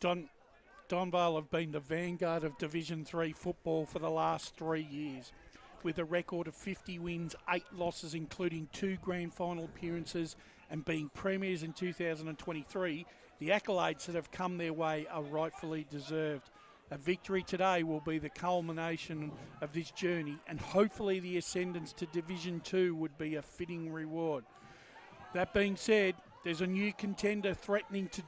Donvale have been the vanguard of Division 3 football for the last 3 years. With a record of 50 wins, 8 losses, including 2 grand final appearances, and being premiers in 2023, the accolades that have come their way are rightfully deserved. A victory today will be the culmination of this journey, and hopefully the ascendance to Division 2 would be a fitting reward. That being said, there's a new contender threatening to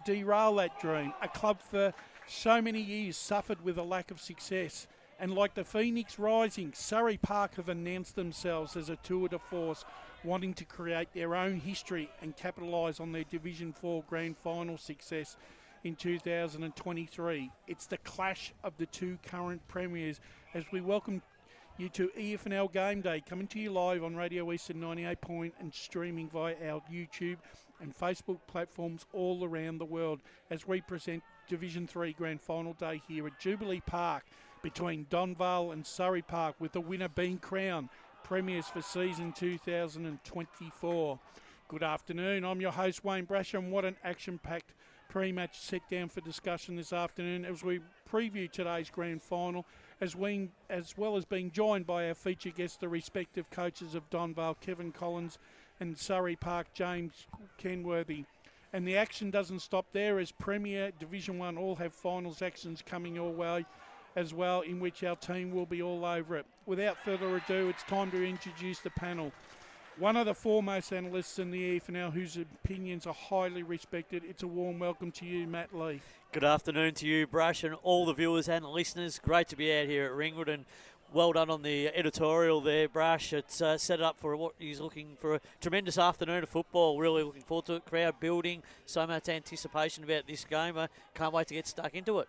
derail that dream. A club for so many years suffered with a lack of success. And like the Phoenix Rising, Surrey Park have announced themselves as a tour de force, wanting to create their own history and capitalise on their Division 4 grand final success in 2023. It's the clash of the two current premiers as we welcome you to EFNL Game Day, coming to you live on Radio Eastland 98 Point and streaming via our YouTube and Facebook platforms all around the world as we present Division 3 Grand Final Day here at Jubilee Park between Donvale and Surrey Park, with the winner being crowned premiers for season 2024. Good afternoon, I'm your host Wayne Brasher, and what an action-packed pre-match set down for discussion this afternoon as we preview today's grand final, as well as being joined by our feature guests, the respective coaches of Donvale, Kevin Collins, and Surrey Park, James Kenworthy. And the action doesn't stop there, as Premier, Division 1 all have finals actions coming your way as well, in which our team will be all over it. Without further ado, it's time to introduce the panel. One of the foremost analysts in the EFNL, whose opinions are highly respected. It's a warm welcome to you, Matt Lee. Good afternoon to you, Brush, and all the viewers and listeners. Great to be out here at Ringwood, and well done on the editorial there, Brush. It's set up for what he's looking for, a tremendous afternoon of football. Really looking forward to it. Crowd building, so much anticipation about this game. Can't wait to get stuck into it.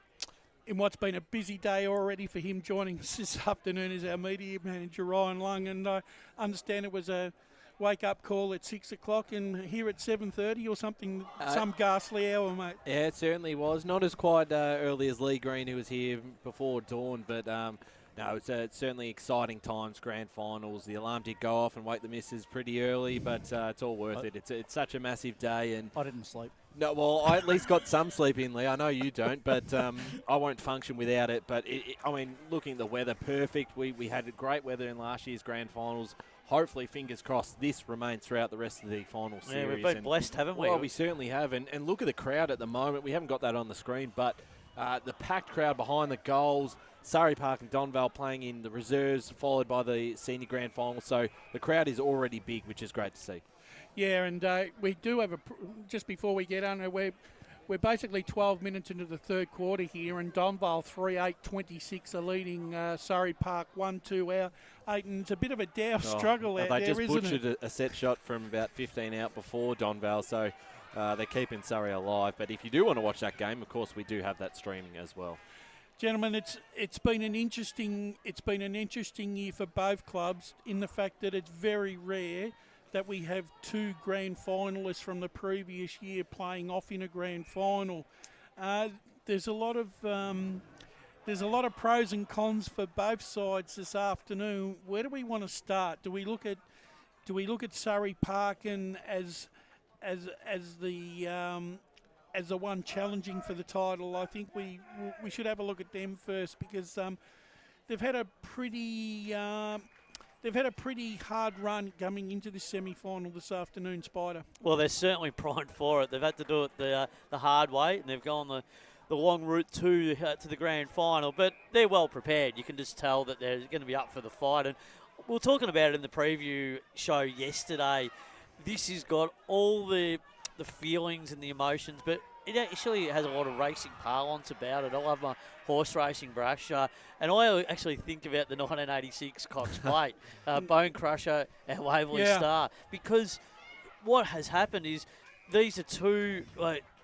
In what's been a busy day already for him, joining us this afternoon is our media manager, Ryan Lung, and I understand it was a wake-up call at 6 o'clock and here at 7:30 or something, some ghastly hour, mate. Yeah, it certainly was. Not as quite early as Lee Green, who was here before dawn, but no, it's certainly exciting times, grand finals. The alarm did go off and wake the missus pretty early, but it's all worth it. It's such a massive day. And I didn't sleep. No, well, I at least got some sleep in, Lee. I know you don't, but I won't function without it. But, I mean, looking at the weather, perfect. We had great weather in last year's grand finals. Hopefully, fingers crossed, this remains throughout the rest of the final series. Yeah, we've been blessed, haven't we? Well, we certainly have. And look at the crowd at the moment. We haven't got that on the screen, but the packed crowd behind the goals, Surrey Park and Donvale playing in the reserves, followed by the senior grand final. So the crowd is already big, which is great to see. Yeah, and we do have just before we get on, we're basically 12 minutes into the third quarter here, and Donvale 3-8-26 are leading Surrey Park 1-2 out. And it's a bit of a dour struggle out there, isn't it? They just butchered a set shot from about 15 out before Donvale, so they're keeping Surrey alive. But if you do want to watch that game, of course, we do have that streaming as well. Gentlemen, it's been an interesting year for both clubs, in the fact that it's very rare that we have two grand finalists from the previous year playing off in a grand final. There's a lot of pros and cons for both sides this afternoon. Where do we want to start? Do we look at Surrey Park and as the one challenging for the title? I think we should have a look at them first, because they've had a pretty hard run coming into this semi-final this afternoon, Spider. Well, they're certainly primed for it. They've had to do it the hard way, and they've gone the long route to the grand final. But they're well prepared. You can just tell that they're going to be up for the fight. And we were talking about it in the preview show yesterday. This has got all the feelings and the emotions, but it actually has a lot of racing parlance about it. I love my horse racing, Brush. And I actually think about the 1986 Cox Plate, Bone Crusher and Waverley Star, because what has happened is these are two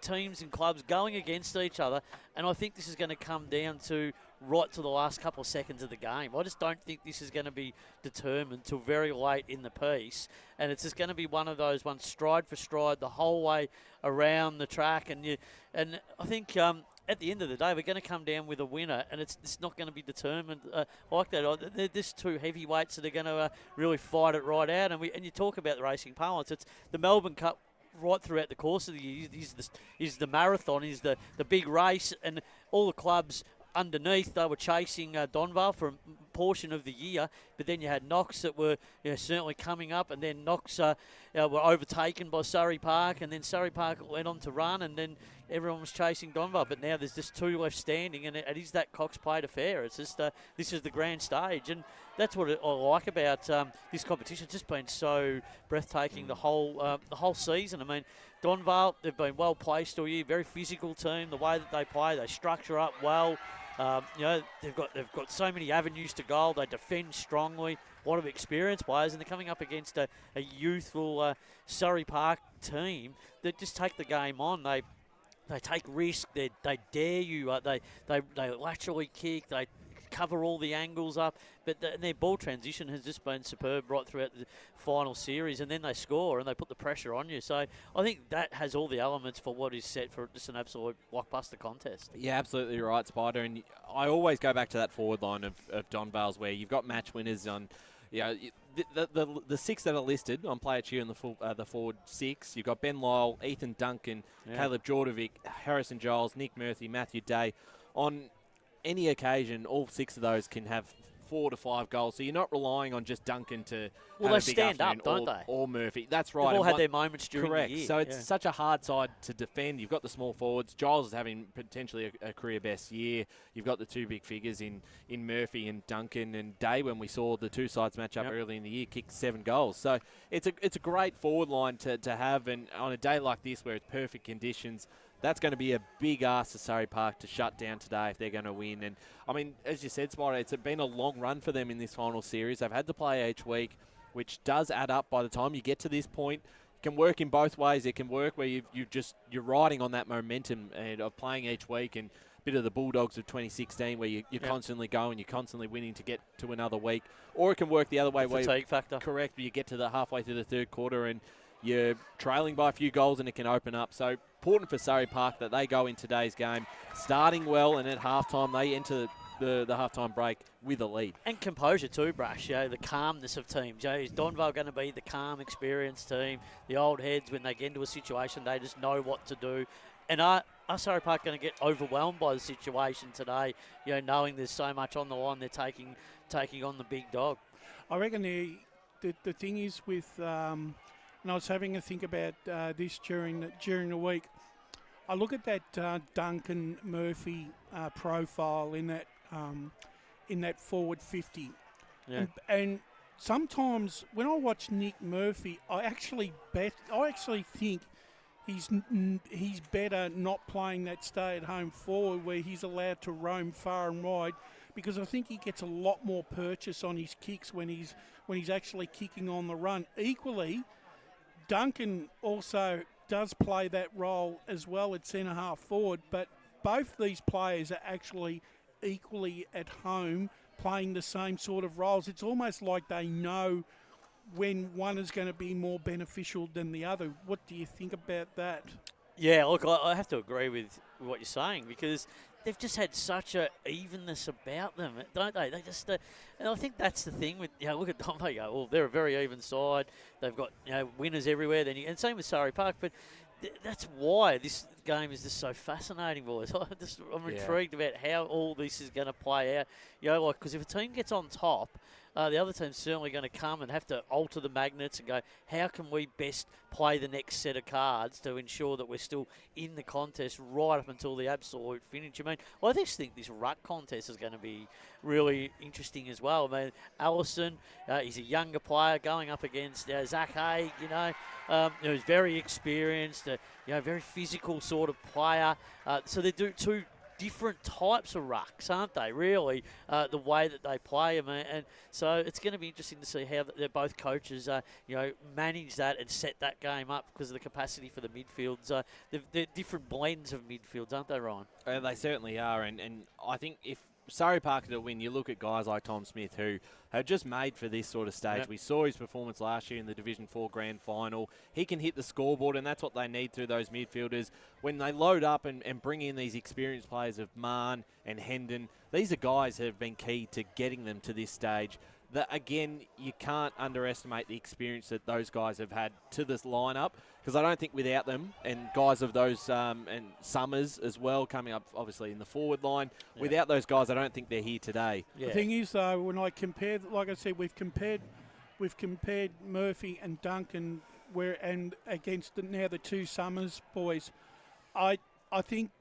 teams and clubs going against each other, and I think this is going to come down to right to the last couple of seconds of the game. I just don't think this is going to be determined till very late in the piece, and it's just going to be one of those ones stride for stride the whole way around the track. And I think at the end of the day, we're going to come down with a winner, and it's not going to be determined like that. They're just two heavyweights that are going to really fight it right out. And you talk about the racing parlance. It's the Melbourne Cup right throughout the course of the year is the marathon, is the big race, and all the clubs underneath, they were chasing Donvale for a portion of the year, but then you had Knox that were certainly coming up, and then Knox were overtaken by Surrey Park, and then Surrey Park went on to run, and then everyone was chasing Donvale. But now there's just 2 left standing, and it is that Cox Plate affair. It's just this is the grand stage, and that's what I like about this competition. It's just been so breathtaking the whole season. I mean, Donvale, they've been well placed all year, very physical team. The way that they play, they structure up well. They've got so many avenues to goal. They defend strongly. A lot of experienced players, and they're coming up against a youthful Surrey Park team that just take the game on. They take risk. They dare you. They laterally kick. They cover all the angles up. But their ball transition has just been superb right throughout the final series. And then they score and they put the pressure on you. So I think that has all the elements for what is set for just an absolute blockbuster contest. Yeah, absolutely right, Spider. And I always go back to that forward line of Donvale's where you've got match winners on. The 6 that are listed on Player Cheer in the forward 6, you've got Ben Lyle, Ethan Duncan, Caleb Jordovic, Harrison Giles, Nick Murphy, Matthew Day. On any occasion, all 6 of those can have 4 to 5 goals. So you're not relying on just Duncan to have a big stand up, afternoon, don't they? or Murphy. That's right. They've all had their moments during correct. the year. So it's such a hard side to defend. You've got the small forwards. Giles is having potentially a career best year. You've got the 2 big figures in Murphy and Duncan, and Day, when we saw the 2 sides match up early in the year, kicked 7 goals. So it's a great forward line to have, and on a day like this where it's perfect conditions, that's going to be a big ask to Surrey Park to shut down today if they're going to win. And, I mean, as you said, Spider, it's been a long run for them in this final series. They've had to play each week, which does add up by the time you get to this point. It can work in both ways. It can work where you're riding on that momentum of playing each week, and a bit of the Bulldogs of 2016 where you're constantly going, you're constantly winning to get to another week. Or it can work the other way. Fatigue factor. Correct, where you get to the halfway through the third quarter and you're trailing by a few goals and it can open up. So important for Surrey Park that they go in today's game starting well, and at halftime they enter the halftime break with a lead. And composure too, Brash. The calmness of teams. Is Donvale going to be the calm, experienced team? The old heads, when they get into a situation, they just know what to do. And are Surrey Park going to get overwhelmed by the situation today? Knowing there's so much on the line, they're taking on the big dog. I reckon the thing is with. And I was having a think about this during the week. I look at that Duncan Murphy profile in that forward 50, and sometimes when I watch Nick Murphy, I actually think he's better not playing that stay-at-home forward where he's allowed to roam far and wide, because I think he gets a lot more purchase on his kicks when he's actually kicking on the run. Equally, Duncan also does play that role as well at centre-half forward, but both these players are actually equally at home playing the same sort of roles. It's almost like they know when one is going to be more beneficial than the other. What do you think about that? Yeah, look, I have to agree with what you're saying, because they've just had such a evenness about them, don't they? They just, and I think that's the thing with, look at Donvale. Well, they're a very even side. They've got winners everywhere. And same with Surrey Park, but that's why this game is just so fascinating, boys. I'm intrigued about how all this is going to play out. Because if a team gets on top, the other team's certainly going to come and have to alter the magnets and go, how can we best play the next set of cards to ensure that we're still in the contest right up until the absolute finish? I mean, I just think this ruck contest is going to be really interesting as well. I mean, Allison, he's a younger player going up against Zach Haig, who's very experienced, very physical sort of player. So they do two different types of rucks, aren't they, really, the way that they play them. And so it's going to be interesting to see how they're both coaches, manage that and set that game up because of the capacity for the midfields. They're different blends of midfields, aren't they, Ryan? They certainly are. And I think if Surrey Park to win, you look at guys like Tom Smith who are just made for this sort of stage. Yep. We saw his performance last year in the Division 4 Grand Final. He can hit the scoreboard, and that's what they need through those midfielders. When they load up and bring in these experienced players of Mahon and Hendon, these are guys who have been key to getting them to this stage. that, again, you can't underestimate the experience that those guys have had to this lineup, because I don't think without them, and guys of those, and Summers as well, coming up obviously in the forward line, without those guys, I don't think they're here today. The thing is, though, when I compare, like I said, we've compared Murphy and Duncan and against now the two Summers boys. I think,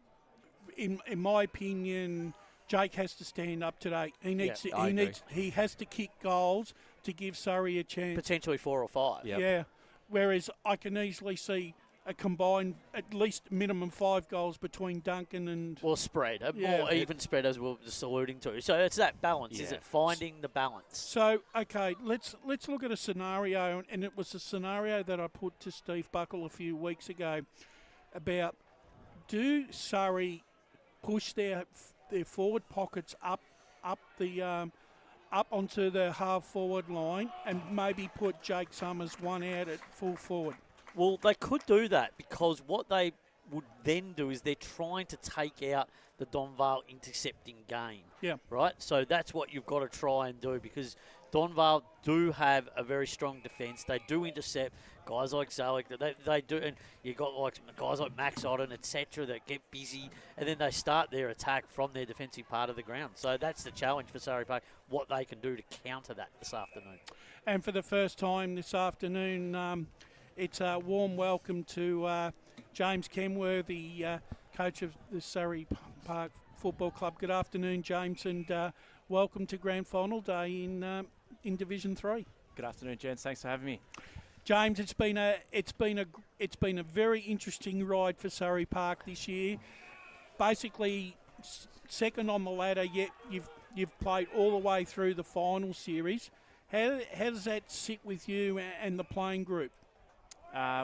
in my opinion, Jake has to stand up today. He has to kick goals to give Surrey a chance. Potentially 4 or 5. Yep. Yeah. Whereas I can easily see a combined at least minimum 5 goals between Duncan and... Or spread, more even spread, as we were just alluding to. So it's that balance, is it? Finding the balance. So, okay, let's look at a scenario, and it was a scenario that I put to Steve Buckle a few weeks ago about, do Surrey push their forward pockets up onto the half forward line and maybe put Jake Summers one out at full forward? Well, they could do that, because what they would then do is they're trying to take out the Donvale intercepting game. Yeah. Right? So that's what you've got to try and do, because Donvale do have a very strong defence. They do intercept guys like Zalik. They do, and you've got like guys like Max Otten, etc., that get busy, and then they start their attack from their defensive part of the ground. So that's the challenge for Surrey Park, what they can do to counter that this afternoon. And for the first time this afternoon, it's a warm welcome to James Kenworthy, coach of the Surrey Park Football Club. Good afternoon, James, and welcome to Grand Final Day in Division 3. Good afternoon, gents. Thanks for having me. James, it's been a very interesting ride for Surrey Park this year. Basically, second on the ladder, yet you've played all the way through the final series. How does that sit with you and the playing group?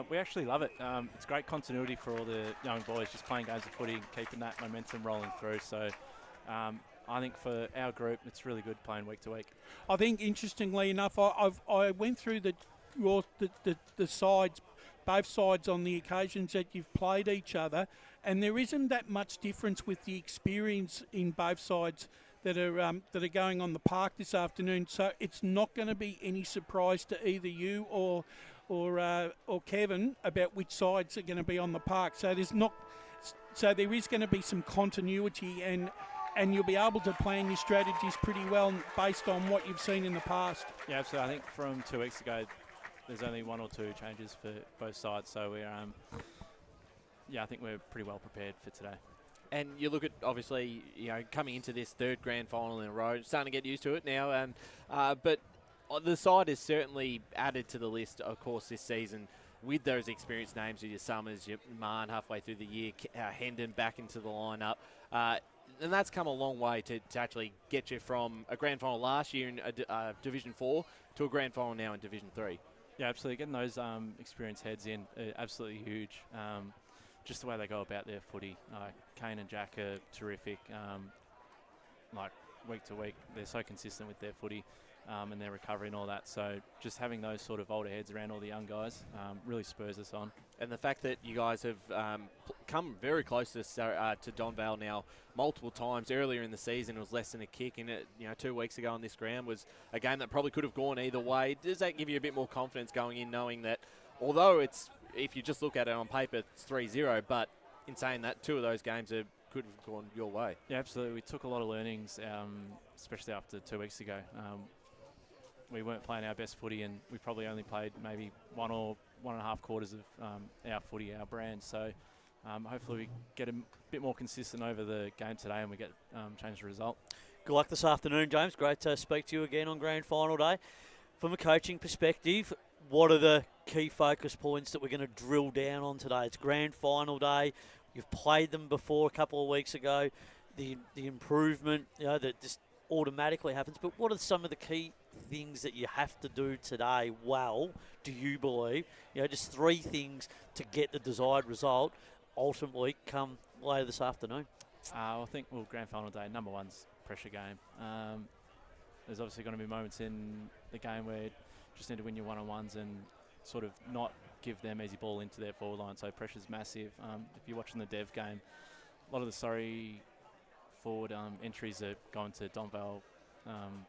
We actually love it. It's great continuity for all the young boys, just playing games of footy, keeping that momentum rolling through. So I think for our group, it's really good playing week to week. I think, interestingly enough, I went through the sides, both sides on the occasions that you've played each other, and there isn't that much difference with the experience in both sides that are going on the park this afternoon. So it's not going to be any surprise to either you or Kevin about which sides are going to be on the park. So there is going to be some continuity, and you'll be able to plan your strategies pretty well based on what you've seen in the past. Yeah, absolutely. I think from 2 weeks ago, there's only 1 or 2 changes for both sides. So we're, I think we're pretty well prepared for today. And you look at, obviously, coming into this third grand final in a row, starting to get used to it now, and but the side is certainly added to the list, of course, this season with those experienced names of your Summers, your Marn halfway through the year, Hendon back into the lineup. And that's come a long way to actually get you from a grand final last year in Division 4 to a grand final now in Division 3. Yeah, absolutely. Getting those experienced heads in, absolutely huge. Just the way they go about their footy. Kane and Jack are terrific. Like week to week, they're so consistent with their footy and their recovery and all that. So just having those sort of older heads around all the young guys really spurs us on. And the fact that you guys have come very close to Donvale now multiple times. Earlier in the season, it was less than a kick, and 2 weeks ago on this ground was a game that probably could have gone either way. Does that give you a bit more confidence going in, knowing that although if you just look at it on paper, it's 3-0, but in saying that, 2 of those games could have gone your way? Yeah, absolutely. We took a lot of learnings, especially after 2 weeks ago. We weren't playing our best footy, and we probably only played maybe 1 or 1.5 quarters of our footy, our brand. So hopefully we get a bit more consistent over the game today, and we get change the result. Good luck this afternoon, James. Great to speak to you again on Grand Final Day. From a coaching perspective, what are the key focus points that we're going to drill down on today? It's Grand Final Day. You've played them before a couple of weeks ago. The improvement, that just automatically happens. But what are some of the key things that you have to do today well, do you believe? Just 3 things to get the desired result ultimately come later this afternoon. I think, Grand Final Day, number 1's pressure game. There's obviously going to be moments in the game where you just need to win your one-on-ones and sort of not give them easy ball into their forward line. So pressure's massive. If you're watching the Dev game, a lot of the Surrey forward entries are going to Donvale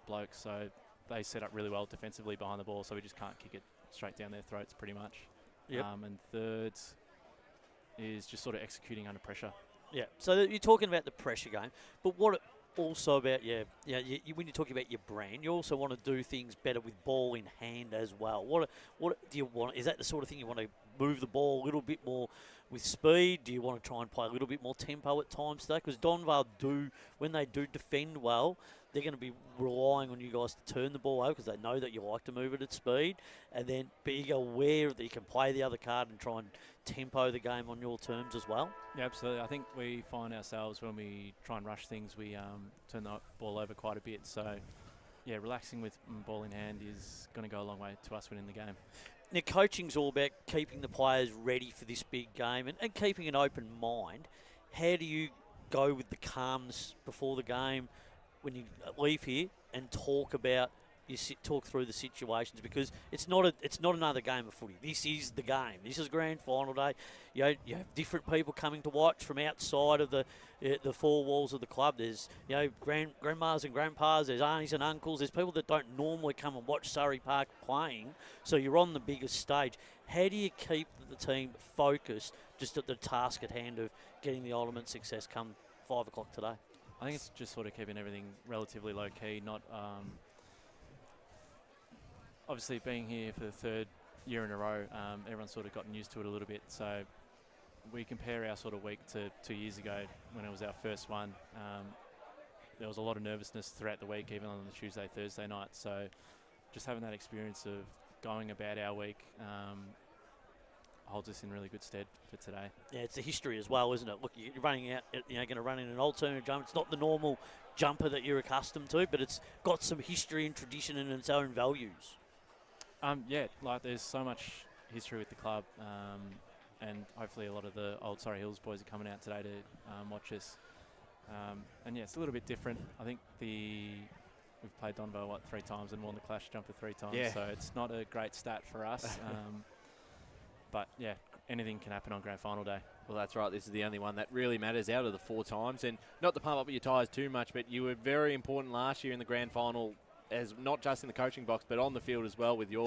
blokes. So they set up really well defensively behind the ball, so we just can't kick it straight down their throats pretty much. Yep. And third is just sort of executing under pressure. Yeah, so you're talking about the pressure game, but what also about when you're talking about your brand, you also want to do things better with ball in hand as well. What do you want? Is that the sort of thing you want to move the ball a little bit more with speed? Do you want to try and play a little bit more tempo at times today? Because Donvale when they do defend well, they're going to be relying on you guys to turn the ball over because they know that you like to move it at speed, and then be aware that you can play the other card and try and tempo the game on your terms as well. Yeah, absolutely. I think we find ourselves when we try and rush things, we turn the ball over quite a bit. So, yeah, relaxing with ball in hand is going to go a long way to us winning the game. Now, coaching's all about keeping the players ready for this big game and keeping an open mind. How do you go with the calmness before the game when you leave here and talk through the situations, because it's not another game of footy. This is the game. This is grand final day. You have different people coming to watch from outside of the four walls of the club. There's grandmas and grandpas. There's aunties and uncles. There's people that don't normally come and watch Surrey Park playing. So you're on the biggest stage. How do you keep the team focused just at the task at hand of getting the ultimate success come 5 o'clock today? I think it's just sort of keeping everything relatively low key, not. Obviously, being here for the third year in a row, everyone's sort of gotten used to it a little bit. So we compare our sort of week to 2 years ago when it was our first one. There was a lot of nervousness throughout the week, even on the Tuesday, Thursday night. So just having that experience of going about our week holds us in really good stead for today. Yeah, it's the history as well, isn't it? Look, you're running out, going to run in an alternative jump. It's not the normal jumper that you're accustomed to, but it's got some history and tradition and its own values. There's so much history with the club, and hopefully a lot of the old Surrey Hills boys are coming out today to watch us. It's a little bit different. I think we've played Donvale 3 times and won the Clash jumper 3 times, so it's not a great stat for us. But yeah, anything can happen on grand final day. Well, that's right. This is the only one that really matters out of the 4 times, and not to pump up your tyres too much, but you were very important last year in the grand final, as not just in the coaching box, but on the field as well with your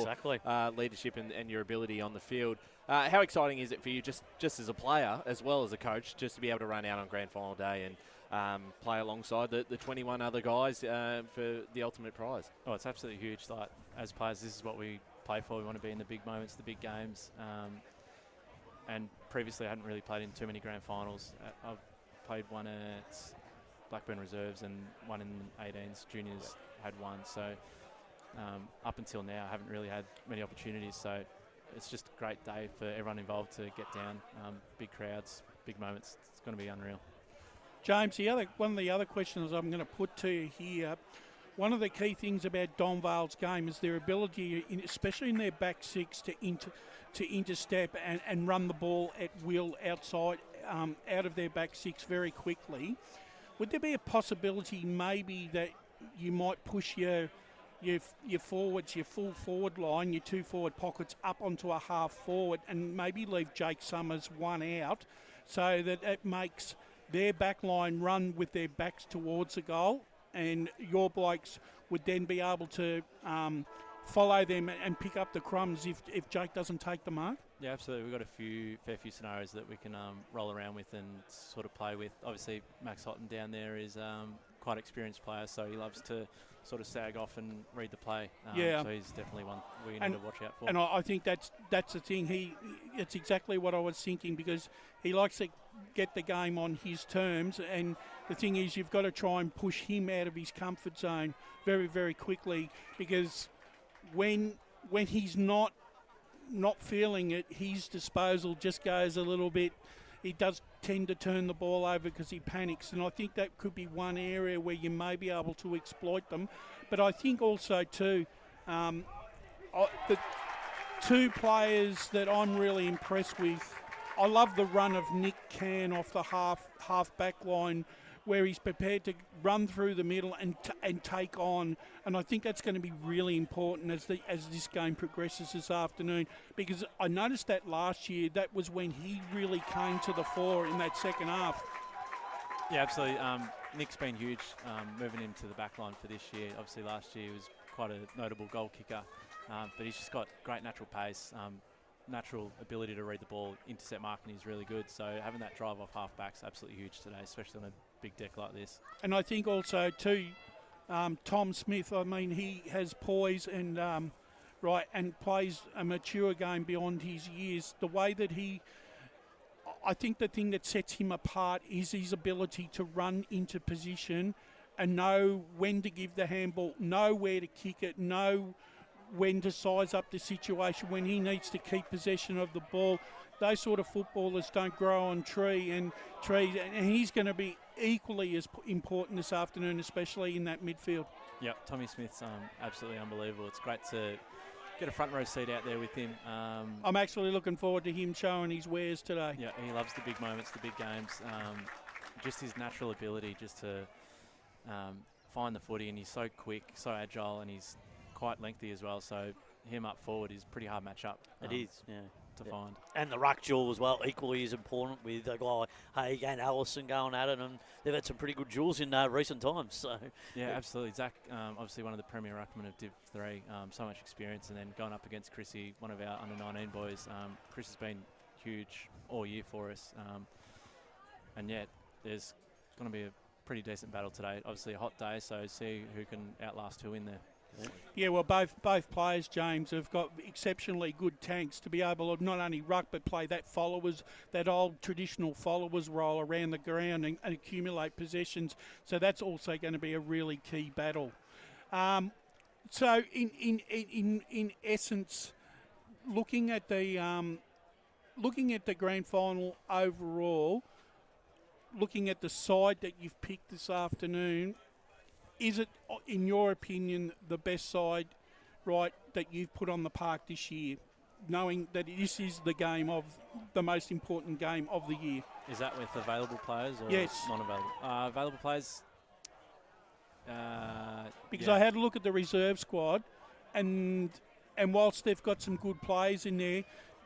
leadership and your ability on the field. How exciting is it for you, just as a player as well as a coach, just to be able to run out on grand final day and play alongside the 21 other guys for the ultimate prize? Oh, it's absolutely huge. Like, as players, this is what we play for. We want to be in the big moments, the big games. And previously I hadn't really played in too many grand finals. I've played one at Blackburn Reserves and one in 18s. Juniors had one. So up until now I haven't really had many opportunities. So it's just a great day for everyone involved to get down. Big crowds, big moments. It's going to be unreal. James, one of the other questions I'm going to put to you here, one of the key things about Donvale's game is their ability, especially in their back six, to interstep and run the ball at will outside, out of their back six very quickly. Would there be a possibility maybe that you might push your forwards, your full forward line, your 2 forward pockets up onto a half forward and maybe leave Jake Summers one out so that it makes their back line run with their backs towards the goal, and your blokes would then be able to follow them and pick up the crumbs if Jake doesn't take the mark? Yeah, absolutely. We've got a fair few scenarios that we can roll around with and sort of play with. Obviously, Max Houghton down there is quite an experienced player, so he loves to sort of sag off and read the play. So he's definitely one we need to watch out for. And I think that's the thing. It's exactly what I was thinking, because he likes to get the game on his terms, and the thing is you've got to try and push him out of his comfort zone very, very quickly, because when he's not feeling it, his disposal just goes a little bit. He does tend to turn the ball over because he panics, and I think that could be one area where you may be able to exploit them. But I think also too, the 2 players that I'm really impressed with, I love the run of Nick Can off the half back line, where he's prepared to run through the middle and take on. And I think that's going to be really important as this game progresses this afternoon, because I noticed that last year, that was when he really came to the fore in that second half. Yeah, absolutely. Nick's been huge moving into the back line for this year. Obviously last year he was quite a notable goal kicker. But he's just got great natural pace, natural ability to read the ball, intercept marking is really good. So having that drive off half-back's absolutely huge today, especially on a big deck like this. And I think also too, Tom Smith, I mean, he has poise and and plays a mature game beyond his years. The way that I think the thing that sets him apart is his ability to run into position and know when to give the handball, know where to kick it, know when to size up the situation, when he needs to keep possession of the ball. Those sort of footballers don't grow on trees, and he's going to be equally as important this afternoon, especially in that midfield. Yep, Tommy Smith's absolutely unbelievable. It's great to get a front row seat out there with him. I'm actually looking forward to him showing his wares today. Yeah, he loves the big moments, the big games. Just his natural ability just to find the footy, and he's so quick, so agile, and he's quite lengthy as well. So him up forward is pretty hard match up. It is, yeah. To find. And the ruck duel as well, equally as important with a guy like Haig and Allison going at it, and they've had some pretty good duels in recent times. So yeah, absolutely. Zach, obviously one of the premier ruckmen of Div 3, so much experience, and then going up against Chrissy, one of our under-19 boys. Chris has been huge all year for us, and yet there's going to be a pretty decent battle today. Obviously a hot day, so see who can outlast who in there. Yeah, well, both players, James, have got exceptionally good tanks to be able to not only ruck but play that old traditional followers role around the ground and accumulate possessions. So that's also going to be a really key battle. So in essence, looking at the grand final overall, looking at the side that you've picked this afternoon, is it, in your opinion, the best side, right, that you've put on the park this year, knowing that this is the most important game of the year? Is that with available players or yes, non-available? Available players. Because I had a look at the reserve squad, and whilst they've got some good players in there,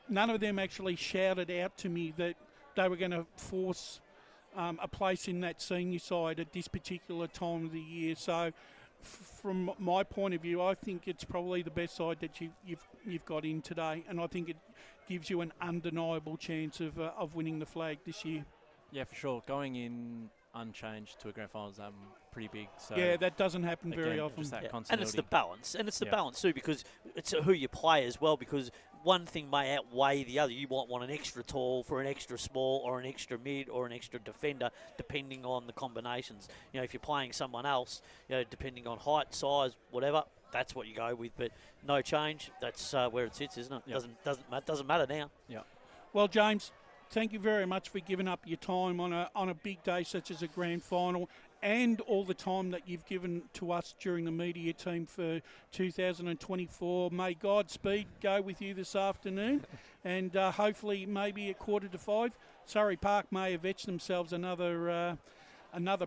none of them actually shouted out to me that they were going to force a place in that senior side at this particular time of the year. So from my point of view, I think it's probably the best side that you've got in today, and I think it gives you an undeniable chance of winning the flag this year. Yeah, for sure. Going in unchanged to a grand final is pretty big. So yeah, that doesn't happen again, very often. Just that and it's the balance, Yeah. balance too, because it's who you play as well, because one thing may outweigh the other. You might want an extra tall for an extra small, or an extra mid, or an extra defender, depending on the combinations. You know, if you're playing someone else, depending on height, size, whatever, that's what you go with. But no change. That's where it sits, isn't it? Yep. Doesn't matter now. Yeah. Well, James, thank you very much for giving up your time on a big day such as a grand final, and all the time that you've given to us during the media team for 2024. May Godspeed go with you this afternoon, and hopefully maybe at 4:45, Surrey Park may have etched themselves another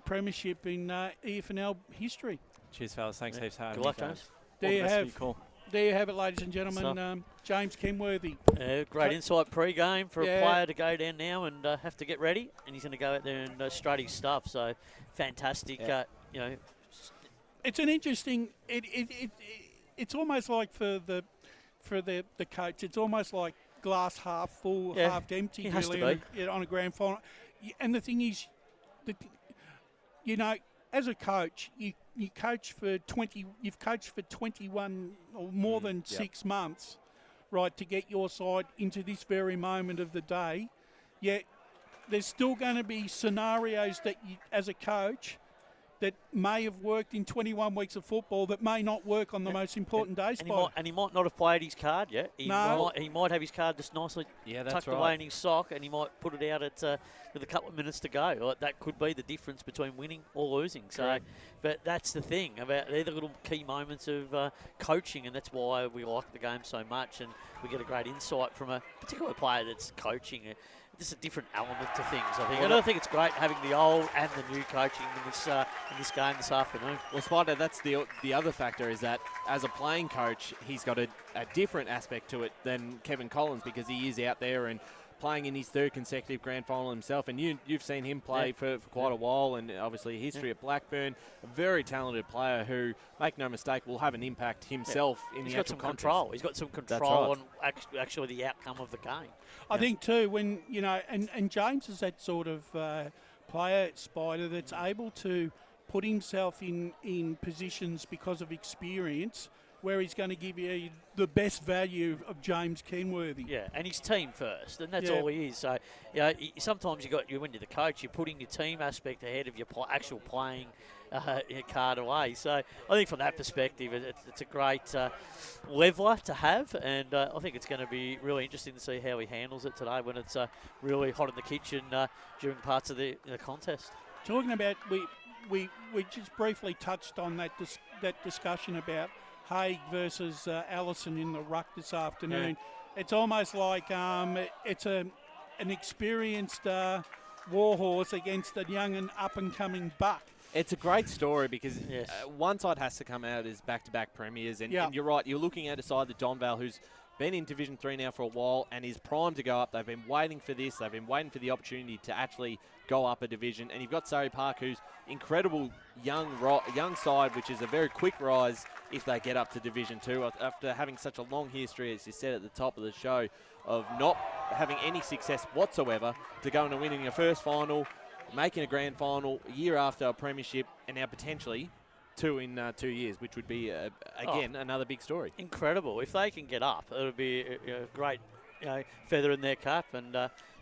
premiership in EFNL history. Cheers, fellas. Thanks heaps for having Good me, luck, guys. James. There you have. Cool. There you have it, ladies and gentlemen. James Kenworthy. Great insight pre-game for a player to go down now and have to get ready, and he's going to go out there and straight his stuff. So fantastic. Yeah. It's an interesting. It's almost like for the coach. It's almost like glass half full, half empty. It has to be on a grand final. And the thing is, as a coach, you coach for 20. You've coached for 21 or more than 6 months, right, to get your side into this very moment of the day. Yet there's still going to be scenarios that you, as a coach, that may have worked in 21 weeks of football that may not work on the most important days. And he might not have played his card yet. He might have his card just nicely tucked away in his sock, and he might put it out with a couple of minutes to go. That could be the difference between winning or losing. So, but that's the thing about they're the little key moments of coaching, and that's why we like the game so much, and we get a great insight from a particular player that's coaching. Just a different element to things, I think. And I think it's great having the old and the new coaching in this game this afternoon. Well, Spider, that's the other factor, is that as a playing coach, he's got a different aspect to it than Kevin Collins, because he is out there and playing in his third consecutive grand final himself, and you've seen him play for quite a while, and obviously a history at Blackburn. A very talented player who, make no mistake, will have an impact himself in the actual contest. Control. He's got some control on actually the outcome of the game. I think too, when and James is that sort of player, Spider, that's able to put himself in positions because of experience where he's going to give you the best value of James Kenworthy. Yeah, and his team first, and that's all he is. So, sometimes when you're the coach, you're putting your team aspect ahead of your actual playing card away. So I think from that perspective, it's a great leveler to have, and I think it's going to be really interesting to see how he handles it today when it's really hot in the kitchen during parts of the contest. Talking about, we just briefly touched on that discussion about Haig versus Allison in the ruck this afternoon. Yeah. It's almost like it's an experienced warhorse against a young and up-and-coming buck. It's a great story because one side has to come out as back-to-back premiers, and you're right, you're looking at a side, the Donvale, who's been in Division 3 now for a while and is primed to go up. They've been waiting for this. They've been waiting for the opportunity to actually go up a division. And you've got Surrey Park, who's incredible young side, which is a very quick rise if they get up to Division 2. After having such a long history, as you said at the top of the show, of not having any success whatsoever, to going and winning your first final, making a grand final a year after a premiership, and now potentially 2 in 2 years, which would be, again, another big story. Incredible. If they can get up, it'll be a great feather in their cap, and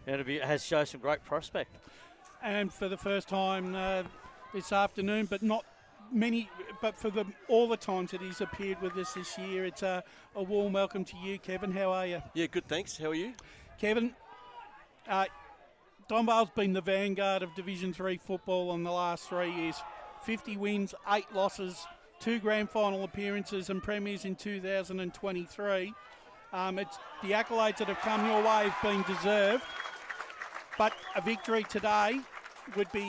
has shown some great prospect. And for the first time this afternoon, but not many, but for all the times that he's appeared with us this year, it's a warm welcome to you, Kevin. How are you? Yeah, good, thanks. How are you? Kevin, Donvale's been the vanguard of Division 3 football in the last 3 years. 50 wins, 8 losses, 2 grand final appearances and premiers in 2023. It's the accolades that have come your way have been deserved, but a victory today would be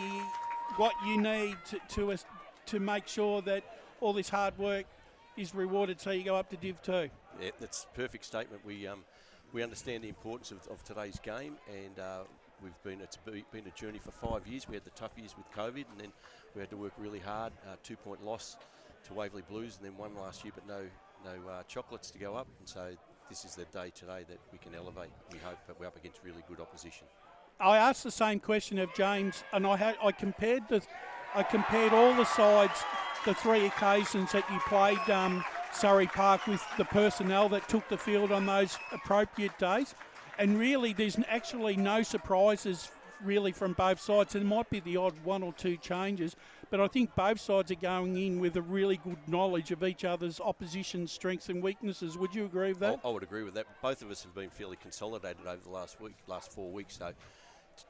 what you need to make sure that all this hard work is rewarded, so you go up to Div 2. Yeah, that's a perfect statement. We understand the importance of today's game, and it's been a journey for 5 years. We had the tough years with COVID, and then we had to work really hard. 2-point loss to Waverley Blues, and then one last year, but no chocolates to go up. And so this is the day today that we can elevate. We hope, but we're up against really good opposition. I asked the same question of James, and I compared all the sides, the 3 occasions that you played Surrey Park, with the personnel that took the field on those appropriate days. And really, there's actually no surprises really from both sides. There might be the odd 1 or 2 changes, but I think both sides are going in with a really good knowledge of each other's opposition's strengths and weaknesses. Would you agree with that? I would agree with that. Both of us have been fairly consolidated over the last 4 weeks. So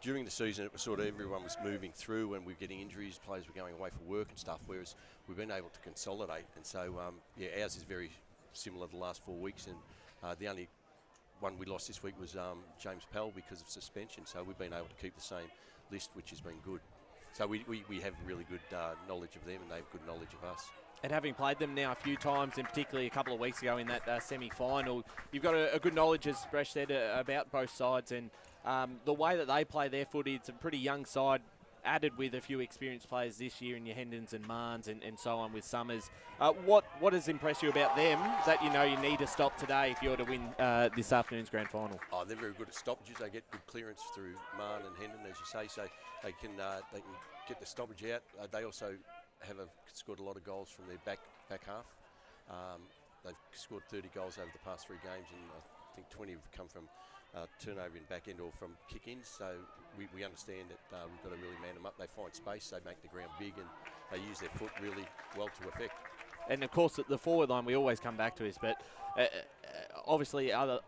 during the season, it was sort of everyone was moving through, and we're getting injuries. Players were going away for work and stuff. Whereas we've been able to consolidate, and so ours is very similar to the last 4 weeks. And the only one we lost this week was James Pell because of suspension. So we've been able to keep the same list, which has been good. So we have really good knowledge of them, and they have good knowledge of us. And having played them now a few times, and particularly a couple of weeks ago in that semi-final, you've got a good knowledge, as Bresh said, about both sides. And the way that they play their footy, it's a pretty young side, added with a few experienced players this year in your Hendons and Marns and so on with Summers. What has impressed you about them that you need to stop today if you're to win this afternoon's grand final? Oh, they're very good at stoppages. They get good clearance through Marn and Hendon, as you say, so they can get the stoppage out. They also have scored a lot of goals from their back half. They've scored 30 goals over the past 3 games, and I think 20 have come from turnover in back end or from kick-ins. So we understand that we've got to really man them up. They find space, they make the ground big, and they use their foot really well to effect. And of course, the forward line, we always come back to this, but obviously other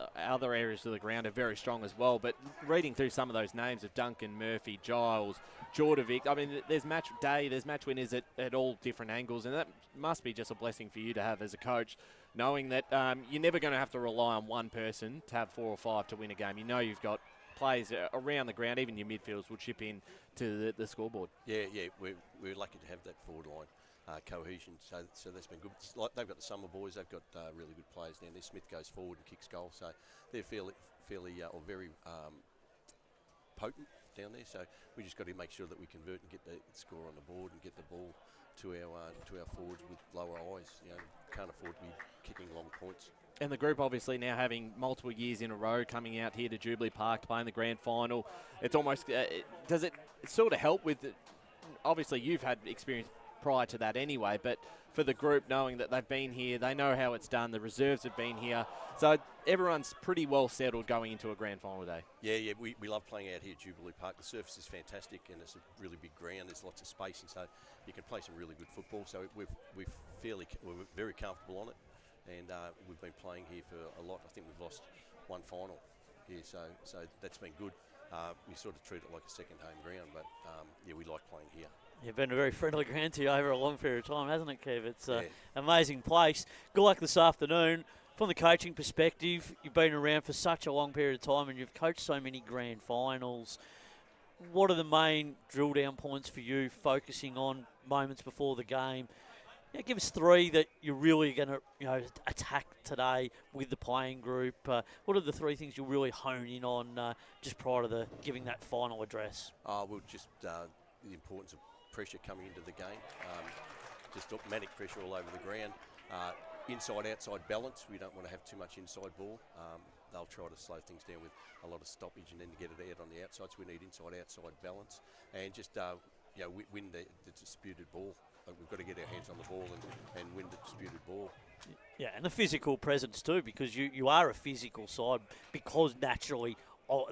areas of the ground are very strong as well. But reading through some of those names of Duncan, Murphy, Giles, Jordovic, I mean, there's match day, there's match winners at all different angles, and that must be just a blessing for you to have as a coach, knowing that you're never going to have to rely on one person to have 4 or 5 to win a game. You've got players around the ground, even your midfielders will chip in to the scoreboard. Yeah, we're lucky to have that forward line cohesion, so that's been good. They've got the summer boys, they've got really good players down there. Smith goes forward and kicks goals, so they're fairly or very potent down there. So we just got to make sure that we convert and get the score on the board and get the ball to our forwards with lower eyes. Can't afford to be kicking long points. And the group obviously now having multiple years in a row coming out here to Jubilee Park playing the grand final. It's almost does it sort of help with obviously you've had experience prior to that anyway, but for the group knowing that they've been here, they know how it's done, the reserves have been here, so everyone's pretty well settled going into a grand final day. Yeah, we love playing out here at Jubilee Park. The surface is fantastic and it's a really big ground, there's lots of space, and so you can play some really good football. So we're very comfortable on it, and we've been playing here for a lot. I think we've lost one final here, so that's been good. We sort of treat it like a second home ground, but yeah, we like playing here. You've been a very friendly ground to you over a long period of time, hasn't it, Kev? It's an amazing place. Good luck this afternoon. From the coaching perspective, you've been around for such a long period of time and you've coached so many grand finals. What are the main drill down points for you, focusing on moments before the game? Give us three that you're really going to attack today with the playing group. What are the three things you'll really hone in on just prior to giving that final address? Well, just the importance of pressure coming into the game. Just automatic pressure all over the ground. Inside-outside balance. We don't want to have too much inside ball. They'll try to slow things down with a lot of stoppage and then get it out on the outside. So we need inside-outside balance. And just win the disputed ball. We've got to get our hands on the ball and win the disputed ball. Yeah, and the physical presence too, because you are a physical side, because naturally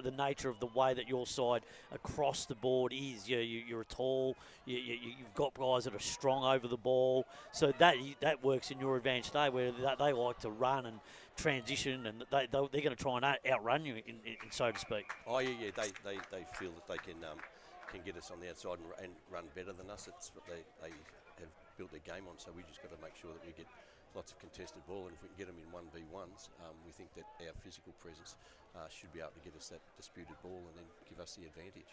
the nature of the way that your side across the board is. You're tall, you've got guys that are strong over the ball, so that works in your advantage today, where they like to run and transition, and they're going to try and outrun you, in so to speak. Oh yeah, they feel that they can get us on the outside and run better than us. It's what they have built their game on, so we just got to make sure that we get lots of contested ball, and if we can get them in 1v1s, we think that our physical presence should be able to get us that disputed ball and then give us the advantage.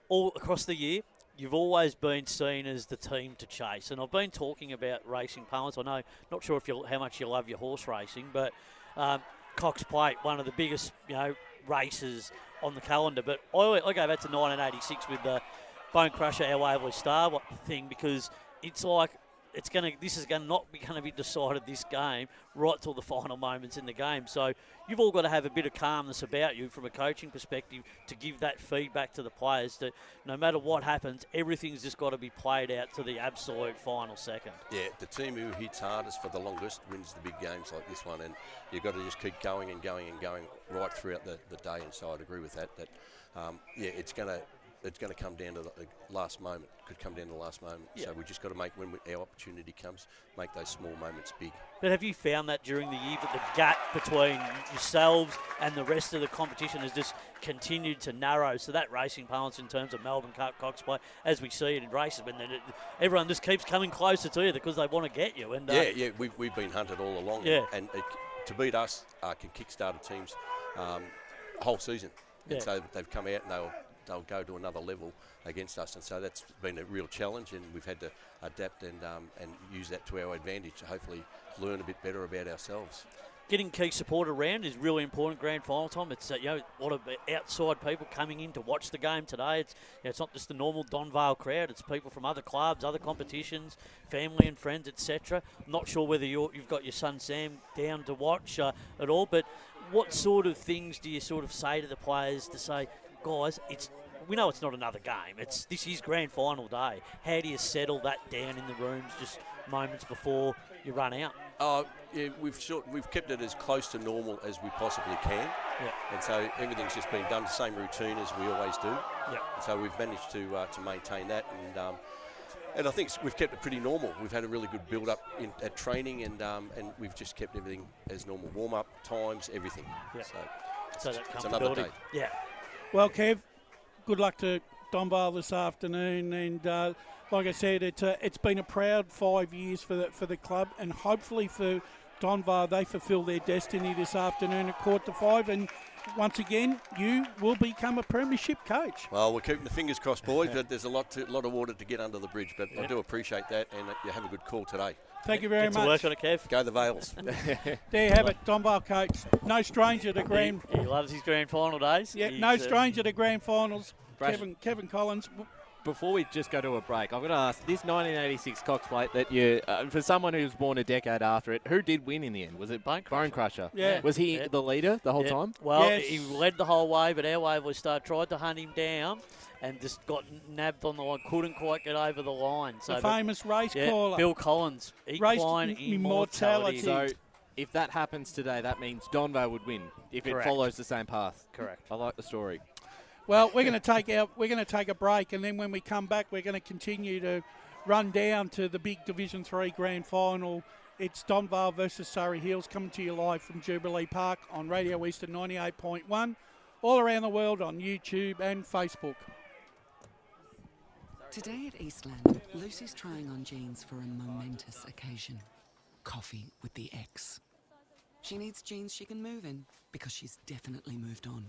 All across the year, you've always been seen as the team to chase, and I've been talking about racing parlance. I know, not sure how much you love your horse racing, but Cox Plate, one of the biggest races on the calendar. But I go back to 1986 with the Bone Crusher, Our Waverley Star thing, because it's like this is not going to be decided this game right till the final moments in the game. So you've all got to have a bit of calmness about you from a coaching perspective to give that feedback to the players that no matter what happens, everything's just got to be played out to the absolute final second. Yeah, the team who hits hardest for the longest wins the big games like this one, and you've got to just keep going and going and going right throughout the day. And so I'd agree with that. It's going to come down to the last moment. Could come down to the last moment. Yeah. So we just got to make, when our opportunity comes, make those small moments big. But have you found that during the year that the gap between yourselves and the rest of the competition has just continued to narrow? So that racing balance in terms of Melbourne Cup, Cox Plate, as we see it in races, when everyone just keeps coming closer to you because they want to get you. And we've been hunted all along. Yeah. And to beat us can kickstart a team's whole season. And so they've come out and they'll go to another level against us, and so that's been a real challenge, and we've had to adapt and use that to our advantage to hopefully learn a bit better about ourselves. Getting key support around is really important grand final time. It's a lot of outside people coming in to watch the game today. It's not just the normal Donvale crowd. It's people from other clubs, other competitions, family and friends, etc. I'm not sure whether you've got your son Sam down to watch at all, but what sort of things do you sort of say to the players to say, guys, we know it's not another game. This is grand final day. How do you settle that down in the rooms just moments before you run out? We've kept it as close to normal as we possibly can. Yeah. And so everything's just been done the same routine as we always do. Yeah. And so we've managed to maintain that, and I think we've kept it pretty normal. We've had a really good build-up at training, and we've just kept everything as normal. Warm-up times, everything. Yeah. So that it's another day. Yeah. Well, Kev, good luck to Donvale this afternoon, and like I said, it's been a proud 5 years for the club, and hopefully for Donvale, they fulfil their destiny this afternoon at 4:45, and once again, you will become a premiership coach. Well, we're keeping the fingers crossed, boys, but there's a lot of water to get under the bridge. But I do appreciate that, and you have a good call today. Thank you very Get to much. work on it, Kev. Go the Vales. There you have it, Donvale coach. No stranger to grand. He loves his grand final days. Yeah, He's, no stranger to grand finals. Brash. Kevin Collins. Before we just go to a break, I've got to ask, this 1986 Cox Plate that you, for someone who was born a decade after it, who did win in the end? Was it Bone Crusher? Yeah. Was he the leader the whole time? Well, Yes. he led the whole way, but our wave was tried to hunt him down and just got nabbed on the line. Couldn't quite get over the line. So, The famous race caller. Bill Collins, equine immortality. So if that happens today, that means Donvale would win if Correct. it follows the same path. Correct. I like the story. Well, we're going to take a break, and then when we come back, we're going to continue to run down to the big Division 3 grand final. It's Donvale versus Surrey Hills, coming to you live from Jubilee Park on Radio Eastern 98.1, all around the world on YouTube and Facebook. Today at Eastland, Lucy's trying on jeans for a momentous occasion. Coffee with the ex. She needs jeans she can move in, because she's definitely moved on.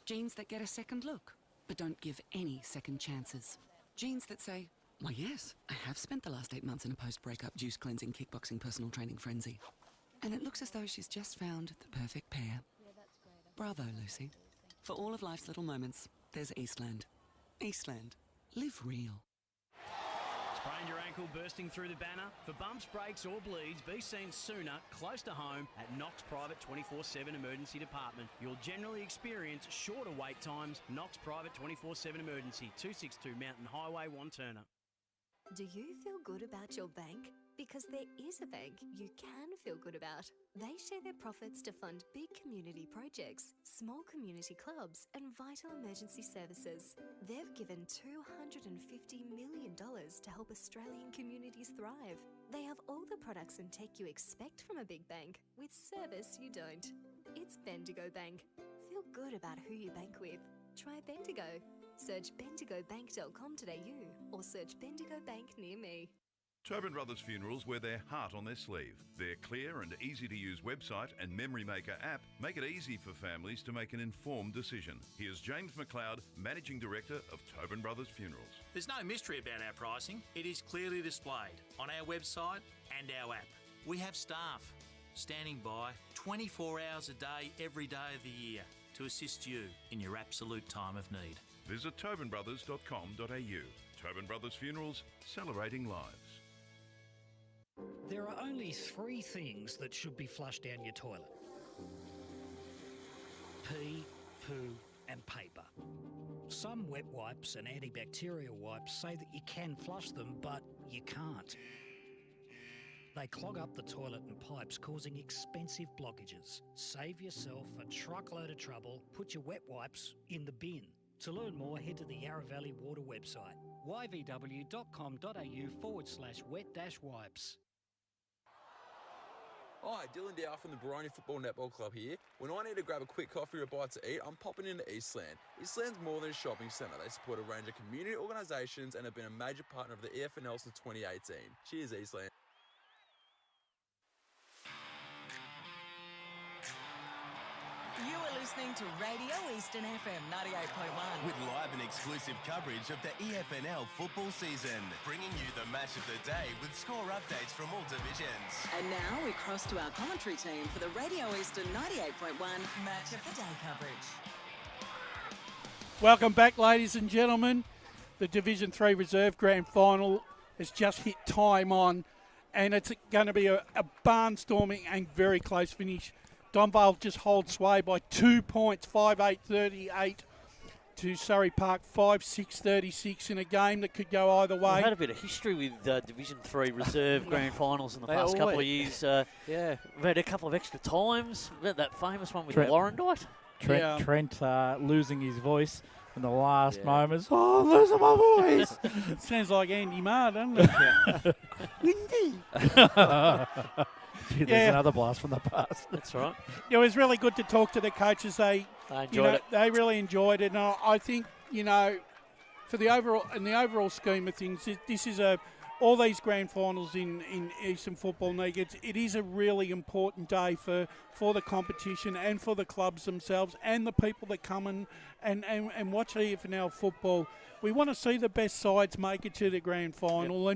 Jeans that get a second look, but don't give any second chances. Jeans that say, why yes, I have spent the last 8 months in a post-breakup juice cleansing, kickboxing, personal training frenzy. And it looks as though she's just found the perfect pair. Bravo, Lucy. For all of life's little moments, there's Eastland. Eastland. Live real. Sprained your ankle bursting through the banner? For bumps, breaks or bleeds, be seen sooner, close to home, at Knox Private 24/7 Emergency Department. You'll generally experience shorter wait times. Knox Private 24/7 Emergency, 262 Mountain Highway, Wanturna. Do you feel good about your bank? Because there is a bank you can feel good about. They share their profits to fund big community projects, small community clubs, and vital emergency services. They've given $250 million to help Australian communities thrive. They have all the products and tech you expect from a big bank, with service you don't. It's Bendigo Bank. Feel good about who you bank with. Try Bendigo. Search bendigobank.com.au or search Bendigo Bank near me. Tobin Brothers Funerals wear their heart on their sleeve. Their clear and easy-to-use website and Memory Maker app make it easy for families to make an informed decision. Here's James McLeod, Managing Director of Tobin Brothers Funerals. There's no mystery about our pricing. It is clearly displayed on our website and our app. We have staff standing by 24 hours a day, every day of the year to assist you in your absolute time of need. Visit tobinbrothers.com.au. Tobin Brothers Funerals, celebrating lives. There are only 3 things that should be flushed down your toilet. Pee, poo and paper. Some wet wipes and antibacterial wipes say that you can flush them, but you can't. They clog up the toilet and pipes, causing expensive blockages. Save yourself a truckload of trouble. Put your wet wipes in the bin. To learn more, head to the Yarra Valley Water website, yvw.com.au/wet-wipes. Hi, Dylan Dow from the Baroni Football Netball Club here. When I need to grab a quick coffee or a bite to eat, I'm popping into Eastland. Eastland's more than a shopping centre. They support a range of community organisations and have been a major partner of the EFNL since 2018. Cheers, Eastland. You are listening to Radio Eastern FM 98.1. With live and exclusive coverage of the EFNL football season. Bringing you the match of the day with score updates from all divisions. And now we cross to our commentary team for the Radio Eastern 98.1 Match of the Day coverage. Welcome back, ladies and gentlemen. The Division 3 Reserve Grand Final has just hit time on, and it's going to be a barnstorming and very close finish. Donvale just holds sway by 2 points, 5-8-38 to Surrey Park, 5-6-36 in a game that could go either way. We've had a bit of history with Division 3 Reserve Grand Finals in the They past couple of always- years. Yeah. We've had a couple of extra times. We've had that famous one with Trent. Warrandyte. Trent losing his voice in the last moments. Oh, I'm losing my voice. Sounds like Andy Marr, doesn't it? Windy. Gee, there's another blast from the past. That's right. It was really good to talk to the coaches. They enjoyed it. They really enjoyed it, and I think for the overall scheme of things, this is a all these grand finals in Eastern Football League, it is a really important day for the competition and for the clubs themselves and the people that come and watch EFNL football. We want to see the best sides make it to the grand final.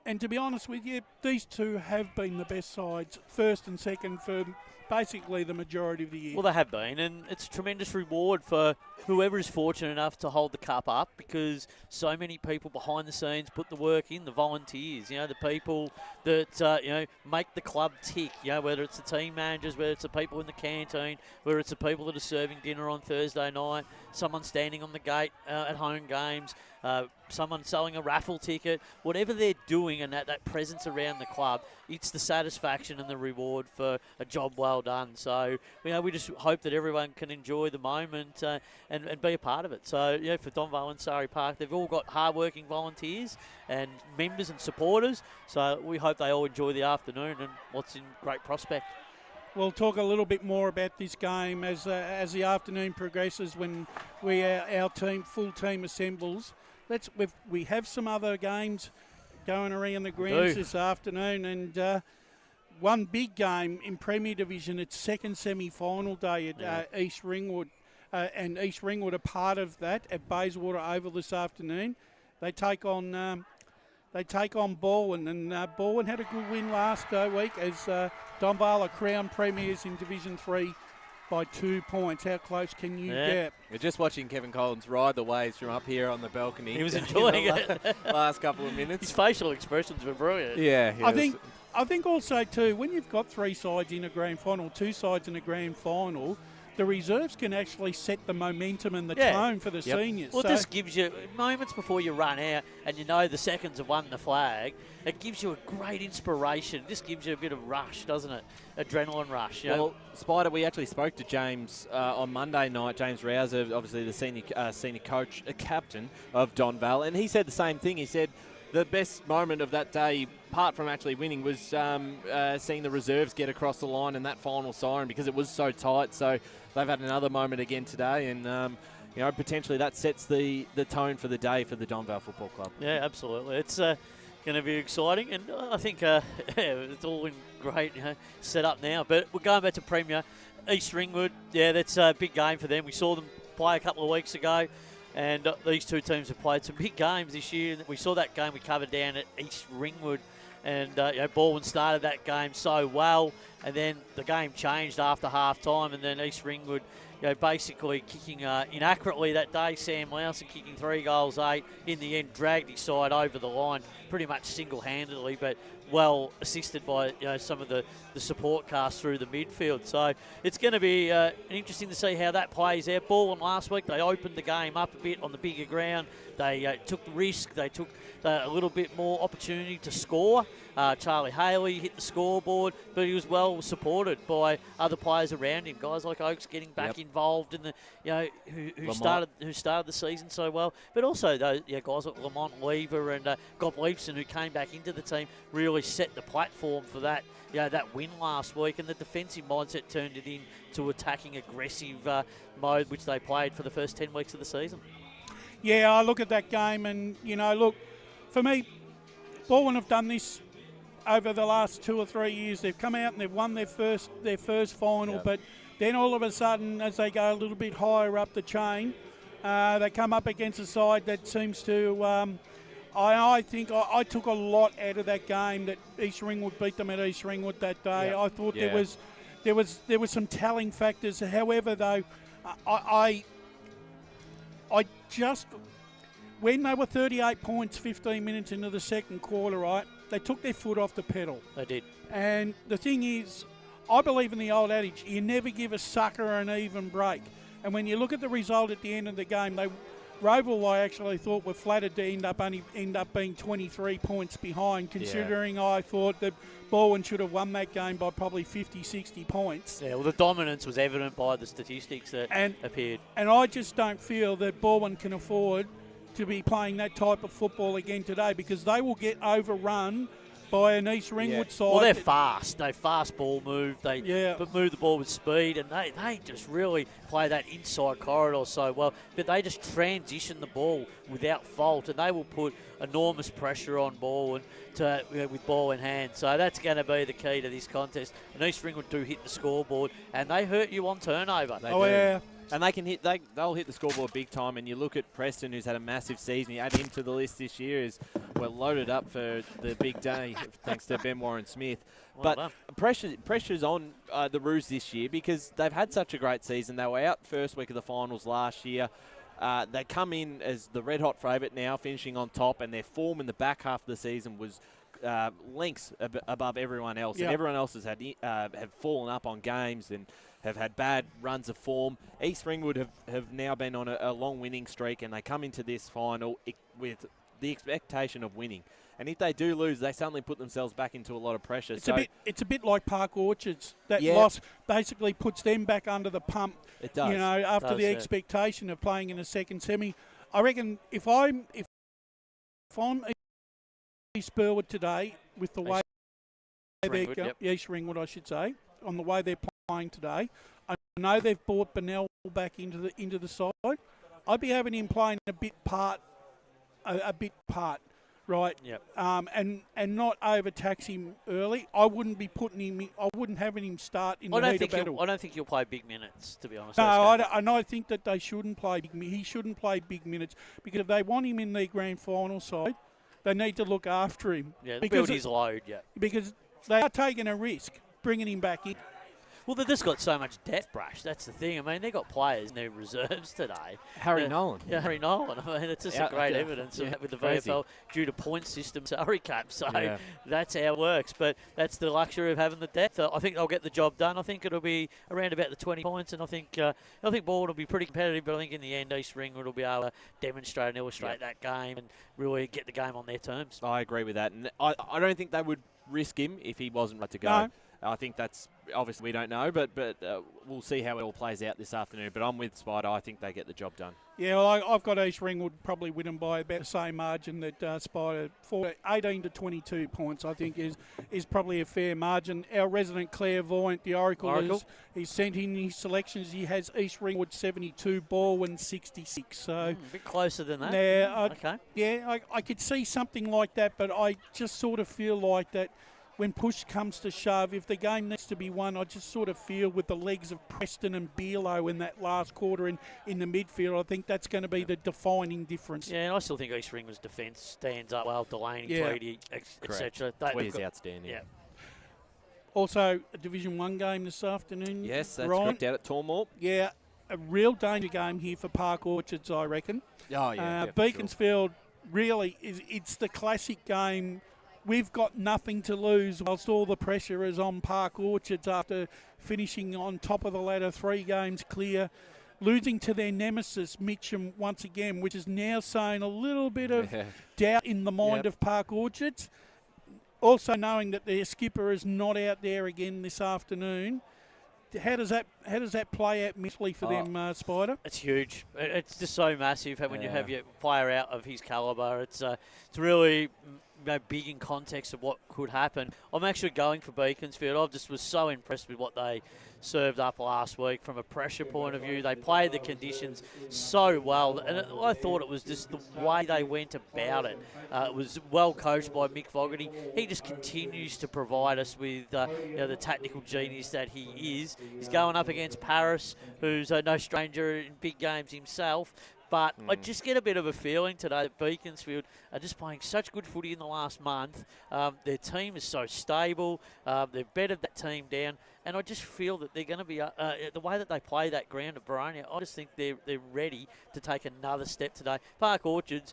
And to be honest with you, these two have been the best sides, first and second, for basically the majority of the year. Well, they have been, and it's a tremendous reward for whoever is fortunate enough to hold the cup up, because so many people behind the scenes put the work in, the volunteers, the people that, make the club tick, whether it's the team managers, whether it's the people in the canteen, whether it's the people that are serving dinner on Thursday night, someone standing on the gate at home games, someone selling a raffle ticket, whatever they're doing, and that presence around the club, it's the satisfaction and the reward for a job well done. So, we just hope that everyone can enjoy the moment and be a part of it. So, for Donvale and Surrey Park, they've all got hard-working volunteers and members and supporters. So we hope they all enjoy the afternoon and what's in great prospect. We'll talk a little bit more about this game as the afternoon progresses when our full team assembles. We have some other games going around the grounds this afternoon, and one big game in Premier Division. It's second semi-final day at East Ringwood, and East Ringwood are part of that at Bayswater Oval this afternoon. They take on Balwyn, and Balwyn had a good win last week as Donvale are crowned premiers in Division 3 by 2 points. How close can you get? We're just watching Kevin Collins ride the waves from up here on the balcony. He was enjoying it. Last couple of minutes. His facial expressions were brilliant. Yeah. I think also too, when you've got three sides in a grand final, two sides in a grand final, the reserves can actually set the momentum and the tone for the seniors. Well, this gives you moments before you run out and the seconds have won the flag. It gives you a great inspiration. This gives you a bit of rush, doesn't it? Adrenaline rush. Well, Spider, we actually spoke to James on Monday night. James Rouser, obviously the senior coach, captain of Donvale, and he said the same thing. He said the best moment of that day, apart from actually winning, was seeing the reserves get across the line in that final siren, because it was so tight. So they've had another moment again today, and potentially that sets the tone for the day for the Donvale Football Club. Yeah, absolutely. It's going to be exciting, and I think it's all in great set up now. But we're going back to Premier. East Ringwood, that's a big game for them. We saw them play a couple of weeks ago. And these two teams have played some big games this year. We saw that game we covered down at East Ringwood, and Balwyn started that game so well, and then the game changed after half time, and then East Ringwood basically kicking inaccurately that day. Sam Lowson kicking 3 goals, 8. In the end, dragged his side over the line pretty much single-handedly, but well assisted by some of the support cast through the midfield. So it's going to be interesting to see how that plays out. Balwyn last week, they opened the game up a bit on the bigger ground. They took the risk. They took a little bit more opportunity to score. Charlie Haley hit the scoreboard, but he was well supported by other players around him. Guys like Oakes getting back involved in the, who started the season so well. But also those guys like Lamont Lever and Gob Leifson, who came back into the team, really set the platform for that that win last week, and the defensive mindset turned it into attacking aggressive mode, which they played for the first 10 weeks of the season. Yeah, I look at that game and, look, for me, Balwyn have done this over the last 2 or 3 years. They've come out and they've won their first final, but then all of a sudden, as they go a little bit higher up the chain, they come up against a side that seems to... I think I took a lot out of that game that East Ringwood beat them at East Ringwood that day. I thought there was some telling factors. However, though, I just, when they were 38 points 15 minutes into the second quarter, right, they took their foot off the pedal. They did. And the thing is, I believe in the old adage, you never give a sucker an even break. And when you look at the result at the end of the game, Roval, I actually thought, were flattered to end up being 23 points behind, considering I thought that Balwyn should have won that game by probably 50, 60 points. Yeah, well, the dominance was evident by the statistics that appeared. And I just don't feel that Balwyn can afford to be playing that type of football again today, because they will get overrun by an East Ringwood side. Well, they're fast. They fast ball move. They but move the ball with speed, and they just really play that inside corridor so well. But they just transition the ball without fault, and they will put enormous pressure on ball and with ball in hand. So that's going to be the key to this contest. And East Ringwood do hit the scoreboard, and they hurt you on turnover. They do. Yeah. And they can hit. They'll hit the scoreboard big time. And you look at Preston, who's had a massive season. You add him to the list this year. We're loaded up for the big day, thanks to Ben Warren Smith. But pressure's on the Roos this year because they've had such a great season. They were out first week of the finals last year. They come in as the red-hot favourite now, finishing on top, and their form in the back half of the season was lengths above everyone else. Yep. And everyone else has had have fallen up on games and have had bad runs of form. East Ringwood have now been on a long winning streak, and they come into this final with the expectation of winning. And if they do lose, they suddenly put themselves back into a lot of pressure. It's a bit like Park Orchards. That loss basically puts them back under the pump. It does. You know, after the expectation of playing in a second semi. I reckon if I'm East Burwood today with the way East Ringwood, I should say, on the way they're playing today, I know they've brought Bennell back into the side. I'd be having him playing a bit part. Right. Yep. And not overtax him early. I wouldn't be putting him. I wouldn't having him start in the heat of battle. I don't think he'll play big minutes, to be honest. No, I think that they shouldn't play big. He shouldn't play big minutes because if they want him in their grand final side, they need to look after him. Yeah, build his load. Yeah. Because they are taking a risk bringing him back in. Well, they've just got so much depth, Brash. That's the thing. I mean, they've got players in their reserves today. Harry Nolan. Yeah, Harry Nolan. I mean, it's just great evidence of that with the VFL due to point system salary cap. So that's how it works. But that's the luxury of having the depth. I think they'll get the job done. I think it'll be around about the 20 points, and I think Ball will be pretty competitive. But I think in the end, East Ringwood will be able to demonstrate and illustrate that game and really get the game on their terms. I agree with that, and I don't think they would risk him if he wasn't right to go. No. I think that's obviously we don't know, but we'll see how it all plays out this afternoon. But I'm with Spider. I think they get the job done. Yeah, well, I've got East Ringwood probably winning by about the same margin that Spider. 18 to 22 points, I think, is probably a fair margin. Our resident clairvoyant, the Oracle. He's sent in his selections. He has East Ringwood 72, Baldwin 66. So a bit closer than that. Yeah, I could see something like that, but I just sort of feel like that. When push comes to shove, if the game needs to be won, I just sort of feel with the legs of Preston and Bearlow in that last quarter in the midfield, I think that's going to be the defining difference. Yeah, and I still think East Ringwood's defence stands up well. Delaney, Tweedy, etc. Tweedy's outstanding. Yeah. Also, a Division 1 game this afternoon. Yes, that's Ryan. correct, out at Tormore. Yeah, a real danger game here for Park Orchards, I reckon. Oh, yeah. Beaconsfield, really, it's the classic game. We've got nothing to lose whilst all the pressure is on Park Orchards after finishing on top of the ladder 3 games clear, losing to their nemesis Mitcham once again, which is now sowing a little bit of doubt in the mind of Park Orchards. Also knowing that their skipper is not out there again this afternoon. How does that play out mentally for them, Spider? It's huge. It's just so massive when you have your player out of his calibre. It's really big in context of what could happen. I'm actually going for Beaconsfield. I just was so impressed with what they served up last week from a pressure point of view. They played the conditions so well, and I thought it was just the way they went about it. It was well coached by Mick Fogarty. He just continues to provide us with the tactical genius that he is. He's going up against Paris, who's no stranger in big games himself. But I just get a bit of a feeling today that Beaconsfield are just playing such good footy in the last month. Their team is so stable. They've bettered that team down. And I just feel that they're going to be, the way that they play that ground at Boronia, I just think they're ready to take another step today. Park Orchards,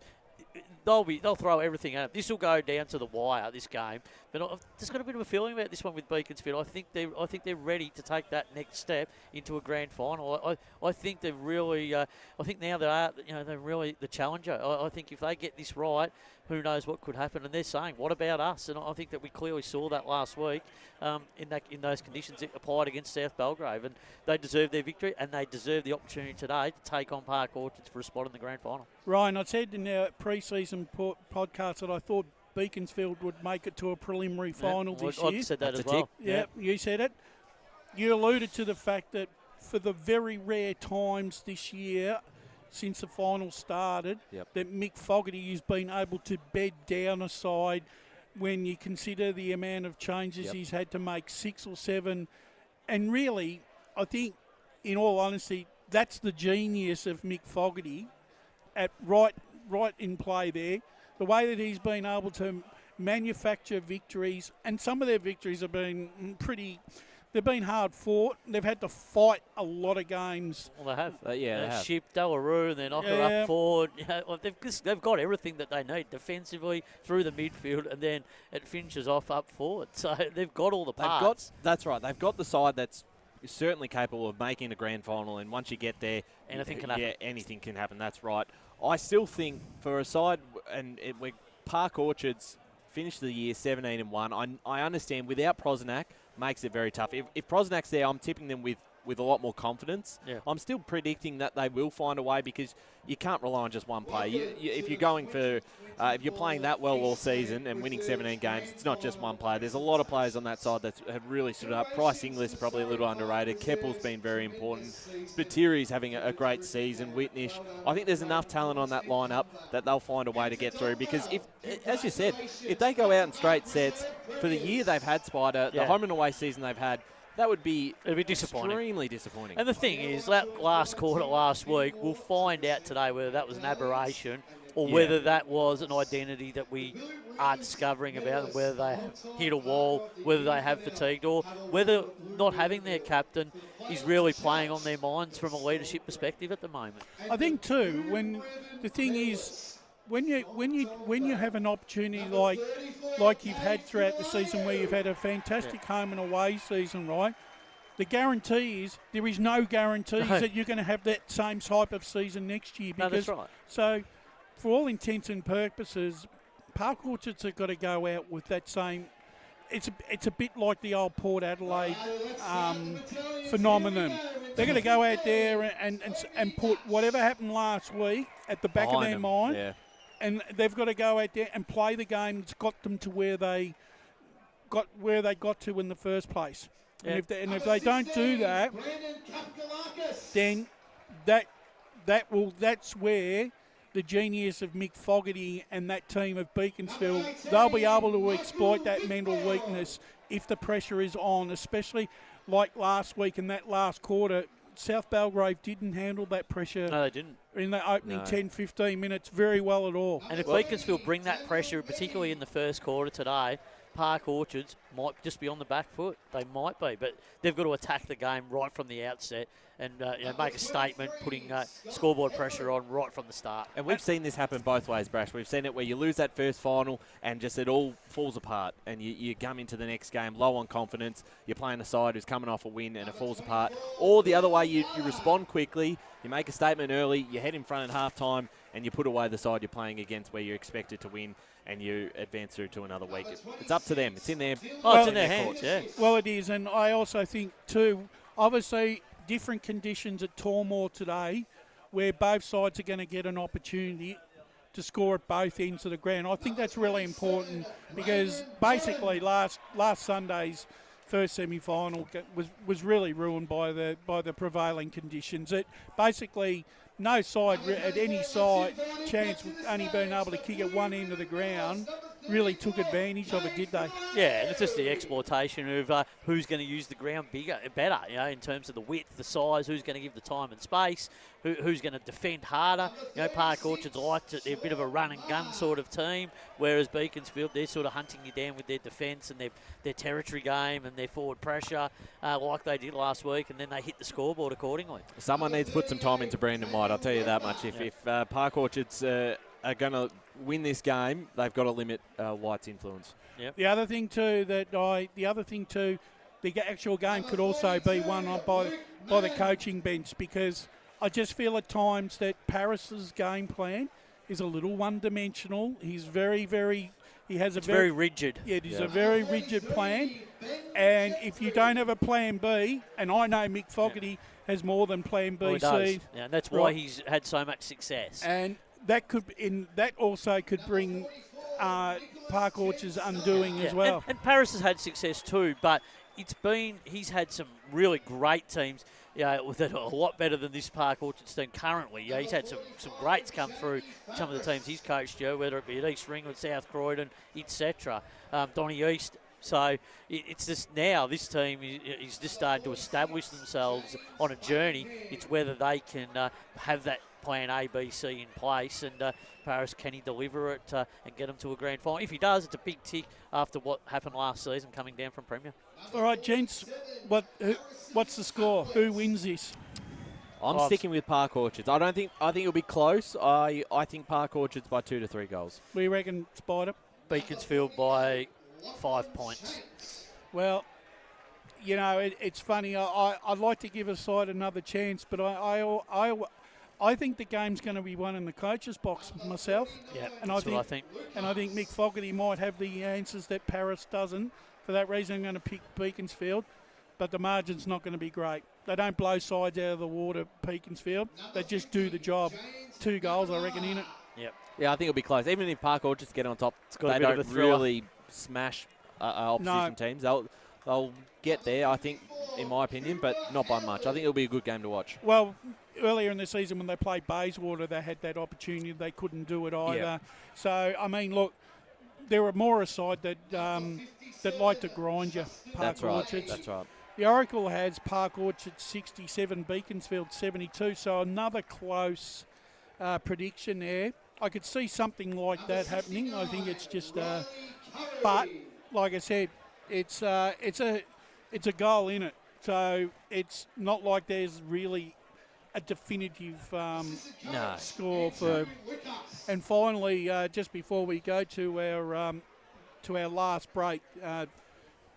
they'll throw everything at it. This will go down to the wire, this game. But I've just got a bit of a feeling about this one with Beaconsfield. I think they're ready to take that next step into a grand final. I think they've really. I think now they're really the challenger. I think if they get this right, who knows what could happen? And they're saying, what about us? And I think that we clearly saw that last week in those conditions it applied against South Belgrave, and they deserve their victory, and they deserve the opportunity today to take on Park Orchards for a spot in the grand final. Ryan, I said in our pre-season podcast that I thought Beaconsfield would make it to a preliminary final this year. I said that as well. Yeah, you said it. You alluded to the fact that for the very rare times this year, since the final started, that Mick Fogarty has been able to bed down a side when you consider the amount of changes he's had to make, 6 or 7. And really, I think, in all honesty, that's the genius of Mick Fogarty at right in play there. The way that he's been able to manufacture victories, and some of their victories have been they've been hard fought. They've had to fight a lot of games. Well, they have. They have. Ship, Delarue, and then knock her up forward. They've got everything that they need defensively, through the midfield, and then it finishes off up forward. So they've got all the parts. That's right. They've got the side that's certainly capable of making a grand final, and once you get there, anything can happen. Yeah, anything can happen. That's right. I still think for a side, and Park Orchards finished the year 17-1. I understand without Prosnack makes it very tough. If Prosnack's there, I'm tipping them with a lot more confidence. Yeah. I'm still predicting that they will find a way, because you can't rely on just one player. If you're going for, if you're playing that well all season and winning 17 games, it's not just one player. There's a lot of players on that side that have really stood up. Price Inglis is probably a little underrated. Keppel's been very important. Spiteri's having a great season. Whitnish. I think there's enough talent on that lineup that they'll find a way to get through, because if, as you said, if they go out in straight sets for the year they've had, Spider, the home and away season they've had, that would be disappointing. Extremely disappointing. And the thing is, that last quarter last week, we'll find out today whether that was an aberration or whether that was an identity that we are discovering about them, whether they have hit a wall, whether they have fatigued, or whether not having their captain is really playing on their minds from a leadership perspective at the moment. I think too, when the thing is, when you have an opportunity like you've had throughout the season, where you've had a fantastic home and away season, right? The guarantee is there is no guarantees that you're going to have that same type of season next year. No, that's right. So, for all intents and purposes, Park Orchards have got to go out with that same. It's a bit like the old Port Adelaide phenomenon. They're going to go out there and put whatever happened last week at the back of their mind. Yeah. And they've got to go out there and play the game that's got them to where they got to in the first place. Yeah. And if they don't do that, then that's where the genius of Mick Fogarty and that team of Beaconsfield, they'll be able to exploit that mental weakness if the pressure is on, especially like last week in that last quarter. South Belgrave didn't handle that pressure. No, they didn't. In the opening 10, 15 minutes very well at all. And if Beaconsfield bring that pressure, particularly in the first quarter today, Park Orchards might just be on the back foot. They might be, but they've got to attack the game right from the outset and make a statement, putting scoreboard pressure on right from the start. And we've seen this happen both ways, Brash. We've seen it where you lose that first final and just it all falls apart, and you come into the next game low on confidence. You're playing a side who's coming off a win and it falls apart. Or the other way, you respond quickly, you make a statement early, you head in front at halftime, and you put away the side you're playing against where you're expected to win, and you advance through to another week. It's up to them. It's in their it's in their hands, yeah. Well, it is, and I also think too, obviously, different conditions at Tormore today, where both sides are going to get an opportunity to score at both ends of the ground. I think that's really important, because basically last Sunday's first semi-final was really ruined by the prevailing conditions. It basically, no side at any side chance with only being able to kick at one end of the ground really took advantage of it, did they? Yeah, and it's just the exploitation of who's going to use the ground better, in terms of the width, the size, who's going to give the time and space, who's going to defend harder. Park Orchards they're a bit of a run and gun sort of team, whereas Beaconsfield, they're sort of hunting you down with their defence and their territory game and their forward pressure, like they did last week, and then they hit the scoreboard accordingly. Someone needs to put some time into Brandon White, I'll tell you that much. If Park Orchards are going to win this game, they've got to limit White's influence. Yep. The other thing too, the actual game could also be won by the coaching bench, because I just feel at times that Paris's game plan is a little one-dimensional. He's very rigid. Yeah, it is a very rigid plan. And if you don't have a plan B, and I know Mick Fogarty has more than plan B, he does. Yeah, and that's why he's had so much success. And that also could bring Park Orchard's undoing as well. And Paris has had success too, but he's had some really great teams, that are a lot better than this Park Orchard's team currently. He's had some greats come through some of the teams he's coached, whether it be at East Ringwood, South Croydon, etc. Donny East. So it's just now this team is just starting to establish themselves on a journey. It's whether they can have that plan A, B, C in place, and Paris, can he deliver it and get them to a grand final? If he does, it's a big tick after what happened last season coming down from Premier. All right, gents, what's the score? Who wins this? I'm sticking with Park Orchards. I think it'll be close. I think Park Orchards by 2 to 3 goals. We reckon, Spider? Beaconsfield by 5 points. Well, it's funny. I'd like to give a side another chance, but I think the game's going to be won in the coach's box myself. Yeah, and that's what I think. And I think Mick Fogarty might have the answers that Paris doesn't. For that reason, I'm going to pick Beaconsfield, but the margin's not going to be great. They don't blow sides out of the water, Beaconsfield. They just do the job. 2 goals, I reckon, in it. Yep. Yeah, I think it'll be close. Even if Park Orchards get on top, they don't really smash opposition teams. They'll get there, I think, in my opinion, but not by much. I think it'll be a good game to watch. Well, earlier in the season when they played Bayswater, they had that opportunity. They couldn't do it either. Yeah. So, I mean, look, they're more a side that like to grind you, Park Orchards. That's right. The Oracle has Park Orchard 67, Beaconsfield 72, so another close prediction there. I could see something like that happening. I think it's just, but like I said, it's a goal in it. So it's not like there's really a definitive score for. And finally, just before we go to our last break,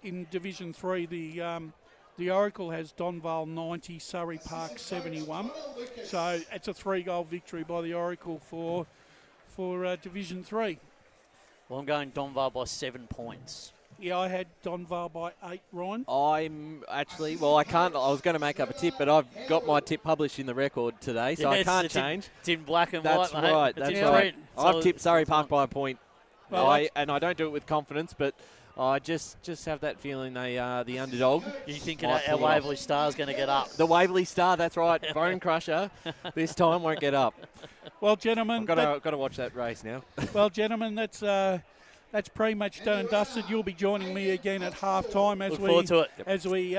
in Division 3, the Oracle has Donvale 90, Surrey Park 71. So it's a 3-goal victory by the Oracle for Division 3. Well, I'm going Donvale by 7 points. Yeah, I had Donvale by 8, Ryan. I can't. I was going to make up a tip, but I've got my tip published in the record today, so I can't change. It's in black and that's white, right. Mate. That's right. So I've tipped Surrey Park by a point. Well, and I don't do it with confidence, but I just have that feeling they are the underdog. You thinking our Waverley Star's going to get up? The Waverley Star, that's right. Bone Crusher this time won't get up. Well, gentlemen, I've got to watch that race now. Well, gentlemen, that's pretty much done and dusted. You'll be joining me again at half-time as we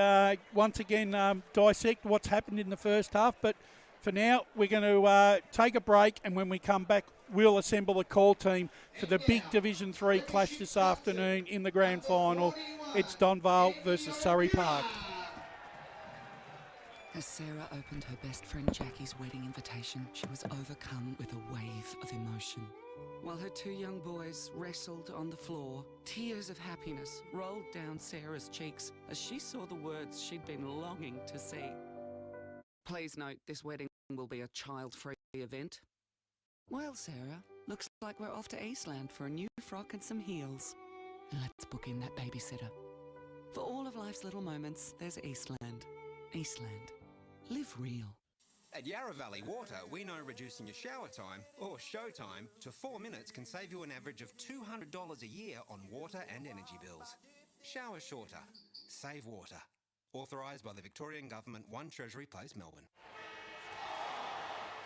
once again dissect what's happened in the first half. But for now, we're going to take a break, and when we come back, we'll assemble a call team for the big Division 3 clash this afternoon in the grand final. It's Donvale versus Surrey Park. As Sarah opened her best friend Jackie's wedding invitation, she was overcome with a wave of emotion. While her 2 young boys wrestled on the floor, tears of happiness rolled down Sarah's cheeks as she saw the words she'd been longing to see. Please note, this wedding will be a child-free event. Well, Sarah, looks like we're off to Eastland for a new frock and some heels. And let's book in that babysitter. For all of life's little moments, there's Eastland. Eastland. Live real. At Yarra Valley Water, we know reducing your shower time, or show time, to 4 minutes can save you an average of $200 a year on water and energy bills. Shower shorter. Save water. Authorised by the Victorian Government, 1 Treasury Place, Melbourne.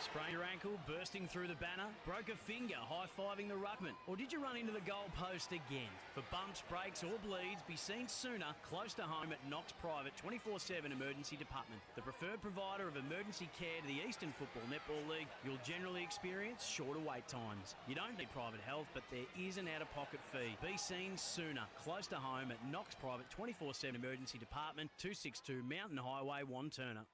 Sprained your ankle, bursting through the banner, broke a finger, high-fiving the ruckman, or did you run into the goal post again? For bumps, breaks or bleeds, be seen sooner, close to home at Knox Private 24/7 Emergency Department. The preferred provider of emergency care to the Eastern Football Netball League, you'll generally experience shorter wait times. You don't need private health, but there is an out-of-pocket fee. Be seen sooner, close to home at Knox Private 24/7 Emergency Department, 262 Mountain Highway, Wantirna.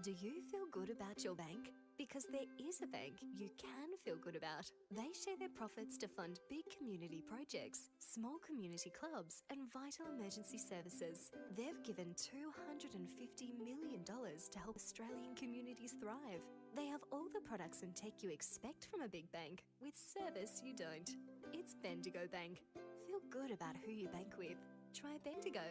Do you feel good about your bank? Because there is a bank you can feel good about. They share their profits to fund big community projects, small community clubs, and vital emergency services. They've given $250 million to help Australian communities thrive. They have all the products and tech you expect from a big bank, with service you don't. It's Bendigo Bank. Feel good about who you bank with, try Bendigo.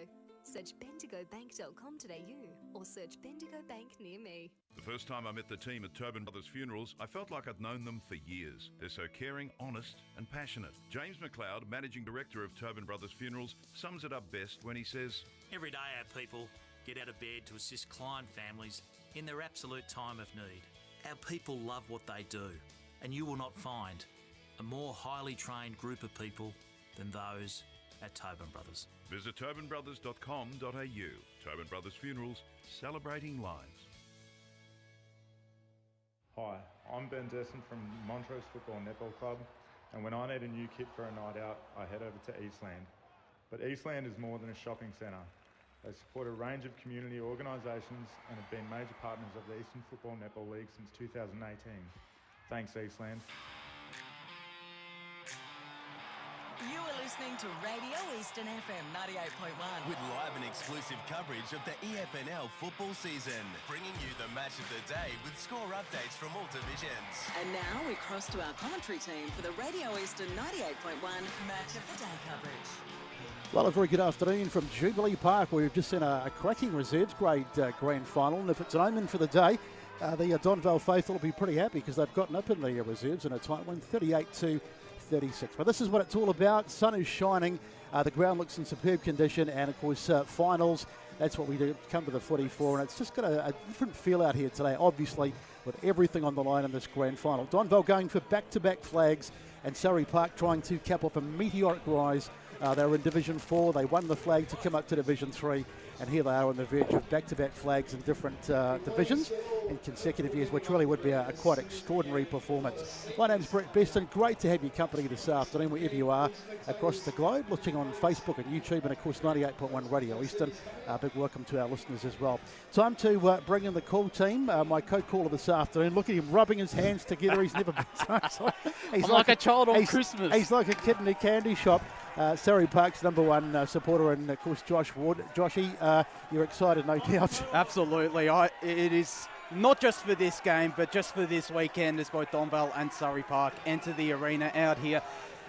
Search bendigobank.com.au or search Bendigo Bank near me. The first time I met the team at Tobin Brothers Funerals, I felt like I'd known them for years. They're so caring, honest and passionate. James McLeod, Managing Director of Tobin Brothers Funerals, sums it up best when he says, "Every day our people get out of bed to assist client families in their absolute time of need. Our people love what they do, and you will not find a more highly trained group of people than those at Tobin Brothers." Visit tobinbrothers.com.au. Tobin Brothers Funerals, celebrating lives. Hi, I'm Ben Desson from Montrose Football Netball Club, and when I need a new kit for a night out, I head over to Eastland. But Eastland is more than a shopping centre. They support a range of community organisations and have been major partners of the Eastern Football Netball League since 2018. Thanks, Eastland. You are listening to Radio Eastern FM 98.1. With live and exclusive coverage of the EFNL football season, bringing you the match of the day with score updates from all divisions. And now we cross to our commentary team for the Radio Eastern 98.1 Match of the Day coverage. Well, a very good afternoon from Jubilee Park, where we've just seen a cracking reserves grade grand final. And if it's an omen for the day, the Donvale faithful will be pretty happy because they've gotten up in the reserves in a tight one, 38-36. But this is what it's all about. Sun is shining. The ground looks in superb condition. And, of course, finals, that's what we do come to the footy for. And it's just got a different feel out here today, obviously, with everything on the line in this grand final. Donvale going for back-to-back flags and Surrey Park trying to cap off a meteoric rise. They were in Division 4. They won the flag to come up to Division 3. And here they are on the verge of back-to-back flags in different divisions in consecutive years, which really would be a quite extraordinary performance. My name's Brett Beston. Great to have your company this afternoon, wherever you are across the globe, watching on Facebook and YouTube, and of course 98.1 Radio Eastern. Big welcome to our listeners as well. Time to bring in the call team. My co-caller this afternoon. Look at him rubbing his hands together. He's never been he's like a child on Christmas. He's like a kid in a candy shop. Surrey Park's #1 supporter, and of course Josh Ward. Joshy, you're excited, no doubt. Absolutely. It is not just for this game, but just for this weekend as both Donvale and Surrey Park enter the arena out here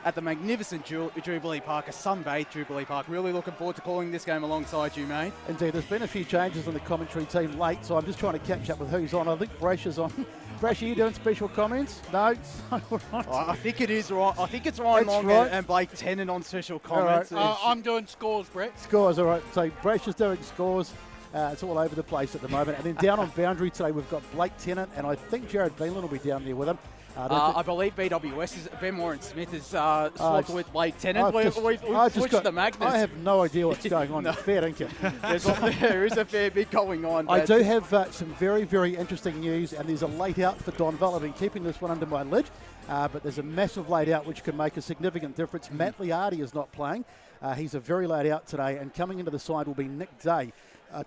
at the magnificent Jubilee Park, a sun-bathed Jubilee Park. Really looking forward to calling this game alongside you, mate. Indeed, there's been a few changes in the commentary team late, so I'm just trying to catch up with who's on. I think Brash is on. Brash, are you doing special comments? No? I think it is right. I think it's Ryan Long and Blake Tennant on special comments. Right. I'm doing scores, Brett. Scores, all right. So Brash is doing scores. It's all over the place at the moment. And then down on boundary today, we've got Blake Tennant, and I think Jared Beelan will be down there with him. I believe BWS is Ben Warren Smith is swapped with Blake Tennant. We've switched the magnets. I have no idea what's going on. No. Fair dinkum. There is a fair bit going on. I do have some very, very interesting news, and there's a late out for Donvale. I've been keeping this one under my lid, but there's a massive late out which can make a significant difference. Matt Liardi is not playing. He's a very late out today, and coming into the side will be Nick Day.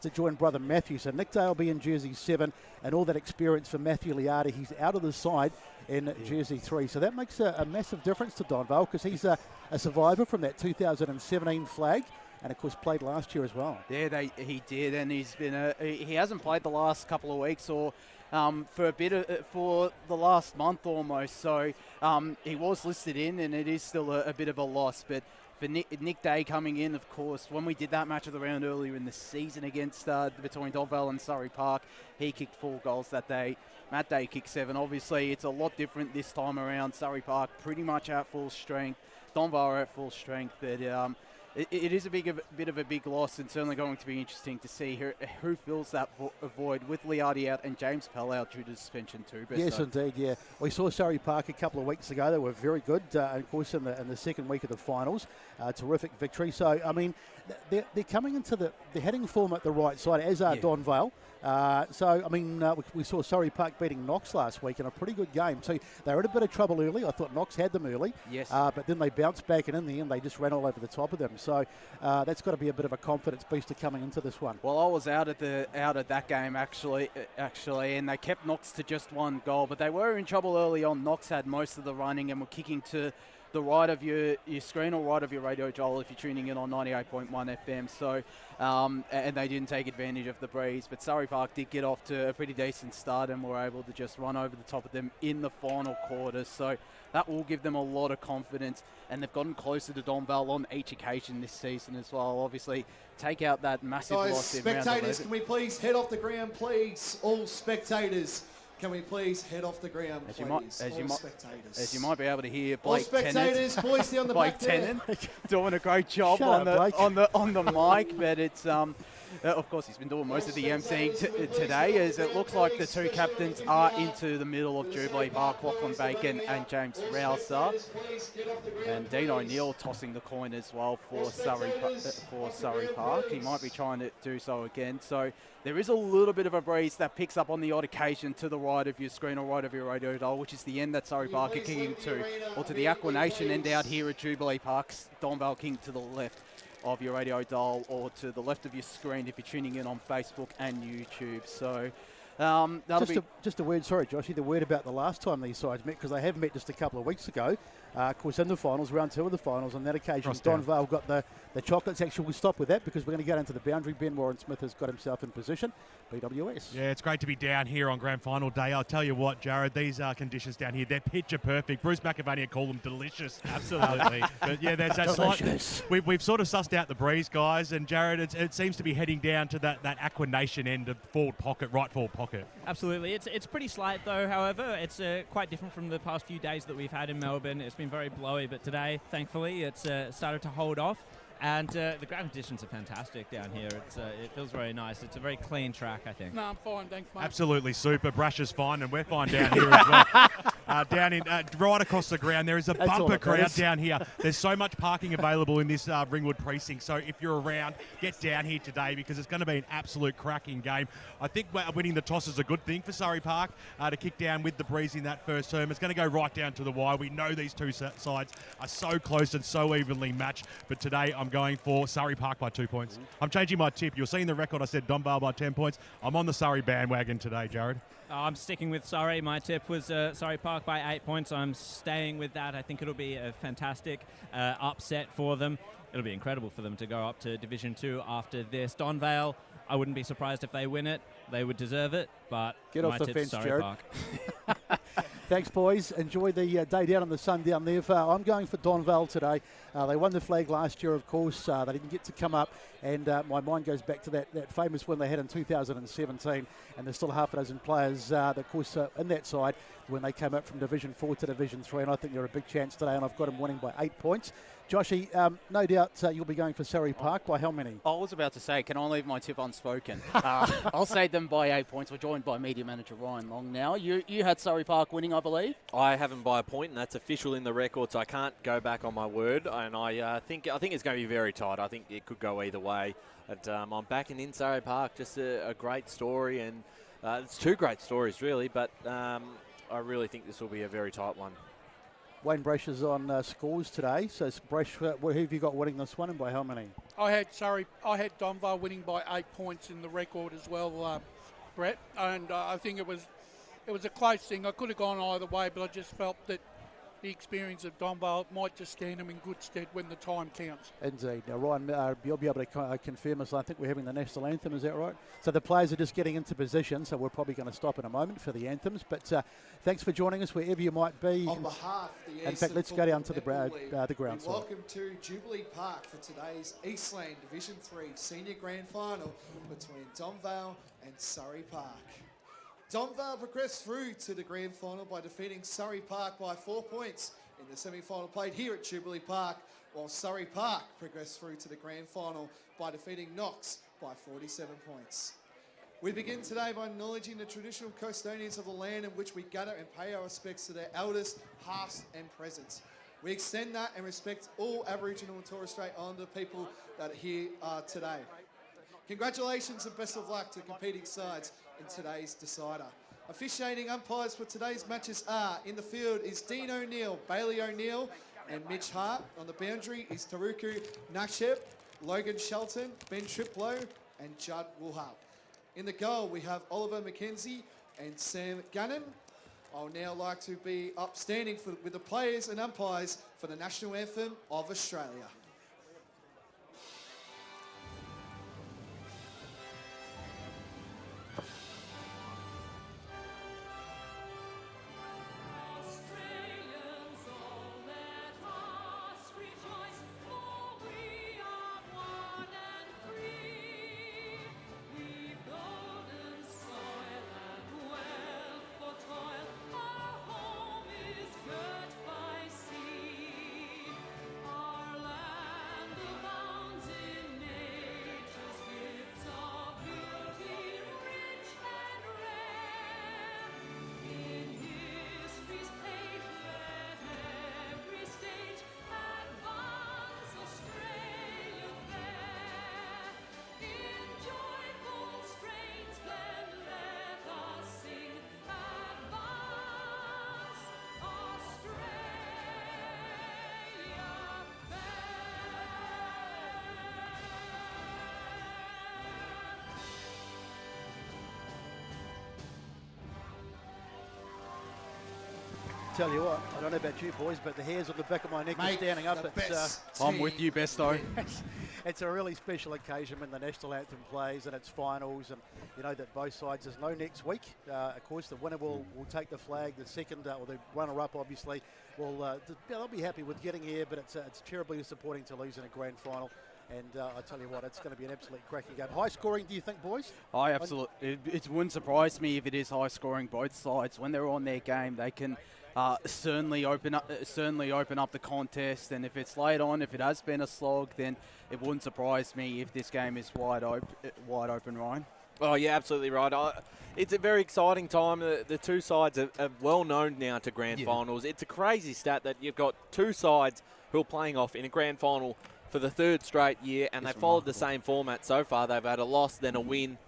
To join brother Matthew. So Nick Day will be in jersey 7, and all that experience for Matthew Liardi. He's out of the side in jersey 3. So that makes a massive difference to Donvale because he's a survivor from that 2017 flag, and of course played last year as well. Yeah, he did, and he's been he hasn't played the last couple of weeks or for a bit for the last month almost. So he was listed in, and it is still a bit of a loss, but. For Nick Day coming in, of course, when we did that match of the round earlier in the season against between Donvale and Surrey Park, he kicked 4 goals that day. Matt Day kicked 7. Obviously, it's a lot different this time around. Surrey Park pretty much at full strength. Donvale are at full strength, but it is a bit of a big loss, and certainly going to be interesting to see who fills that void with Liardi out and James Pell out due to suspension too. Yes, indeed, yeah. We saw Surrey Park a couple of weeks ago. They were very good, of course, in the second week of the finals. Terrific victory. So, I mean, they're coming into they're heading form at the right side, as are Donvale. So, I mean, we saw Surrey Park beating Knox last week in a pretty good game. So they were in a bit of trouble early. I thought Knox had them early. Yes. But then they bounced back, and in the end, they just ran all over the top of them. So that's got to be a bit of a confidence booster coming into this one. Well, I was out at that game actually, and they kept Knox to just 1 goal. But they were in trouble early on. Knox had most of the running and were kicking to the right of your screen or right of your radio dial if you're tuning in on 98.1 FM. So, and they didn't take advantage of the breeze. But Surrey Park did get off to a pretty decent start and were able to just run over the top of them in the final quarter. So that will give them a lot of confidence. And they've gotten closer to Donvale on each occasion this season as well. Obviously, take out that massive loss. Spectators, can we please head off the ground, please? All spectators. Can we please head off the ground, please? As you might be able to hear, Blake All spectators, boys down the back there. Doing a great job on the mic, but it's of course he's been doing most of the emceeing today, as it looks like the two captains are into the middle of Jubilee Park, Lachlan Bacon and James Rouser, and Dean O'Neill tossing the coin as well for Surrey Park. He might be trying to do so again. So there is a little bit of a breeze that picks up on the odd occasion to the right of your screen or right of your radio dial, which is the end that Surrey Park are kicking to, or to the Aqua Nation end out here at Jubilee Park. Donvale king to the left of your radio dial, or to the left of your screen if you're tuning in on Facebook and YouTube. So just a word, sorry Joshy, the word about the last time these sides met, because they have met just a couple of weeks ago, of course in the finals, round 2 of the finals. On that occasion, Donvale got the chocolates. Actually, we'll stop with that because we're going to go into the boundary. Ben Warren Smith has got himself in position. BWS. Yeah, it's great to be down here on grand final day. I'll tell you what, Jared, these conditions down here, they're picture perfect. Bruce McAvaney called them delicious. Absolutely. But yeah, there's that slight, we've sort of sussed out the breeze, guys, and Jared, it seems to be heading down to that Aqua Nation end of forward pocket, right forward pocket. Absolutely. It's pretty slight though, however. It's quite different from the past few days that we've had in Melbourne. It's been very blowy, but today, thankfully, it's started to hold off. And the ground conditions are fantastic down here. It feels very nice. It's a very clean track, I think. No, I'm fine, thanks, mate. Absolutely super. Brash is fine, and we're fine down here as well. Right across the ground, there is a bumper crowd down here. There's so much parking available in this Ringwood precinct. So if you're around, get down here today because it's going to be an absolute cracking game. I think winning the toss is a good thing for Surrey Park to kick down with the breeze in that first term. It's going to go right down to the wire. We know these two sides are so close and so evenly matched, but today I'm going for Surrey Park by 2 points. I'm changing my tip. You'll see in the record I said Donvale by 10 points. I'm on the Surrey bandwagon today, Jared. I'm sticking with Surrey. My tip was Surrey Park by 8 points. I'm staying with that. I think it'll be a fantastic upset for them. It'll be incredible for them to go up to Division 2 after this. Donvale, I wouldn't be surprised if they win it. They would deserve it, but get off the fence, Surrey Jared. Park. Thanks, boys. Enjoy the day down in the sun down there. I'm going for Donvale today. They won the flag last year, of course. They didn't get to come up, and my mind goes back to that famous win they had in 2017, and there's still half a dozen players, of course, in that side when they came up from Division 4 to Division 3, and I think they're a big chance today, and I've got them winning by 8 points. Joshy, no doubt you'll be going for Surrey Park. By how many? I was about to say, can I leave my tip unspoken? I'll say them by 8 points. We're joined by media manager Ryan Long now. You had Surrey Park winning, I believe? I have them by a point, and that's official in the record, so I can't go back on my word. And I think it's going to be very tight. I think it could go either way. But I'm backing in Surrey Park. Just a great story, and it's two great stories, really. But I really think this will be a very tight one. Wayne Brash is on scores today. So, Brash, who have you got winning this one and by how many? I had Donvale winning by 8 points in the record as well, Brett. And I think it was a close thing. I could have gone either way, but I just felt that the experience of Donvale might just stand them in good stead when the time counts. Indeed. Now, Ryan, you'll be able to confirm us. I think we're having the national anthem, is that right? So the players are just getting into position, so we're probably going to stop in a moment for the anthems. But thanks for joining us wherever you might be. On behalf of the in fact, let's go down to the ground side. Welcome to Jubilee Park for today's Eastland Division 3 Senior Grand Final between Donvale and Surrey Park. Donvale progressed through to the grand final by defeating Surrey Park by 4 points in the semi-final played here at Jubilee Park, while Surrey Park progressed through to the grand final by defeating Knox by 47 points. We begin today by acknowledging the traditional custodians of the land in which we gather and pay our respects to their elders, past and present. We extend that and respect all Aboriginal and Torres Strait Islander people that are here today. Congratulations and best of luck to competing sides in today's decider. Officiating umpires for today's matches are, in the field is Dean O'Neill, Bailey O'Neill and Mitch Hart. On the boundary is Taruku Nakshep, Logan Shelton, Ben Triplow and Judd Woolharp. In the goal we have Oliver McKenzie and Sam Gannon. I'll now like to be upstanding with the players and umpires for the National Anthem of Australia. Tell you what, I don't know about you boys, but the hairs on the back of my neck are standing up. I'm with you, Besto. It's a really special occasion when the National Anthem plays and it's finals, and you know that both sides, there's no next week. Of course, the winner will take the flag. The second, or the runner-up, obviously, will they'll be happy with getting here, but it's terribly disappointing to lose in a grand final. And I tell you what, it's going to be an absolute cracking game. High scoring, do you think, boys? Absolutely. It wouldn't surprise me if it is high scoring. Both sides, when they're on their game, they can certainly open up the contest. And if it's late on, if it has been a slog, then it wouldn't surprise me if this game is wide open, Ryan. Oh, yeah, absolutely right. It's a very exciting time. The two sides are well known now to grand finals. It's a crazy stat that you've got two sides who are playing off in a grand final for the third straight year, and they've followed the same format so far. They've had a loss, then a win.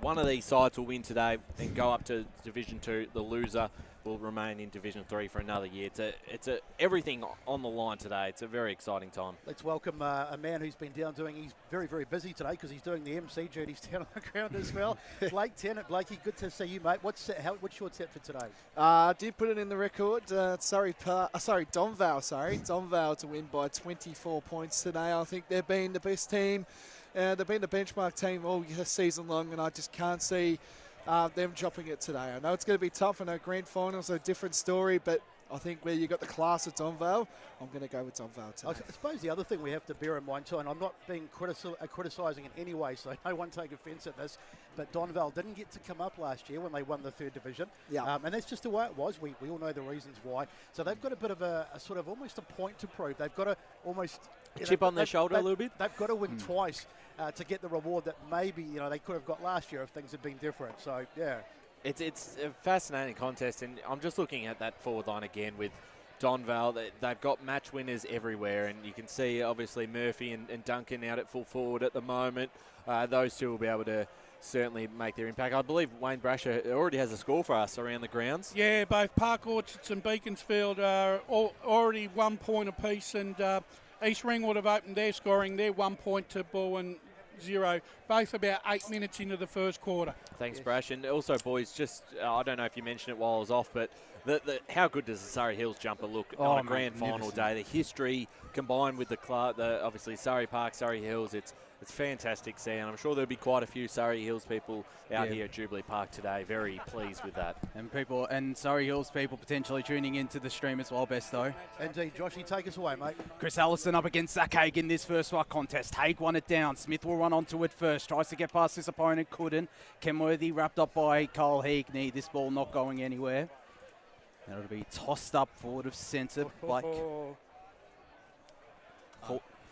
One of these sides will win today and go up to Division 2. The loser will remain in Division 3 for another year. It's everything on the line today. It's a very exciting time. Let's welcome a man who's been down he's very, very busy today because he's doing the MC duties down on the ground as well. Blake Tennant. Blakey, good to see you, mate. What's your tip for today? I did put it in the record. Donvale to win by 24 points today. I think they've been the best team. They've been the benchmark team all season long, and I just can't see them dropping it today. I know it's going to be tough. I know grand finals are a different story, but I think where you got the class at Donvale, I'm going to go with Donvale today. I suppose the other thing we have to bear in mind too, and I'm not being criticising in any way, so no one take offence at this, but Donvale didn't get to come up last year when they won the third division. Yeah. And that's just the way it was. We all know the reasons why. So they've got a bit of a sort of almost a point to prove. They've got to almost chip on their shoulder a little bit. They've got to win twice to get the reward that maybe they could have got last year if things had been different. So yeah. It's a fascinating contest, and I'm just looking at that forward line again with Donvale. They've got match winners everywhere, and you can see obviously Murphy and Duncan out at full forward at the moment. Those two will be able to certainly make their impact. I believe Wayne Brasher already has a score for us around the grounds. Yeah, both Park Orchards and Beaconsfield are already 1 point apiece, and East Ringwood have opened their scoring. They're 1 point to Bowen 0, both about 8 minutes into the first quarter. Thanks, Brash. And also, boys, just I don't know if you mentioned it while I was off, but how good does the Surrey Hills jumper look on a grand final day? The history combined with the club, obviously Surrey Park, Surrey Hills, it's fantastic seeing. I'm sure there'll be quite a few Surrey Hills people out here at Jubilee Park today. Very pleased with that. And Surrey Hills people potentially tuning into the stream as well, Besto. Indeed, Joshy, take us away, mate. Chris Allison up against Zach Haig in this first contest. Haig won it down. Smith will run onto it first. Tries to get past his opponent, couldn't. Kenworthy wrapped up by Carl Heagney. This ball not going anywhere. And it'll be tossed up forward of centre.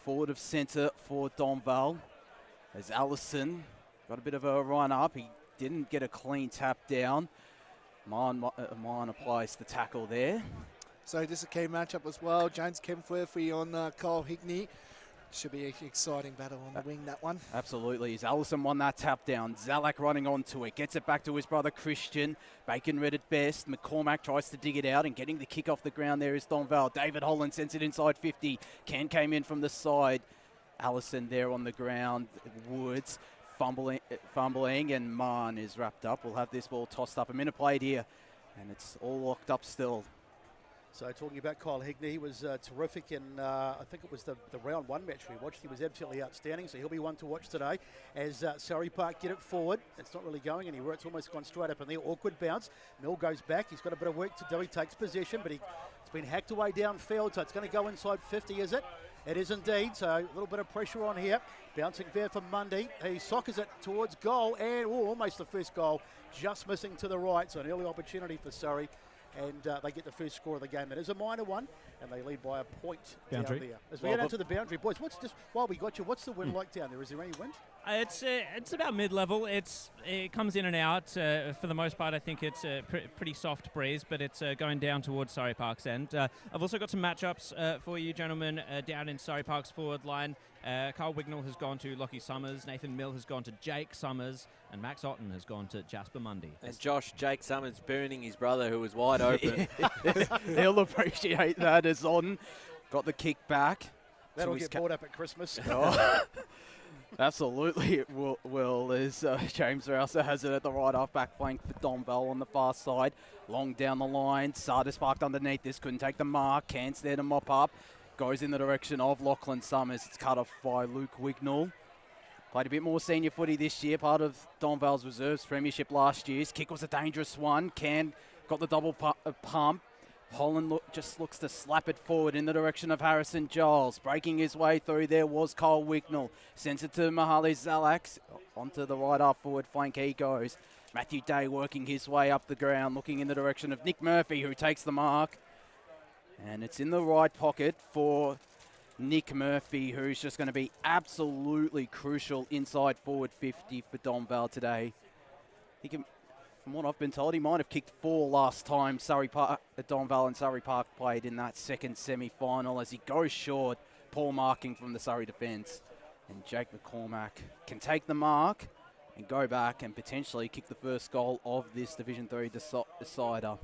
Forward of centre for Donvale. As Allison got a bit of a run up. He didn't get a clean tap down. Mine applies the tackle there. So this is a key matchup as well. James Kenworthy on Kyle Higney. Should be an exciting battle on the wing, that one. Absolutely. As Allison won that tap down. Zalak running onto it. Gets it back to his brother Christian. Bacon read it best. McCormack tries to dig it out, and getting the kick off the ground there is Donvale. David Holland sends it inside 50. Ken came in from the side. Allison there on the ground. Woods fumbling, and Marn is wrapped up. We'll have this ball tossed up. A minute played here And it's all locked up still. So talking about Kyle Higney, he was terrific in, I think it was the round 1 match we watched. He was absolutely outstanding, so he'll be one to watch today. As Surrey Park get it forward, it's not really going anywhere. It's almost gone straight up in there. Awkward bounce. Mill goes back. He's got a bit of work to do. He takes possession, but it's been hacked away downfield, so it's going to go inside 50, is it? It is indeed, so a little bit of pressure on here. Bouncing there for Mundy. He soccers it towards goal, and almost the first goal, just missing to the right. So an early opportunity for Surrey. And they get the first score of the game. It is a minor one, and they lead by a point Boundary. down there. As we get out to the boundary, boys, while we got you, what's the wind like down there? Is there any wind? It's about mid-level. It comes in and out. For the most part, I think it's a pretty soft breeze, but it's going down towards Surrey Park's end. I've also got some matchups for you, gentlemen, down in Surrey Park's forward line. Carl Wignall has gone to Lockie Summers, Nathan Mill has gone to Jake Summers, and Max Otten has gone to Jasper Mundy. And Josh, Jake Summers burning his brother who was wide open. He'll appreciate that as Otten got the kick back. That'll get brought up at Christmas. Oh, absolutely it will. As James Rouser has it at the right half-back flank for Donvale on the far side. Long down the line, Sardis parked underneath this, couldn't take the mark. Cant's there to mop up. Goes in the direction of Lachlan Summers. It's cut off by Luke Wignall. Played a bit more senior footy this year, part of Donvale's reserves premiership last year. His kick was a dangerous one. Can got the double pump. Holland just looks to slap it forward in the direction of Harrison Giles. Breaking his way through there was Kyle Wignall. Sends it to Mahali Zalax. Onto the right half forward flank he goes. Matthew Day working his way up the ground, looking in the direction of Nick Murphy, who takes the mark. And it's in the right pocket for Nick Murphy, who's just going to be absolutely crucial inside forward 50 for Donvale today. He can, from what I've been told, he might have kicked 4 last time Donvale and Surrey Park played in that second semi-final as he goes short. Poor marking from the Surrey defence. And Jake McCormack can take the mark and go back and potentially kick the first goal of this Division 3 decider.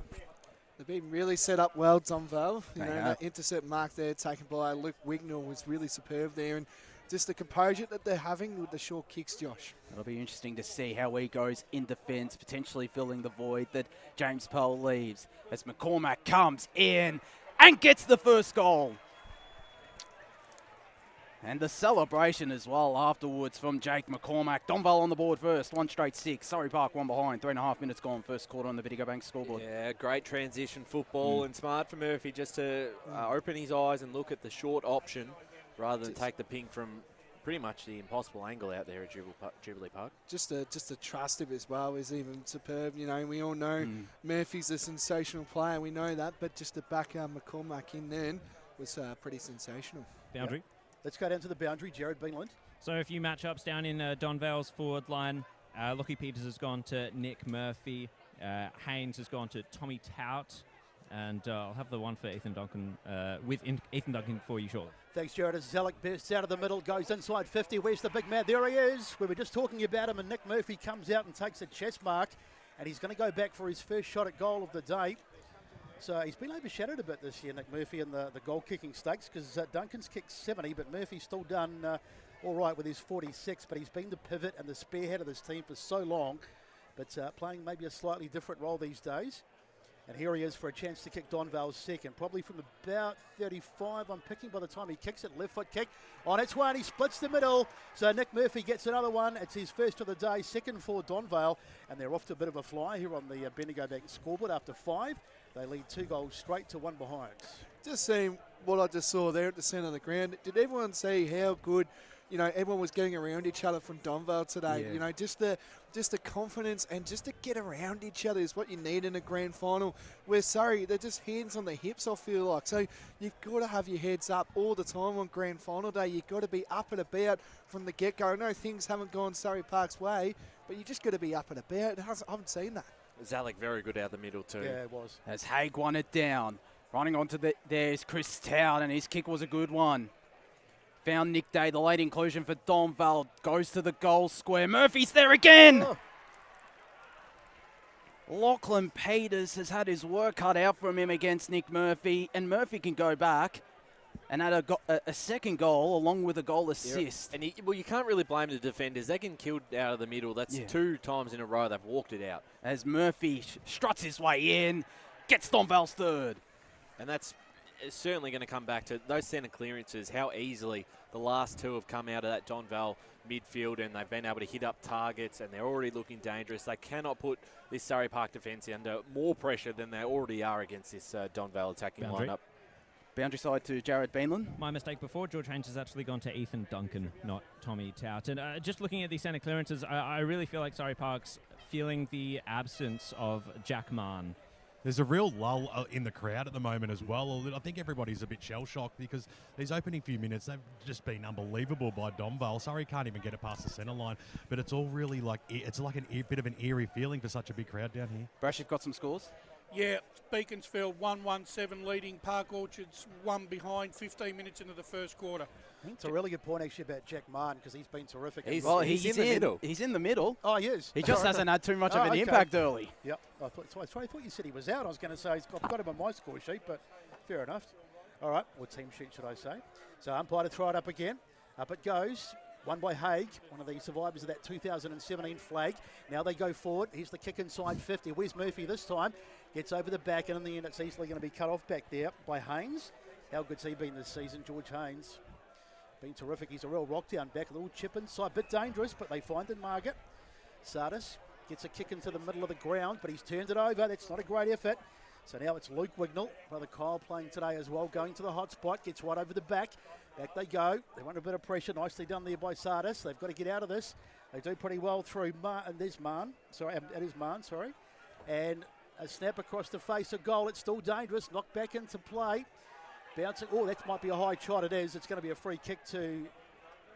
They've been really set up well, Donvale. You know, that intercept mark there taken by Luke Wignall was really superb there. And just the composure that they're having with the short kicks, Josh. It'll be interesting to see how he goes in defence, potentially filling the void that James Powell leaves. As McCormack comes in and gets the first goal. And the celebration as well afterwards from Jake McCormack. Donvale on the board first, 1 straight 6. Surrey Park 1 behind, 3.5 minutes gone, first quarter on the Biddigo Bank scoreboard. Yeah, great transition football and smart for Murphy just to open his eyes and look at the short option rather than take the ping from pretty much the impossible angle out there at Jubilee Park. Just the trust of it as well is even superb. You know, we all know Murphy's a sensational player. We know that, but just to back McCormack in then was pretty sensational. Boundary. Yep. Let's go down to the boundary. Jared Beanland. So a few matchups down in Donvale's forward line. Lockie Peters has gone to Nick Murphy. Haynes has gone to Tommy Tout. And I'll have the one for Ethan Duncan Ethan Duncan for you shortly. Thanks, Jared. As Zalek bursts out of the middle, goes inside 50. Where's the big man? There he is. We were just talking about him, and Nick Murphy comes out and takes a chest mark. And he's going to go back for his first shot at goal of the day. So he's been overshadowed a bit this year, Nick Murphy, in the goal-kicking stakes, because Duncan's kicked 70, but Murphy's still done all right with his 46, but he's been the pivot and the spearhead of this team for so long, but playing maybe a slightly different role these days. And here he is for a chance to kick Donvale's second, probably from about 35, I'm picking, by the time he kicks it. Left foot kick on its way, and he splits the middle. So Nick Murphy gets another one. It's his first of the day, second for Donvale, and they're off to a bit of a fly here on the Bendigo Bank scoreboard after 5. They lead 2 goals straight to 1 behind. Just seeing what I just saw there at the centre of the ground, did everyone see how good, you know, everyone was getting around each other from Donvale today? Yeah. You know, just the confidence and just to get around each other is what you need in a grand final. Where Surrey, they're just hands on the hips, I feel like. So you've got to have your heads up all the time on grand final day. You've got to be up and about from the get-go. I know things haven't gone Surrey Park's way, but you just got to be up and about. I haven't seen that. Zalek very good out the middle too. Yeah, it was. As Haig won it down. Running onto there's Chris Tout, and his kick was a good one. Found Nick Day, the late inclusion for Donvale. Goes to the goal square. Murphy's there again! Oh. Lachlan Peters has had his work cut out from him against Nick Murphy, and Murphy can go back and had a second goal along with a goal assist. And you can't really blame the defenders. They get killed out of the middle. That's 2 times in a row they've walked it out. As Murphy struts his way in, gets Donvale's third. And that's certainly going to come back to those centre clearances, how easily the last 2 have come out of that Donvale midfield, and they've been able to hit up targets, and they're already looking dangerous. They cannot put this Surrey Park defence under more pressure than they already are against this Donvale attacking lineup. Boundary side to Jared Beanland. My mistake before. George Haynes has actually gone to Ethan Duncan, not Tommy Tout. And just looking at these centre clearances, I really feel like Surrey Park's feeling the absence of Jack Mann. There's a real lull in the crowd at the moment as well. I think everybody's a bit shell-shocked because these opening few minutes, they've just been unbelievable by Donvale. Surrey can't even get it past the centre line, but it's all really like, it's like a bit of an eerie feeling for such a big crowd down here. Brash, you've got some scores? Yeah, Beaconsfield 1-1-7 leading, Park Orchards 1 behind, 15 minutes into the first quarter. It's a really good point actually about Jack Martin because he's been terrific. He's in the middle. He's in the middle. Oh, he is. He just hasn't had too much of an impact early. Yep. I thought you said he was out. I was going to say I've got him on my score sheet, but fair enough. All right, or team sheet should I say. So umpire to throw it up again. Up it goes. Won by Haig, one of the survivors of that 2017 flag. Now they go forward. Here's the kick inside 50. Where's Murphy this time? Gets over the back, and in the end it's easily going to be cut off back there by Haynes. How good's he been this season, George Haynes? Been terrific. He's a real rock down back. A little chip inside. Bit dangerous, but they find it. Margaret. Sardis gets a kick into the middle of the ground, but he's turned it over. That's not a great effort. So now it's Luke Wignall, brother Kyle playing today as well, going to the hot spot, gets right over the back. Back they go. They want a bit of pressure. Nicely done there by Sardis. They've got to get out of this. They do pretty well through and there's Mann. Sorry, it is Mann, sorry. And a snap across the face, a goal. It's still dangerous. Knocked back into play. Bouncing. Oh, that might be a high shot. It is. It's going to be a free kick to...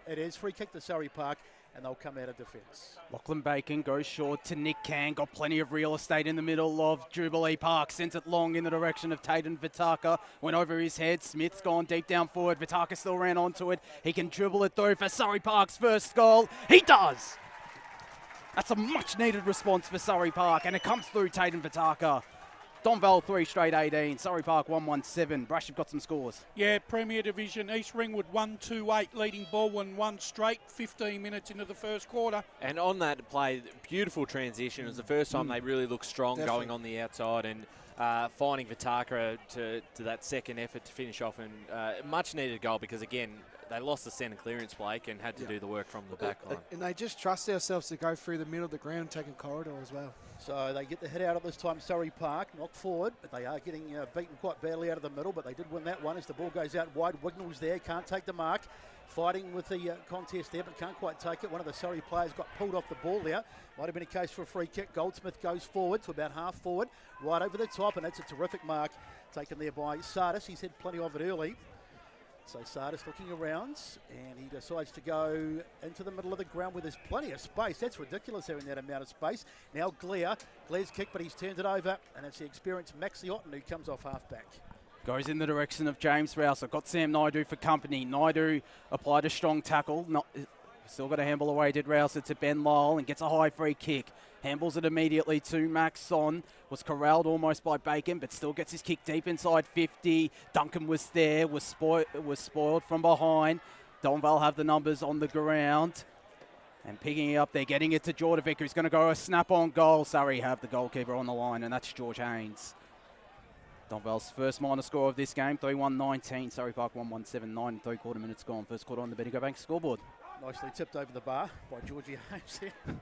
It is. Free kick to Surrey Park, and they'll come out of defence. Lachlan Bacon goes short to Nick Can. Got plenty of real estate in the middle of Jubilee Park. Sent it long in the direction of Tayden Vitaka. Went over his head. Smith's gone deep down forward. Vitaka still ran onto it. He can dribble it through for Surrey Park's first goal. He does! That's a much-needed response for Surrey Park, and it comes through Tayden Vitaka. Donvale 3 straight 18. Surrey Park 1-1-7. Brash, you've got some scores. Yeah, Premier Division. East Ringwood 1-2-8 leading Baldwin 1 straight. 15 minutes into the first quarter. And on that play, beautiful transition. It was the first time they really looked strong going on the outside and finding Vitaka to that second effort to finish off. And much needed goal because, again, they lost the centre clearance, Blake, and had to do the work from the back line. And they just trust themselves to go through the middle of the ground, take a corridor as well. So they get the hit out of this time, Surrey Park, knocked forward, but they are getting beaten quite badly out of the middle, but they did win that one as the ball goes out wide. Wignall's there, can't take the mark. Fighting with the contest there, but can't quite take it. One of the Surrey players got pulled off the ball there. Might have been a case for a free kick. Goldsmith goes forward to about half forward, right over the top, and that's a terrific mark taken there by Sardis. He's had plenty of it early. So Sardis looking around, and he decides to go into the middle of the ground where there's plenty of space. That's ridiculous having that amount of space. Now Glare's kick, but he's turned it over, and it's the experienced Maxi Otten who comes off half-back. Goes in the direction of James Rouser. Got Sam Naidu for company. Naidu applied a strong tackle. Still got a handball away, did Rouser to Ben Lyle, and gets a high free kick. Handballs it immediately to Max Son. Was corralled almost by Bacon, but still gets his kick deep inside 50. Duncan was there, was spoiled from behind. Donvale have the numbers on the ground. And picking it up, they're getting it to Jordovic, who's going to go a snap-on goal. Surrey have the goalkeeper on the line, and that's George Haynes. Donvale's first minor score of this game, 3-1-19. Surrey Park 1-1-7, 9 3/4 minutes gone. First quarter on the Bendigo Bank scoreboard. Nicely tipped over the bar by Georgie Haynes there.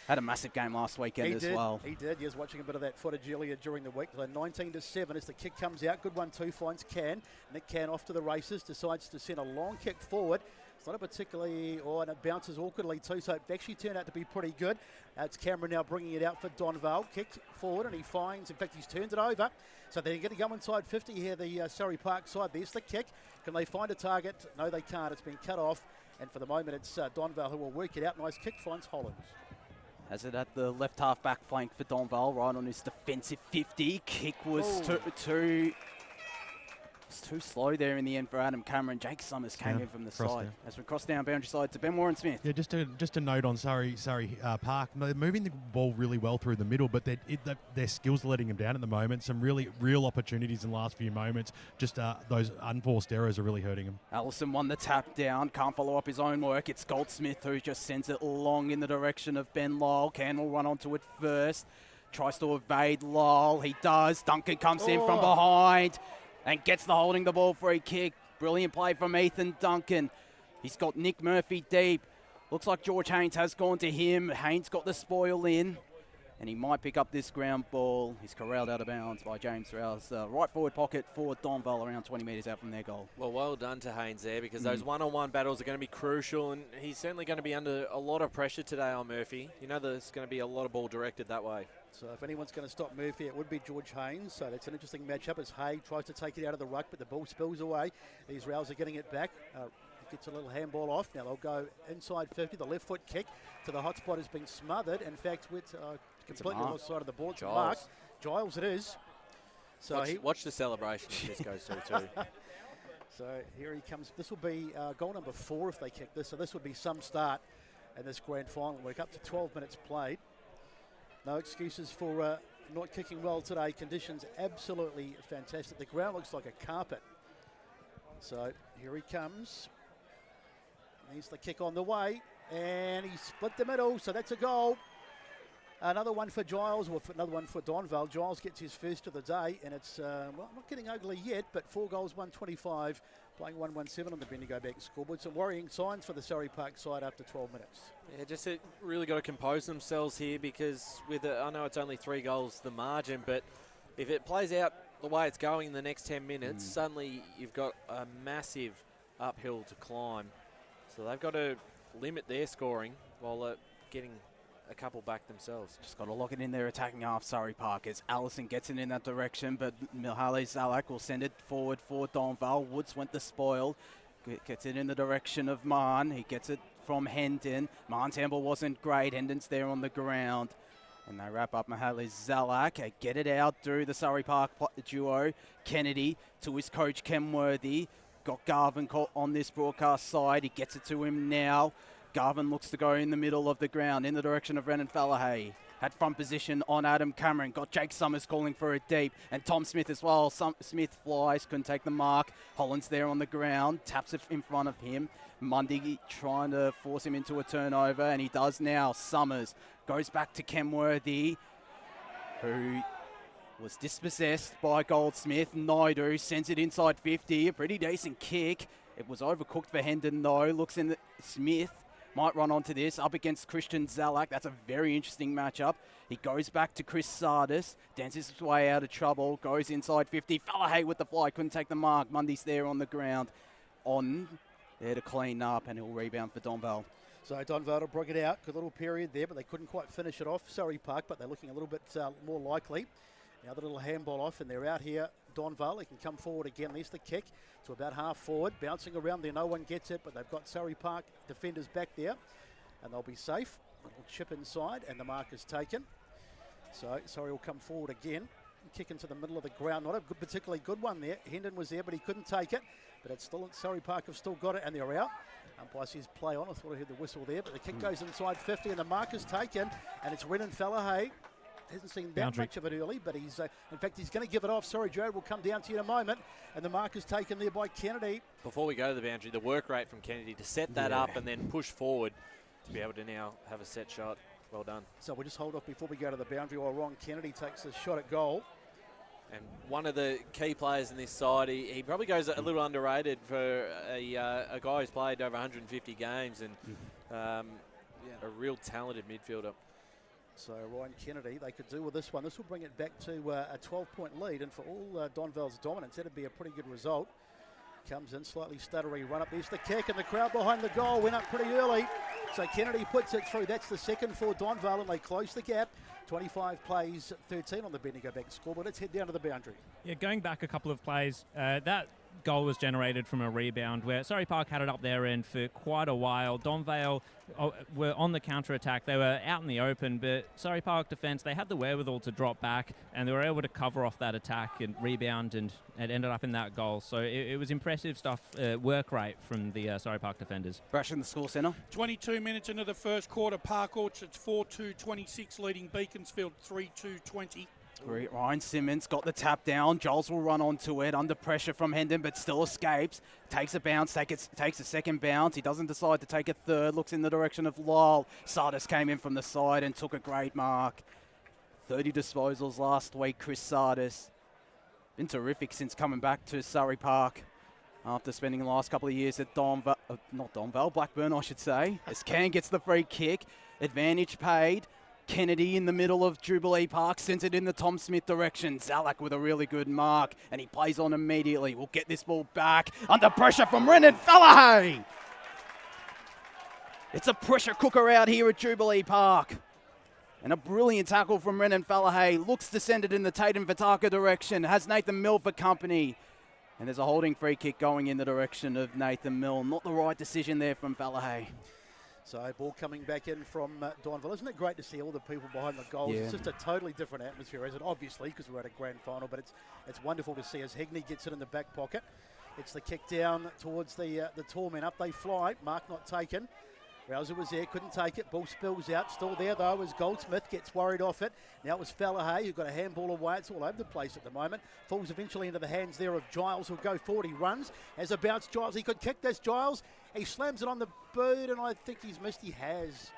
Had a massive game last weekend well. He did. He was watching a bit of that footage earlier during the week. So 19-7 as the kick comes out. Good 1-2 finds Can. Nick Can off to the races. Decides to send a long kick forward. It's not a particularly... and it bounces awkwardly too, so it actually turned out to be pretty good. It's Cameron now bringing it out for Donvale. Kick forward and he finds... In fact, he's turned it over. So they're going to go inside 50 here, the Surrey Park side. There's the kick. Can they find a target? No, they can't. It's been cut off. And for the moment, it's Donvale who will work it out. Nice kick finds Holland. Has it at the left half-back flank for Donvale, right on his defensive 50. Kick was to It's too slow there in the end for Adam Cameron. Jake Summers came in from the side as we cross down boundary side to Ben Warren Smith. Yeah, just a note on Surrey Park. They're moving the ball really well through the middle, but their skills are letting them down at the moment. Some real opportunities in the last few moments. Just those unforced errors are really hurting them. Allison won the tap down. Can't follow up his own work. It's Goldsmith who just sends it long in the direction of Ben Lyle. Can will run onto it first. Tries to evade Lyle. He does. Duncan comes in from behind and gets the holding the ball free kick. Brilliant play from Ethan Duncan. He's got Nick Murphy deep. Looks like George Haynes has gone to him. Haynes got the spoil in, and he might pick up this ground ball. He's corralled out of bounds by James Rouse. Right forward pocket for Donvale, around 20 metres out from their goal. Well done to Haynes there, because those one-on-one battles are going to be crucial, and he's certainly going to be under a lot of pressure today on Murphy. You know there's going to be a lot of ball directed that way. So if anyone's going to stop Murphy, it would be George Haynes. So that's an interesting matchup as Hay tries to take it out of the ruck, but the ball spills away. These Rouse are getting it back. Gets a little handball off. Now they'll go inside 50. The left foot kick to the hot spot has been smothered. In fact, with completely lost side of the board. Giles it is. So watch the celebration if this goes through too. So here he comes. This will be goal number 4 if they kick this. So this would be some start in this grand final. We're up to 12 minutes played. No excuses for not kicking well today. Conditions absolutely fantastic. The ground looks like a carpet. So here he comes. He's the kick on the way, and he split the middle, so that's a goal. Another one for Giles, or another one for Donvale. Giles gets his first of the day, and it's not getting ugly yet, but 4 goals, 125, playing 1-1-7 on the Bendigo Bank scoreboard. Some worrying signs for the Surrey Park side after 12 minutes. Yeah, just really got to compose themselves here, because I know it's only 3 goals the margin, but if it plays out the way it's going in the next 10 minutes, suddenly you've got a massive uphill to climb. So they've got to limit their scoring while getting a couple back themselves. Just got to lock it in their attacking half, Surrey Park, as Allison gets it in that direction, but Mihaly Zalak will send it forward for Donvale. Woods went the spoil, gets it in the direction of Mahon. He gets it from Hendon. Mahon's handball wasn't great. Hendon's there on the ground. And they wrap up Mihaly Zalak. Get it out through the Surrey Park duo. Kennedy to his coach, Kenworthy. Got Garvin caught on this broadcast side. He gets it to him now. Garvin looks to go in the middle of the ground in the direction of Renan Fallahay. Had front position on Adam Cameron. Got Jake Summers calling for it deep. And Tom Smith as well. Smith flies, couldn't take the mark. Holland's there on the ground. Taps it in front of him. Mundy trying to force him into a turnover, and he does now. Summers goes back to Kenworthy, who was dispossessed by Goldsmith. Naidu sends it inside 50. A pretty decent kick. It was overcooked for Hendon though. Looks in Smith. Might run onto this. Up against Christian Zalak. That's a very interesting matchup. He goes back to Chris Sardis. Dances his way out of trouble. Goes inside 50. Fallahay with the fly. Couldn't take the mark. Mundy's there on the ground. On there to clean up, and he'll rebound for Donvale. So Donvale will bring it out. Good little period there, but they couldn't quite finish it off. Surrey Park, but they're looking a little bit more likely. Now the little handball off, and they're out here. Donvale, they can come forward again. There's the kick to about half forward. Bouncing around there, no one gets it, but they've got Surrey Park defenders back there, and they'll be safe. Little chip inside, and the mark is taken. So Surrey will come forward again. Kick into the middle of the ground. Not a particularly good one there. Hendon was there, but he couldn't take it. But it's still, Surrey Park have still got it, and they're out. Umpire says play on. I thought I heard the whistle there, but the kick goes inside 50, and the mark is taken, and it's Renan Fallahay. Hasn't seen that much of it early, but he's, in fact, he's going to give it off. Sorry, Jared, we'll come down to you in a moment. And the mark is taken there by Kennedy. Before we go to the boundary, the work rate from Kennedy to set that up and then push forward to be able to now have a set shot. Well done. So we'll just hold off before we go to the boundary while Ron Kennedy takes a shot at goal. And one of the key players in this side, he probably goes a little underrated for a guy who's played over 150 games and a real talented midfielder. So Ryan Kennedy, they could do with this one. This will bring it back to a 12-point lead, and for all Donvale's dominance, that'd be a pretty good result. Comes in slightly stuttery, run up. There's the kick, and the crowd behind the goal went up pretty early. So Kennedy puts it through. That's the second for Donvale, and they close the gap. 25 plays 13 on the Bendigo Bank scoreboard. Let's head down to the boundary. Yeah, going back a couple of plays, that goal was generated from a rebound where Surrey Park had it up their end for quite a while. Donvale were on the counter-attack. They were out in the open, but Surrey Park defence, they had the wherewithal to drop back, and they were able to cover off that attack and rebound, and it ended up in that goal. So it was impressive stuff, work rate from the Surrey Park defenders. Brash in the score centre. 22 minutes into the first quarter, Park Orchards 4-2-26, leading Beaconsfield 3-2-20. Ryan Simmons got the tap down. Giles will run onto it under pressure from Hendon, but still escapes. Takes a bounce, takes a second bounce. He doesn't decide to take a third. Looks in the direction of Lyle. Sardis came in from the side and took a great mark. 30 disposals last week, Chris Sardis. Been terrific since coming back to Surrey Park after spending the last couple of years at Blackburn, I should say. As Can gets the free kick. Advantage paid. Kennedy in the middle of Jubilee Park, sends it in the Tom Smith direction. Zalak with a really good mark, and he plays on immediately. We'll get this ball back under pressure from Renan Fallahay. It's a pressure cooker out here at Jubilee Park. And a brilliant tackle from Renan Fallahay. Looks to send it in the Tatum Vitaka direction. Has Nathan Mill for company. And there's a holding free kick going in the direction of Nathan Mill. Not the right decision there from Fallahay. So ball coming back in from Donvale. Isn't it great to see all the people behind the goals? Yeah. It's just a totally different atmosphere, isn't it? Obviously, because we're at a grand final, but it's wonderful to see as Higney gets it in the back pocket. It's the kick down towards the tall men. Up they fly. Mark not taken. Rouser was there, couldn't take it. Ball spills out. Still there, though, as Goldsmith gets worried off it. Now it was Fallahay who got a handball away. It's all over the place at the moment. Falls eventually into the hands there of Giles, who'll go forward. He runs. As a bounce, Giles. He could kick this, Giles. He slams it on the boot, and I think he's missed. He has.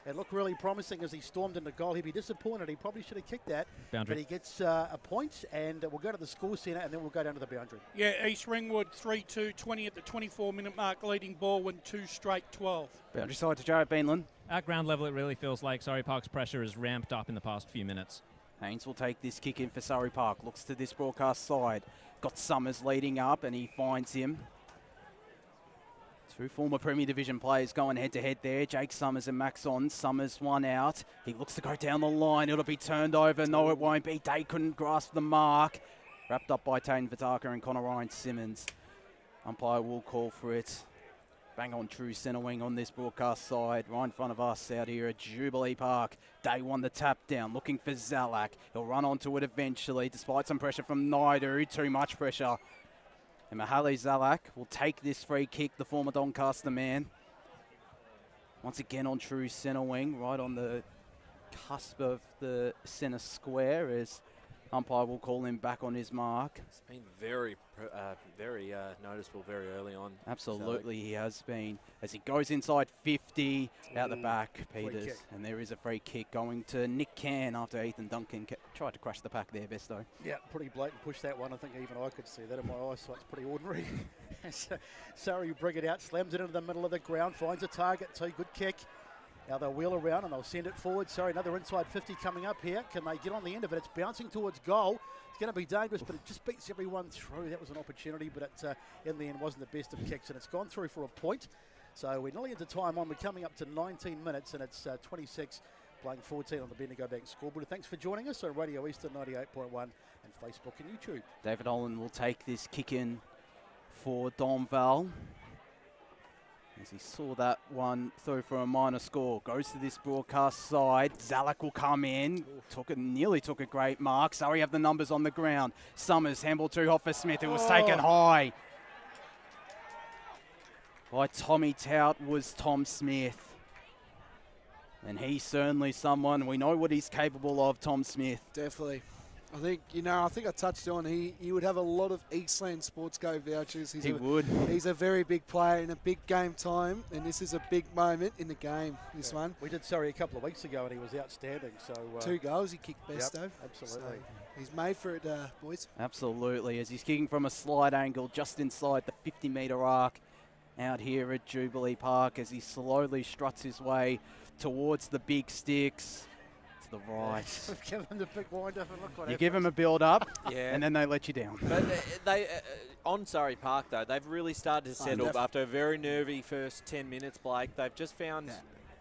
It looked really promising as he stormed into goal. He'd be disappointed. He probably should have kicked that. Boundary. But he gets a point, and we'll go to the score centre, and then we'll go down to the boundary. Yeah, East Ringwood 3-2-20 at the 24-minute mark, leading ball win 2 straight 12. Boundary side to Jared Beanland. At ground level, it really feels like Surrey Park's pressure has ramped up in the past few minutes. Haynes will take this kick in for Surrey Park. Looks to this broadcast side. Got Summers leading up, and he finds him. Two former Premier Division players going head-to-head there. Jake Summers and Max On. Summers one out. He looks to go down the line. It'll be turned over. No, it won't be. Day couldn't grasp the mark. Wrapped up by Taine Vitaka and Connor Ryan Simmons. Umpire will call for it. Bang on true centre wing on this broadcast side. Right in front of us out here at Jubilee Park. Day won the tap down. Looking for Zalak. He'll run onto it eventually despite some pressure from Naidu. Too much pressure. And Mahali Zalak will take this free kick, the former Doncaster man. Once again on true centre wing, right on the cusp of the centre square as umpire will call him back on his mark. It's been very noticeable very early on. Absolutely, he has been. As he goes inside 50, out the back, Peters. And there is a free kick going to Nick Can after Ethan Duncan tried to crash the pack there, Besto. Yeah, pretty blatant push that one. I think even I could see that in my eyesight's pretty ordinary. Surrey bring it out, slams it into the middle of the ground, finds a target too. Good kick. Now they'll wheel around and they'll send it forward. Sorry, another inside 50 coming up here. Can they get on the end of it? It's bouncing towards goal. It's going to be dangerous, but it just beats everyone through. That was an opportunity, but it, in the end, wasn't the best of kicks, and it's gone through for a point. So we're nearly into time on. We're coming up to 19 minutes, and it's 26 playing 14 on the Bendigo Bank scoreboard. Thanks for joining us on Radio Eastern 98.1 and Facebook and YouTube. David Olin will take this kick in for Donvale. As he saw that one through for a minor score. Goes to this broadcast side. Zalak will come in. Nearly took a great mark. Surrey have the numbers on the ground. Summers, handball too hot for Smith. It was taken high by Tommy Tout was Tom Smith. And he's certainly someone, we know what he's capable of, Tom Smith. Definitely. I think I touched on he would have a lot of Eastland Sports Go vouchers. He would. He's a very big player in a big game time, and this is a big moment in the game, this one. We did Surrey a couple of weeks ago, and he was outstanding. So 2 goals he kicked best of. Absolutely. So he's made for it, boys. Absolutely, as he's kicking from a slide angle just inside the 50-metre arc out here at Jubilee Park as he slowly struts his way towards the big sticks. The right. Give him the big wind up and look what you give him a build up, yeah, and then they let you down. But they on Surrey Park though, they've really started to settle after a very nervy first 10 minutes. Blake, they've just found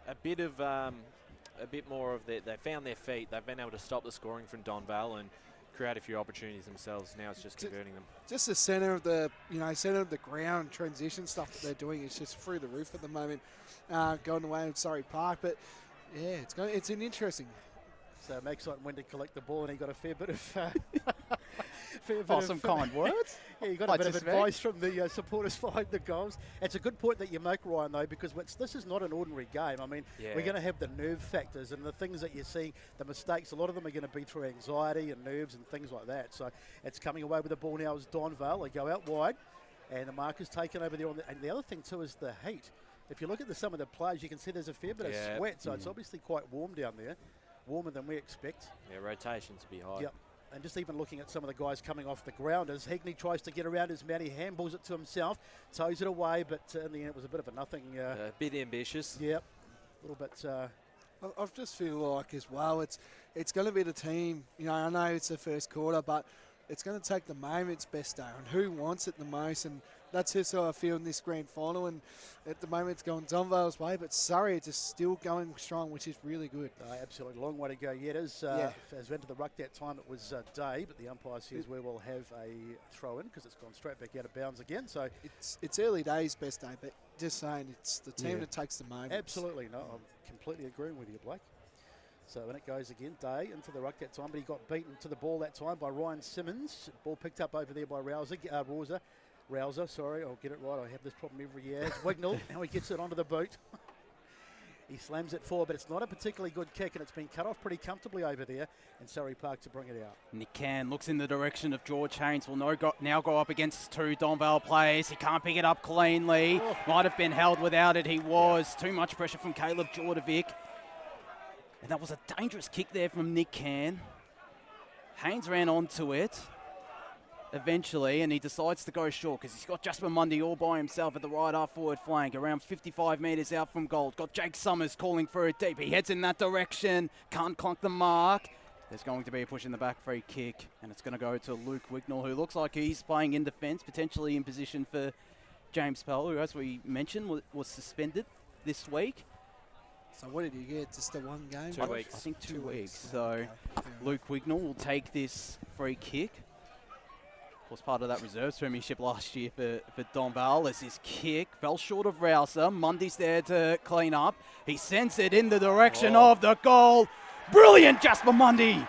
a bit more of they found their feet. They've been able to stop the scoring from Donvale, and create a few opportunities themselves. Now it's just converting them. Just the centre of the center of the ground transition stuff that they're doing is just through the roof at the moment. Going away in Surrey Park, but yeah, it's an interesting. So Max went to collect the ball and he got a fair bit of some kind words. Yeah, you got a bit of advice from the supporters behind the goals. It's a good point that you make, Ryan, though, because this is not an ordinary game. I mean, we're going to have the nerve factors and the things that you see, the mistakes. A lot of them are going to be through anxiety and nerves and things like that. So it's coming away with the ball now is Donvale. They go out wide, and the marker's taken over there. And the other thing too is the heat. If you look at some of the players, you can see there's a fair bit of sweat. So it's obviously quite warm down there. Warmer than we expect. Yeah, rotations will be high. Yep. And just even looking at some of the guys coming off the ground, as Higney tries to get around his man, he handballs it to himself, toes it away, but in the end it was a bit of a nothing. A bit ambitious. Yep. A little bit. I just feel like as well, it's going to be the team. I know it's the first quarter, but it's going to take the moment's best day on who wants it the most, and that's just how I feel in this grand final. And at the moment, it's going Donvale's way, but Surrey is just still going strong, which is really good. Absolutely, long way to go yet. As went to the ruck that time, it was day, but the umpire says we will have a throw in because it's gone straight back out of bounds again. So it's early days, best day, but just saying it's the team that takes the moment. Absolutely, no, I'm completely agreeing with you, Blake. So when it goes again, Day into the ruck that time, but he got beaten to the ball that time by Ryan Simmons. Ball picked up over there by Rouser, sorry, I'll get it right. I have this problem every year. It's Wignall, now he gets it onto the boot. He slams it forward, but it's not a particularly good kick, and it's been cut off pretty comfortably over there in Surrey Park to bring it out. Nick Can looks in the direction of George Haynes. Will now go up against two Donvale players. He can't pick it up cleanly. Might have been held without it. He was. Too much pressure from Caleb Jordovic. And that was a dangerous kick there from Nick Can. Haynes ran onto it eventually, and he decides to go short because he's got Jasper Mundy all by himself at the right half forward flank, around 55 metres out from goal. Got Jake Summers calling for it deep. He heads in that direction, can't clunk the mark. There's going to be a push in the back free kick, and it's going to go to Luke Wignall, who looks like he's playing in defence, potentially in position for James Pell, who, as we mentioned, was suspended this week. So what did you get? Just the one game? 2 weeks. I think 2 weeks. So Luke Wignall will take this free kick. Was part of that reserves premiership last year for Donvale. As his kick fell short of Rouser. Mundy's there to clean up. He sends it in the direction of the goal. Brilliant, Jasper Mundy.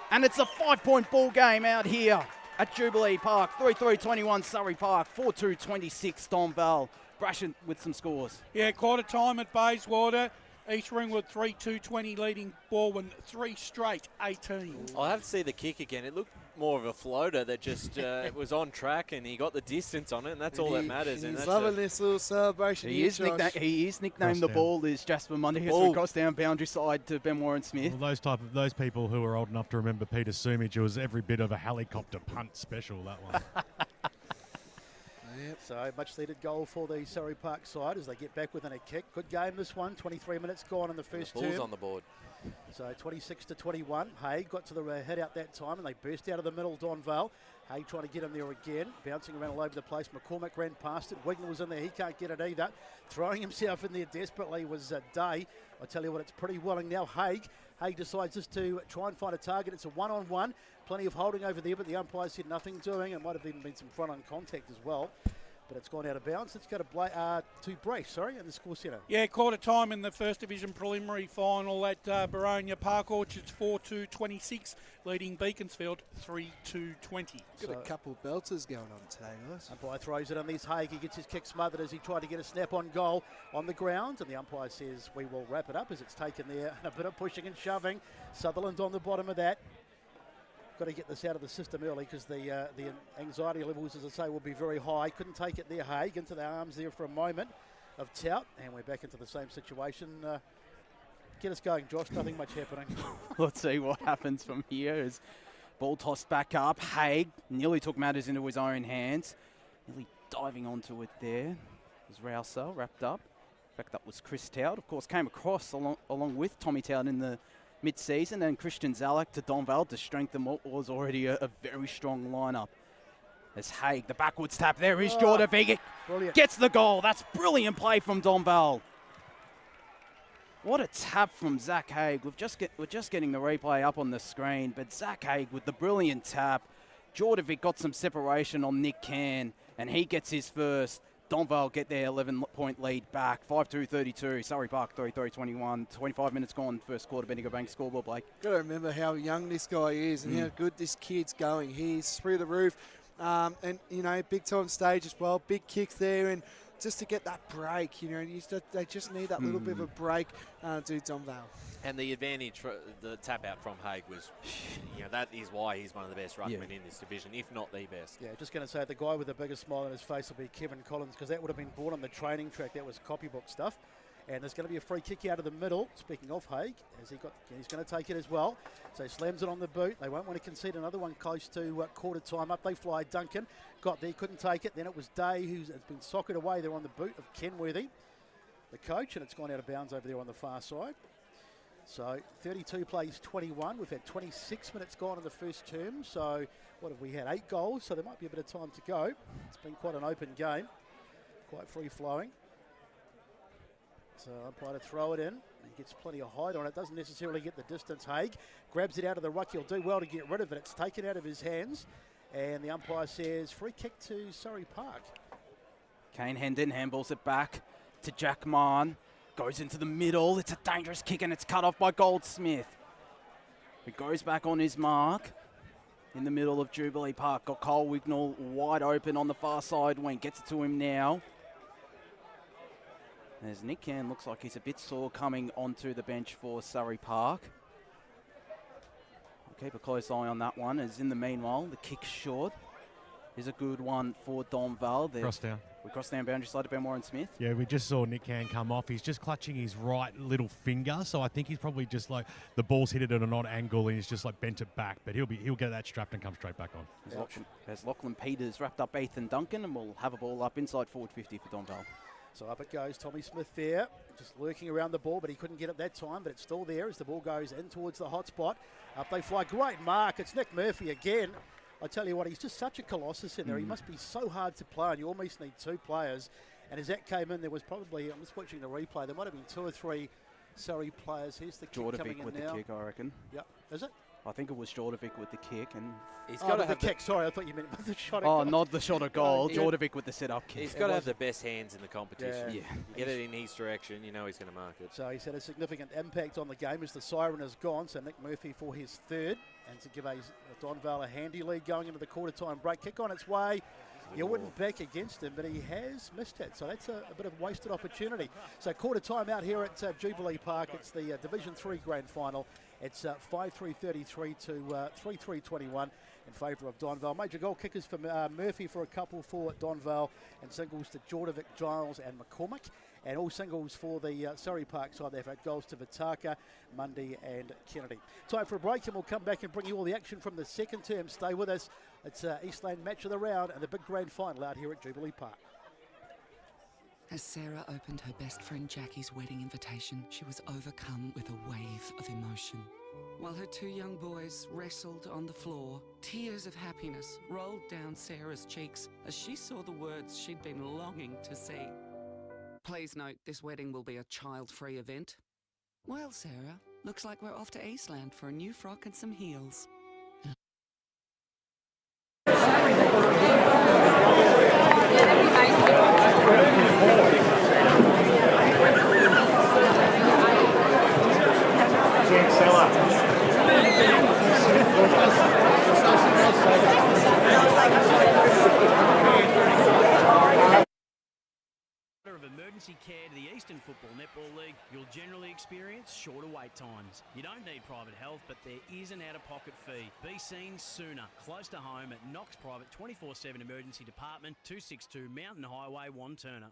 And it's a 5-point ball game out here at Jubilee Park. 3-3-21 Surrey Park. 4-2-26 Donvale. Brashen with some scores. Yeah, quarter time at Bayswater. East Ringwood 3-2-20 leading Baldwin 3 straight 18. I'll have to see the kick again. It looked more of a floater that just it was on track and he got the distance on it, and that's all that matters. He's loving this little celebration. He is nicknamed the ball is Jasper Mundy. He has crossed down boundary side to Ben Warren Smith. Well, those people who are old enough to remember Peter Sumich, it was every bit of a helicopter punt special, that one. Yep. So much needed goal for the Surrey Park side as they get back within a kick. Good game this one. 23 minutes gone in the first term. Ball's on the board. So 26-21. Haig got to the head out that time and they burst out of the middle. Donvale. Haig trying to get him there again. Bouncing around all over the place. McCormick ran past it. Wignall was in there. He can't get it either. Throwing himself in there desperately was Day. I tell you what, it's pretty willing now. Haig decides just to try and find a target. It's a one-on-one. Plenty of holding over there, but the umpire said nothing doing. It might have even been some front-on contact as well. But it's gone out of bounds. Let's go to Brace, in the score centre. Yeah, quarter time in the First Division preliminary final at Baronia. Park Orchards 4-2-26, leading Beaconsfield 3-2-20. Got a couple of belters going on today, guys. Umpire throws it on these Haig. He gets his kick smothered as he tried to get a snap on goal on the ground. And the umpire says we will wrap it up as it's taken there. And a bit of pushing and shoving. Sutherland on the bottom of that. Got to get this out of the system early because the anxiety levels, as I say, will be very high. Couldn't take it there, Haig, into the arms there for a moment of Tout, and we're back into the same situation. Get us going, Josh. Nothing much happening. Let's see what happens from here as ball tossed back up. Haig nearly took matters into his own hands. Nearly diving onto it there. Was Rouser wrapped up. In fact, that was Chris Tout. Of course, came across along with Tommy Tout in the mid-season, and Christian Zalak to Donvale to strengthen what was already a very strong lineup. As Haig, the backwards tap, there is Jordovic. Gets the goal. That's brilliant play from Donvale. What a tap from Zach Haig. We're just getting the replay up on the screen, but Zach Haig with the brilliant tap. Jordovic got some separation on Nick Can, and he gets his first. Donvale get their 11-point lead back. 5-2-32. Surrey Park 3-3-21. 25 minutes gone. First quarter. Bendigo Bank scoreboard, Blake. Got to remember how young this guy is and how good this kid's going. He's through the roof, and big time stage as well. Big kicks there, and just to get that break, they just need that little bit of a break to Donvale. And the advantage, the tap out from Haig was, that is why he's one of the best ruckmen in this division, if not the best. Yeah, just going to say the guy with the biggest smile on his face will be Kevin Collins, because that would have been bought on the training track. That was copybook stuff. And there's going to be a free kick out of the middle. Speaking of Haig, he's going to take it as well. So he slams it on the boot. They won't want to concede another one close to quarter time. Up they fly. Duncan got there, couldn't take it. Then it was Day who's been socketed away there on the boot of Kenworthy, the coach, and it's gone out of bounds over there on the far side. So 32 plays 21. We've had 26 minutes gone in the first term. So what have we had? 8 goals. So there might be a bit of time to go. It's been quite an open game, quite free flowing. So umpire to throw it in. He gets plenty of height on it. Doesn't necessarily get the distance. Haig grabs it out of the ruck. He'll do well to get rid of it. It's taken out of his hands. And the umpire says free kick to Surrey Park. Kane Hendon handballs it back to Jack Mann. Goes into the middle. It's a dangerous kick and it's cut off by Goldsmith. He goes back on his mark. In the middle of Jubilee Park. Got Cole Wignall wide open on the far side wing. Gets it to him now. As Nick Can looks like he's a bit sore coming onto the bench for Surrey Park. I'll keep a close eye on that one. As in the meanwhile, the kick short is a good one for Donvale. Cross down. We cross down boundary side to Ben Warren Smith. Yeah, we just saw Nick Can come off. He's just clutching his right little finger, so I think he's probably just like the ball's hit it at an odd angle and he's just like bent it back. But he'll get that strapped and come straight back on. As Lachlan Peters wrapped up Ethan Duncan, and we'll have a ball up inside forward 50 for Donvale. So up it goes, Tommy Smith there, just lurking around the ball, but he couldn't get it that time, but it's still there as the ball goes in towards the hot spot. Up they fly, great mark, it's Nick Murphy again. I tell you what, he's just such a colossus in there. He must be so hard to play, and you almost need 2 players. And as that came in, there was probably, I'm just watching the replay, there might have been 2 or 3 Surrey players. Here's the kick coming in with now. the kick, I reckon. Yep, is it? I think it was Jordovic with the kick, and he's got to have the kick. Sorry, I thought you meant the shot. Not the shot of goal. Jordovic with the set-up kick. He's got to have the best hands in the competition. Yeah. You get it in his direction, you know he's going to mark it. So he's had a significant impact on the game as the siren has gone. So Nick Murphy for his 3rd, and to give a Donvale a handy lead going into the quarter-time break. Kick on its way. You wouldn't back against him, but he has missed it. So that's a bit of wasted opportunity. So quarter time out here at Jubilee Park. It's the Division 3 Grand Final. It's 5-3-33 to 3-3-21 in favour of Donvale. Major goal kickers for Murphy for a couple for Donvale, and singles to Jordovic, Giles and McCormick. And all singles for the Surrey Park side. They've had goals to Vitaka, Mundy and Kennedy. Time for a break, and we'll come back and bring you all the action from the second term. Stay with us. It's Eastland match of the round and the big grand final out here at Jubilee Park. As Sarah opened her best friend Jackie's wedding invitation, she was overcome with a wave of emotion. While her 2 young boys wrestled on the floor, tears of happiness rolled down Sarah's cheeks as she saw the words she'd been longing to see. Please note, this wedding will be a child-free event. Well, Sarah, looks like we're off to Eastland for a new frock and some heels. Of emergency care to the Eastern Football Netball League, you'll generally experience shorter wait times. You don't need private health, but there is an out-of-pocket fee. Be seen sooner, close to home at Knox Private 24/7 Emergency Department, 262 Mountain Highway, Wantirna.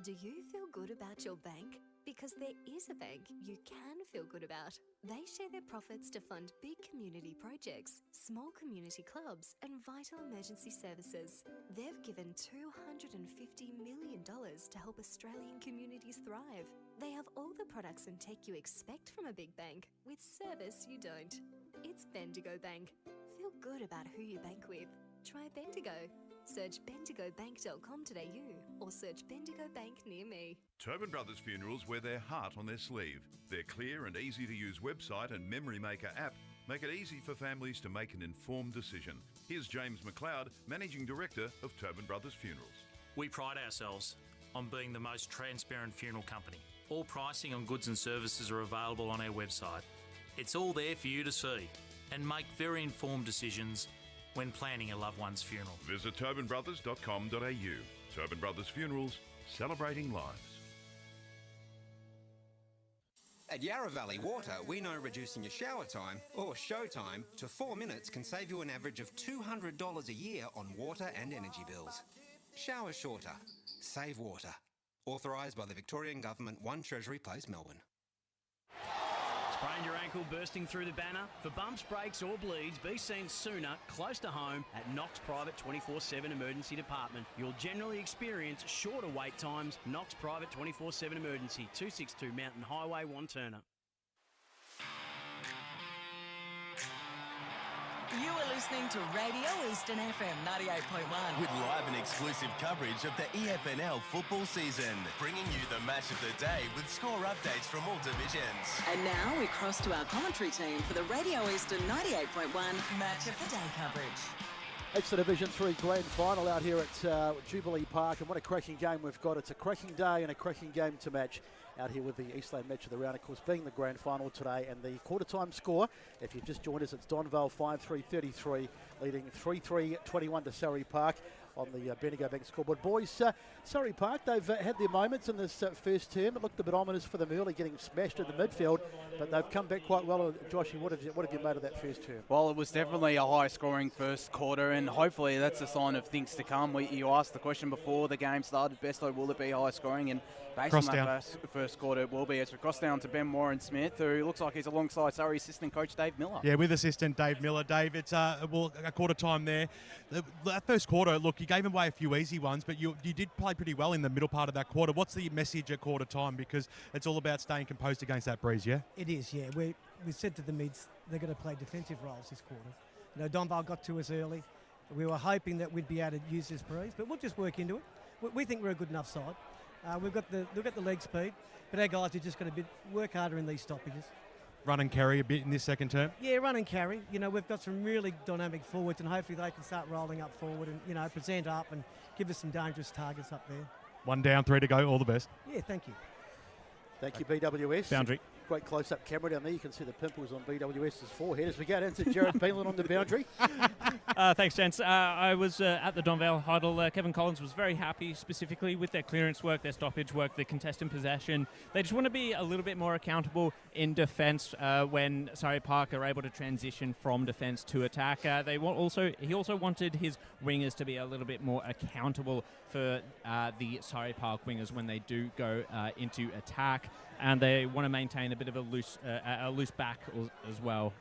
Do you feel good about your bank? Because there is a bank you can feel good about. They share their profits to fund big community projects, small community clubs, and vital emergency services. They've given $250 million to help Australian communities thrive. They have all the products and tech you expect from a big bank, with service you don't. It's Bendigo Bank. Feel good about who you bank with. Try Bendigo. Search bendigobank.com.au or search Bendigo Bank near me. Tobin Brothers Funerals wear their heart on their sleeve. Their clear and easy to use website and Memory Maker app make it easy for families to make an informed decision. Here's James McLeod, Managing Director of Tobin Brothers Funerals. We pride ourselves on being the most transparent funeral company. All pricing on goods and services are available on our website. It's all there for you to see and make very informed decisions when planning a loved one's funeral. Visit tobinbrothers.com.au. Tobin Brothers Funerals, celebrating lives. At Yarra Valley Water, we know reducing your shower time, or show time, to 4 minutes can save you an average of $200 a year on water and energy bills. Shower shorter. Save water. Authorised by the Victorian Government, 1 Treasury Place, Melbourne. Sprained your ankle bursting through the banner? For bumps, breaks or bleeds, be seen sooner, close to home, at Knox Private 24/7 Emergency Department. You'll generally experience shorter wait times. Knox Private 24/7 Emergency, 262 Mountain Highway, Wanturna. You are listening to Radio Eastern FM 98.1. With live and exclusive coverage of the EFNL football season, bringing you the match of the day with score updates from all divisions. And now we cross to our commentary team for the Radio Eastern 98.1 Match of the Day coverage. It's the Division 3 Grand Final out here at Jubilee Park, and what a cracking game we've got. It's a cracking day and a cracking game to match out here with the Eastland match of the round, of course, being the Grand Final today. And the quarter-time score, if you've just joined us, it's Donvale 5-3-33, leading 3-3-21 to Surrey Park on the Bendigo Bank scoreboard. Boys, Surrey Park, they've had their moments in this first term. It looked a bit ominous for them early, getting smashed in the midfield, but they've come back quite well. Joshy, what have you made of that first term? Well, it was definitely a high-scoring first quarter, and hopefully that's a sign of things to come. You asked the question before the game started, Besto, will it be high-scoring? And based on that first quarter, it will be. As we cross down to Ben Warren-Smith, who looks like he's alongside Surrey assistant coach Dave Miller. Yeah, with assistant Dave Miller. Dave, it's a quarter time there. That first quarter, look, you gave away a few easy ones, but you did play pretty well in the middle part of that quarter. What's the message at quarter time? Because it's all about staying composed against that breeze, yeah? It is, yeah. We said to the mids they're going to play defensive roles this quarter. You know, Donvale got to us early. We were hoping that we'd be able to use this breeze, but we'll just work into it. We think we're a good enough side. We've got the leg speed, but our guys are just going to work harder in these stoppages. Run and carry a bit in this second term? Yeah, run and carry. You know, we've got some really dynamic forwards, and hopefully they can start rolling up forward and, you know, present up and give us some dangerous targets up there. 1 down, 3 to go. All the best. Yeah, thank you. Thank you, BWS. Boundary. Great close-up camera down there. You can see the pimples on BWS's forehead as we go down to Jared Beelan on the boundary. Thanks, gents. I was at the Donvale huddle. Kevin Collins was very happy specifically with their clearance work, their stoppage work, the contested possession. They just want to be a little bit more accountable in defence when Surrey Park are able to transition from defence to attack. He also wanted his wingers to be a little bit more accountable for the Surrey Park wingers when they do go into attack. And they want to maintain a bit of a loose back as well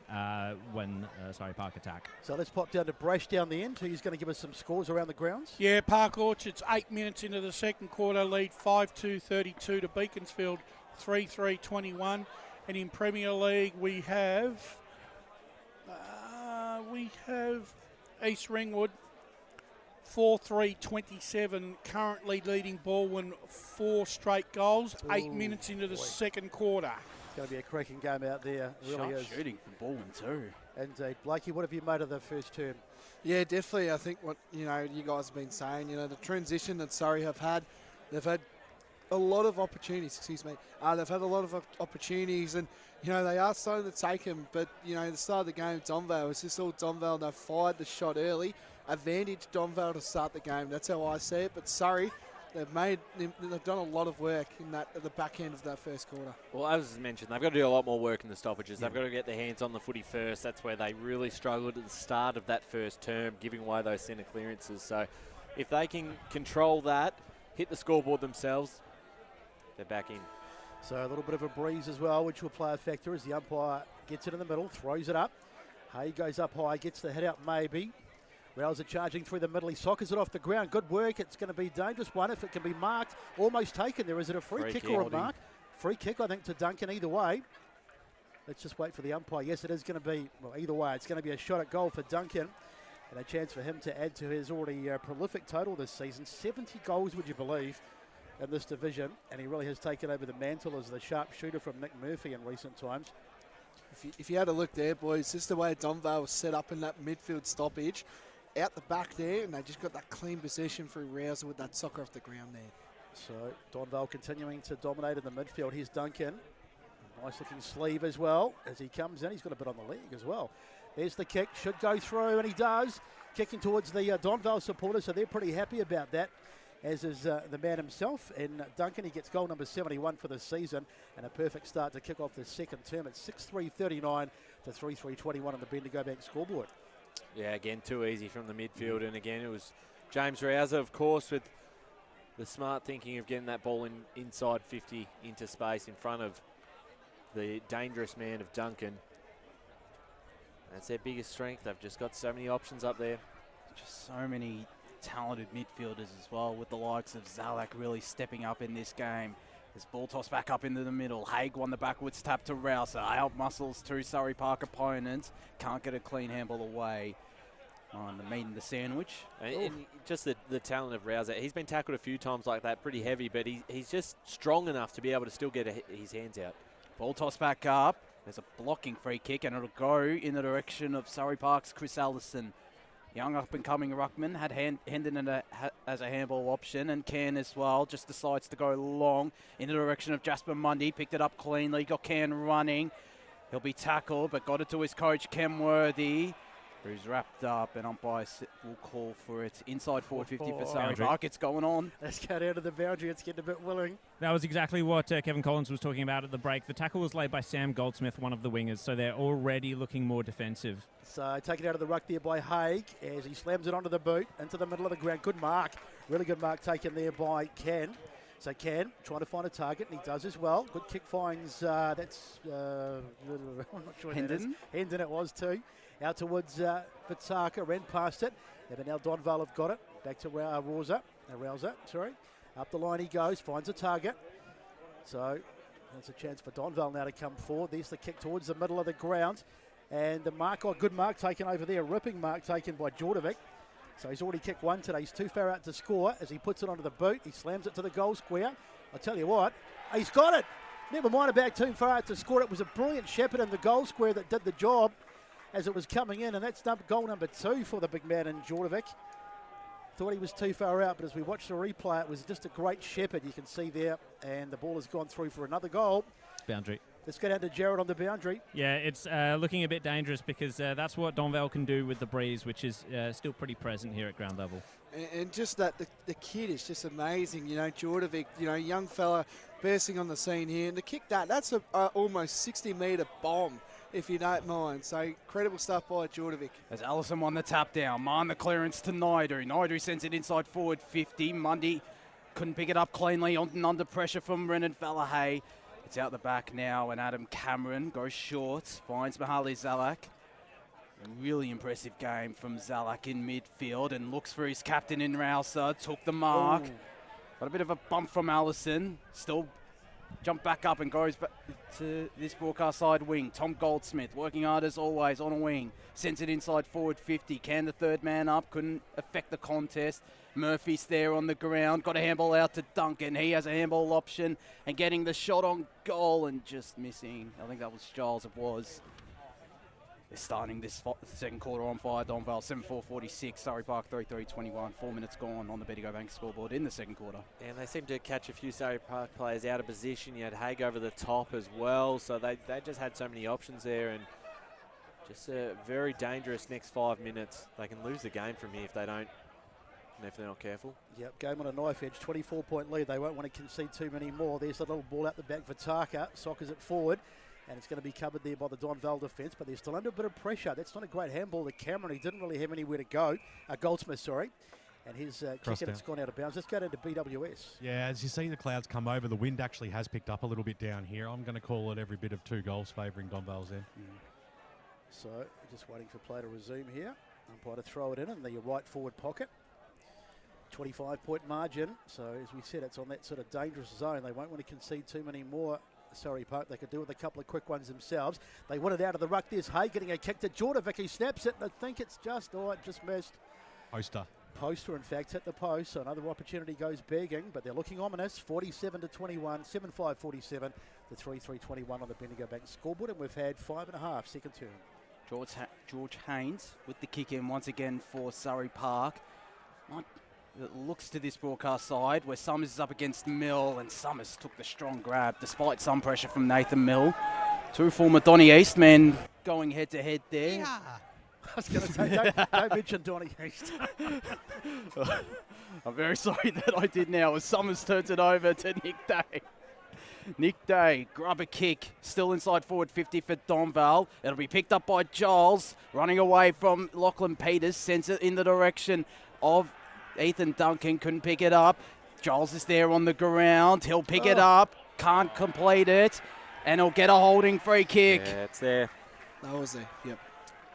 when Surrey Park attack. So let's pop down to Brash down the end. He's going to give us some scores around the grounds. Yeah, Park Orchards, 8 minutes into the second quarter, lead 5-2-32 to Beaconsfield, 3-3-21. And in Premier League, we have East Ringwood, 4-3-27, currently leading Baldwin 4 straight goals, 8 minutes into the second quarter. It's going to be a cracking game out there. It really is. Shooting from Baldwin too. Indeed. Blakey, what have you made of the first term? Yeah, definitely. I think what you guys have been saying, the transition that Surrey have had, they've had a lot of opportunities, they've had a lot of opportunities, and they are starting to take them, but the start of the game, Donvale, it's just all Donvale. They fired the shot early, advantage Donvale to start the game. That's how I see it. But Surrey, they've done a lot of work at the back end of that first quarter. Well, as mentioned, they've got to do a lot more work in the stoppages. They've got to get their hands on the footy first. That's where they really struggled at the start of that first term, giving away those centre clearances. So if they can control that, hit the scoreboard themselves, they're back in. So a little bit of a breeze as well, which will play a factor as the umpire gets it in the middle, throws it up. Hay goes up high, gets the head out maybe. Rouse are charging through the middle. He sockers it off the ground. Good work. It's going to be a dangerous one if it can be marked. Almost taken there. Is it a free kick or a mark? Free kick, I think, to Duncan either way. Let's just wait for the umpire. Yes, it is going to be, well, either way, it's going to be a shot at goal for Duncan. And a chance for him to add to his already prolific total this season. 70 goals, would you believe, in this division. And he really has taken over the mantle as the sharpshooter from Nick Murphy in recent times. If you had a look there, boys, just the way Donvale was set up in that midfield stoppage, out the back there, and they just got that clean possession through Rouser with that soccer off the ground there. So Donvale continuing to dominate in the midfield. Here's Duncan. Nice looking sleeve as well as he comes in. He's got a bit on the leg as well. There's the kick, should go through, and he does. Kicking towards the Donvale supporters, so they're pretty happy about that, as is the man himself. And Duncan, he gets goal number 71 for the season, and a perfect start to kick off the second term at 6-3-39 to 3-3-21 on the Bendigo Bank scoreboard. Yeah, again, too easy from the midfield, and again, it was James Rouser, of course, with the smart thinking of getting that ball inside 50 into space in front of the dangerous man of Duncan. That's their biggest strength. They've just got so many options up there. Just so many talented midfielders as well, with the likes of Zalak really stepping up in this game. This ball toss back up into the middle. Haig won the backwards tap to Rouser. Out muscles two Surrey Park opponents. Can't get a clean handball away on the meat and the sandwich. And just the talent of Rouser. He's been tackled a few times like that, pretty heavy, but he's just strong enough to be able to still get his hands out. Ball toss back up. There's a blocking free kick, and it'll go in the direction of Surrey Park's Chris Allison. Young up-and-coming ruckman had Hendon as a handball option, and Can as well. Just decides to go long in the direction of Jasper Mundy. Picked it up cleanly, got Can running. He'll be tackled, but got it to his coach, Kenworthy, who's wrapped up, and umpire will call for it. Inside forward 50 for Surrey Park. It's going on. Let's go down to the boundary. It's getting a bit willing. That was exactly what Kevin Collins was talking about at the break. The tackle was laid by Sam Goldsmith, one of the wingers, so they're already looking more defensive. So taken out of the ruck there by Haig as he slams it onto the boot, into the middle of the ground. Good mark. Really good mark taken there by Can. So Can trying to find a target, and he does as well. Good kick finds, I'm not sure Hendon? Hendon it was too. Out towards Fataka, ran past it. But now Donvale have got it. Back to Rouser. Up the line he goes, finds a target. So there's a chance for Donvale now to come forward. There's the kick towards the middle of the ground. And the mark, good mark taken over there. Ripping mark taken by Jordovic. So he's already kicked one today. He's too far out to score as he puts it onto the boot. He slams it to the goal square. I'll tell you what, he's got it. Never mind about too far out to score. It was a brilliant shepherd in the goal square that did the job as it was coming in, and that's goal number 2 for the big man in Jordovic. Thought he was too far out, but as we watch the replay, it was just a great shepherd you can see there, and the ball has gone through for another goal. Boundary. Let's go down to Jared on the boundary. Yeah, it's looking a bit dangerous because that's what Donvale can do with the breeze, which is still pretty present here at ground level. And just that, the kid is just amazing. You know, Jordovic, young fella bursting on the scene here. And to kick that's a almost 60-metre bomb, if you don't mind. So incredible stuff by Jordovic. As Allison won the tap down. Marn the clearance to Naidu. Naidu sends it inside forward 50. Mundy couldn't pick it up cleanly under pressure from Brendan Fallahay. It's out the back now, and Adam Cameron goes short, finds Mahali Zalak. A really impressive game from Zalak in midfield, and looks for his captain in Rouser. Took the mark. Ooh. Got a bit of a bump from Allison. Still jumped back up and goes back to this broadcast side wing. Tom Goldsmith working hard as always on a wing. Sends it inside forward 50. Can the third man up. Couldn't affect the contest. Murphy's there on the ground. Got a handball out to Duncan. He has a handball option and getting the shot on goal and just missing. I think that was Giles. It was. They're starting this second quarter on fire. Donvale 7-4-46. Surrey Park 3-3-21. 4 minutes gone on the Bendigo Bank scoreboard in the second quarter. And they seem to catch a few Surrey Park players out of position. You had Haig over the top as well. So they just had so many options there, and just a very dangerous next 5 minutes. They can lose the game from here if they don't. And if they're not careful. Yep, game on a knife edge, 24-point lead. They won't want to concede too many more. There's a little ball out the back for Taka. Sockers it forward, and it's going to be covered there by the Donvale defence, but they're still under a bit of pressure. That's not a great handball to Cameron. He didn't really have anywhere to go. Goldsmith, sorry. And his kick it's gone out of bounds. Let's go down to BWS. Yeah, as you see the clouds come over, the wind actually has picked up a little bit down here. I'm going to call it every bit of 2 goals favouring Donvale's end. So just waiting for play to resume here. Umpire to throw it in the right forward pocket. 25-point margin. So as we said, it's on that sort of dangerous zone. They won't want to concede too many more Surrey Park. They could do with a couple of quick ones themselves. They win it out of the ruck. There's Hay getting a kick to Jordan. He snaps it, and I think it's just missed. Poster, in fact, hit the post, so another opportunity goes begging, but they're looking ominous. 47-21, 7-5-47, the 3-3-21 on the Bendigo Bank scoreboard, and we've had 5.5 second term. George Haynes with the kick in once again for Surrey Park. It looks to this broadcast side where Summers is up against Mill, and Summers took the strong grab despite some pressure from Nathan Mill. Two former Donny Eastmen going head to head there. Yeah. I was going to say, don't mention Donny East. I'm very sorry that I did now as Summers turns it over to Nick Day. Nick Day, grab a kick, still inside forward 50 for Donvale. It'll be picked up by Giles, running away from Lachlan Peters, sends it in the direction of Ethan Duncan, couldn't pick it up. Giles is there on the ground, he'll pick it up, can't complete it, and he'll get a holding free kick. Yeah, it's there. That was there, yep.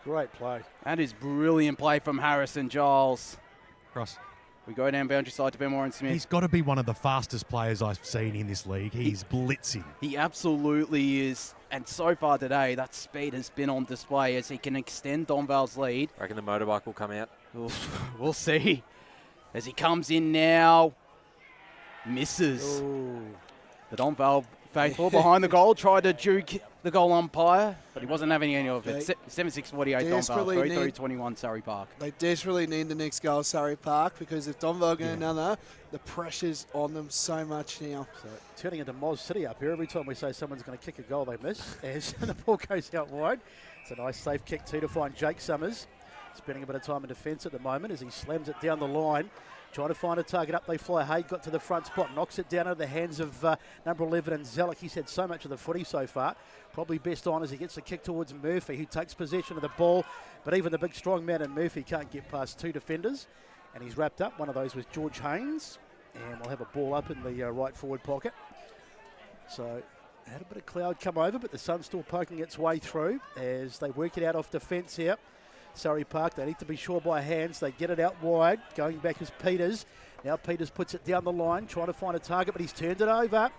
Great play. That is brilliant play from Harrison Giles. Cross. We go down boundary side to Ben Warren Smith. He's got to be one of the fastest players I've seen in this league. He's blitzing. He absolutely is. And so far today, that speed has been on display as he can extend Donvale's lead. I reckon the motorbike will come out. We'll see. As he comes in now, misses. Ooh. The Donvale faithful behind the goal tried to juke the goal umpire, but he wasn't having any of it. 7-6-48 Donvale, 3-3-21 Surrey Park. They desperately need the next goal, Surrey Park, because if Donvale get another, the pressure's on them so much now. So turning into Moz City up here. Every time we say someone's going to kick a goal, they miss. As the ball goes out wide. It's a nice safe kick too to find Jake Summers. Spending a bit of time in defence at the moment as he slams it down the line. Trying to find a target up, they fly. Hay got to the front spot, knocks it down into the hands of number 11 and Zellick. He's had so much of the footy so far. Probably best on as he gets the kick towards Murphy, who takes possession of the ball. But even the big strong man in Murphy can't get past two defenders. And he's wrapped up. One of those was George Haynes. And we'll have a ball up in the right forward pocket. So had a bit of cloud come over, but the sun's still poking its way through as they work it out off defence here. Surrey Park, they need to be sure by hands. They get it out wide. Going back is Peters. Now Peters puts it down the line, trying to find a target, but he's turned it over.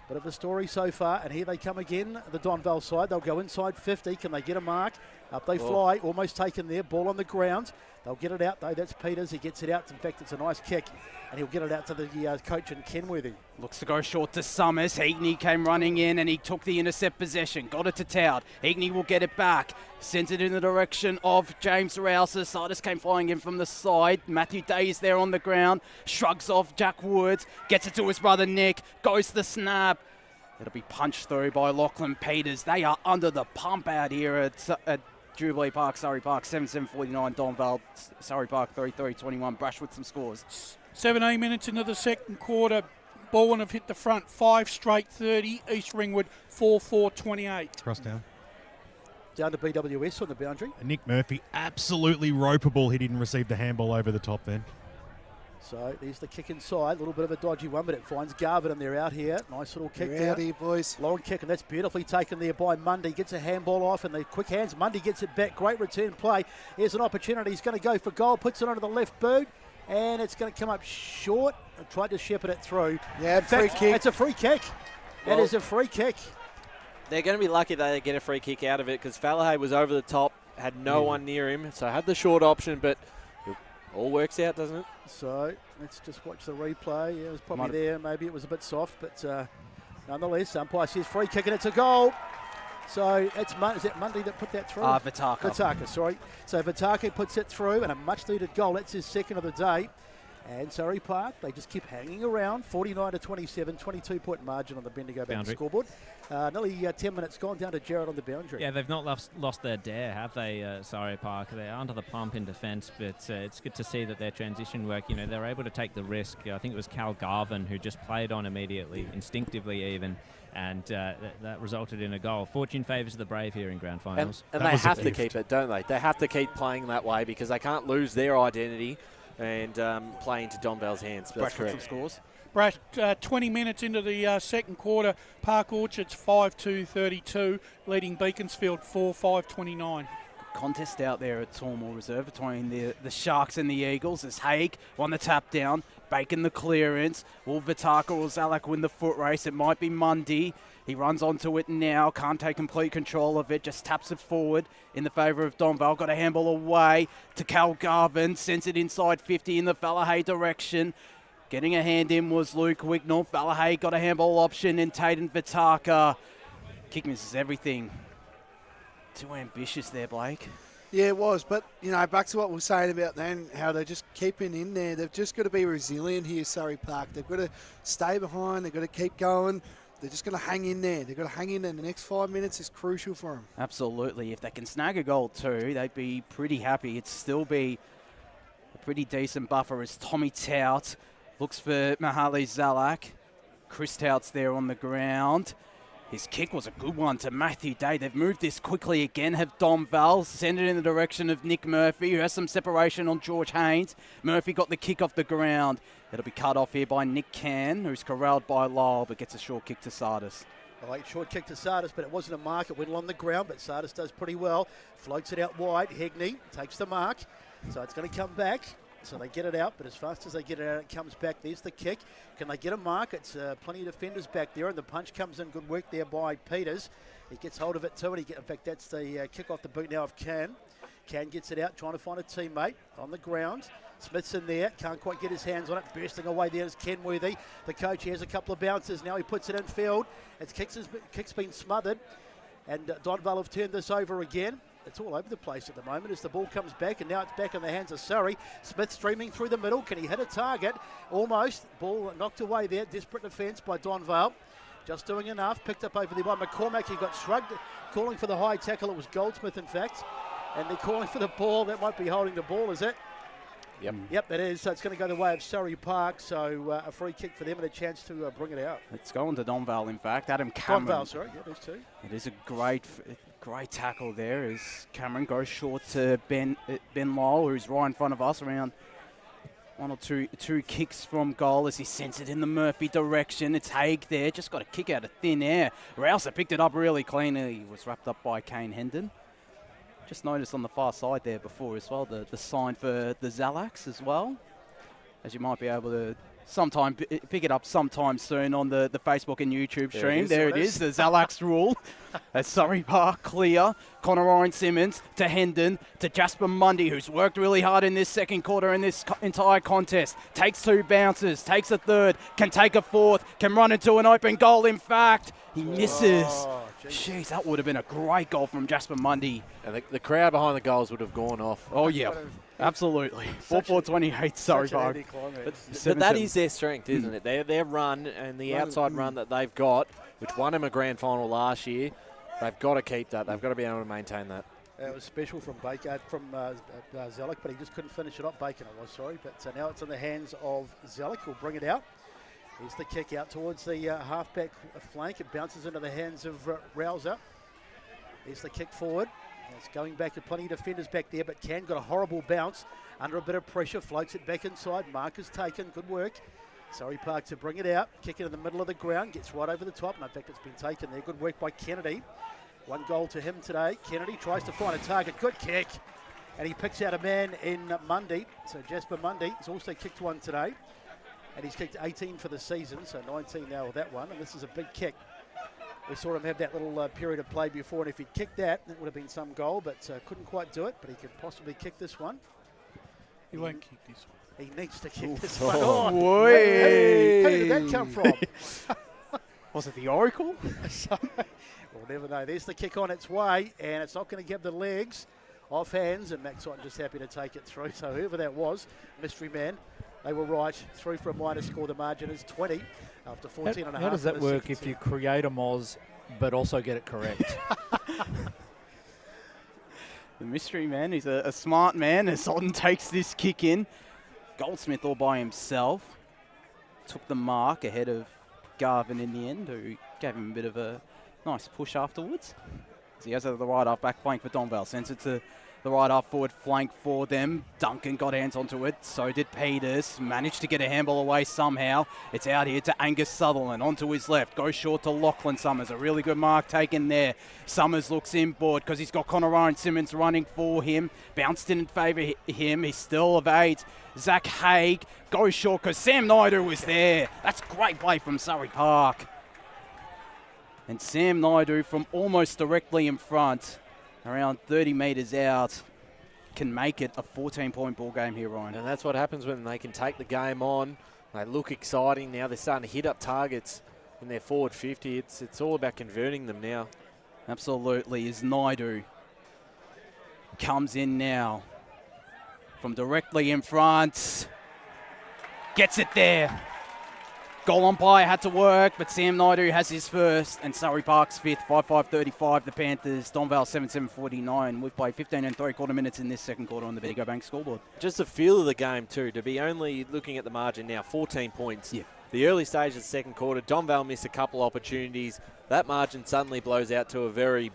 Bit of a story so far, and here they come again, the Donvale side. They'll go inside 50. Can they get a mark? Up they fly, almost taken there. Ball on the ground. They'll get it out, though. That's Peters. He gets it out. In fact, it's a nice kick, and he'll get it out to the coach in Kenworthy. Looks to go short to Summers. Heagney came running in, and he took the intercept possession. Got it to Towd. Heagney will get it back. Sends it in the direction of James Rouser. Sidus came flying in from the side. Matthew Day is there on the ground. Shrugs off Jack Woods. Gets it to his brother Nick. Goes the snap. It'll be punched through by Lachlan Peters. They are under the pump out here at Jubilee Park, Surrey Park, 7-7-49, Donvale, Surrey Park, 3-3-21. Brash with some scores. 17 minutes into the second quarter. Baldwin have hit the front, 5 straight 30. East Ringwood, 4-4-28. Cross down. Down to BWS on the boundary. And Nick Murphy, absolutely ropeable. He didn't receive the handball over the top then. So there's the kick inside, a little bit of a dodgy one, but it finds Garvin and they're out here. Nice little kick They're out here, boys. Long kick, and that's beautifully taken there by Mundy. Gets a handball off, and the quick hands. Mundy gets it back. Great return play. Here's an opportunity. He's going to go for goal. Puts it onto the left boot, and it's going to come up short. I tried to shepherd it through. Yeah, free kick. It's a free kick. That is a free kick. They're going to be lucky they get a free kick out of it because Fallahay was over the top, had no one near him, so had the short option, but it all works out, doesn't it? So let's just watch the replay. Yeah, it was probably there. Maybe it was a bit soft, but nonetheless, umpire says free kick and it's a goal. So it's is that Mundy that put that through? Vitaka. Vitaka, sorry. So Vitaka puts it through, and a much-needed goal. That's his second of the day. And Surrey Park, they just keep hanging around. 49-27, 22-point margin on the Bendigo Bank scoreboard. Nearly 10 minutes gone, down to Jared on the boundary. Yeah, they've not lost their dare, have they, Surrey Park? They're under the pump in defence, but it's good to see that their transition work, they're able to take the risk. I think it was Cal Garvin who just played on immediately, instinctively even, and that resulted in a goal. Fortune favours the brave here in grand finals. And they have to keep it, don't they? They have to keep playing that way because they can't lose their identity and play into Donvale's hands. That's correct. Some scores. Brad, 20 minutes into the second quarter, Park Orchards 5-2-32, leading Beaconsfield 4-5-29. Contest out there at Tormore Reserve between the Sharks and the Eagles as Haig won the tap down. Bacon the clearance. Will Vitaka or Zalak win the foot race? It might be Mundy. He runs onto it now. Can't take complete control of it. Just taps it forward in the favour of Donvale. Got a handball away to Cal Garvin. Sends it inside 50 in the Fallahay direction. Getting a hand in was Luke Wignall. Fallahay got a handball option in Taden Vitaka. Kick misses everything. Too ambitious there, Blake. Yeah, it was. But, back to what we were saying about then, how they're just keeping in there. They've just got to be resilient here, Surrey Park. They've got to stay behind. They've got to keep going. They're just going to hang in there. They've got to hang in there. The next 5 minutes is crucial for them. Absolutely. If they can snag a goal too, they'd be pretty happy. It'd still be a pretty decent buffer as Tommy Tout looks for Mahali Zalak. Chris Tout's there on the ground. His kick was a good one to Matthew Day. They've moved this quickly again, have Donvale send it in the direction of Nick Murphy, who has some separation on George Haynes. Murphy got the kick off the ground. It'll be cut off here by Nick Can, who's corralled by Lyle, but gets a short kick to Sardis. A late short kick to Sardis, but it wasn't a mark. It went along the ground, but Sardis does pretty well. Floats it out wide. Hegney takes the mark, so it's going to come back. So they get it out, but as fast as they get it out, it comes back. There's the kick. Can they get a mark? It's plenty of defenders back there, and the punch comes in. Good work there by Peters. He gets hold of it too, and in fact, that's the kick off the boot now of Can. Can gets it out, trying to find a teammate on the ground. Smith's in there, can't quite get his hands on it. Bursting away there is Kenworthy. The coach, he has a couple of bounces. Now he puts it in field. Its kick's been smothered, and Donvale have turned this over again. It's all over the place at the moment as the ball comes back, and now it's back in the hands of Surrey. Smith streaming through the middle. Can he hit a target? Almost. Ball knocked away there. Desperate defence by Donvale. Just doing enough. Picked up over there by McCormack. He got shrugged. Calling for the high tackle. It was Goldsmith, in fact. And they're calling for the ball. That might be holding the ball, is it? Yep, it is. So it's going to go the way of Surrey Park. So a free kick for them and a chance to bring it out. It's going to Donvale, in fact. Adam Cameron. Donvale, sorry. Yeah, there's two. It is a great tackle there as Cameron goes short to Ben Lyle, who's right in front of us, around one or two kicks from goal as he sends it in the Murphy direction. It's Haig there, just got a kick out of thin air. Rouser picked it up really cleanly. He was wrapped up by Kane Hendon. Just noticed on the far side there before as well, the sign for the Zalaks as well, as you might be able to pick it up sometime soon on the Facebook and YouTube stream. There it is, the Zalaks rule. As Surrey Park clear. Connor Oren Simmons to Hendon to Jasper Mundy, who's worked really hard in this second quarter in this entire contest. Takes two bounces, takes a third, can take a fourth, can run into an open goal. In fact, he misses. Jeez, that would have been a great goal from Jasper Mundy. And the crowd behind the goals would have gone off. Oh, yeah. Absolutely. 4-4-28, Surrey Park. But that is their strength, isn't it? Their run and the outside run that they've got, which won them a grand final last year, they've got to keep that. They've got to be able to maintain that. It was special from Zellick, but he just couldn't finish it up. Bacon, it was, sorry. But now it's in the hands of Zellick, who'll bring it out. Here's the kick out towards the halfback flank. It bounces into the hands of Rouser. Here's the kick forward. It's going back to plenty of defenders back there, but Can got a horrible bounce under a bit of pressure, floats it back inside. Mark is taken, good work. Surrey Park to bring it out, kick it in the middle of the ground, gets right over the top, and in fact it's been taken there. Good work by Kennedy. One goal to him today. Kennedy tries to find a target, good kick, and he picks out a man in Mundy. So Jasper Mundy has also kicked one today, and he's kicked 18 for the season, so 19 now with that one, and this is a big kick. We saw him have that little period of play before, and if he'd kicked that would have been some goal, but couldn't quite do it, but he could possibly kick this one. He won't kick this one. He needs to kick this one. Oh, who did that come from? Was it the Oracle? We'll never know. There's the kick on its way, and it's not going to give the legs off hands, and Max Sutton just happy to take it through. So whoever that was, mystery man, they were right. Through for a minor score. The margin is 20 after 14 and a half. How does that work if you create a Moz but also get it correct? The mystery man, he's a smart man as Sutton takes this kick in. Goldsmith all by himself. Took the mark ahead of Garvin in the end, who gave him a bit of a nice push afterwards. As he has it at the right half back flank for Donvale. Sends it to the right half forward flank for them. Duncan got hands onto it, so did Peters. Managed to get a handball away somehow. It's out here to Angus Sutherland, onto his left. Goes short to Lachlan Summers. A really good mark taken there. Summers looks inboard because he's got Connor Ryan Simmons running for him. Bounced in favour him. He's still evades. Zach Haig goes short because Sam Naidu was there. That's great play from Surrey Park. And Sam Naidu from almost directly in front, around 30 metres out, can make it a 14-point ball game here, Ryan. And that's what happens when they can take the game on. They look exciting now. They're starting to hit up targets in their forward 50. It's all about converting them now. Absolutely, as Naidu comes in now from directly in front. Gets it there. Goal umpire had to work, but Sam Naidu has his first, and Surrey Park's fifth. 5-5-35, the Panthers. Donvale 7-7-49. We've played 15 and 3/4 minutes in this second quarter on the Bendigo Bank scoreboard. Just the feel of the game too, to be only looking at the margin now, 14 points. Yeah. The early stage of the second quarter, Donvale missed a couple opportunities. That margin suddenly blows out to a very,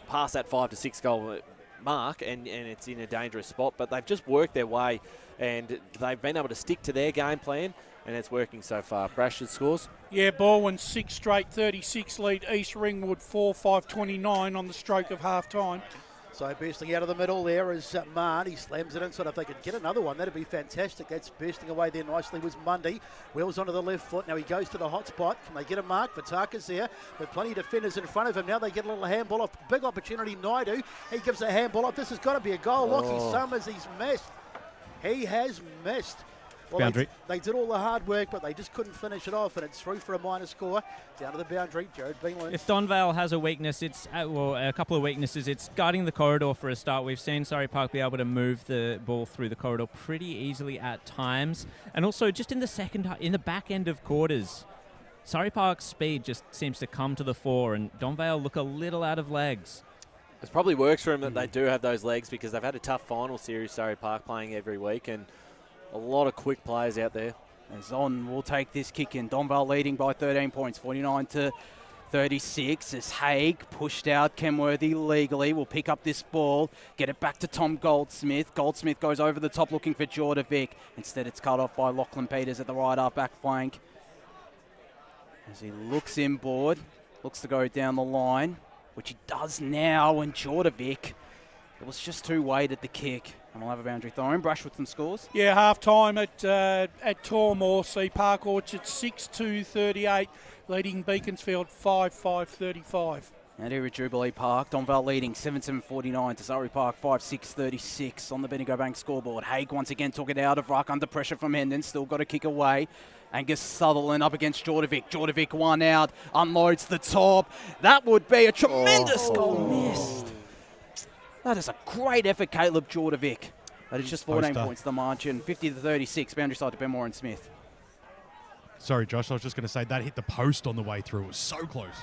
past that 5 to 6 goal mark, and it's in a dangerous spot. But they've just worked their way, and they've been able to stick to their game plan, and it's working so far. Brashford scores. Yeah, Baldwin 6 straight 36 lead East Ringwood 4-5-29 on the stroke of half-time. So bursting out of the middle there is Marn. He slams it inside. If they could get another one, that'd be fantastic. That's bursting away there nicely was Mundy. Wheels onto the left foot. Now he goes to the hot spot. Can they get a mark? Vitaka's there, but plenty of defenders in front of him. Now they get a little handball off. Big opportunity, Naidu. He gives a handball off. This has got to be a goal. Lockie Summers, he's missed. He has missed. Well, boundary. They did all the hard work, but they just couldn't finish it off, and it's through for a minor score. Down to the boundary, Jared Beanland. If Donvale has a weakness, it's a couple of weaknesses. It's guarding the corridor for a start. We've seen Surrey Park be able to move the ball through the corridor pretty easily at times, and also just in the back end of quarters, Surrey Park's speed just seems to come to the fore, and Donvale look a little out of legs. It probably works for them that they do have those legs, because they've had a tough final series, Surrey Park playing every week, and a lot of quick players out there. As on will take this kick in. Donvale leading by 13 points, 49-36. As Haig pushed out Kenworthy legally. Will pick up this ball, get it back to Tom Goldsmith. Goldsmith goes over the top looking for Jordovic. Instead it's cut off by Lachlan Peters at the right half back flank. As he looks inboard, looks to go down the line, which he does now, and Jordovic, it was just too weight at the kick. And we'll have a boundary throw-in. Brushwood some scores. Yeah, half-time at Tormore. See Park Orchard 6-2-38, leading Beaconsfield 5-5-35. And here at Jubilee Park, Donvale leading 7-7-49 to Surrey Park 5-6-36 on the Bendigo Bank scoreboard. Haig once again took it out of ruck under pressure from Hendon. Still got a kick away. Angus Sutherland up against Jordovic. Jordovic one out, unloads the top. That would be a tremendous goal missed. That is a great effort, Caleb Jordovic. That is just 14 points the margin. 50-36, boundary side to Benmore and Smith. Sorry, Josh, I was just going to say that hit the post on the way through. It was so close.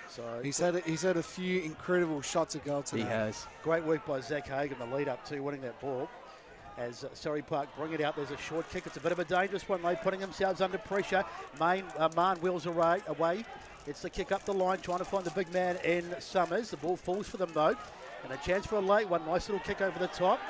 So he's had a few incredible shots at goal today. He has. Great work by Zach Haig in the lead up to winning that ball. As Surrey Park bring it out, there's a short kick. It's a bit of a dangerous one. They're putting themselves under pressure. Marn wheels away. It's the kick up the line, trying to find the big man in Summers. The ball falls for them though. And a chance for a late one. Nice little kick over the top.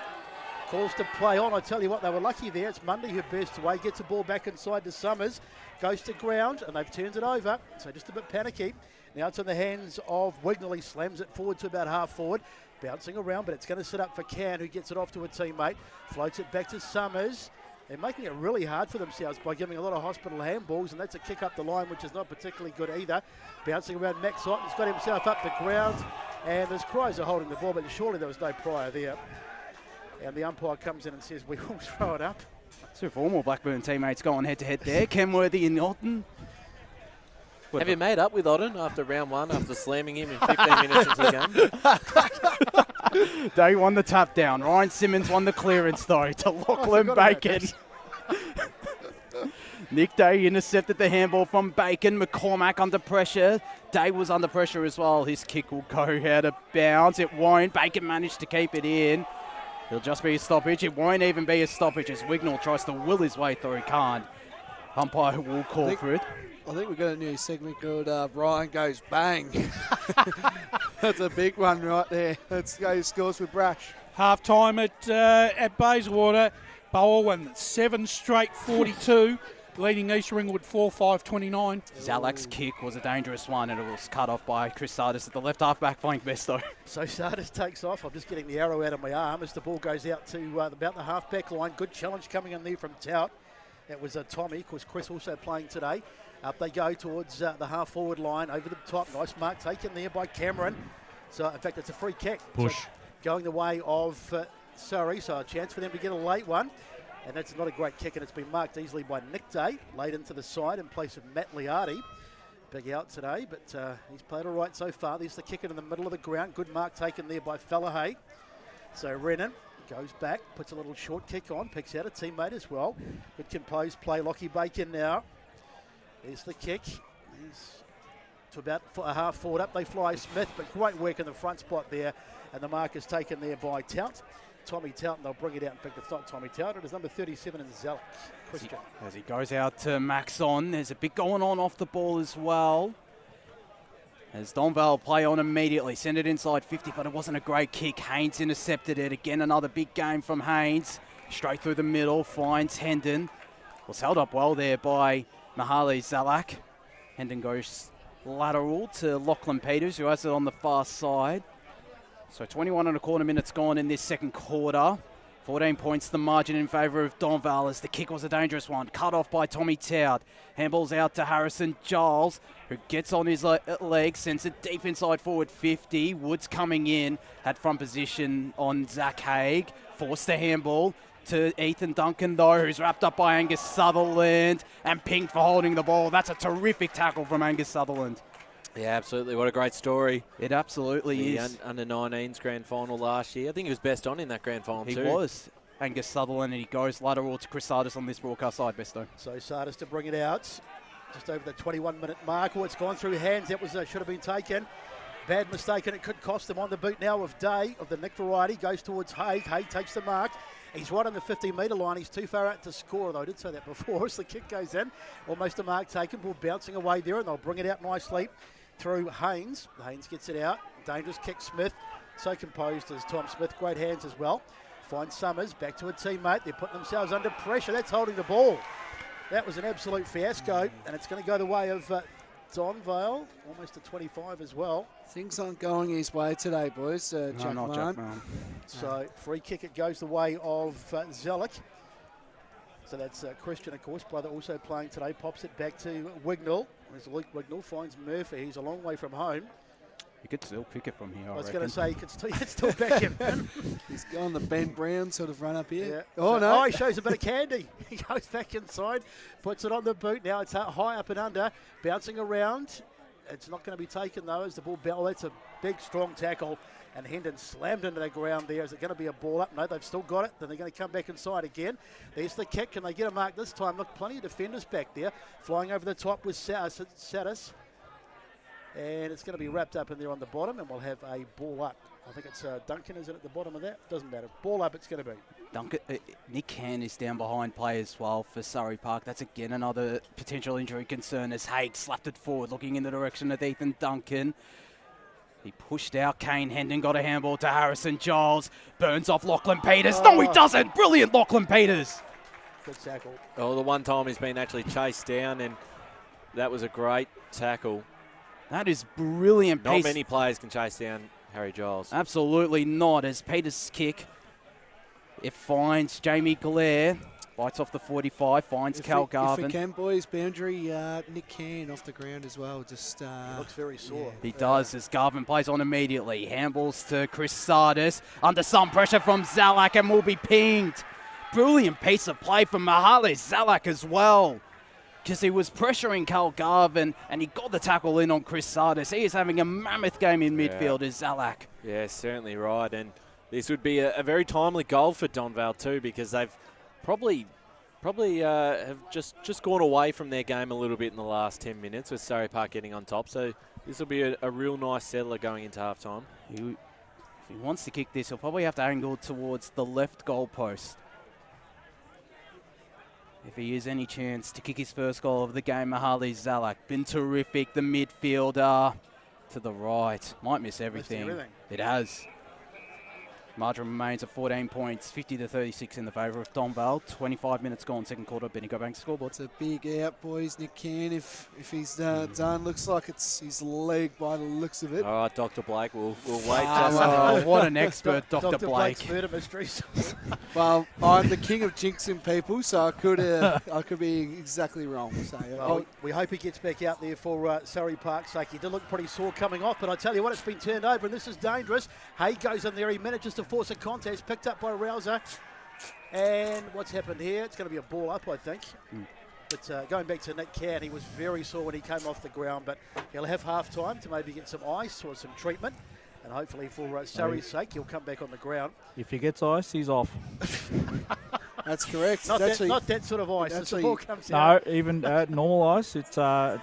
Calls to play on. I tell you what, they were lucky there. It's Mundy who bursts away, gets the ball back inside to Summers, goes to ground, and they've turned it over. So just a bit panicky. Now it's in the hands of Wignall. He slams it forward to about half forward. Bouncing around, but it's going to sit up for Can, who gets it off to a teammate. Floats it back to Summers. They're making it really hard for themselves by giving a lot of hospital handballs, and that's a kick up the line, which is not particularly good either. Bouncing around, Max Otten's got himself up the ground, and there's cries of holding the ball, but surely there was no prior there. And the umpire comes in and says, we will throw it up. Two former Blackburn teammates going head-to-head there. Kenworthy and Otten. Have you made up with Otten after round one, after slamming him in 15 minutes into the game? Day won the tap down. Ryan Simmons won the clearance, though, to Lachlan Bacon. Nick Day intercepted the handball from Bacon. McCormack under pressure. Day was under pressure as well. His kick will go out of bounds. It won't. Bacon managed to keep it in. It'll just be a stoppage. It won't even be a stoppage as Wignall tries to will his way through. Can't. Umpire will call for it. I think we've got a new segment called Ryan Goes Bang. That's a big one right there. Let's go scores with Brash. Half time at Bayswater. Bowen 7 straight 42, leading East Ringwood 4-5-29. Zalak's kick was a dangerous one, and it was cut off by Chris Sardis at the left half-back flank Besto. So Sardis takes off. I'm just getting the arrow out of my arm as the ball goes out to about the half-back line. Good challenge coming in there from Tout. That was Tommy. Of course, Chris also playing today. Up they go towards the half-forward line, over the top. Nice mark taken there by Cameron. So, in fact, it's a free kick. Push. So going the way of Surrey, so a chance for them to get a late one. And that's not a great kick, and it's been marked easily by Nick Day, laid into the side in place of Matt Liardi. Big out today, but he's played all right so far. There's the kick in the middle of the ground. Good mark taken there by Fallahay. So Rennan goes back, puts a little short kick on, picks out a teammate as well. Good composed play. Lockie Bacon now. There's the kick. He's to about a half forward up. They fly Smith, but great work in the front spot there. And the mark is taken there by Tout. Tommy Tout, and they'll bring it out. In fact, it's not Tommy Tout, it is number 37 in Zalak, Christian. As he goes out to Max on, there's a bit going on off the ball as well. As Donvale play on immediately, send it inside 50, but it wasn't a great kick. Haynes intercepted it. Again, another big game from Haynes. Straight through the middle, finds Hendon. Was held up well there by Mahali Zalak. Hendon goes lateral to Lachlan Peters, who has it on the far side. So 21 and a quarter minutes gone in this second quarter. 14 points the margin in favour of Donvale as the kick was a dangerous one. Cut off by Tommy Tout. Handballs out to Harrison Giles, who gets on his legs, sends it deep inside forward 50. Woods coming in, had front position on Zach Haig. Forced the handball to Ethan Duncan, though, who's wrapped up by Angus Sutherland and pinged for holding the ball. That's a terrific tackle from Angus Sutherland. Yeah, absolutely. What a great story. It absolutely is. Under-19s grand final last year. I think he was best on in that grand final too. He was. Angus Sutherland, and he goes lateral to Chris Sardis on this broadcast side, Besto. So Sardis to bring it out. Just over the 21-minute mark. Oh, it's gone through hands. That was should have been taken. Bad mistake, and it could cost them. On the boot now of Day, of the Nick variety. Goes towards Haig. Haig takes the mark. He's right on the 50-metre line. He's too far out to score, though. I did say that before. As the kick goes in. Almost a mark taken. Ball bouncing away there, and they'll bring it out nicely through Haynes. Haynes gets it out. Dangerous kick, Smith. So composed as Tom Smith. Great hands as well. Finds Summers. Back to a teammate. They're putting themselves under pressure. That's holding the ball. That was an absolute fiasco, and it's going to go the way of Donvale. Almost to 25 as well. Things aren't going his way today, boys. Jack Mann. So free kick, it goes the way of Zelik. So that's Christian, of course, brother also playing today. Pops it back to Wignall. As Luke Wignall finds Murphy. He's a long way from home. You could still pick it from here, I was going to say, you could still back him. He's gone the Ben Brown sort of run up here. Yeah. Oh, So- no. he shows a bit of candy. He goes back inside, puts it on the boot. Now it's high up and under, bouncing around. It's not going to be taken, though, as the ball bell. That's a big, strong tackle. And Hendon slammed into the ground there. Is it going to be a ball up? No, they've still got it. Then they're going to come back inside again. There's the kick. Can they get a mark this time? Look, plenty of defenders back there. Flying over the top with Satis. And it's going to be wrapped up in there on the bottom, and we'll have a ball up. I think it's Duncan, is it at the bottom of that? Doesn't matter. Ball up it's going to be. Duncan, Nick Hann is down behind play as well for Surrey Park. That's again another potential injury concern as Haig slapped it forward, looking in the direction of Ethan Duncan. He pushed out Kane Hendon, got a handball to Harrison Giles. Burns off Lachlan Peters. No, he doesn't. Brilliant Lachlan Peters. Good tackle. Oh, the one time he's been actually chased down, and that was a great tackle. That is brilliant. Not many players can chase down Harry Giles. Absolutely not. As Peters' kick, it finds Jamie Glaire. Bites off the 45, finds Cal Garvin. If we can, boys, boundary, Nick Can off the ground as well. Just looks very sore. He does, as Garvin plays on immediately. Handballs to Chris Sardis. Under some pressure from Zalak and will be pinged. Brilliant piece of play from Mahali Zalak as well. Because he was pressuring Cal Garvin and he got the tackle in on Chris Sardis. He is having a mammoth game in midfield as Zalak. Yeah, certainly right. And this would be a very timely goal for Donvale too, because they've probably have just gone away from their game a little bit in the last 10 minutes with Surrey Park getting on top. So this will be a real nice settler going into half-time. If he wants to kick this, he'll probably have to angle towards the left goal post. If he has any chance to kick his first goal of the game, Mahali Zalak. Been terrific, the midfielder. to the right. Might miss everything. everything. It has. Margin remains at 14 points, 50-36 in the favour of Donvale. 25 minutes gone, second quarter. Benny Gobank scoreboard. It's a big out, boys. Nick Can, if he's done, looks like it's his leg by the looks of it. All right, Dr. Blake, we'll wait. Oh, what an expert, Dr. Blake. Blake's murder mysteries. Well, I'm the king of jinxing people, so I could be exactly wrong. So Well, we hope he gets back out there for Surrey Park's sake. He did look pretty sore coming off, but I tell you what, it's been turned over, and this is dangerous. Hay goes in there. He manages to force a contest, picked up by Rouser. And what's happened here? It's going to be a ball up, I think. But going back to Nick Can, he was very sore when he came off the ground, but he'll have half time to maybe get some ice or some treatment. And hopefully for Surrey's sake, he'll come back on the ground. If he gets ice, he's off. That's correct. Not that sort of ice. As the ball comes out. No, even normal ice. It's a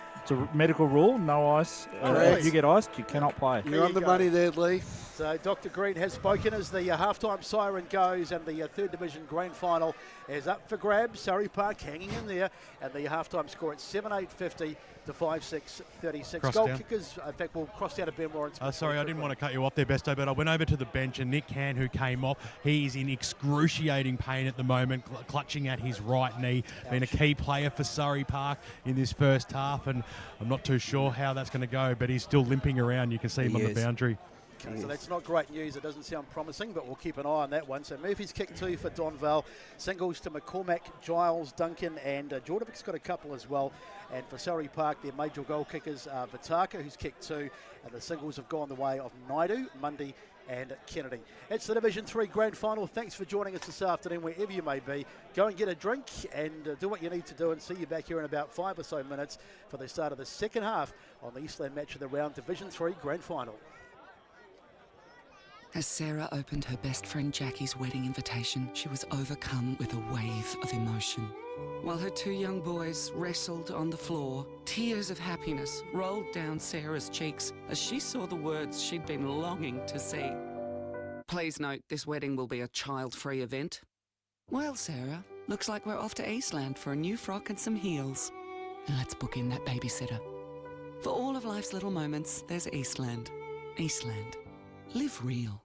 medical rule. No ice. If you get iced, you cannot play. You're on the money there, Lee. So Dr. Green has spoken as the halftime siren goes, and the third division grand final is up for grabs. Surrey Park hanging in there, and the halftime score at 7-8-50 to 5-6-36. Goal kickers, in fact, we'll cross down to Ben Warren. Sorry, I didn't want to cut you off there, Besto, but I went over to the bench, and Nick Can, who came off, he is in excruciating pain at the moment, clutching at his right knee. Been a key player for Surrey Park in this first half, and I'm not too sure how that's going to go, but he's still limping around. You can see him on the boundary. Okay, so that's not great news. It doesn't sound promising, but we'll keep an eye on that one. So Murphy's kick 2 for Donvale. Singles to McCormack, Giles, Duncan, and Jordovic's got a couple as well. And for Surrey Park, their major goal kickers are Vitaka, who's kicked 2, and the singles have gone the way of Naidu, Mundy, and Kennedy. It's the Division 3 Grand Final. Thanks for joining us this afternoon, wherever you may be. Go and get a drink and do what you need to do, and see you back here in about 5 or so minutes for the start of the second half on the Eastland match of the round Division 3 Grand Final. As Sarah opened her best friend Jackie's wedding invitation, she was overcome with a wave of emotion. While her 2 young boys wrestled on the floor, tears of happiness rolled down Sarah's cheeks as she saw the words she'd been longing to see. Please note, this wedding will be a child-free event. Well, Sarah, looks like we're off to Eastland for a new frock and some heels. And let's book in that babysitter. For all of life's little moments, there's Eastland. Eastland. Live real.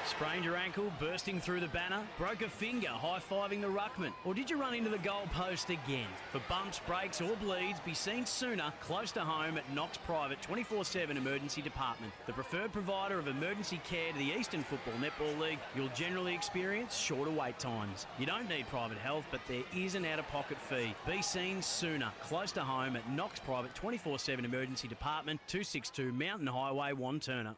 Sprained your ankle, bursting through the banner, broke a finger high-fiving the ruckman, or did you run into the goal post again? For bumps, breaks or bleeds, be seen sooner, close to home at Knox Private 24/7 Emergency Department. The preferred provider of emergency care to the Eastern Football Netball League, you'll generally experience shorter wait times. You don't need private health, but there is an out-of-pocket fee. Be seen sooner, close to home at Knox Private 24/7 Emergency Department, 262 Mountain Highway, Wantirna.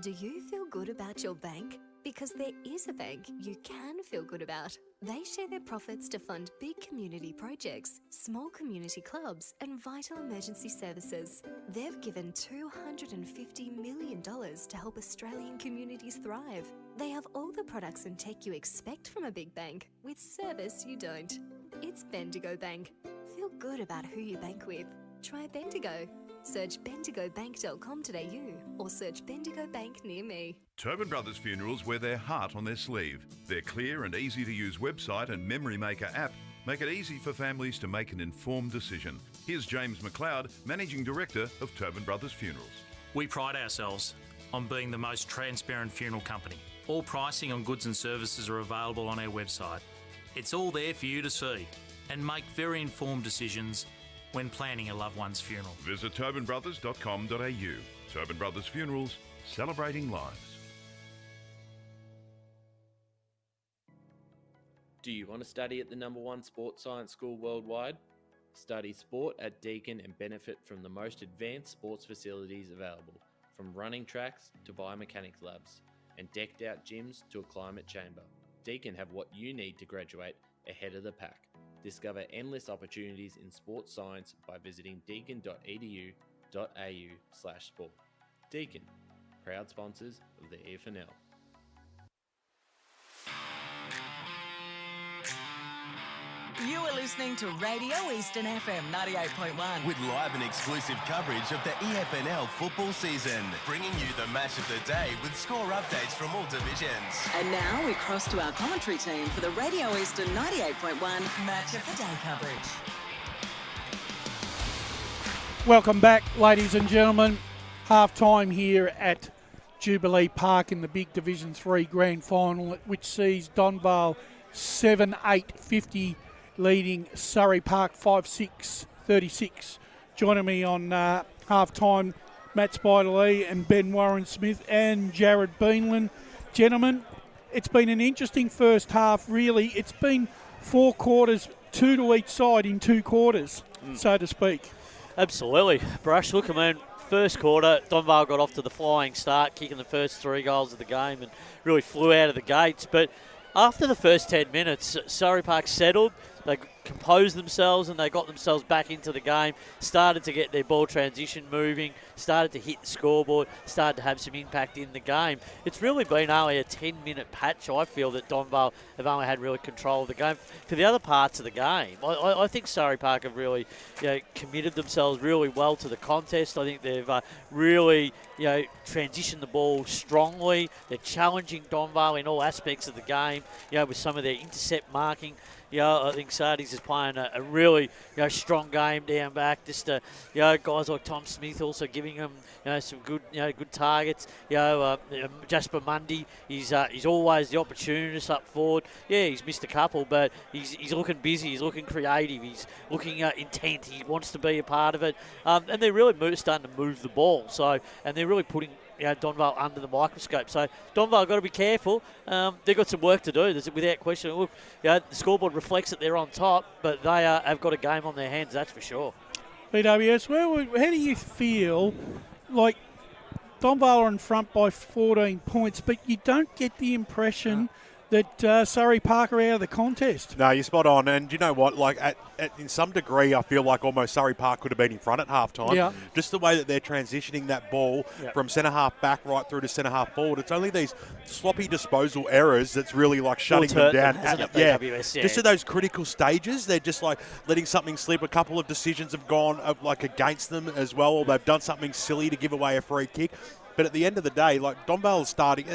Do you feel good about your bank? Because there is a bank you can feel good about. They share their profits to fund big community projects, small community clubs, and vital emergency services. They've given $250 million to help Australian communities thrive. They have all the products and tech you expect from a big bank, with service you don't. It's Bendigo Bank. Feel good about who you bank with. Try Bendigo. Search bendigobank.com.au or search Bendigo Bank near me. Tobin Brothers Funerals wear their heart on their sleeve. Their clear and easy-to-use website and Memory Maker app make it easy for families to make an informed decision. Here's James McLeod, Managing Director of Tobin Brothers Funerals. We pride ourselves on being the most transparent funeral company. All pricing on goods and services are available on our website. It's all there for you to see and make very informed decisions when planning a loved one's funeral. Visit tobinbrothers.com.au. Tobin Brothers Funerals, celebrating lives. Do you want to study at the #1 sports science school worldwide? Study sport at Deakin and benefit from the most advanced sports facilities available, from running tracks to biomechanics labs, and decked out gyms to a climate chamber. Deakin have what you need to graduate ahead of the pack. Discover endless opportunities in sports science by visiting deakin.edu.au/sport. Deakin, proud sponsors of the EFNL. You are listening to Radio Eastern FM 98.1. With live and exclusive coverage of the EFNL football season, bringing you the match of the day with score updates from all divisions. And now we cross to our commentary team for the Radio Eastern 98.1 Match of the Day coverage. Welcome back, ladies and gentlemen. Half time here at Jubilee Park in the big Division 3 Grand Final, which sees Donvale 7-8-50 leading Surrey Park 5-6-36. Joining me on half time, Matt Spider-Lee and Ben Warren-Smith and Jared Beanland. Gentlemen, it's been an interesting first half, really. It's been 4 quarters, 2 to each side in 2 quarters, so to speak. Absolutely. Brush, look, I mean, first quarter, Donvale got off to the flying start, kicking the first 3 goals of the game and really flew out of the gates. But after the first 10 minutes, Surrey Park settled. They composed themselves and they got themselves back into the game, started to get their ball transition moving, started to hit the scoreboard, started to have some impact in the game. It's really been only a 10-minute patch, I feel, that Donvale have only had really control of the game. For the other parts of the game, I think Surrey Park have really committed themselves really well to the contest. I think they've really transitioned the ball strongly. They're challenging Donvale in all aspects of the game, with some of their intercept marking. I think Sardis is playing a really strong game down back. Just guys like Tom Smith also giving them some good good targets. Jasper Mundy, he's always the opportunist up forward. Yeah, he's missed a couple, but he's looking busy. He's looking creative. He's looking intent. He wants to be a part of it, and they're really starting to move the ball. And they're really putting Donvale under the microscope. So Donvale got to be careful. They've got some work to do. There's, without question. Look, the scoreboard reflects that they're on top, but they have got a game on their hands, that's for sure. BWS, how do you feel like Donvale are in front by 14 points, but you don't get the impression that Surrey Park are out of the contest? No, you're spot on. And you know what? Like, in some degree, I feel like almost Surrey Park could have been in front at halftime. Yeah. Just the way that they're transitioning that ball from centre-half back right through to centre-half forward. It's only these sloppy disposal errors that's really, like, shutting them down. Just at those critical stages, they're just, like, letting something slip. A couple of decisions have gone, against them as well, or they've done something silly to give away a free kick. But at the end of the day, like, Donvale is starting.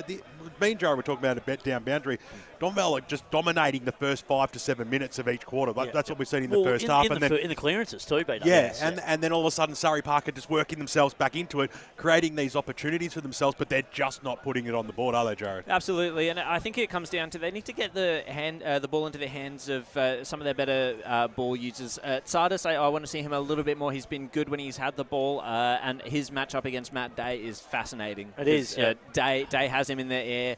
Me and Joe were talking about a bet down boundary. Donvale are just dominating the first 5 to 7 minutes of each quarter. That's what we've seen in the first half. In the clearances too, BWS. Yeah, and then all of a sudden Surrey Park are just working themselves back into it, creating these opportunities for themselves, but they're just not putting it on the board, are they, Jared? Absolutely, and I think it comes down to they need to get the ball into the hands of some of their better ball users. Sardis, I want to see him a little bit more. He's been good when he's had the ball, and his matchup against Matt Day is fascinating. It is. Day has him in the air.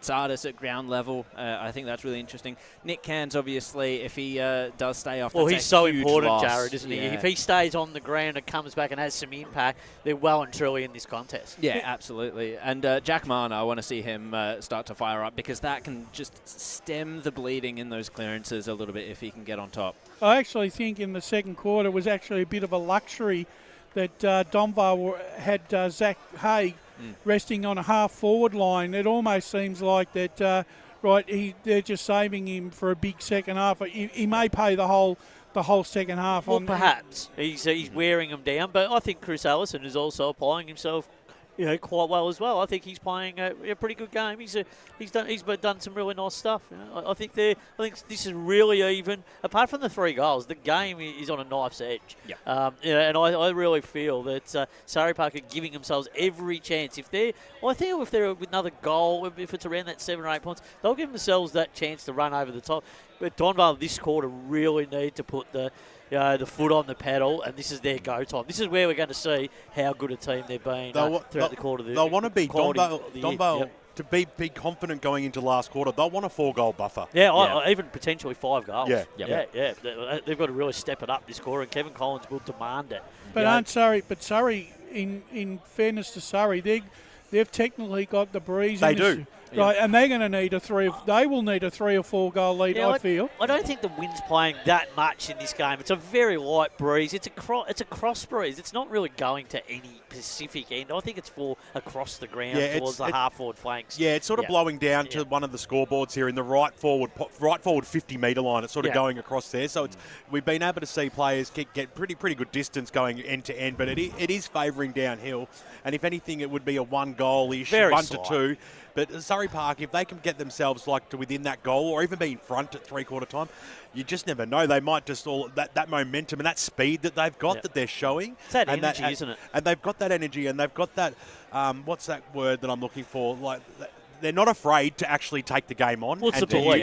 Sardis at ground level. I think that's really interesting. Nick Cairns, obviously, if he does stay off, well, he's so important, loss. Jared, isn't he? If he stays on the ground and comes back and has some impact, they're well and truly in this contest. Yeah, absolutely. And Jack Marner, I want to see him start to fire up, because that can just stem the bleeding in those clearances a little bit if he can get on top. I actually think in the second quarter was actually a bit of a luxury that Donvale had Zach Hay resting on a half-forward line. It almost seems like that, they're just saving him for a big second half. He may pay the whole second half. Well, perhaps. He's wearing them down, but I think Chris Allison is also applying himself quite well as well. I think he's playing a pretty good game. He's done some really nice stuff. I think this is really even. Apart from the 3 goals, the game is on a knife's edge. Yeah. And I really feel that Surrey Park are giving themselves every chance. If they're with another goal, if it's around that 7 or 8 points, they'll give themselves that chance to run over the top. But Donvale this quarter really need to put the foot on the pedal, and this is their go time. This is where we're going to see how good a team they've been throughout the quarter. They'll want to be Donvale to be confident going into last quarter. They'll want a 4-goal buffer. Yeah, even potentially 5 goals. Yeah. They've got to really step it up this quarter, and Kevin Collins will demand it. But Surrey, in fairness to Surrey, they've technically got the breeze. They do. Right, and they're going to need they will need a 3 or 4 goal lead, I feel. I don't think the wind's playing that much in this game. It's a very light breeze. It's a cross breeze. It's not really going to any Pacific end. I think it's for across the ground towards the half-forward flanks. Yeah, it's sort of blowing down to one of the scoreboards here in the right forward 50-metre line. It's sort of going across there. So we've been able to see players get pretty good distance going end to end, but it is favouring downhill. And if anything, it would be a 1-goal-ish, 1 to 2. But Surrey Park, if they can get themselves like to within that goal or even be in front at three-quarter time, you just never know. They might just all that momentum and that speed that they've got that they're showing. It's that energy, isn't it? And they've got that energy and they've got that, what's that word that I'm looking for? Like they're not afraid to actually take the game on. What's the belief?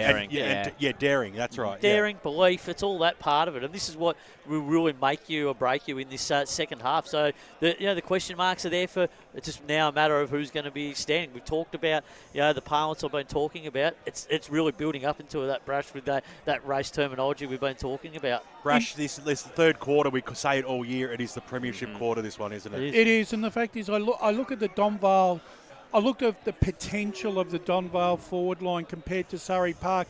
Daring. That's right. Daring, belief, it's all that part of it. And this is what will really make you or break you in this second half. So, the question marks are there for it's just now a matter of who's going to be standing. We've talked about, the pilots I've been talking about. It's really building up into that, Brash, with that race terminology we've been talking about. Brash, this third quarter, we could say it all year, it is the premiership quarter, this one, isn't it? It is, and the fact is I look at the Donvale. I looked at the potential of the Donvale forward line compared to Surrey Park.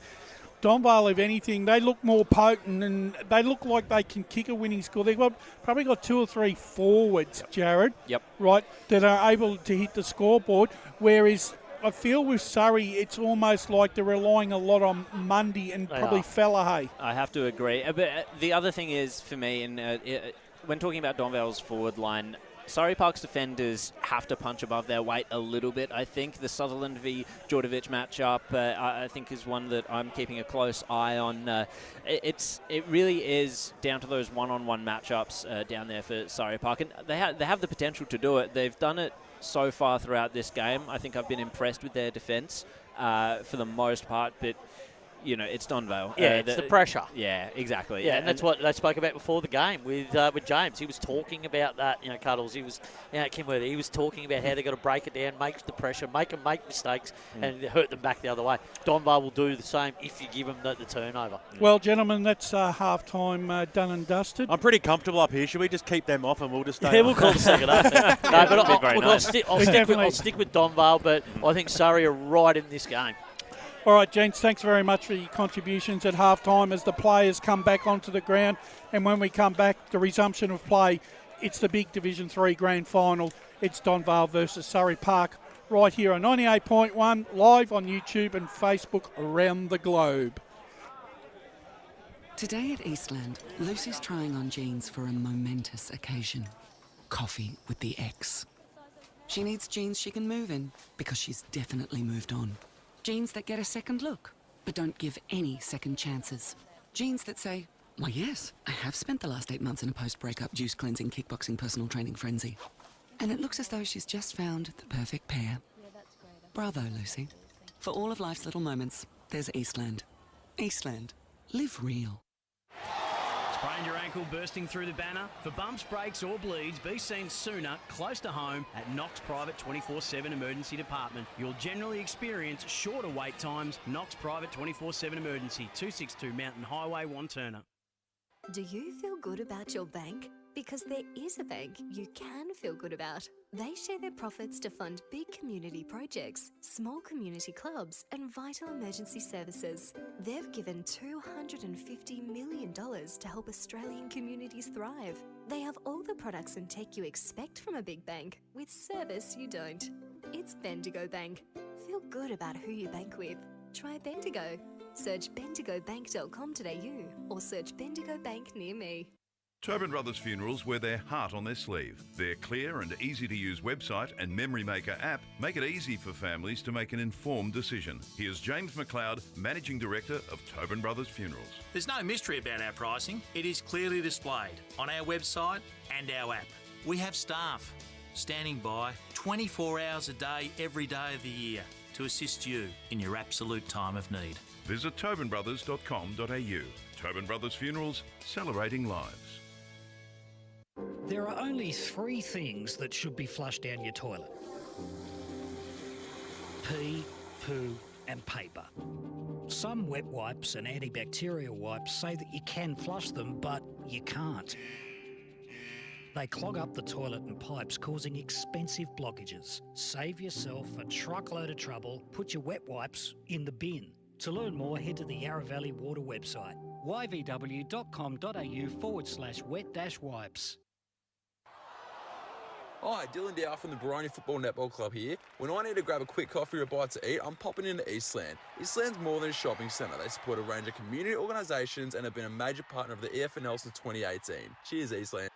Donvale, if anything, they look more potent and they look like they can kick a winning score. They've probably got 2 or 3 forwards, Jared, right, that are able to hit the scoreboard, whereas I feel with Surrey, it's almost like they're relying a lot on Mundy and probably Fallahay. I have to agree. But the other thing is, for me, when talking about Donvale's forward line, Surrey Park's defenders have to punch above their weight a little bit. I think the Sutherland v. Djordjevic matchup, I think, is one that I'm keeping a close eye on. It really is down to those one-on-one matchups down there for Surrey Park, and they have the potential to do it. They've done it so far throughout this game. I think I've been impressed with their defence for the most part, but it's Donvale. Yeah, it's the pressure. Yeah, exactly. Yeah, and that's what they spoke about before the game with James. He was talking about that, Cuddles. He was, Kimworthy, he was talking about how they've got to break it down, make the pressure, make them make mistakes, and hurt them back the other way. Donvale will do the same if you give them the turnover. Well, gentlemen, that's half-time done and dusted. I'm pretty comfortable up here. Should we just keep them off and we'll just stay on? Yeah, we'll call the second half. No, but I'll stick with Donvale, but I think Surrey are right in this game. All right, gents, thanks very much for your contributions at halftime as the players come back onto the ground. And when we come back, the resumption of play, it's the big Division 3 grand final. It's Donvale versus Surrey Park right here on 98.1, live on YouTube and Facebook around the globe. Today at Eastland, Lucy's trying on jeans for a momentous occasion. Coffee with the ex. She needs jeans she can move in because she's definitely moved on. Jeans that get a second look, but don't give any second chances. Jeans that say, why yes, I have spent the last 8 months in a post-breakup juice cleansing kickboxing personal training frenzy. And it looks as though she's just found the perfect pair. Bravo, Lucy. For all of life's little moments, there's Eastland. Eastland. Live real. Sprained your ankle bursting through the banner? For bumps, breaks or bleeds, be seen sooner, close to home at Knox Private 24/7 Emergency Department. You'll generally experience shorter wait times. Knox Private 24/7 Emergency, 262 Mountain Highway, Wanturna. Do you feel good about your bank? Because there is a bank you can feel good about. They share their profits to fund big community projects, small community clubs, and vital emergency services. They've given $250 million to help Australian communities thrive. They have all the products and tech you expect from a big bank, with service you don't. It's Bendigo Bank. Feel good about who you bank with. Try Bendigo. Search bendigobank.com.au or search Bendigo Bank near me. Tobin Brothers Funerals wear their heart on their sleeve. Their clear and easy-to-use website and Memory Maker app make it easy for families to make an informed decision. Here's James McLeod, Managing Director of Tobin Brothers Funerals. There's no mystery about our pricing. It is clearly displayed on our website and our app. We have staff standing by 24 hours a day, every day of the year to assist you in your absolute time of need. Visit tobinbrothers.com.au. Tobin Brothers Funerals, celebrating lives. There are only 3 things that should be flushed down your toilet. Pee, poo and paper. Some wet wipes and antibacterial wipes say that you can flush them, but you can't. They clog up the toilet and pipes, causing expensive blockages. Save yourself a truckload of trouble. Put your wet wipes in the bin. To learn more, head to the Yarra Valley Water website, yvw.com.au/wet-wipes. Hi, Dylan Dow from the Baroni Football Netball Club here. When I need to grab a quick coffee or a bite to eat, I'm popping into Eastland. Eastland's more than a shopping centre. They support a range of community organisations and have been a major partner of the EFNL since 2018. Cheers, Eastland.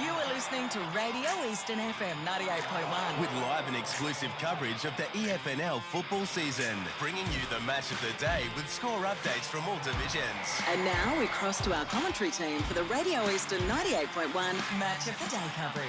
You are listening to Radio Eastern FM 98.1. With live and exclusive coverage of the EFNL football season, bringing you the match of the day with score updates from all divisions. And now we cross to our commentary team for the Radio Eastern 98.1 Match of the Day coverage.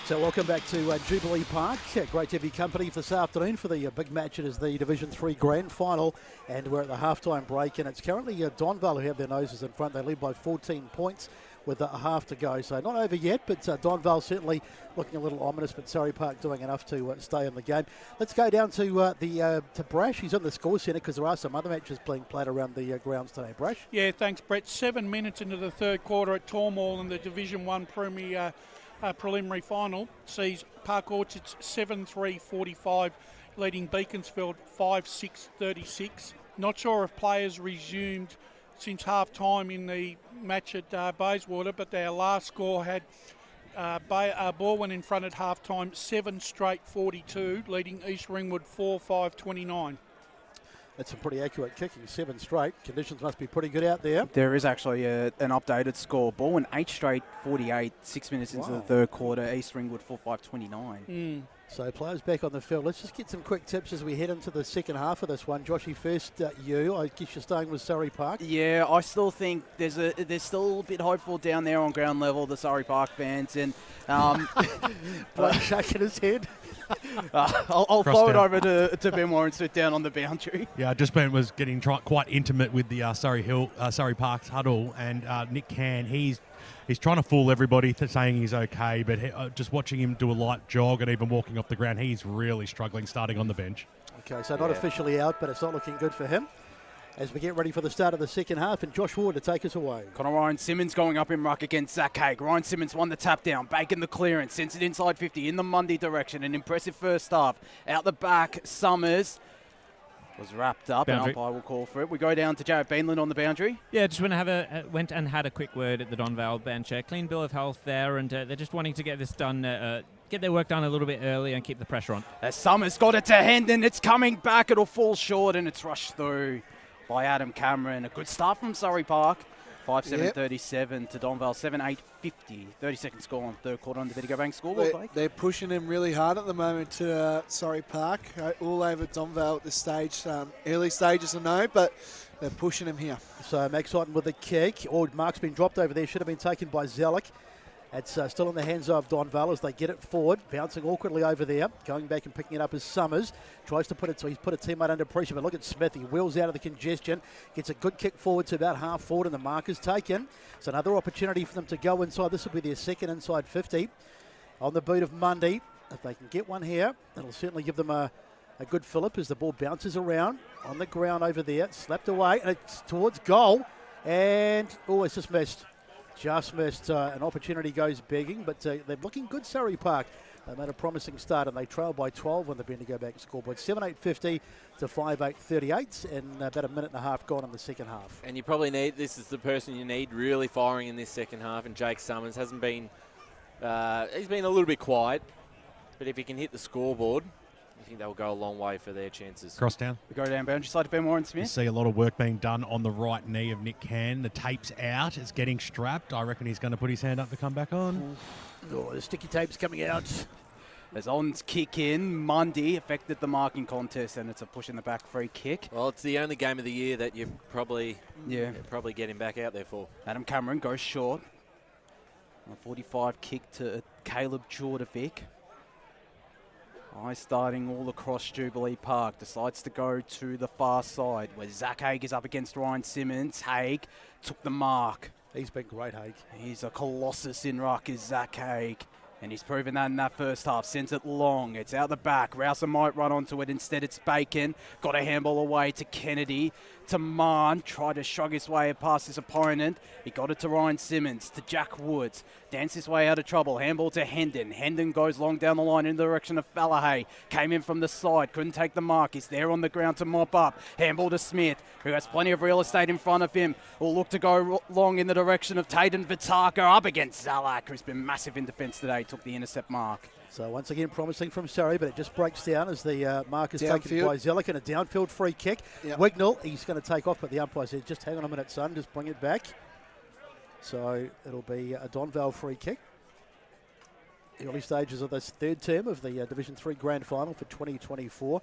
So welcome back to Jubilee Park. Great to have your company this afternoon for the big match. It is the Division 3 Grand Final, and we're at the halftime break, and it's currently Donvale who have their noses in front. They lead by 14 points with a half to go. So not over yet, but Donvale certainly looking a little ominous, but Surrey Park doing enough to stay in the game. Let's go down to to Brash. He's on the score centre because there are some other matches being played around the grounds today. Brash? Yeah, thanks, Brett. 7 minutes into the third quarter at Donvale in the Division 1 preliminary final sees Park Orchards 7-3-45 leading Beaconsfield 5-6-36. Not sure if players resumed since half-time in the match at Bayswater, but their last score had Borwin in front at half-time 7 straight 42, leading East Ringwood 4-5-29. That's a pretty accurate kicking, 7 straight. Conditions must be pretty good out there. There is actually an updated score. Borwin 8 straight 48, 6 minutes into the third quarter. East Ringwood 4-5-29. So players back on the field. Let's just get some quick tips as we head into the second half of this one. Joshy, first you. I guess you're staying with Surrey Park. Yeah, I still think there's still a bit hopeful down there on ground level, the Surrey Park fans. And Blake shaking his head. I'll throw it over to Benoit and sit down on the boundary. Yeah, just was getting quite intimate with the Surrey Park's huddle, and Nick Can, he's trying to fool everybody saying he's okay, but just watching him do a light jog and even walking off the ground, he's really struggling starting on the bench. Okay, so not officially out, but it's not looking good for him as we get ready for the start of the second half, and Josh Ward to take us away. Connor Ryan Simmons going up in ruck against Zach Haig. Ryan Simmons won the tap down, Bacon the clearance, sends it inside 50 in the Mundy direction. An impressive first half. Out the back, Summers was wrapped up, and umpire will call for it. We go down to Jared Beanland on the boundary. Yeah, just went and had a quick word at the Donvale bench. Clean bill of health there, and they're just wanting to get this done, get their work done a little bit early and keep the pressure on. Summers got it to Hendon. It's coming back. It'll fall short, and it's rushed through by Adam Cameron. A good start from Surrey Park. 5-7-37 to Donvale, 7-8-50. 30-second score on third quarter on the Video Bank scoreboard. They're pushing him really hard at the moment to Surrey Park. All over Donvale at this stage. Early stages, I know, but they're pushing him here. So Max Hyton with the kick. Mark's been dropped over there. Should have been taken by Zellick. It's still in the hands of Donvale as they get it forward. Bouncing awkwardly over there. Going back and picking it up as Summers. Tries to put it, so he's put a teammate under pressure. But look at Smith. He wheels out of the congestion. Gets a good kick forward to about half forward, and the mark is taken. It's another opportunity for them to go inside. This will be their second inside 50 on the boot of Mundy. If they can get one here, it'll certainly give them a good fillip as the ball bounces around on the ground over there. Slapped away, and it's towards goal. And, it's just missed. Just missed. An opportunity goes begging, but they're looking good, Surrey Park. They made a promising start, and they trailed by 12 on the Bendigo Bank scoreboard. 7-8-50 to 5-8-38, and about a minute and a half gone in the second half. And you probably need, this is the person you need really firing in this second half, and Jake Summers hasn't been, he's been a little bit quiet, but if he can hit the scoreboard, I think they'll go a long way for their chances. Cross down. We go down boundary side to Ben Warren Smith. You see a lot of work being done on the right knee of Nick Can. The tape's out. It's getting strapped. I reckon he's going to put his hand up to come back on. The sticky tape's coming out. As On's kick in, Mundy affected the marking contest, and it's a push in the back free kick. Well, it's the only game of the year that you probably get him back out there for. Adam Cameron goes short. A 45 kick to Caleb Jordovic. Eye starting all across Jubilee Park. Decides to go to the far side where Zach Haig is up against Ryan Simmons. Haig took the mark. He's been great, Haig. He's a colossus in ruck, is Zach Haig. And he's proven that in that first half. Sends it long. It's out the back. Rouser might run onto it. Instead, it's Bacon. Got a handball away to Kennedy. to Mann. Tried to shrug his way past his opponent. He got it to Ryan Simmons, to Jack Woods. Danced his way out of trouble. Handball to Hendon. Hendon goes long down the line in the direction of Fallahay. Came in from the side. Couldn't take the mark. He's there on the ground to mop up. Handball to Smith, who has plenty of real estate in front of him. Will look to go long in the direction of Tayden Vitaka up against Zalak, who's been massive in defence today. Took the intercept mark. So once again, promising from Surrey, but it just breaks down as the mark is taken by Zellick and a downfield free kick. Yep. Wignall, he's going to take off, but the umpire says, just hang on a minute, son, just bring it back. So it'll be a Donvale free kick. The early stages of this third term of the Division 3 Grand Final for 2024.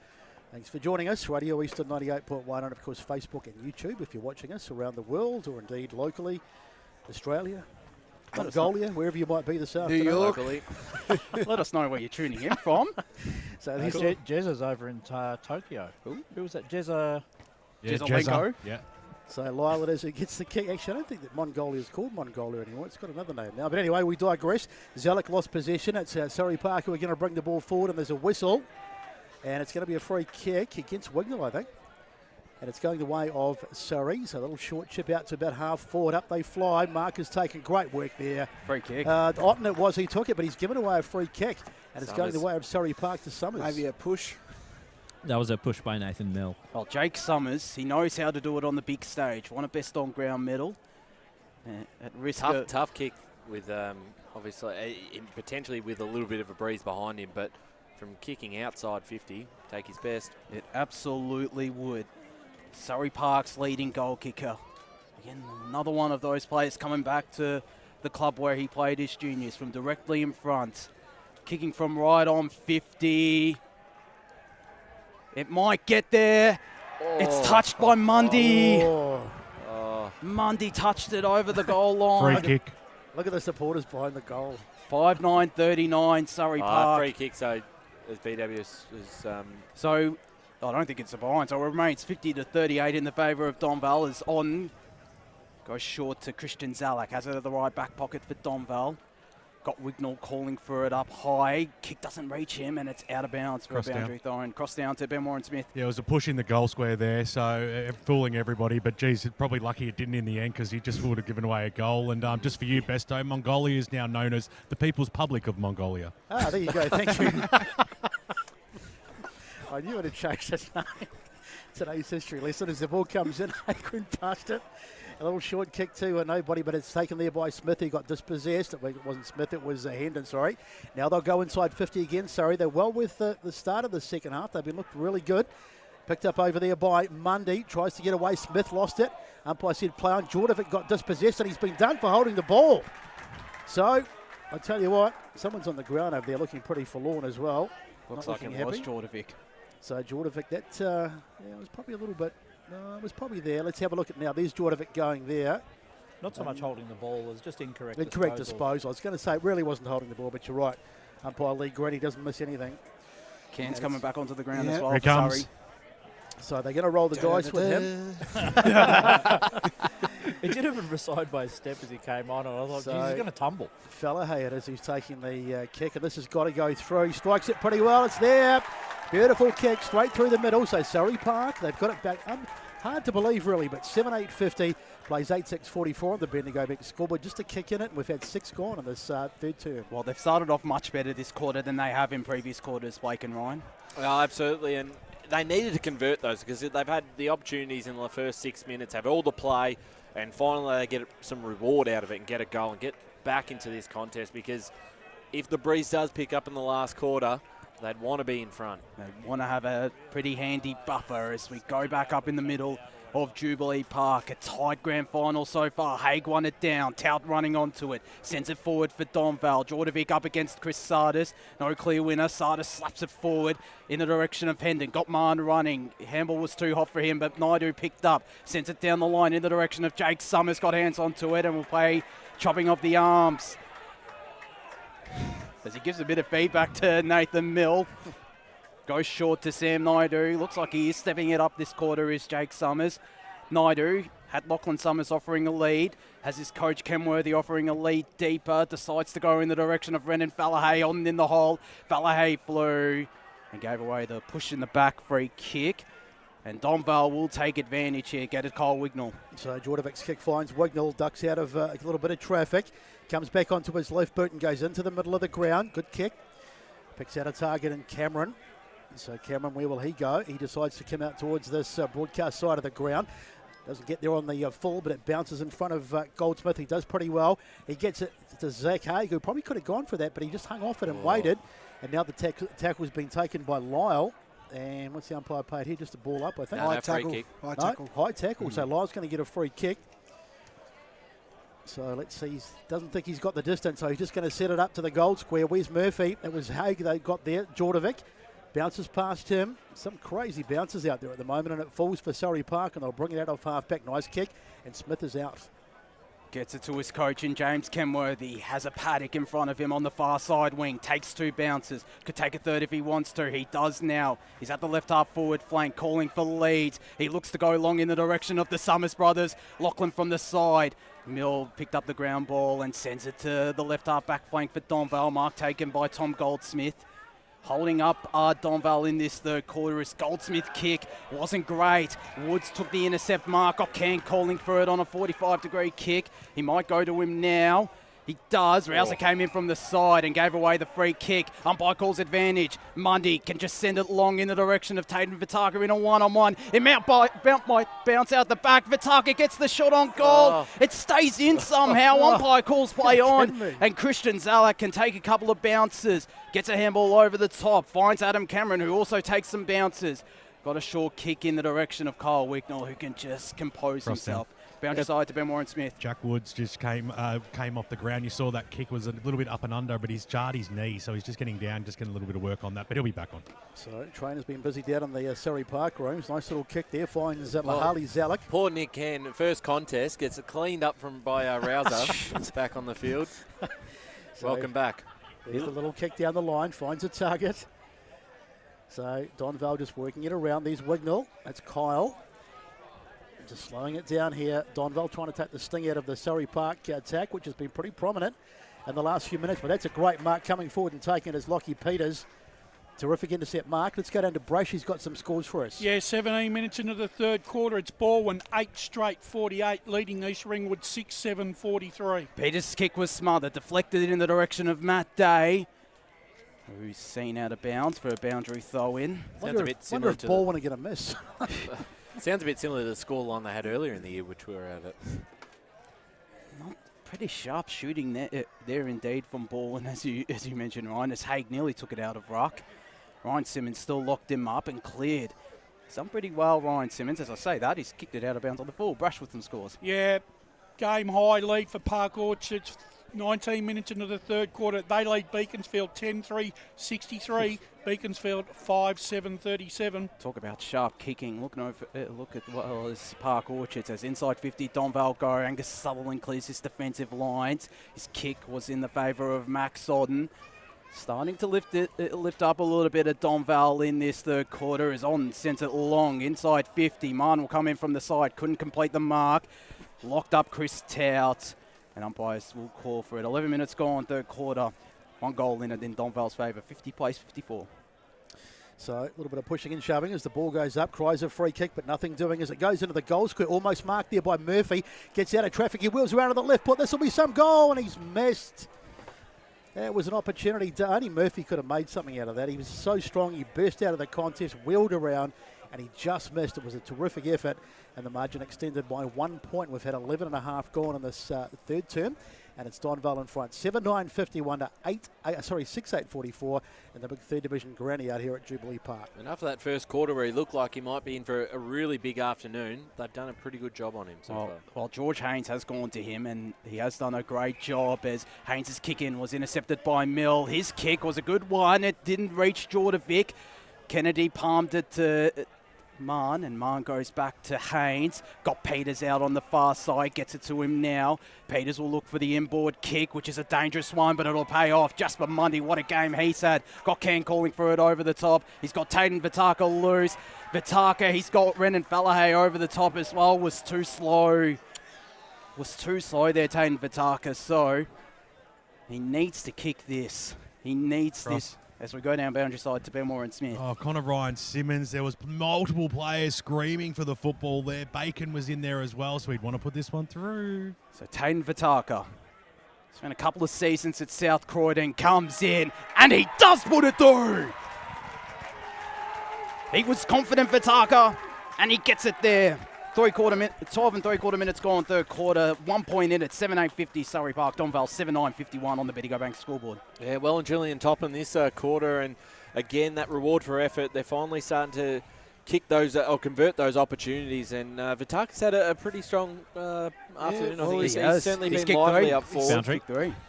Thanks for joining us. Radio Eastern 98.1 and, of course, Facebook and YouTube if you're watching us around the world or indeed locally, Australia, Mongolia, wherever you might be this afternoon. New York. Let us know where you're tuning in from. So Jezza's over in Tokyo. Who was that? Jezza Lenko. Yeah. So Lyle it is who gets the kick. Actually, I don't think that Mongolia is called Mongolia anymore. It's got another name now. But anyway, we digress. Zellick lost possession. It's Surrey Park who are going to bring the ball forward, and there's a whistle. And it's going to be a free kick against Wignall, I think. And it's going the way of Surrey. So a little short chip out to about half forward. Up they fly. Mark has taken great work there. Free kick. Otten it was. He took it, but he's given away a free kick. And it's going the way of Surrey Park to Summers. Maybe a push. That was a push by Nathan Mill. Well, Jake Summers, he knows how to do it on the big stage. Won a best on ground medal. At risk tough kick with obviously potentially with a little bit of a breeze behind him, but from kicking outside 50, take his best. It absolutely would. Surrey Park's leading goal kicker. Again, another one of those players coming back to the club where he played his juniors from directly in front. Kicking from right on 50. It might get there. It's touched by Mundy. Mundy touched it over the goal line. Free kick. Look at the supporters behind the goal. 5-9-39 Surrey Park. Free kick, so as BW is So I don't think it's a behind. So it remains 50-38 in the favour of Donvale. Is on. Goes short to Christian Zalak. Has it at the right back pocket for Donvale. Got Wignall calling for it up high. Kick doesn't reach him, and it's out of bounds for a boundary throw. Cross down to Ben Warren Smith. Yeah, it was a push in the goal square there, so fooling everybody. But, geez, probably lucky it didn't in the end because he just would have given away a goal. And just for you, Besto, Mongolia is now known as the People's Public of Mongolia. Ah, there you go. Thank you. I knew it had changed its name. Today's history lesson as the ball comes in. Akron past it. A little short kick to nobody, but it's taken there by Smith. He got dispossessed. It wasn't Smith, it was Hendon, sorry. Now they'll go inside 50 again, sorry. They're well with the start of the second half. They've been looked really good. Picked up over there by Mundy. Tries to get away. Smith lost it. Umpire said play on. Jordovic got dispossessed, and he's been done for holding the ball. So, I tell you what, someone's on the ground over there looking pretty forlorn as well. Looks like it was Jordovic. So Jordovic, that was probably a little bit... No, it was probably there. Let's have a look at now. There's Jordovic going there. Not so much holding the ball as just incorrect disposal. I was going to say it really wasn't holding the ball, but you're right. Umpire Lee Green, he doesn't miss anything. Cairns coming back onto the ground as well. Here he comes. Sorry. So they're going to roll the dice with him. He did have a sideways step as he came on, and I thought, geez, he's going to tumble. Fallahay it is who's taking the kick, and this has got to go through. He strikes it pretty well. It's there. Beautiful kick straight through the middle. So Surrey Park, they've got it back. Hard to believe, really, but 7-8-50 plays 8-6-44 on the Bendigo Bank scoreboard. Just a kick in it, and we've had 6 gone in this third term. Well, they've started off much better this quarter than they have in previous quarters, Blake and Ryan. Well, absolutely, and they needed to convert those because they've had the opportunities in the first 6 minutes, have all the play, and finally they get some reward out of it and get a goal and get back into this contest because if the breeze does pick up in the last quarter, they'd want to be in front. They want to have a pretty handy buffer as we go back up in the middle of Jubilee Park. A tight grand final so far. Haig won it down. Tout running onto it. Sends it forward for Donvale. Jordovic up against Chris Sardis. No clear winner. Sardis slaps it forward in the direction of Hendon. Got Mann running. Handball was too hot for him, but Naidu picked up. Sends it down the line in the direction of Jake Summers. Got hands onto it and will play chopping of the arms. As he gives a bit of feedback to Nathan Mill. Goes short to Sam Naidu. Looks like he is stepping it up this quarter is Jake Summers. Naidu had Lachlan Summers offering a lead. Has his coach Kenworthy offering a lead deeper. Decides to go in the direction of Brendan Fallahay on in the hole. Fallahay flew and gave away the push in the back free kick. And Donvale will take advantage here, get it Kyle Wignall. So Jordovic's kick finds Wignall, ducks out of a little bit of traffic, comes back onto his left boot and goes into the middle of the ground. Good kick. Picks out a target in Cameron. So Cameron, where will he go? He decides to come out towards this broadcast side of the ground. Doesn't get there on the full, but it bounces in front of Goldsmith. He does pretty well. He gets it to Zach Haig, who probably could have gone for that, but he just hung off it and waited. And now the tackle's been taken by Lyle. And what's the umpire paid here? Just a ball up, I think. High tackle. High tackle. High tackle. So Lyle's going to get a free kick. So let's see. He doesn't think he's got the distance, so he's just going to set it up to the goal square. Where's Murphy? It was Haig they got there. Jordovic bounces past him. Some crazy bounces out there at the moment, and it falls for Surrey Park, and they'll bring it out off half-back. Nice kick, and Smith is out. Gets it to his coach, and James Kenworthy has a paddock in front of him on the far side wing. Takes 2 bounces. Could take a third if he wants to. He does now. He's at the left half forward flank, calling for Leeds. He looks to go long in the direction of the Summers brothers. Lachlan from the side. Mill picked up the ground ball and sends it to the left half back flank for Donvale. Mark taken by Tom Goldsmith. Holding up Donvale in this third quarter. His Goldsmith kick wasn't great. Woods took the intercept mark. Got Can calling for it on a 45-degree kick. He might go to him now. He does. Rouser came in from the side and gave away the free kick. Umpire calls advantage. Mundy can just send it long in the direction of Tatum Vitaka in a one-on-one. It might bounce out the back. Vitaka gets the shot on goal. It stays in somehow. Umpire calls play on. And Christian Zalak can take a couple of bounces. Gets a handball over the top. Finds Adam Cameron, who also takes some bounces. Got a short kick in the direction of Kyle Wignall, who can just compose himself. Boundary side to Ben Warren Smith. Jack Woods just came off the ground. You saw that kick was a little bit up and under, but he's jarred his knee, so he's just getting down, just getting a little bit of work on that, but he'll be back on. So trainer's been busy down in the Surrey Park rooms. Nice little kick there. Finds Mahali Zalak. Poor Nick Can, first contest, gets it cleaned up by Rouser. It's back on the field. Welcome back. There's a little kick down the line. Finds a target. So Donvale just working it around. There's Wignall. That's Kyle. Just slowing it down here. Donvale trying to take the sting out of the Surrey Park attack, which has been pretty prominent in the last few minutes. But that's a great mark coming forward and taking it as Lockie Peters. Terrific intercept mark. Let's go down to Brash. He's got some scores for us. Yeah, 17 minutes into the third quarter. It's Baldwin 8 straight 48, leading East Ringwood 6-7 43. Peters' kick was smothered, deflected in the direction of Matt Day, who's seen out of bounds for a boundary throw-in. Wonder if Baldwin are going to miss. Sounds a bit similar to the scoreline they had earlier in the year, which we were at it. Pretty sharp shooting there indeed from Baldwin, as you mentioned, Ryan, as Haig nearly took it out of ruck. Ryan Simmons still locked him up and cleared. He's done pretty well, Ryan Simmons. As I say that, he's kicked it out of bounds on the full. Brush with some scores. Yeah, game high lead for Park Orchards. 19 minutes into the third quarter. They lead Beaconsfield 10-3, 63. Beaconsfield 5-7, 37. Talk about sharp kicking. Look at this Park Orchards as inside 50. Donvale go. Angus Sutherland clears his defensive lines. His kick was in the favour of Max Sodden. Starting to lift up a little bit at Donvale in this third quarter. Is on, sends it long inside 50. Martin will come in from the side. Couldn't complete the mark. Locked up Chris Tout. And umpires will call for it. 11 minutes gone, third quarter. 1 goal in it in Donvale's favour. 50 plays 54. So a little bit of pushing and shoving as the ball goes up. Cries a free kick, but nothing doing as it goes into the goal square. Almost marked there by Murphy. Gets out of traffic. He wheels around to the left foot. This will be some goal, and he's missed. That was an opportunity. Only Murphy could have made something out of that. He was so strong. He burst out of the contest, wheeled around, and he just missed. It was a terrific effort, and the margin extended by 1 point. We've had 11.5 gone in this third term, and it's Donvale in front. 7-9-51 to 6-8-44 in the big third division granny out here at Jubilee Park. And after that first quarter where he looked like he might be in for a really big afternoon, they've done a pretty good job on him so far. Well, George Haynes has gone to him, and he has done a great job as Haynes' kick-in was intercepted by Mill. His kick was a good one. It didn't reach Jordovic. Kennedy palmed it to Marn, and Marn goes back to Haynes. Got Peters out on the far side, gets it to him now. Peters will look for the inboard kick, which is a dangerous one, but it'll pay off. Jasper Mundy, what a game he's had. Got Can calling for it over the top. He's got Taden Vitaka loose. Vitaka, he's got Renan Fallahay over the top as well. Was too slow there, Taden Vitaka, so he needs to kick this. He needs this. as we go down boundary side to Benmore and Smith. Oh, Connor Ryan Simmons. There was multiple players screaming for the football there. Bacon was in there as well, so we'd want to put this one through. So Taden Vitaka spent a couple of seasons at South Croydon, comes in, and he does put it through. He was confident, Vitaka, and he gets it there. 12 and 3/4 minutes gone, third quarter. 1 point in at 7:850 Surrey Park. Donvale 7:951 on the Bendigo Bank scoreboard. Yeah, well, and Julian Topham this quarter, and again that reward for effort. They're finally starting to kick those or convert those opportunities, and Vitaka's had a pretty strong afternoon. I think he's certainly been lively up forward.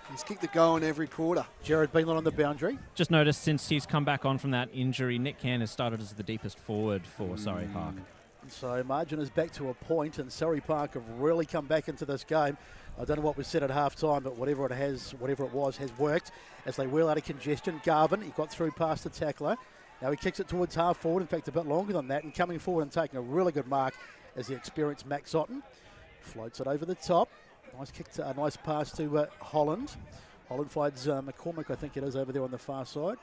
He's kicked the goal in every quarter. Jared Beanland on the boundary. Just noticed since he's come back on from that injury, Nick Cann has started as the deepest forward for Surrey Park. So margin is back to a point, and Surrey Park have really come back into this game. I don't know what was said at half-time, but whatever it was, has worked as they wheel out of congestion. Garvin, he got through past the tackler. Now he kicks it towards half-forward, in fact a bit longer than that, and coming forward and taking a really good mark as the experienced Max Otten. Floats it over the top. Nice kick, a nice pass to Holland. Holland finds McCormick, I think it is, over there on the far side.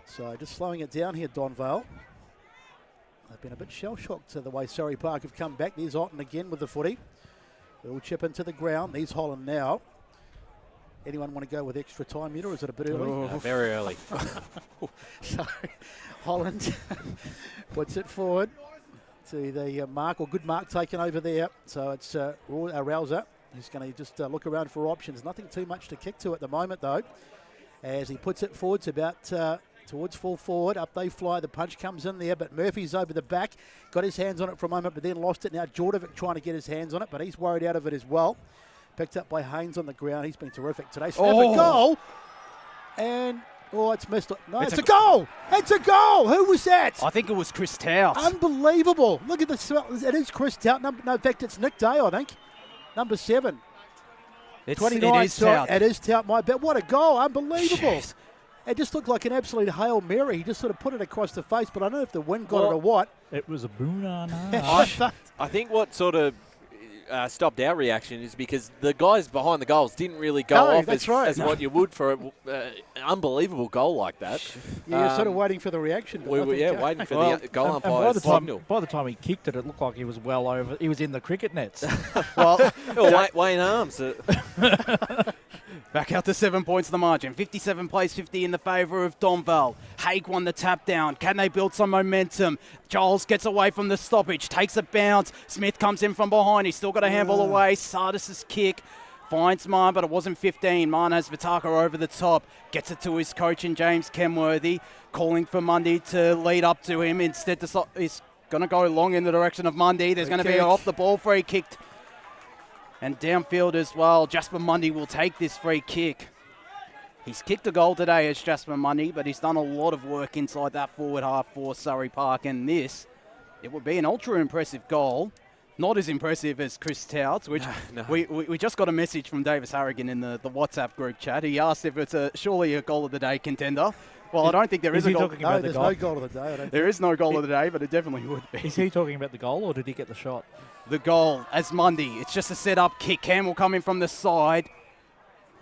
So just slowing it down here, Donvale. They've been a bit shell-shocked to the way Surrey Park have come back. There's Otten again with the footy. They'll chip into the ground. There's Holland now. Anyone want to go with extra time yet, or is it a bit early? No, very early. So Holland puts it forward to the mark, or good mark taken over there. So it's Rouser. He's going to just look around for options. Nothing too much to kick to at the moment, though, as he puts it forward to about towards full forward. Up they fly. The punch comes in there, but Murphy's over the back. Got his hands on it for a moment, but then lost it. Now Jordovic trying to get his hands on it, but he's worried out of it as well. Picked up by Haynes on the ground. He's been terrific today. Snap a goal. And, it's missed. No, it's a goal. It's a goal. Who was that? I think it was Chris Tout. Unbelievable. Look at this. It is Chris Tout. No, in fact, it's Nick Day, I think. Number 7. 29. It is Tout. It is Tout, my bet. What a goal. Unbelievable. Jeez. It just looked like an absolute Hail Mary. He just sort of put it across the face, but I don't know if the wind got it or what. It was a boonana. I think what sort of stopped our reaction is because the guys behind the goals didn't really go off as what you would for an unbelievable goal like that. Yeah, you're sort of waiting for the reaction. We were waiting for the goal umpire's signal. By the time he kicked it, it looked like he was well over. He was in the cricket nets. Wayne Arms. Back out to 7 points the margin. 57 plays 50 in the favour of Donvale. Haig won the tap down. Can they build some momentum? Giles gets away from the stoppage, takes a bounce. Smith comes in from behind. He's still got a handball away. Sardis's kick finds Marn, but it wasn't 15. Marn has Vitaka over the top. Gets it to his coach in James Kenworthy. Calling for Mundy to lead up to him. Instead, he's going to go long in the direction of Mundy. There's going to be an off the ball free kick. And downfield as well. Jasper Mundy will take this free kick. He's kicked a goal today as Jasper Mundy, but he's done a lot of work inside that forward half for Surrey Park. And this, it would be an ultra impressive goal. Not as impressive as Chris Touts, which we just got a message from Davis Harrigan in the WhatsApp group chat. He asked if it's surely a goal of the day contender. Well, I don't think there is a goal. No, there's no goal of the day. There is no goal of the day, but it definitely would be. Is he talking about the goal, or did he get the shot? The goal as Mundy. It's just a set-up kick. Cam will come in from the side.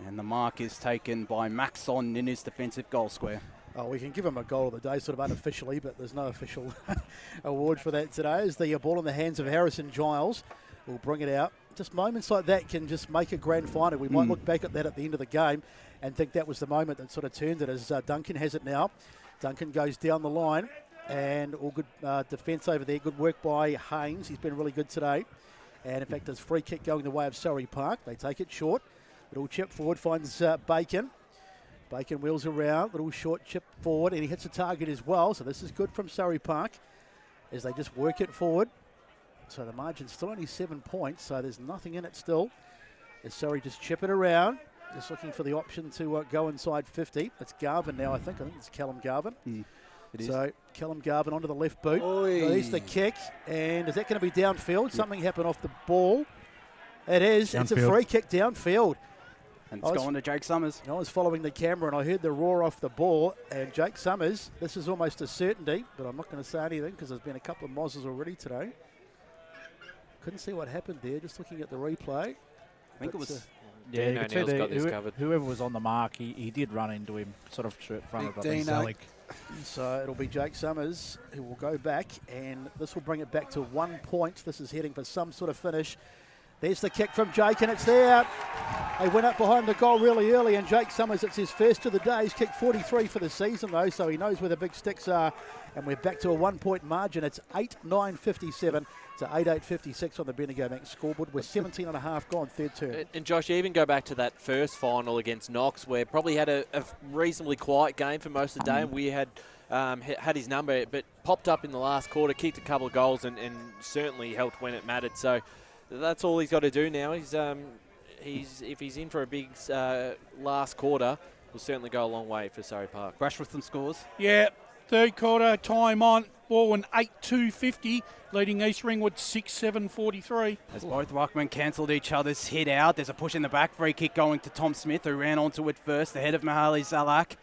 And the mark is taken by Maxon in his defensive goal square. Oh, we can give him a goal of the day, sort of unofficially, but there's no official award for that today. As the ball in the hands of Harrison Giles will bring it out. Just moments like that can just make a grand final. We might look back at that at the end of the game and think that was the moment that sort of turned it, as Duncan has it now. Duncan goes down the line, and all good defence over there. Good work by Haynes. He's been really good today. And, in fact, there's free kick going the way of Surrey Park. They take it short. Little chip forward finds Bacon. Bacon wheels around. Little short chip forward, and he hits a target as well. So this is good from Surrey Park as they just work it forward. So the margin's still only 7 points, so there's nothing in it still. As Surrey just chip it around. Just looking for the option to go inside 50. It's Garvin now, I think. I think it's Callum Garvin. It is. So Callum Garvin onto the left boot. Release the kick. And is that going to be downfield? Something happened off the ball. It is. Downfield. It's a free kick downfield. And it's going to Jake Summers. I was following the camera and I heard the roar off the ball. And Jake Summers, this is almost a certainty, but I'm not going to say anything because there's been a couple of mozzes already today. Couldn't see what happened there, just looking at the replay. I think it was Yeah, you could see Neil's got this covered. whoever was on the mark, he did run into him, sort of in front of him. So it'll be Jake Summers who will go back, and this will bring it back to 1 point. This is heading for some sort of finish. There's the kick from Jake, and it's there. They went up behind the goal really early, and Jake Summers, it's his first of the day. He's kicked 43 for the season, though, so he knows where the big sticks are. And we're back to a 1 point margin. It's 8-9-57 to 8-8-56 on the Bendigo Bank scoreboard. We're 17 and a half gone, third term. And Josh, you even go back to that first final against Knox, where probably had a reasonably quiet game for most of the day, and we had his number, but popped up in the last quarter, kicked a couple of goals, and certainly helped when it mattered. So that's all he's got to do now. If he's in for a big last quarter, will certainly go a long way for Surrey Park. Brash with some scores. Yeah, third quarter, time on. Baldwin 8-2-50, leading East Ringwood 6-7-43. As both ruckmen cancelled each other's hit out, there's a push in the back, free kick going to Tom Smith, who ran onto it first, ahead of Mahali Zalak.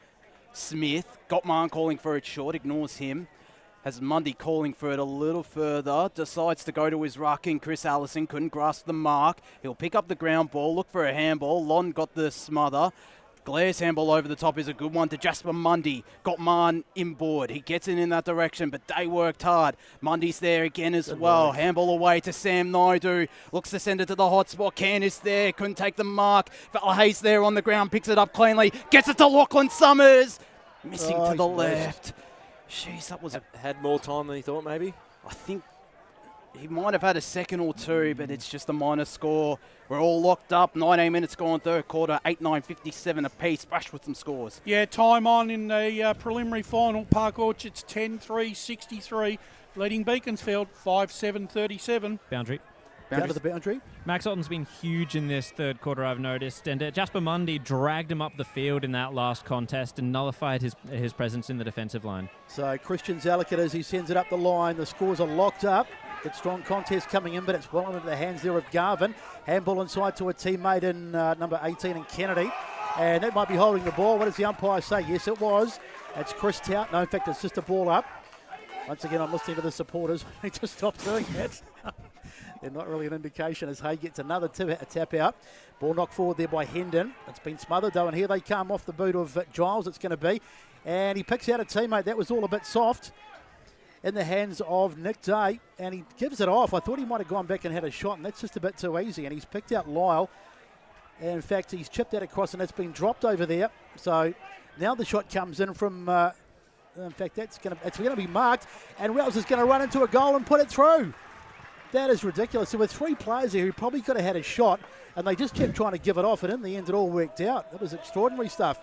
Smith, Gottman calling for it short, ignores him. Has Mundy calling for it a little further, decides to go to his rucking. Chris Allison couldn't grasp the mark. He'll pick up the ground ball, look for a handball. Lon got the smother. Glaire's handball over the top is a good one to Jasper Mundy. Gottman inboard. He gets it in that direction, but they worked hard. Mundy's there again as well. Handball away to Sam Naidu. Looks to send it to the hot spot. Candice there. Couldn't take the mark. Valahay's there on the ground. Picks it up cleanly. Gets it to Lachlan Summers. Missing to the left. Jeez, that was had more time than he thought, maybe? I think he might have had a second or two, but it's just a minor score. We're all locked up. 19 minutes gone, third quarter. 8-9-57 apiece. Brash with some scores. Yeah, time on in the preliminary final. Park Orchards 10-3-63, leading Beaconsfield 5-7-37. Boundary. Down to the boundary. Max Otton's been huge in this third quarter, I've noticed, and Jasper Mundy dragged him up the field in that last contest and nullified his presence in the defensive line. So Christian Zalakit, as he sends it up the line, the scores are locked up. Good strong contest coming in, but it's well into the hands there of Garvin. Handball inside to a teammate in number 18 in Kennedy. And that might be holding the ball. What does the umpire say? Yes, it was. It's Chris Tout. No, in fact, it's just a ball up. Once again, I'm listening to the supporters. They just stop doing that. They're not really an indication as Hay gets another tap out. Ball knocked forward there by Hendon. It's been smothered though, and here they come off the boot of Giles, it's going to be. And he picks out a teammate. That was all a bit soft in the hands of Nick Day, and he gives it off. I thought he might have gone back and had a shot, and that's just a bit too easy. And he's picked out Lyle. And in fact, he's chipped that across, and it's been dropped over there. So now the shot comes in from... in fact, it's going to be marked, and Rouse is going to run into a goal and put it through. That is ridiculous. There were three players here who probably could have had a shot, and they just kept trying to give it off, and in the end it all worked out. That was extraordinary stuff.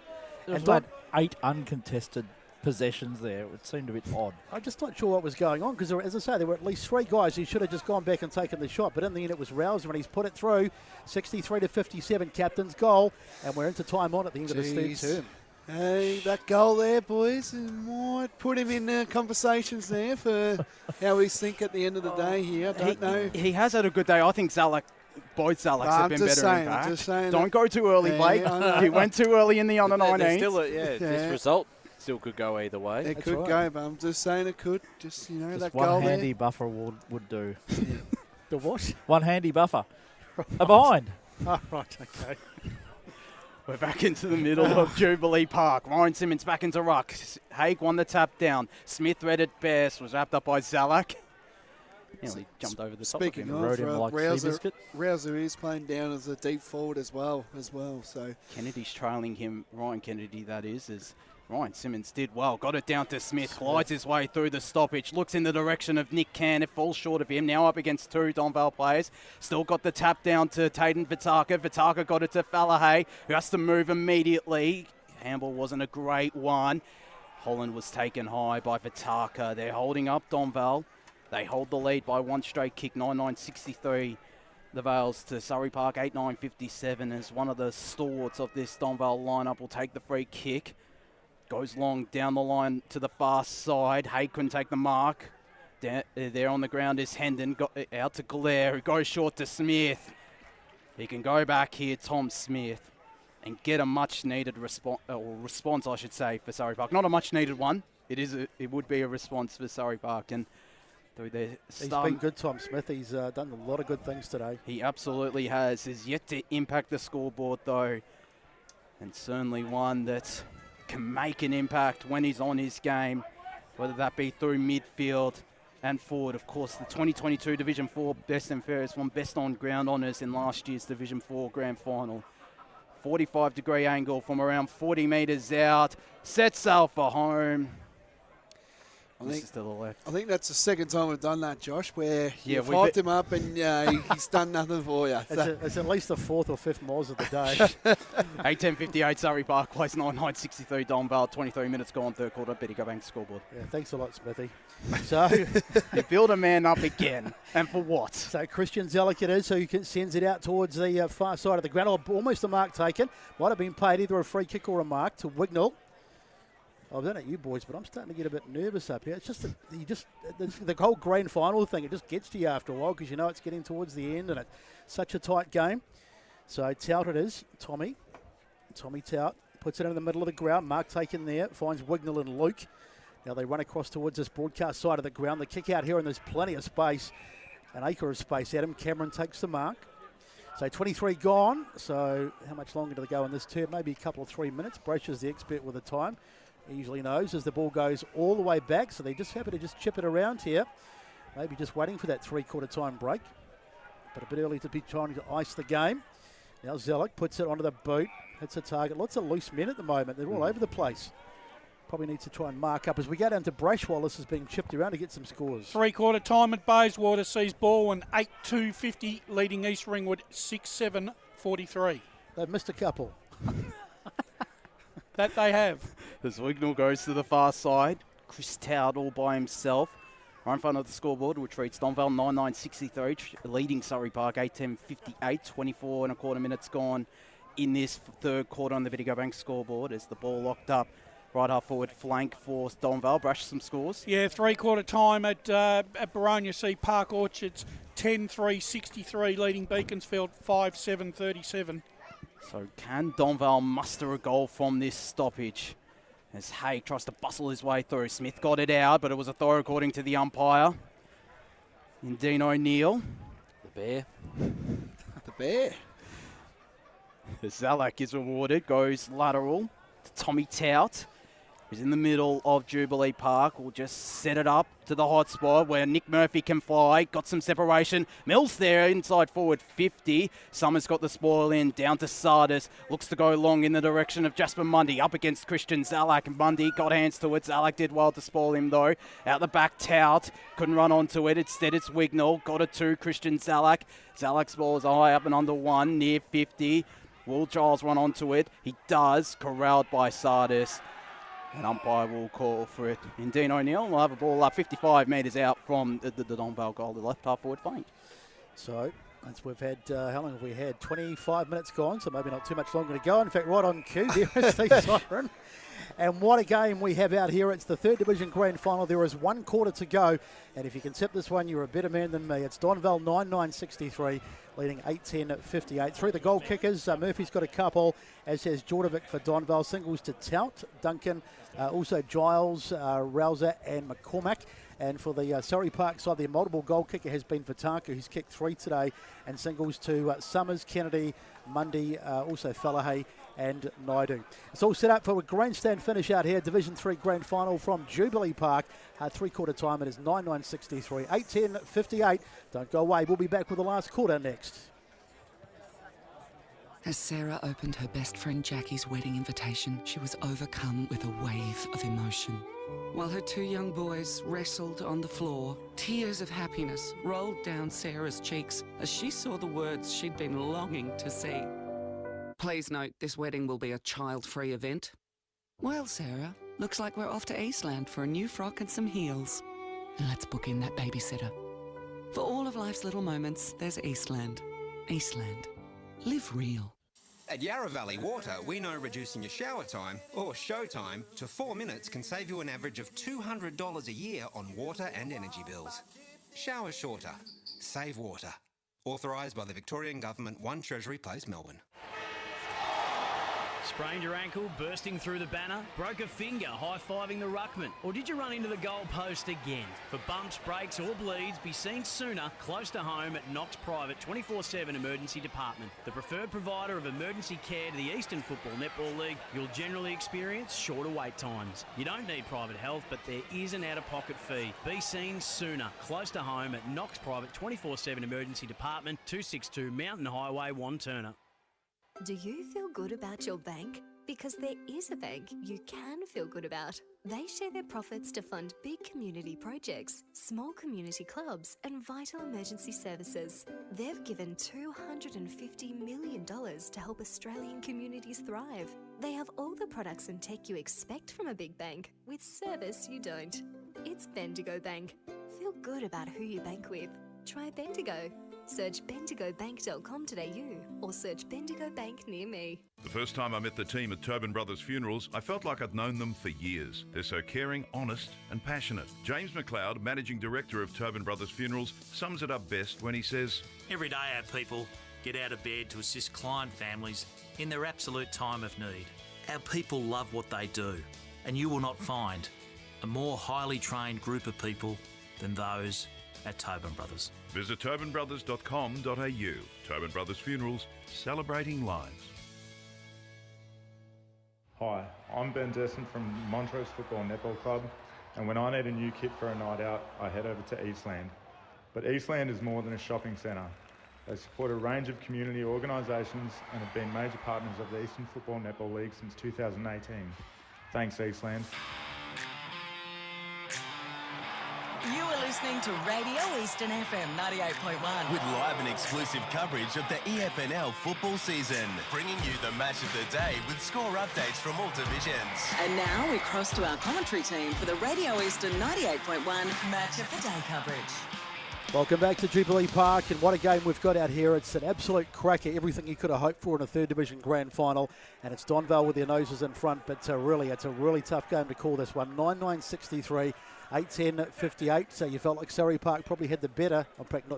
There's like 8 uncontested possessions there. It seemed a bit odd. I'm just not sure what was going on, because as I say, there were at least 3 guys who should have just gone back and taken the shot, but in the end it was Rouser, and he's put it through. 63-57, captain's goal, and we're into time on at the end of this third term. Hey, that goal there, boys, might put him in conversations there for how we think at the end of the day here. I don't know. He has had a good day. I think both Zalaks have been better in back. Just saying Don't go too early, Blake. He went too early in the under 19s. This result still could go either way. It could go, but I'm just saying it could. Just, that one goal handy buffer would do. The what? One handy buffer. A behind. Oh, right, okay. We're back into the middle of Jubilee Park. Ryan Simmons back into ruck. Haig won the tap down. Smith read it best. Was wrapped up by Zalak. He jumped over the top of him. Rouser is playing down as a deep forward as well. So Kennedy's trailing him. Ryan Kennedy, that is. As Ryan Simmons did well. Got it down to Smith. Glides his way through the stoppage. Looks in the direction of Nick Can. It falls short of him. Now up against 2 Donvale players. Still got the tap down to Tayden Vitaka. Vitaka got it to Falahay, who has to move immediately. Handball wasn't a great one. Holland was taken high by Vitaka. They're holding up Donvale. They hold the lead by 1 straight kick. 9-9-63. The Vales to Surrey Park. 8-9-57 as one of the stalwarts of this Donvale lineup will take the free kick. Goes long down the line to the far side. Haig couldn't take the mark. There on the ground is Hendon. Got out to Glare, who goes short to Smith. He can go back here, Tom Smith, and get a much-needed response, I should say, for Surrey Park. Not a much-needed one. It would be a response for Surrey Park. And through their He's been good, Tom Smith. He's done a lot of good things today. He absolutely has. Is yet to impact the scoreboard, though. And certainly one that can make an impact when he's on his game, whether that be through midfield and forward. Of course, the 2022 Division 4 Best and Fairest won Best on Ground honours in last year's Division 4 Grand Final. 45-degree angle from around 40 metres out. Sets sail for home. This is to the left. I think that's the second time we've done that, Josh, where you've we've hyped him up and he's done nothing for you. It's at least the fourth or fifth miles of the day. 8:10:58 Surrey Park, place 9:63 Donvale. 23 minutes gone, third quarter. Better go back to scoreboard. Yeah, thanks a lot, Smithy. So you build a man up again, and for what? So Christian Zellick it is, who sends it out towards the far side of the ground. Almost a mark taken. Might have been paid either a free kick or a mark to Wignall. I don't know you boys, but I'm starting to get a bit nervous up here. It's just the whole grand final thing. It just gets to you after a while because you know it's getting towards the end and it's such a tight game. So Tout it is, Tommy Tout puts it in the middle of the ground. Mark taken there, finds Wignall and Luke. Now they run across towards this broadcast side of the ground. The kick out here and there's plenty of space, an acre of space. Adam Cameron takes the mark. So 23 gone. So how much longer do they go in this term? Maybe a couple of 3 minutes. Brasher's the expert with the time. He usually knows as the ball goes all the way back, so they're just happy to just chip it around here. Maybe just waiting for that three-quarter time break, but a bit early to be trying to ice the game. Now Zellick puts it onto the boot, hits a target. Lots of loose men at the moment. They're all over the place. Probably needs to try and mark up as we go down to Brash while this is being chipped around to get some scores. Three-quarter time at Bayswater sees Baldwin 8-2-50, leading East Ringwood 6-7-43. They've missed a couple. That they have. As Wignall goes to the far side, Chris Tout all by himself. Right in front of the scoreboard, which reads Donvale 9:63, leading Surrey Park 8:10:58, 24 and a quarter minutes gone in this third quarter on the Video Bank scoreboard as the ball locked up. Right half forward flank for Donvale. Brush some scores. Yeah, three-quarter time at Baronia C Park Orchards 10-3-63, leading Beaconsfield 5-7-37. So can Donvale muster a goal from this stoppage? As Haig tries to bustle his way through. Smith got it out, but it was a throw according to the umpire. And Dean O'Neill. The Bear. The Bear. Zalak is rewarded. Goes lateral to Tommy Tout, who's in the middle of Jubilee Park. Will just set it up to the hot spot where Nick Murphy can fly. Got some separation. Mills there inside forward 50. Summers got the spoil in. Down to Sardis. Looks to go long in the direction of Jasper Mundy. Up against Christian Zalak. Mundy got hands to it. Zalak did well to spoil him though. Out the back, Tout. Couldn't run onto it. Instead it's Wignall. Got it to Christian Zalak. Zalak's ball is high up and under one. Near 50. Will Giles run onto it? He does. Corralled by Sardis. An umpire will call for it. And Dean O'Neill will have a ball up 55 metres out from the Donvale goal, the left half forward flank. So, as we've had, how long have we had? 25 minutes gone, so maybe not too much longer to go. In fact, right on cue, there is the siren. And what a game we have out here. It's the third division grand final. There is 1 quarter to go. And if you can tip this one, you're a better man than me. It's Donvale 9-9-63, leading 8-10-58. Through the goal kickers, Murphy's got a couple, as has Jordovic for Donvale. Singles to Tout, Duncan, also Giles, Rouser and McCormack. And for the Surrey Park side, the multiple goal kicker has been Fataka, who's kicked 3 today. And singles to Summers, Kennedy, Mundy, also Fallahay and Naidu. It's all set up for a grandstand finish out here. Division 3 grand final from Jubilee Park. Three-quarter time, it is 9-9-63, 8-10-58. Don't go away. We'll be back with the last quarter next. As Sarah opened her best friend Jackie's wedding invitation, she was overcome with a wave of emotion. While her 2 young boys wrestled on the floor, tears of happiness rolled down Sarah's cheeks as she saw the words she'd been longing to see. Please note, this wedding will be a child-free event. Well, Sarah, looks like we're off to Eastland for a new frock and some heels. And let's book in that babysitter. For all of life's little moments, there's Eastland. Eastland. Live real. At Yarra Valley Water, we know reducing your shower time, or show time, to 4 minutes can save you an average of $200 a year on water and energy bills. Shower shorter. Save water. Authorised by the Victorian Government, 1 Treasury Place, Melbourne. Sprained your ankle, bursting through the banner? Broke a finger, high-fiving the ruckman? Or did you run into the goal post again? For bumps, breaks or bleeds, be seen sooner, close to home at Knox Private 24/7 Emergency Department. The preferred provider of emergency care to the Eastern Football Netball League, you'll generally experience shorter wait times. You don't need private health, but there is an out-of-pocket fee. Be seen sooner, close to home at Knox Private 24/7 Emergency Department, 262 Mountain Highway, Wanturna. Do you feel good about your bank? Because there is a bank you can feel good about. They share their profits to fund big community projects, small community clubs, and vital emergency services. They've given $250 million to help Australian communities thrive. They have all the products and tech you expect from a big bank, with service you don't. It's Bendigo Bank. Feel good about who you bank with. Try Bendigo. Search bendigobank.com.au or search Bendigo Bank near me. The first time I met the team at Tobin Brothers Funerals, I felt like I'd known them for years. They're so caring, honest and passionate. James McLeod, Managing Director of Tobin Brothers Funerals, sums it up best when he says, Every day our people get out of bed to assist client families in their absolute time of need. Our people love what they do, and you will not find a more highly trained group of people than those at Tobin Brothers. Visit tobinbrothers.com.au. Tobin Brothers Funerals, celebrating lives. Hi, I'm Ben Desson from Montrose Football Netball Club, and when I need a new kit for a night out, I head over to Eastland. But Eastland is more than a shopping centre. They support a range of community organisations and have been major partners of the Eastern Football Netball League since 2018. Thanks, Eastland. You are listening to Radio Eastern FM 98.1. With live and exclusive coverage of the EFNL football season, bringing you the match of the day with score updates from all divisions. And now we cross to our commentary team for the Radio Eastern 98.1 Match of the Day coverage. Welcome back to Jubilee Park, and what a game we've got out here. It's an absolute cracker, everything you could have hoped for in a third division grand final, and it's Donvale with their noses in front, but really, it's a really tough game to call this one. 9-9-63. 8-10-58, so you felt like Surrey Park probably had the better, in fact they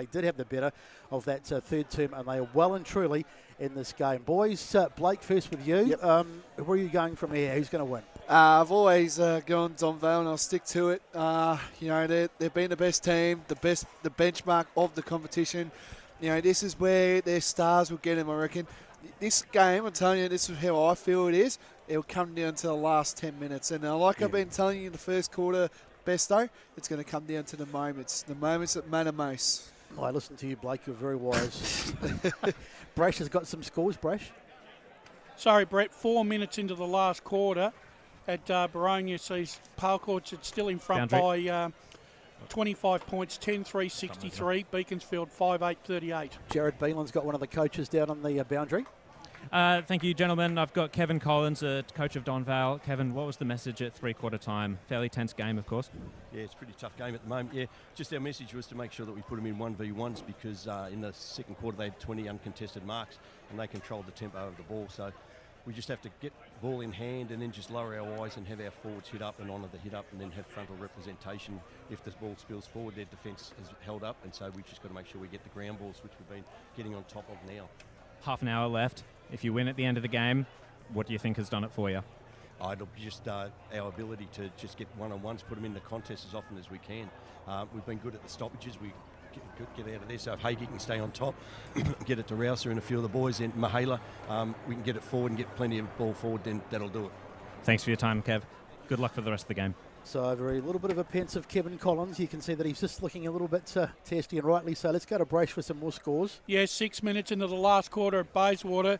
did have the better of that third term, and they are well and truly in this game. Boys, Blake, first with you. Yep. Where are you going from here? Who's going to win? I've always gone Donvale, and I'll stick to it. They've been the best team, the benchmark of the competition. This is where their stars will get them, I reckon. This game, I'm telling you, this is how I feel it is. It'll come down to the last 10 minutes. And I've been telling you in the first quarter, Besto, it's going to come down to the moments that matter most. I listen to you, Blake. You're very wise. Brash has got some scores, Brash. Sorry, Brett, 4 minutes into the last quarter at Baronia sees Park Orchard still in front by 25 points, 10-3-63. Beaconsfield 5-8-38. Jared Beelan's got one of the coaches down on the boundary. Thank you, gentlemen. I've got Kevin Collins, coach of Donvale. Kevin, what was the message at three-quarter time? Fairly tense game, of course. Yeah, it's a pretty tough game at the moment. Yeah, just our message was to make sure that we put them in 1v1s because in the second quarter they had 20 uncontested marks and they controlled the tempo of the ball. So we just have to get the ball in hand and then just lower our eyes and have our forwards hit up and honour the hit up and then have frontal representation. If the ball spills forward, their defence is held up, and so we've just got to make sure we get the ground balls, which we've been getting on top of now. Half an hour left. If you win at the end of the game, what do you think has done it for you? It'll be just our ability to just get one-on-ones, put them in the contest as often as we can. We've been good at the stoppages. We get out of there. So if Hagee can stay on top, get it to Rouser and a few of the boys, and Mahala, we can get it forward and get plenty of ball forward, then that'll do it. Thanks for your time, Kev. Good luck for the rest of the game. So a little bit of a pensive Kevin Collins. You can see that he's just looking a little bit testy, and rightly so. Let's go to Brash for some more scores. Yeah, 6 minutes into the last quarter at Bayswater.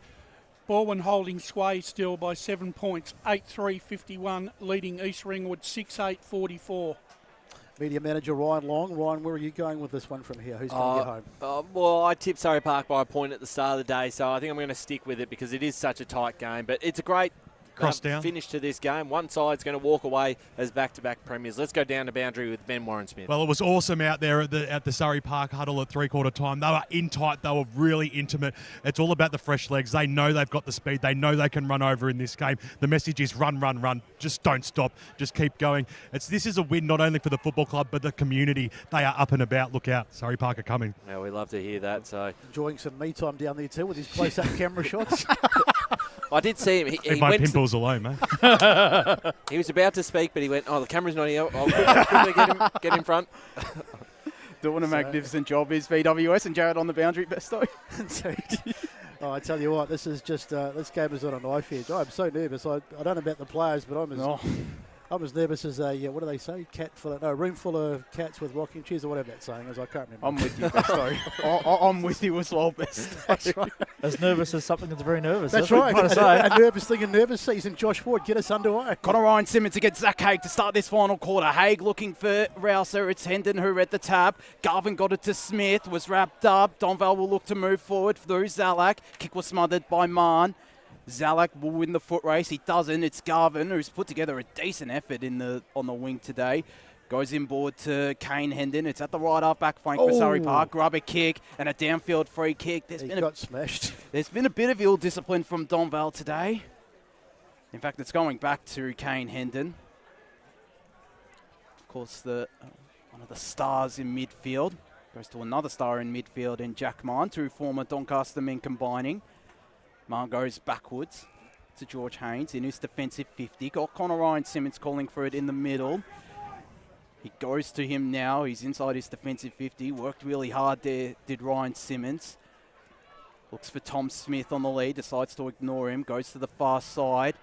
Baldwin holding sway still by 7 points, 8-3-51, leading East Ringwood 6-8-44. Media manager Ryan Long. Ryan, where are you going with this one from here? Who's going to get home? Well, I tipped Surrey Park by a point at the start of the day, so I think I'm going to stick with it because it is such a tight game. But it's a great finish to this game. One side's going to walk away as back-to-back premiers. Let's go down the boundary with Ben Warren-Smith. Well, it was awesome out there at the Surrey Park huddle at three-quarter time. They were in tight. They were really intimate. It's all about the fresh legs. They know they've got the speed. They know they can run over in this game. The message is run, run, run. Just don't stop. Just keep going. This is a win not only for the football club but the community. They are up and about. Look out. Surrey Park are coming. Yeah, we love to hear that. So enjoying some me time down there too with his close-up camera shots. I did see him. Leave my pimples alone, mate. He was about to speak, but he went, "Oh, the camera's not here. I'll quickly get in front." Doing a magnificent job is VWS and Jared on the boundary, Besto. Oh, I tell you what, this is just this game is on a knife edge. I'm so nervous. I don't know about the players, but I'm as nervous as a what do they say? Room full of cats with rocking chairs, or whatever that saying is. I can't remember. I'm with you, Besto. I'm with you as well, Besto. That's right. As nervous as something that's very nervous. That's right. What I'm trying to say. A nervous thing in nervous season. Josh Ward, get us underway. Connor Ryan Simmons against Zach Haig to start this final quarter. Haig looking for Rouser. It's Hendon who read the tab. Garvin got it to Smith. Was wrapped up. Donvale will look to move forward through Zalak. Kick was smothered by Mahn. Zalak will win the foot race. He doesn't. It's Garvin who's put together a decent effort on the wing today. Goes inboard to Kane Hendon. It's at the right half-back flank for Surrey Park. Grab a kick and a downfield free kick. He got smashed. There's been a bit of ill discipline from Donvale today. In fact, it's going back to Kane Hendon. Of course, one of the stars in midfield. Goes to another star in midfield in Jack Mahn. Two former Doncaster men combining. Mahn goes backwards to George Haynes in his defensive 50. Got Connor Ryan Simmons calling for it in the middle. He goes to him now. He's inside his defensive 50. Worked really hard there, did Ryan Simmons. Looks for Tom Smith on the lead. Decides to ignore him. Goes to the far side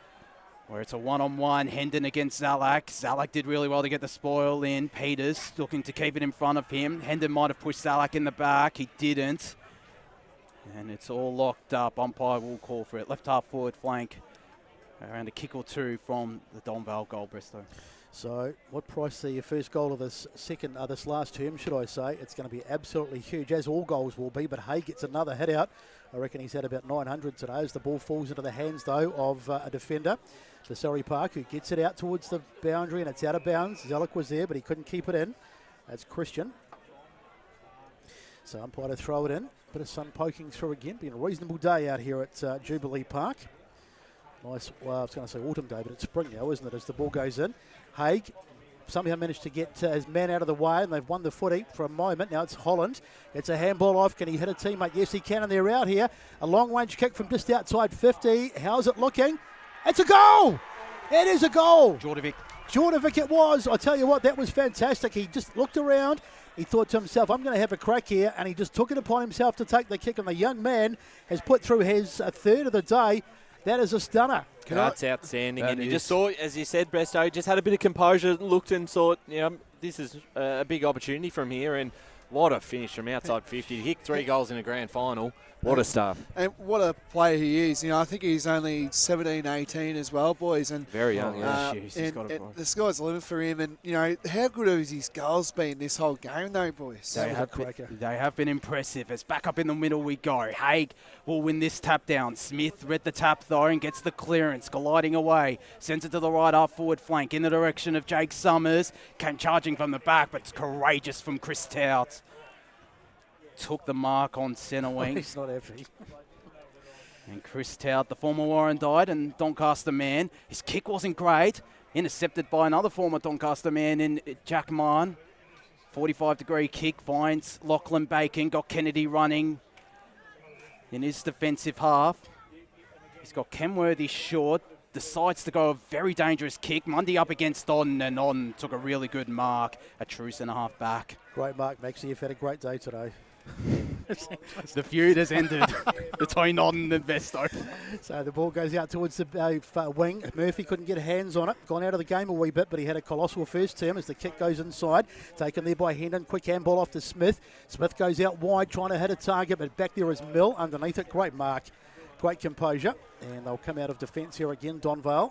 where it's a one-on-one. Hendon against Zalak. Zalak did really well to get the spoil in. Peters looking to keep it in front of him. Hendon might have pushed Zalak in the back. He didn't. And it's all locked up. Umpire will call for it. Left half forward flank. Around a kick or two from the Donvale goal, Bristow. So, what price the first goal of this last term, should I say? It's going to be absolutely huge, as all goals will be. But Hay gets another hit out. I reckon he's had about 900 today as the ball falls into the hands, though, of a defender, the Surrey Park, who gets it out towards the boundary, and it's out of bounds. Zalak was there, but he couldn't keep it in. That's Christian. So umpire to throw it in. Bit of sun poking through again. Been a reasonable day out here at Jubilee Park. Nice, well, I was going to say autumn day, but it's spring now, isn't it, as the ball goes in. Haig somehow managed to get his man out of the way, and they've won the footy for a moment. Now it's Holland. It's a handball off. Can he hit a teammate? Yes, he can, and they're out here. A long-range kick from just outside 50. How's it looking? It's a goal! It is a goal! Jordovic it was. I tell you what, that was fantastic. He just looked around. He thought to himself, I'm going to have a crack here, and he just took it upon himself to take the kick, and the young man has put through his third of the day. That is a stunner. That's outstanding. And you just saw, as you said, Bresto, just had a bit of composure, looked and thought, this is a big opportunity from here. And what a finish from outside 50. He hit 3 goals in a grand final. What a start. And what a player he is. I think he's only 17, 18 as well, boys. And very young, the sky's the limit for him. And, how good have his goals been this whole game, though, boys? They have been impressive. As back up in the middle we go. Haig will win this tap down. Smith read the tap, though, and gets the clearance. Gliding away. Sends it to the right half forward flank in the direction of Jake Summers. Came charging from the back, but it's courageous from Chris Tout. Took the mark on centre wing. He's not heavy. And Chris Tout, the former Warrandyte and Doncaster man. His kick wasn't great. Intercepted by another former Doncaster man in Jack Mahn. 45-degree kick finds Lachlan Bacon. Got Kennedy running in his defensive half. He's got Kenworthy short. Decides to go a very dangerous kick. Mundy up against On, and On took a really good mark. A true centre-half back. Great mark, Maxie. You've had a great day today. The feud has ended between On and Vesto. So the ball goes out towards the wing. Murphy couldn't get hands on it. Gone out of the game a wee bit, but he had a colossal first term as the kick goes inside. Taken there by Hendon. Quick handball off to Smith. Smith goes out wide trying to hit a target, but back there is Mill underneath it. Great mark. Great composure. And they'll come out of defence here again, Donvale.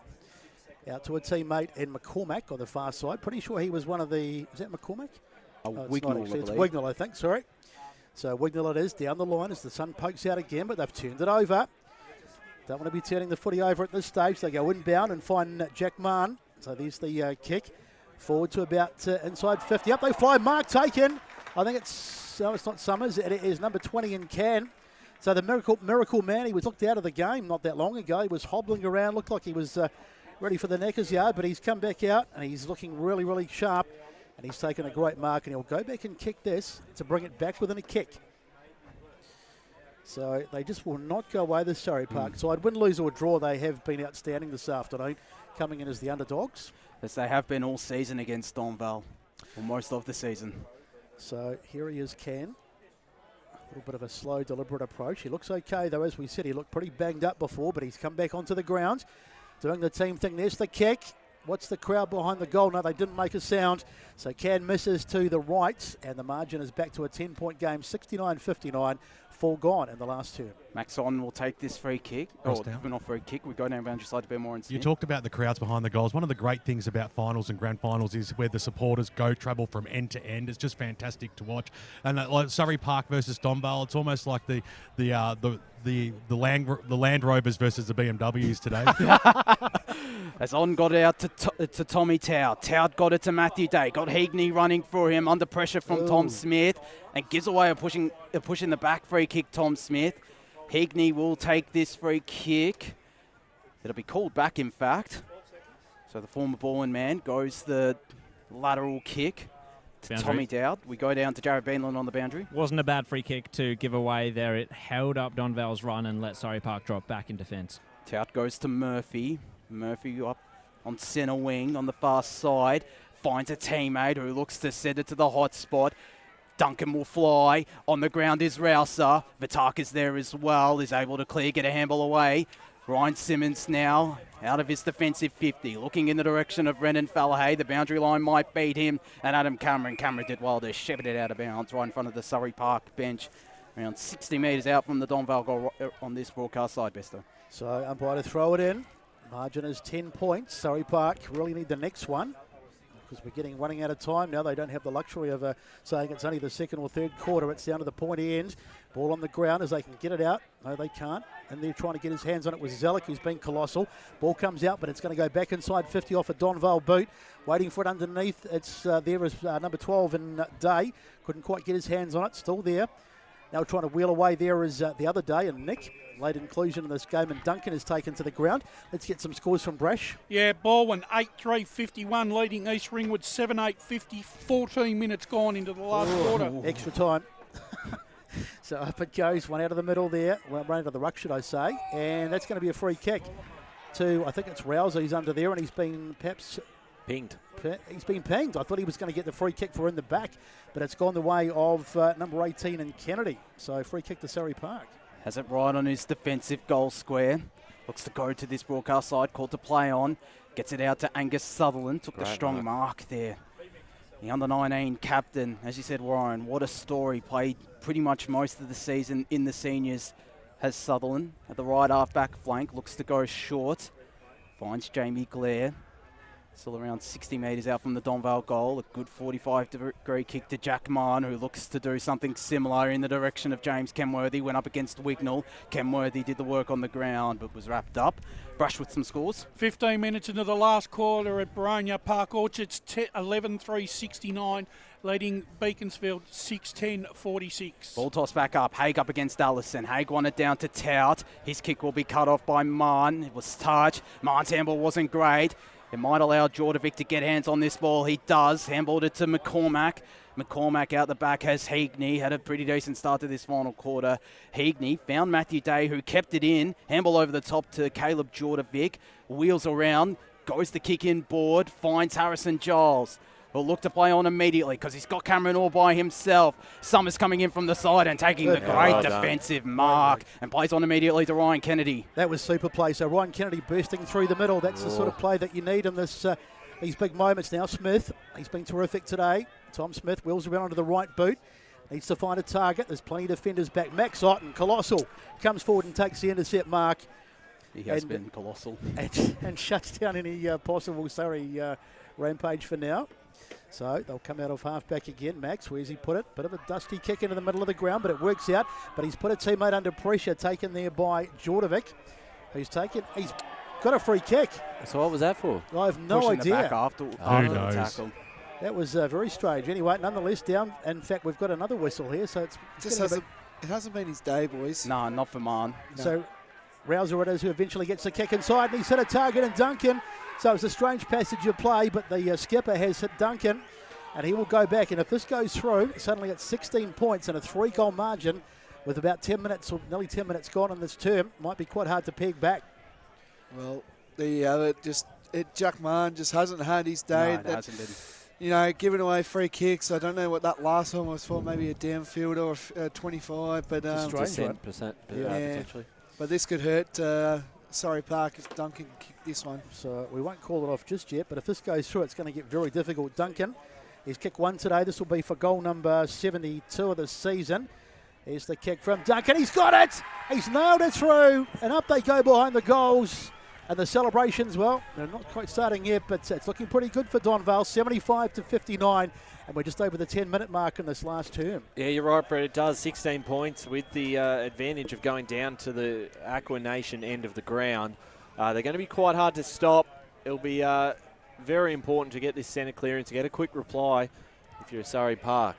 Out to a teammate in McCormack on the far side. Pretty sure he was one of the... Is that McCormack? It's Wignall, I think. Sorry. So Wignall it is, down the line as the sun pokes out again, but they've turned it over. Don't want to be turning the footy over at this stage. They go inbound and find Jack Mahn. So there's the kick. Forward to about inside 50. Up they fly, mark taken. I think it's not Summers. It is number 20 in Can. So the miracle man, he was looked out of the game not that long ago. He was hobbling around, looked like he was ready for the Neckers yard, but he's come back out and he's looking really, really sharp. And he's taken a great mark, and he'll go back and kick this to bring it back within a kick. So they just will not go away, the Surrey Park side. Win, lose or draw, they have been outstanding this afternoon, coming in as the underdogs. As they have been all season against Donvale, or most of the season. So here he is, Can. A little bit of a slow, deliberate approach. He looks okay, though, as we said. He looked pretty banged up before, but he's come back onto the ground, doing the team thing. There's the kick. What's the crowd behind the goal? No, they didn't make a sound. So Can misses to the right, and the margin is back to a 10-point game, 69-59, 4 gone in the last term. Maxon will take this free kick. Not free kick. We go down boundary side to Belmore and Smith. You talked about the crowds behind the goals. One of the great things about finals and grand finals is where the supporters go travel from end to end. It's just fantastic to watch. And like Surrey Park versus Donvale, it's almost like the Land Rovers versus the BMWs today. As On got it out to Tommy Towd. Towd got it to Matthew Day. Got Heagney running for him under pressure from Tom Smith, and gives away a pushing the back free kick. Tom Smith. Heagney will take this free kick. It'll be called back, in fact. So the former Ballin man goes the lateral kick to Tommy Dowd. We go down to Jared Beanland on the boundary. Wasn't a bad free kick to give away there. It held up Donvale's run and let Surrey Park drop back in defence. Tout goes to Murphy. Murphy up on centre wing on the far side. Finds a teammate who looks to send it to the hot spot. Duncan will fly. On the ground is Rouser. Vitaka's there as well. Is able to clear, get a handball away. Ryan Simmons now out of his defensive 50. Looking in the direction of Brendan Fallahay. The boundary line might beat him. And Adam Cameron. Cameron did well to shepherd it out of bounds right in front of the Surrey Park bench. Around 60 metres out from the Donvale goal on this broadcast side, Bester. So umpire to throw it in. Margin is 10 points. Surrey Park really need the next one, because we're running out of time now. They don't have the luxury of saying it's only the second or third quarter. It's down to the pointy end. Ball on the ground as they can get it out. No, they can't. And they're trying to get his hands on it with Zellick, who's been colossal. Ball comes out, but it's going to go back inside 50 off a Donvale boot. Waiting for it underneath. It's there is number 12 in Day. Couldn't quite get his hands on it. Still there. Now trying to wheel away there is the other Day and Nick. Late inclusion in this game, and Duncan is taken to the ground. Let's get some scores from Brash. Yeah, Baldwin 8-3-51, leading East Ringwood 7-8-50, 14 minutes gone into the last quarter. Extra time. So up it goes, one out of the middle there, one out of the ruck, should I say, and that's going to be a free kick to, I think it's Rouser. He's under there, and he's been perhaps pinged. He's been pinged. I thought he was going to get the free kick for in the back, but it's gone the way of number 18 in Kennedy. So free kick to Surrey Park. Has it right on his defensive goal square. Looks to go to this broadcast side, called to play on. Gets it out to Angus Sutherland. Took the strong mark there. The under-19 captain, as you said, Warren, what a story. Played pretty much most of the season in the seniors, has Sutherland. At the right half-back flank, looks to go short. Finds Jamie Glare. Still around 60 metres out from the Donvale goal. A good 45-degree kick to Jack Marn, who looks to do something similar in the direction of James Kenworthy. Went up against Wignall. Kenworthy did the work on the ground, but was wrapped up. Brush with some scores. 15 minutes into the last quarter at Baronia Park Orchards, 11-3-69, leading Beaconsfield 6-10-46. Ball toss back up. Haig up against Allison. Haig won it down to Tout. His kick will be cut off by Marn. It was touch. Marn's handball wasn't great. It might allow Jordovic to get hands on this ball. He does. Handballed it to McCormack. McCormack out the back has Heagney. Had a pretty decent start to this final quarter. Heagney found Matthew Day, who kept it in. Handball over the top to Caleb Jordovic. Wheels around. Goes the kick in board. Finds Harrison Giles. Will look to play on immediately because he's got Cameron all by himself. Summers coming in from the side and taking the great defensive mark and plays on immediately to Ryan Kennedy. That was super play. So Ryan Kennedy bursting through the middle. That's the sort of play that you need in this these big moments now. Smith, he's been terrific today. Tom Smith wheels around onto the right boot. Needs to find a target. There's plenty of defenders back. Max Otten, colossal, comes forward and takes the intercept mark. He has been colossal. And shuts down any possible Surrey rampage for now. So they'll come out of halfback again. Max, where's he put it? Bit of a dusty kick into the middle of the ground, but it works out. But he's put a teammate under pressure, taken there by Jordovic, he's got a free kick. So what was that for? I have no Pushing idea. The back after the tackle. That was very strange. Anyway, nonetheless, down. In fact, we've got another whistle here, so it hasn't been his day, boys. No, not for Marn. No. So Rouser it is who eventually gets the kick inside, and he's hit a target in Duncan. So it's a strange passage of play, but the skipper has hit Duncan, and he will go back. And if this goes through, suddenly it's 16 points and a 3-goal margin with about 10 minutes or nearly 10 minutes gone in this term, might be quite hard to peg back. Well, there you have it. Jack Mann just hasn't had his day. No, it hasn't been. You know, giving away free kicks. I don't know what that last one was for. Maybe a downfield or 25, but potentially. But this could hurt Surrey Park if Duncan can kick this one. So we won't call it off just yet, but if this goes through, it's going to get very difficult. Duncan, he's kicked one today. This will be for goal number 72 of the season. Here's the kick from Duncan. He's got it. He's nailed it through, and up they go behind the goals. And the celebrations, well, they're not quite starting yet, but it's looking pretty good for Donvale, 75-59, and we're just over the 10-minute mark in this last term. Yeah, you're right, Brett. It does 16 points with the advantage of going down to the Aqua Nation end of the ground. They're going to be quite hard to stop. It'll be very important to get this centre clearance, to get a quick reply if you're Surrey Park.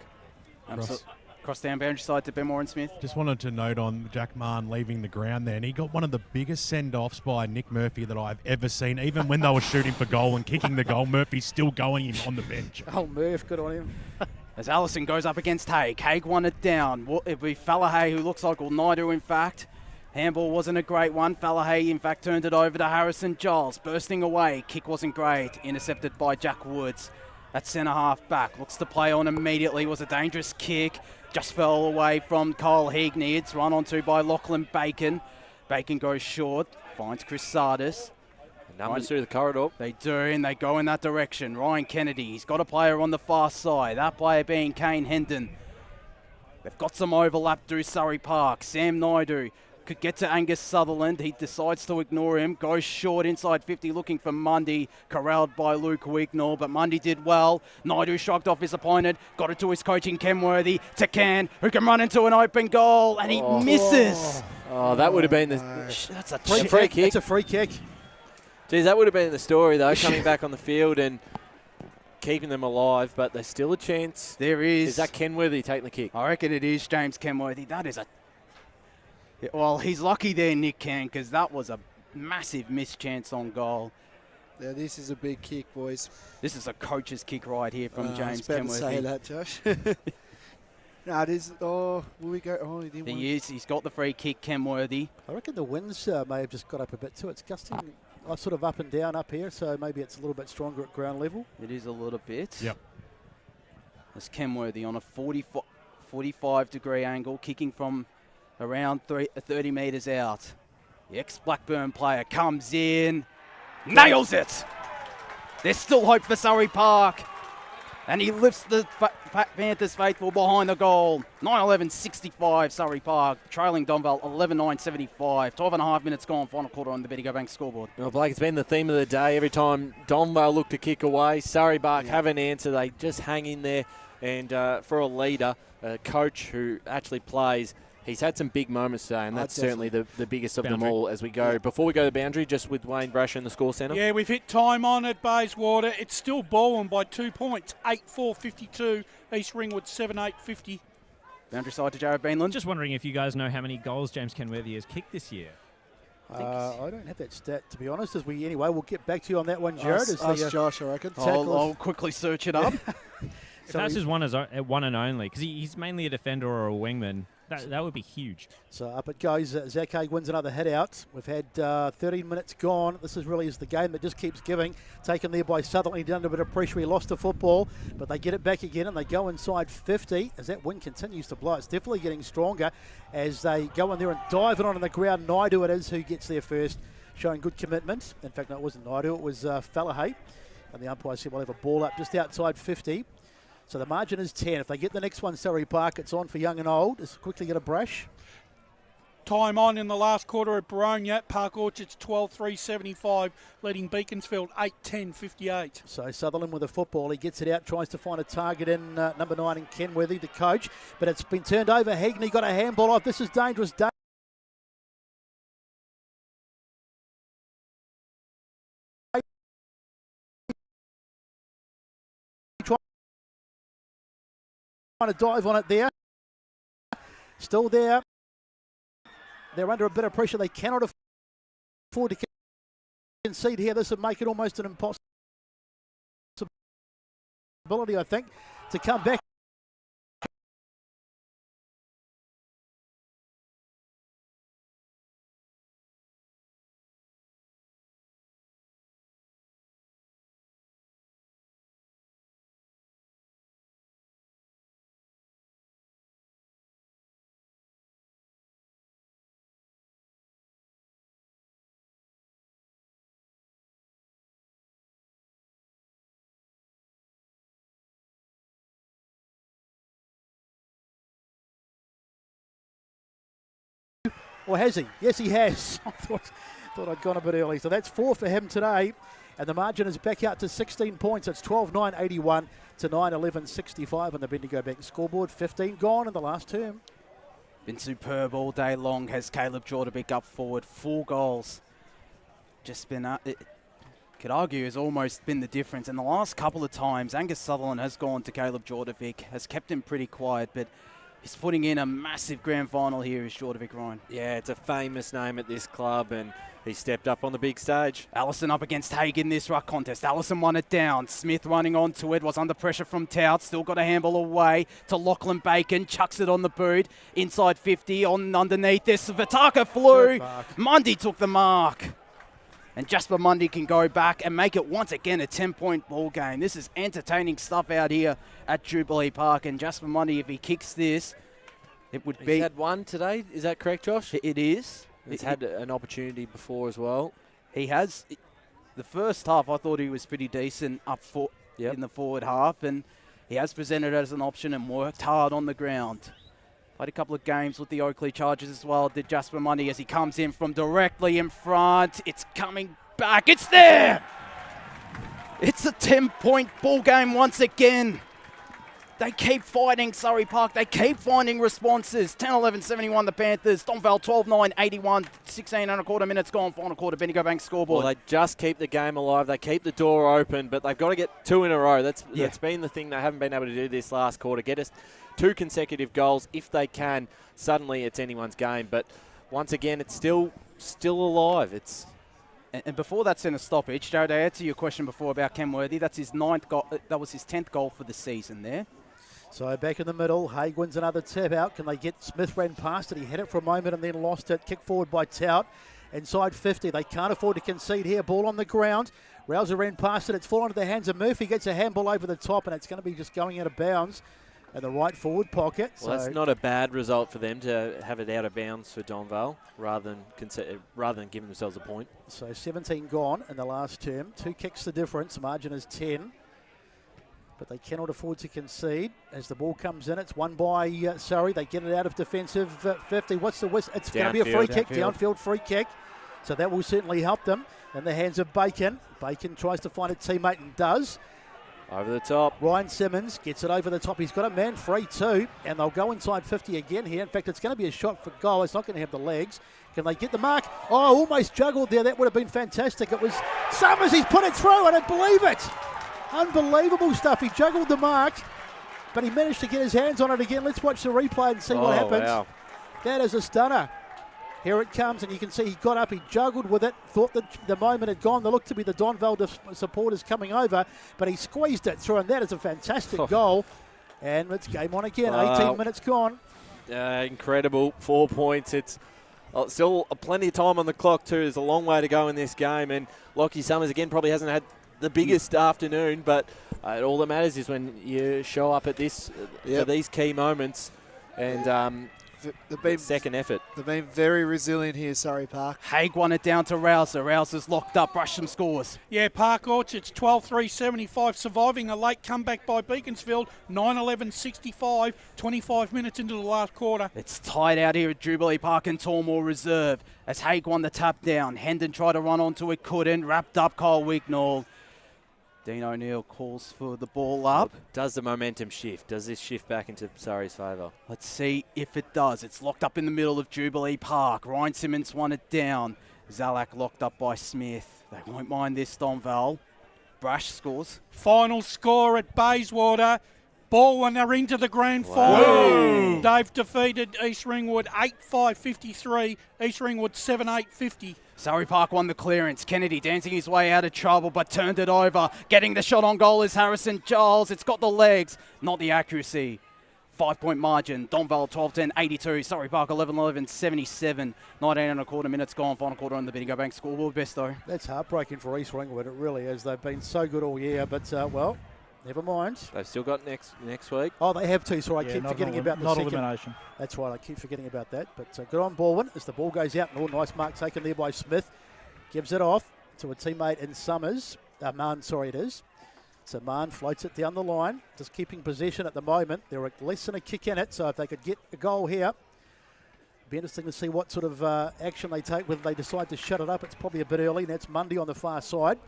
Cross down boundary side to Benmore and Smith. Just wanted to note on Jack Mann leaving the ground there, and he got one of the biggest send-offs by Nick Murphy that I've ever seen. Even when they were shooting for goal and kicking the goal, Murphy's still going in on the bench. Oh, Murph, good on him. As Allison goes up against Haig. Haig won it down. It'll be Fallahay, who looks like Naidu, in fact. Handball wasn't a great one. Fallahay, in fact, turned it over to Harrison Giles. Bursting away. Kick wasn't great. Intercepted by Jack Woods. That centre half back. Looks to play on immediately. Was a dangerous kick. Just fell away from Kyle Heagney. It's run onto by Lachlan Bacon. Bacon goes short. Finds Chris Sardis. Numbers through the corridor. They do, and they go in that direction. Ryan Kennedy, he's got a player on the far side. That player being Kane Hendon. They've got some overlap through Surrey Park. Sam Naidu could get to Angus Sutherland. He decides to ignore him. Goes short inside 50 looking for Mundy. Corralled by Luke Wignall, but Mundy did well. Naidu shrugged off his opponent. Got it to his coach in Kenworthy. To Can, who can run into an open goal, and he misses. Oh, that would have been the... That's a free kick. It's a free kick. Geez, that would have been the story, though, coming back on the field and keeping them alive, but there's still a chance. There is. Is that Kenworthy taking the kick? I reckon it is James Kenworthy. That is a... Well, he's lucky there, Nick Can, because that was a massive missed chance on goal. Yeah, this is a big kick, boys. This is a coach's kick right here from James I was about Kenworthy. to say that, Josh. No, it is. Oh, will we go? Oh, he didn't want He's got the free kick, Kenworthy. I reckon the winds may have just got up a bit too. It's gusting sort of up and down up here, so maybe it's a little bit stronger at ground level. It is a little bit. Yep. There's Kenworthy on a 45-degree angle, kicking from around 30 metres out. The ex-Blackburn player comes in, nails it! There's still hope for Surrey Park. And he lifts the Panthers faithful behind the goal. 9-11-65 Surrey Park, trailing Donvale 11-9-75. 12 and a half minutes gone, final quarter on the Bendigo Bank scoreboard. Well, Blake, it's been the theme of the day. Every time Donvale look to kick away, Surrey Park have an answer. They just hang in there. And for a leader, a coach who actually plays, he's had some big moments today, and that's certainly the biggest of them all as we go. Yeah. Before we go to the boundary, just with Wayne Brasher in the score centre. Yeah, we've hit time on at Bayswater. It's still bowling by 2 points, 8-4-52. East Ringwood 7-8-50. Boundary side to Jared Beanland. Just wondering if you guys know how many goals James Kenworthy has kicked this year. I don't have that stat, to be honest. Anyway, we'll get back to you on that one, Jared. Ask Josh, I reckon. I'll quickly search it up. If that's his one and only, because he's mainly a defender or a wingman, that would be huge. So up it goes. Zach Haig wins another hit out. We've had 13 minutes gone. This is really the game that just keeps giving. Taken there by Sutherland. He done a bit of pressure. He lost the football, but they get it back again and they go inside 50 as that wind continues to blow. It's definitely getting stronger as they go in there and dive it on the ground. Naidu it is who gets there first, showing good commitment. In fact, no, it wasn't Naidu. It was Fallahay. And the umpire said we'll have a ball up just outside 50. So the margin is 10. If they get the next one, Surrey Park, it's on for young and old. Just quickly get a brush. Time on in the last quarter at Baronia. Park Orchards 12-3-75, leading Beaconsfield 8-10-58. So Sutherland with a football. He gets it out, tries to find a target in number 9 in Kenworthy, the coach. But it's been turned over. Heagney got a handball off. This is dangerous. Trying to dive on it there. Still there. They're under a bit of pressure. They cannot afford to concede here. This would make it almost an impossibility, I think, to come back Or has he? Yes, he has. I thought I'd gone a bit early. So that's 4 for him today. And the margin is back out to 16 points. It's 12-9-81 to 9-11-65 on the Bendigo Bank scoreboard. 15 gone in the last term. Been superb all day long, has Caleb Jordabic up forward. 4 goals. Just been, could argue, has almost been the difference. And the last couple of times, Angus Sutherland has gone to Caleb Jordavic, has kept him pretty quiet, but he's putting in a massive grand final here, is Jordavic, Ryan. Yeah, it's a famous name at this club, and he stepped up on the big stage. Allison up against Haig in this ruck contest. Allison won it down. Smith running onto it, was under pressure from Tout. Still got a handball away to Lachlan Bacon. Chucks it on the boot. Inside 50, on underneath this. Vitaka flew. Mundy took the mark. And Jasper Mundy can go back and make it once again a 10-point ball game. This is entertaining stuff out here at Jubilee Park. And Jasper Mundy, if he kicks this, it would be... He's had one today. Is that correct, Josh? It is. He's had an opportunity before as well. He has. The first half, I thought he was pretty decent up in the forward half. And he has presented it as an option and worked hard on the ground. Played a couple of games with the Oakley Chargers as well. Did Jasper Mundy as he comes in from directly in front. It's coming back. It's there! It's a 10-point ball game once again. They keep fighting, Surrey Park. They keep finding responses. 10-11-71 the Panthers. Donvale 12-9-81. 16 and a quarter minutes gone. Final quarter, Bendigo Bank scoreboard. Well, they just keep the game alive. They keep the door open, but they've got to get 2 in a row. That's been the thing they haven't been able to do this last quarter. Get us 2 consecutive goals. If they can, suddenly it's anyone's game. But once again, it's still alive. And before that centre stoppage, Jared, I answered your question before about Kenworthy. That's his 9th goal. That was his 10th goal for the season there. So back in the middle, Haig wins another tap out. Can they get Smith ran past it? He had it for a moment and then lost it. Kick forward by Tout. Inside 50. They can't afford to concede here. Ball on the ground. Rouser ran past it. It's fallen into the hands of Murphy. Gets a handball over the top and it's going to be just going out of bounds in the right forward pocket. Well, that's not a bad result for them to have it out of bounds for Donvale rather than giving themselves a point. So 17 gone in the last term. 2 kicks the difference. Margin is 10. But they cannot afford to concede. As the ball comes in, it's won by Surrey. They get it out of defensive 50. What's the whistle? It's going to be a free kick, downfield free kick. So that will certainly help them. In the hands of Bacon. Bacon tries to find a teammate and does. Over the top. Ryan Simmons gets it over the top. He's got a man free too. And they'll go inside 50 again here. In fact, it's going to be a shot for goal. It's not going to have the legs. Can they get the mark? Oh, almost juggled there. That would have been fantastic. It was Summers. He's put it through. I don't believe it. Unbelievable stuff. He juggled the mark, but he managed to get his hands on it again. Let's watch the replay and see what happens. Wow. That is a stunner. Here it comes, and you can see he got up, he juggled with it, thought that the moment had gone. There looked to be the Donvale supporters coming over, but he squeezed it through, and that is a fantastic goal. And it's game on again. 18 minutes gone. Incredible. 4 points. It's still plenty of time on the clock too. There's a long way to go in this game, and Lockie Summers again probably hasn't had the biggest afternoon, but all that matters is when you show up at this for these key moments, and second effort. They've been very resilient here, Surrey Park. Haig won it down to Rouser. Rouser's locked up. Rusham scores. Yeah, Park Orchards 12-3-75, surviving a late comeback by Beaconsfield. 9-11-65, 25 minutes into the last quarter. It's tied out here at Jubilee Park and Tormore Reserve as Haig won the tap down. Hendon tried to run onto it, couldn't. Wrapped up Kyle Wignall. Dean O'Neill calls for the ball up. Does the momentum shift? Does this shift back into Surrey's favour? Let's see if it does. It's locked up in the middle of Jubilee Park. Ryan Simmons won it down. Zalak locked up by Smith. They won't mind this, Donvale. Brash scores. Final score at Bayswater. Ball when they're into the grand final. They've defeated East Ringwood 8-5-53. East Ringwood 7-8-50. Surrey Park won the clearance. Kennedy dancing his way out of trouble, but turned it over. Getting the shot on goal is Harrison Giles. It's got the legs, not the accuracy. 5-point margin. Donvale 12-10-82. Surrey Park 11-11-77. 19 and a quarter minutes gone. Final quarter on the Bendigo Bank scoreboard. Best though. That's heartbreaking for East Ringwood. It really is. They've been so good all year, but well, never mind. They've still got next week. Oh, they have too. So I keep forgetting about the second. Elimination. That's right. I keep forgetting about that. But good on Baldwin as the ball goes out. And nice mark taken there by Smith. Gives it off to a teammate in Summers. Mann, sorry, it is. So Mann floats it down the line. Just keeping possession at the moment. There are less than a kick in it. So if they could get a goal here, Be interesting to see what sort of action they take, whether they decide to shut it up. It's probably a bit early, and that's Mundy on the far side.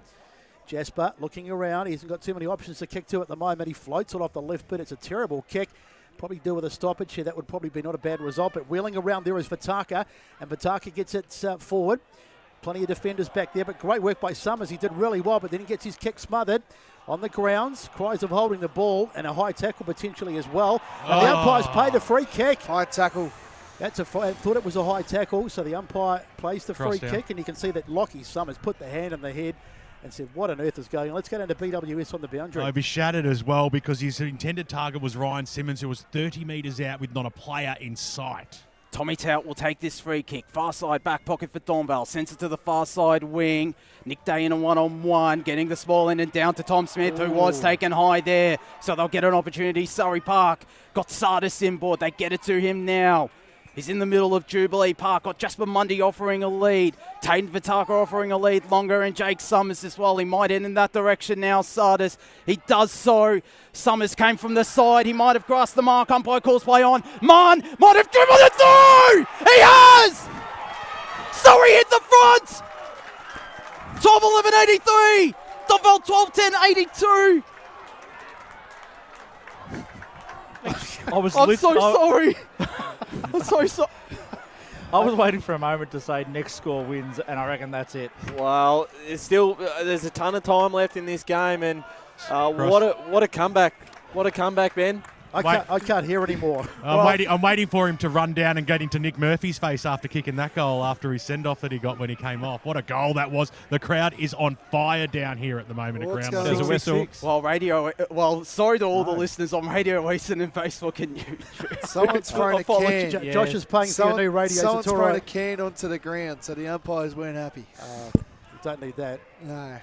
Jasper looking around. He hasn't got too many options to kick to at the moment. He floats it off the left bit. It's a terrible kick. Probably do with a stoppage here. That would probably be not a bad result. But wheeling around there is Vitaka, and Vitaka gets it forward. Plenty of defenders back there, but great work by Summers. He did really well, but then he gets his kick smothered on the grounds. Cries of holding the ball and a high tackle potentially as well. And the umpire's paid a free kick. High tackle. I thought it was a high tackle, so the umpire plays the free kick, and you can see that Lockie Summers put the hand on the head and said, what on earth is going on? Let's go down to BWS on the boundary. He'll be shattered as well because his intended target was Ryan Simmons, who was 30 metres out with not a player in sight. Tommy Tout will take this free kick. Far side back pocket for Donvale. Sends it to the far side wing. Nick Day in a one-on-one. Getting the small end and down to Tom Smith, who was taken high there. So they'll get an opportunity. Surrey Park got Sardis inboard. They get it to him now. He's in the middle of Jubilee Park. Got Jasper Mundy offering a lead. Taden Vitaka offering a lead longer, and Jake Summers as well. He might end in that direction now, Sardis. He does so. Summers came from the side. He might have grasped the mark. Umpire calls play on. Munn might have dribbled it through! He has! Surrey hit the front! 12-11-83. Donvale 12-10-82. I'm so sorry. I'm so sorry. I was waiting for a moment to say next score wins, and I reckon that's it. Well, it's still there's a ton of time left in this game, and what a comeback! What a comeback, Ben. I can't hear anymore. I'm waiting for him to run down and get into Nick Murphy's face after kicking that goal after his send-off that he got when he came off. What a goal that was. The crowd is on fire down here at the moment. There's a whistle. Well, sorry to all the listeners on Radio Eastland and Facebook and YouTube. Someone's thrown a can. Josh is paying for your new radio. Someone's thrown a can onto the ground, so the umpires weren't happy. You don't need that. No.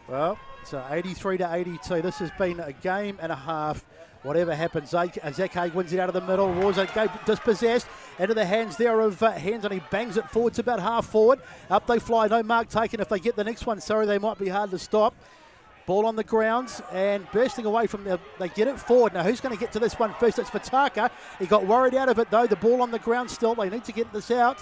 Well, so 83-82. This has been a game and a half. Whatever happens, Zach Haig wins it out of the middle. Raw's dispossessed into the hands there of Hands, and he bangs it forward to about half forward. Up they fly, no mark taken. If they get the next one, sorry, they might be hard to stop. Ball on the grounds and bursting away from they get it forward. Now, who's going to get to this one first? It's Vitaka. He got worried out of it, though. The ball on the ground still. They need to get this out.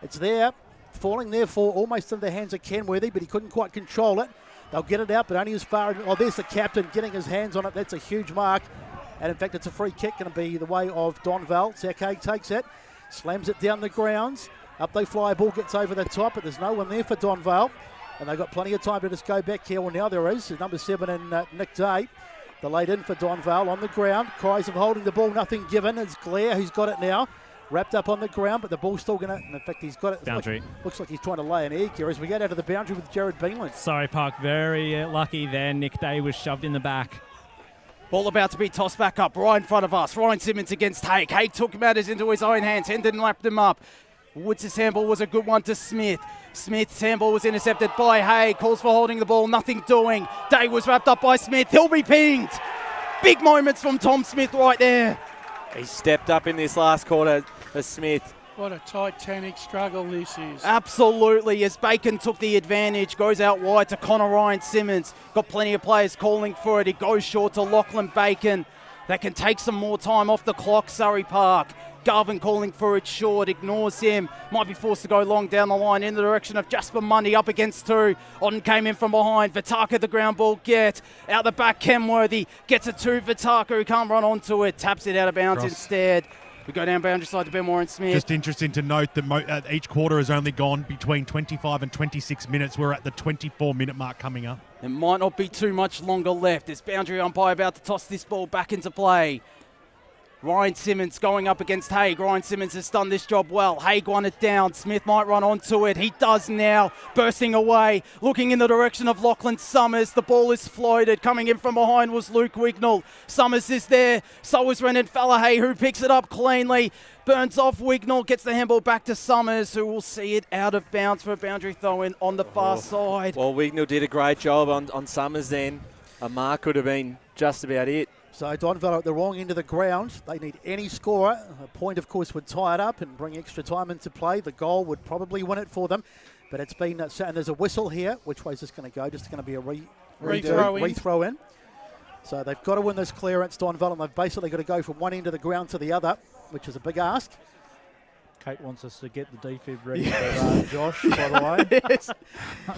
It's there, falling there for almost into the hands of Kenworthy, but he couldn't quite control it. They'll get it out, but only as far. Oh, there's the captain getting his hands on it. That's a huge mark. And in fact, it's a free kick, going to be the way of Donvale. Zach Haig takes it, slams it down the grounds. Up they fly, ball gets over the top, but there's no one there for Donvale. And they've got plenty of time to just go back here. Well, now there is. There's number 7 and Nick Day. The laid in for Donvale on the ground. Cries of holding the ball, nothing given. It's Claire who's got it now. Wrapped up on the ground, but the ball's still going to... In fact, he's got it. Boundary. Looks like he's trying to lay an egg here as we get out of the boundary with Jared Beanland. Surrey Park very lucky there. Nick Day was shoved in the back. Ball about to be tossed back up right in front of us. Ryan Simmons against Haig. Haig took matters into his own hands. Hendon lapped him up. Woods' handball was a good one to Smith. Smith's handball was intercepted by Haig. Calls for holding the ball, nothing doing. Day was wrapped up by Smith. He'll be pinged. Big moments from Tom Smith right there. He stepped up in this last quarter for Smith. What a titanic struggle this is. Absolutely, as Bacon took the advantage, goes out wide to Connor Ryan Simmons. Got plenty of players calling for it. It goes short to Lachlan Bacon. They can take some more time off the clock, Surrey Park. Garvin calling for it short, ignores him. Might be forced to go long down the line in the direction of Jasper Mundy up against 2. Odden came in from behind. Vitaka the ground ball get. Out the back, Kenworthy gets it to Vitaka, who can't run onto it. Taps it out of bounds instead. We go down boundary side to Benmore and Smith. Just interesting to note that each quarter has only gone between 25 and 26 minutes. We're at the 24-minute mark coming up. There might not be too much longer left. There's boundary umpire about to toss this ball back into play. Ryan Simmons going up against Haig. Ryan Simmons has done this job well. Haig won it down. Smith might run onto it. He does now. Bursting away. Looking in the direction of Lachlan Summers. The ball is floated. Coming in from behind was Luke Wignall. Summers is there. So is Renan Fallahay, who picks it up cleanly. Burns off Wignall. Gets the handball back to Summers, who will see it out of bounds for a boundary throw-in on the far side. Well, Wignall did a great job on Summers then. A mark could have been just about it. So Donvale at the wrong end of the ground. They need any scorer. A point, of course, would tie it up and bring extra time into play. The goal would probably win it for them. But it's been... and there's a whistle here. Which way is this going to go? Just going to be a re-throw in. So they've got to win this clearance, Donvale, and they've basically got to go from one end of the ground to the other, which is a big ask. Kate wants us to get the defib ready for Josh, by the way. Yes.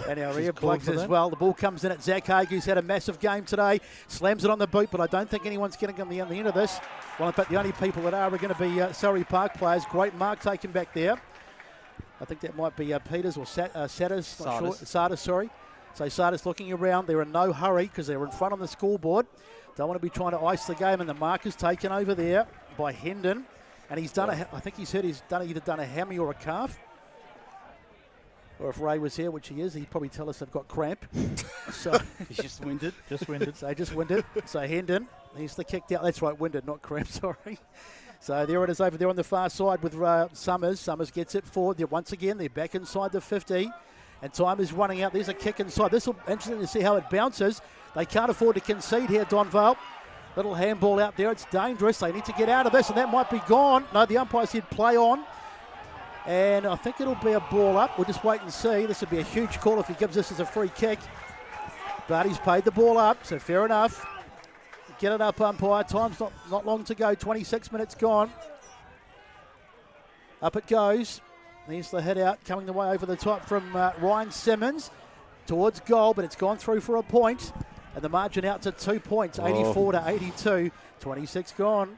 And our earplugs as well. The ball comes in at Zach Hague, who's had a massive game today. Slams it on the boot, but I don't think anyone's getting on the end of this. Well, in fact, the only people that are going to be Surrey Park players. Great mark taken back there. I think that might be Peters or Satters. Not sure. Sardis, sorry. So Sardis looking around. They're in no hurry because they're in front on the scoreboard. Don't want to be trying to ice the game, and the mark is taken over there by Hendon. And he's done I think he's either done a hammy or a calf. Or if Ray was here, which he is, he'd probably tell us they've got cramp. So he's just winded. Just winded. Just winded. So Hendon, he's the kicked out. That's right, winded, not cramp, sorry. So there it is over there on the far side with Summers. Summers gets it forward. Once again, they're back inside the 50. And time is running out. There's a kick inside. This will be interesting to see how it bounces. They can't afford to concede here, Donvale. Little handball out there. It's dangerous. They need to get out of this, and that might be gone. No, the umpire said play on. And I think it'll be a ball up. We'll just wait and see. This would be a huge call if he gives this as a free kick. But he's paid the ball up, so fair enough. Get it up, umpire. Time's not long to go. 26 minutes gone. Up it goes. There's the hit out coming the way over the top from Ryan Simmons towards goal, but it's gone through for a point. And the margin out to 2 points, 84 to 82. 26 gone.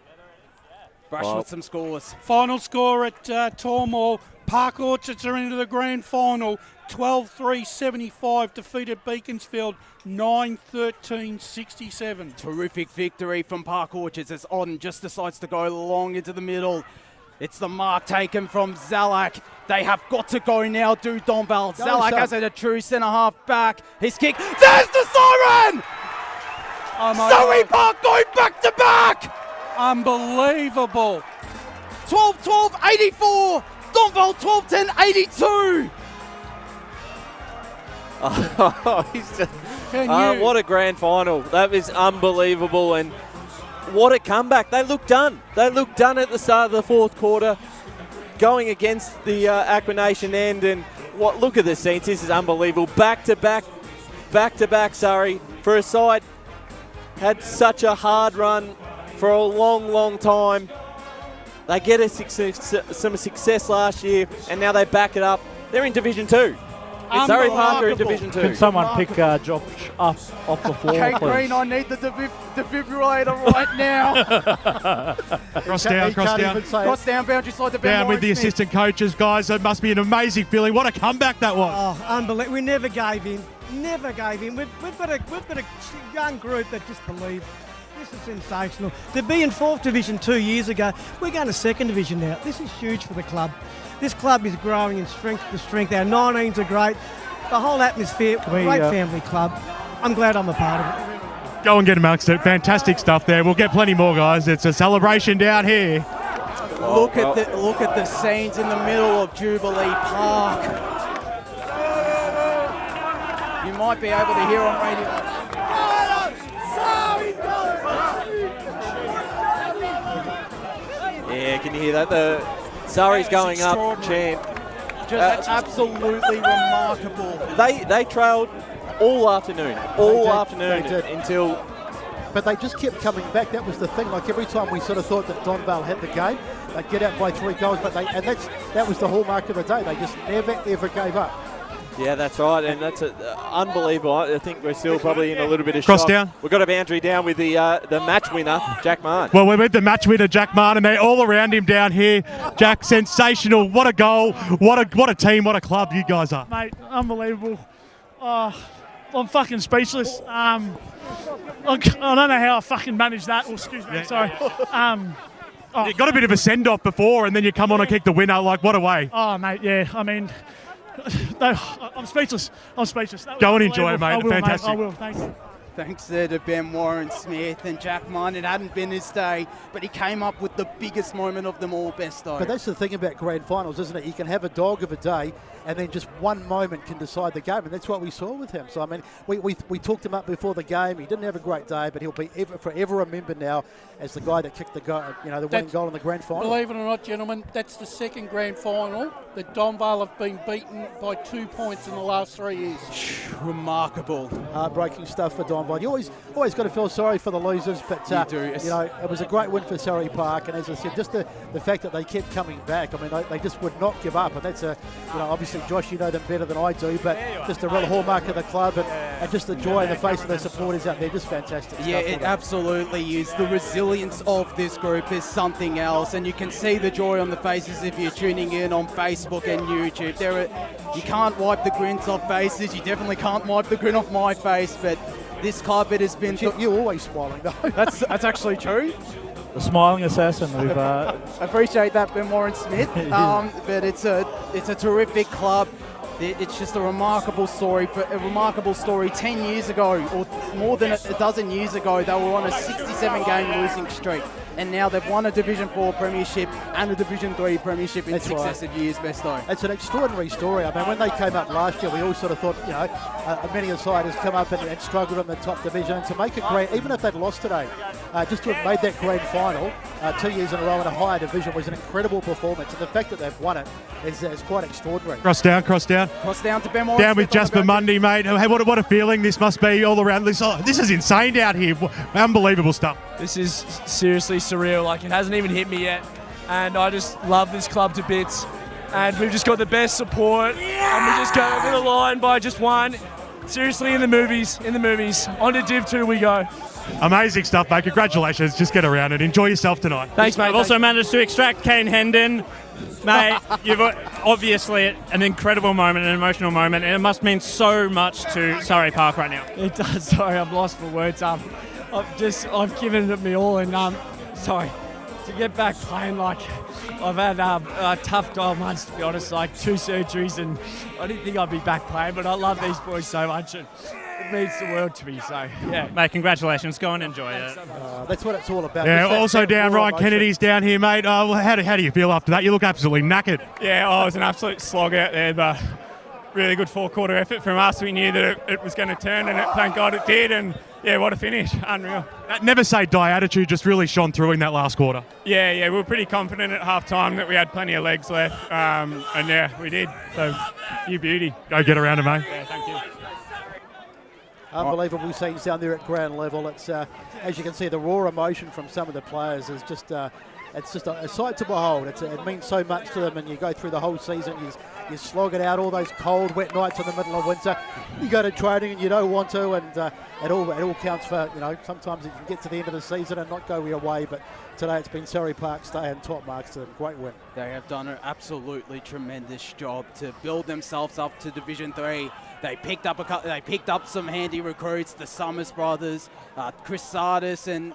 Brush with some scores. Final score at Tormore. Park Orchards are into the grand final. 12-3-75 defeated Beaconsfield 9-13-67. Terrific victory from Park Orchards as Odden just decides to go long into the middle. It's the mark taken from Zalak. They have got to go now, do Donvale. Zalak has it a true centre-half back. His kick. There's the siren! Surrey Park going back-to-back! Unbelievable. 12-12-84. Donvale 12-10-82. What a grand final. That was unbelievable, and what a comeback. They looked done. They looked done at the start of the fourth quarter, going against the Aqua end. And look at the scenes. This is unbelievable. Back-to-back Surrey for a side. Had such a hard run for a long, long time. They get some success last year, and now they back it up. They're in Division 2. Surrey Park are in Division 2. Can someone pick Josh up off the floor, Okay, please? Green, I need the defibrillator right now. Cross down. Cross down, boundary side to Ben Down with the Warren-Smith. assistant coaches, guys. It must be an amazing feeling. What a comeback that was. Oh, unbelievable. We never gave in. Never gave in. We've got a young group that just believe. This is sensational. To be in 4th Division 2 years ago, we're going to 2nd Division now. This is huge for the club. This club is growing in strength to strength. Our 19s are great. The whole atmosphere, great family club. I'm glad I'm a part of it. Go and get amongst it. Fantastic stuff there. We'll get plenty more, guys. It's a celebration down here. Look at the scenes in the middle of Jubilee Park. You might be able to hear on radio. Yeah, can you hear that? The Surrey's going up, champ. Just absolutely remarkable. They trailed all afternoon. They did. Until... But they just kept coming back. That was the thing. Like every time we sort of thought that Donvale had the game, they'd get out by 3 goals. But that was the hallmark of the day. They just never, ever gave up. Yeah, that's right, and that's unbelievable. I think we're still probably in a little bit of Cross shock. down. We've got a boundary down with the match winner, Jack Martin. Well, we're with the match winner, Jack Martin, and they're all around him down here. Jack, sensational. What a goal. What a team. What a club you guys are. Mate, unbelievable. I'm fucking speechless. I don't know how I fucking managed that. Oh, excuse me, Yeah. sorry. You got a bit of a send-off before, and then you come on and kick the winner. Like, what a way. Oh, mate, yeah. I mean, I'm speechless. Go and enjoy it, mate. I will, Fantastic. Mate. I will, thanks. Thanks there to Ben Warren-Smith and Jack Martin. It hadn't been his day, but he came up with the biggest moment of them all, Besto. But that's the thing about grand finals, isn't it? You can have a dog of a day, and then just one moment can decide the game, and that's what we saw with him. So, I mean, we talked him up before the game. He didn't have a great day, but he'll be forever remembered now as the guy that kicked the winning goal in the grand final. Believe it or not, gentlemen, that's the second grand final that Donvale have been beaten by 2 points in the last 3 years. Remarkable. Heartbreaking stuff for Donvale. You always got to feel sorry for the losers, but You do. you know, it was a great win for Surrey Park, and as I said, just the fact that they kept coming back. I mean, they just would not give up, and that's obviously, Josh, you know them better than I do, but just a real hallmark of the club, and just the joy in the face of their supporters out there, just fantastic. Yeah, stuff it absolutely is. The resilience of this group is something else, and you can see the joy on the faces if you're tuning in on Facebook and YouTube. You can't wipe the grins off faces. You definitely can't wipe the grin off my face, but this club, it has been... You're always smiling, though. That's actually true. The smiling assassin. We've appreciate that, Ben Warren Smith. But it's a terrific club. It's just a remarkable story. 10 years ago, or more than a dozen years ago, they were on a 67-game losing streak. And now they've won a Division 4 premiership and a Division 3 premiership in successive years, Besto. It's an extraordinary story. I mean, when they came up last year, we all sort of thought, many a side has come up and struggled in the top division. To make a great, even if they'd lost today, just to have made that grand final 2 years in a row in a higher division was an incredible performance. And the fact that they've won it is quite extraordinary. Cross down. Cross down to Ben Warren. Down with Jasper Mundy, mate. Hey, what a feeling this must be all around. This is insane down here. Unbelievable stuff. This is seriously surreal. Like, it hasn't even hit me yet. And I just love this club to bits. And we've just got the best support. And we just go over the line by just one. Seriously, in the movies. On to Div 2 we go. Amazing stuff, mate. Congratulations. Just get around it. Enjoy yourself tonight. Thanks, mate. I've also managed to extract Kane Hendon. Mate, you've obviously an incredible moment, an emotional moment, and it must mean so much to Surrey Park right now. It does. Sorry, I'm lost for words. I've given it me all, and sorry, to get back playing, like, I've had a tough 12 months, to be honest, like 2 surgeries, and I didn't think I'd be back playing, but I love these boys so much, and it means the world to me, so yeah. Mate, congratulations. Go and enjoy it. That's what it's all about. Yeah, also down, Ryan Kennedy's down here, mate. How do you feel after that? You look absolutely knackered. Yeah, it was an absolute slog out there, but really good 4-quarter effort from us. We knew that it was going to turn, and thank God it did, and yeah, what a finish. Unreal. That never say die attitude just really shone through in that last quarter. Yeah, we were pretty confident at half-time that we had plenty of legs left, and yeah, we did. So, you beauty. Go get around it, mate. Yeah, thank you. Unbelievable scenes down there at ground level. It's as you can see, the raw emotion from some of the players is just it's just a sight to behold. It means so much to them, and you go through the whole season, you slog it out, all those cold, wet nights in the middle of winter. You go to training and you don't want to, and it all counts for, sometimes you can get to the end of the season and not go your way, but today it's been Surrey Park's day and top marks to them. Great win. They have done an absolutely tremendous job to build themselves up to Division 3. They picked up some handy recruits, the Summers brothers, Chris Sardis and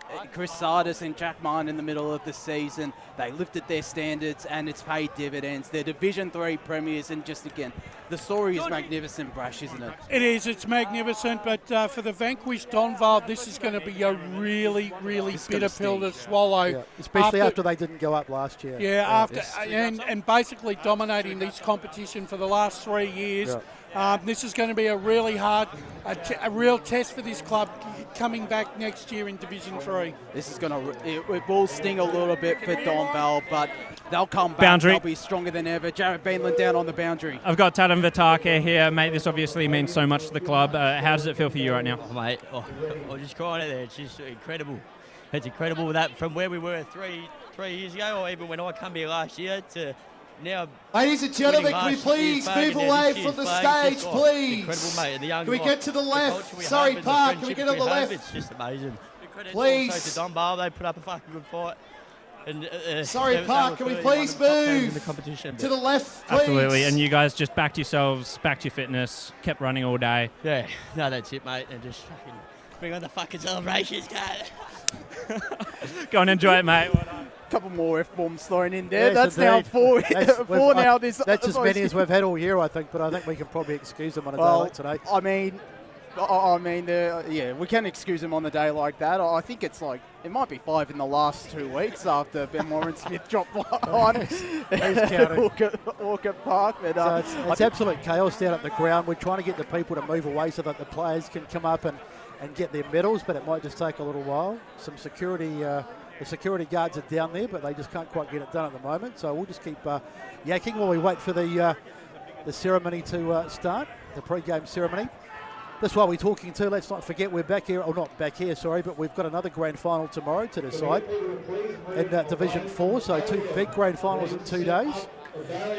Jack Martin in the middle of the season. They lifted their standards, and it's paid dividends. They're Division 3 premiers, and just again, the story is magnificent, Brash, isn't it? It is. It's magnificent, but for the vanquished Donvale, this is going to be a really, really bitter pill to swallow. Yeah, especially after they didn't go up last year. Yeah, and basically dominating this competition for the last 3 years. Yeah. This is going to be a really hard, a real test for this club coming back next year in Division 3. This is it will sting a little bit for Donvale, but they'll come back. Boundary. They'll be stronger than ever. Jared Beanland down on the boundary. I've got Tatum Vitake here, mate. This obviously means so much to the club. How does it feel for you right now? Oh, mate, I'm just crying out there. It's just incredible. It's incredible that from where we were three years ago, or even when I come here last year, to now. Ladies and gentlemen, can we please move away from the stage, please? Incredible, mate. And the young can we get to the left? Surrey Park, can we get on the left? It's just amazing. Please. Also to Donvale, they put up a fucking good fight. And, Surrey Park, can we please move to the left, please? Absolutely, and you guys just backed yourselves, backed your fitness, kept running all day. Yeah, no, that's it, mate. And just fucking bring on the fucking celebrations, guys. Go and enjoy it, mate. Couple more F-bombs thrown in there. Yes, that's now four. Four now. That's as many as we've had all year, I think. But I think we can probably excuse them on a day like today. I mean, yeah, we can excuse them on the day like that. I think it's like it might be 5 in the last 2 weeks after Ben Warren Smith dropped one at Orchard Park. But, so it's absolute chaos down at the ground. We're trying to get the people to move away so that the players can come up and get their medals, but it might just take a little while. Some security The security guards are down there, but they just can't quite get it done at the moment. So we'll just keep yakking while we wait for the ceremony to start, the pre-game ceremony. That's why we're talking too. Let's not forget we're back here, or not back here, sorry, but we've got another grand final tomorrow to decide in Division 4. So 2 big grand finals in 2 days.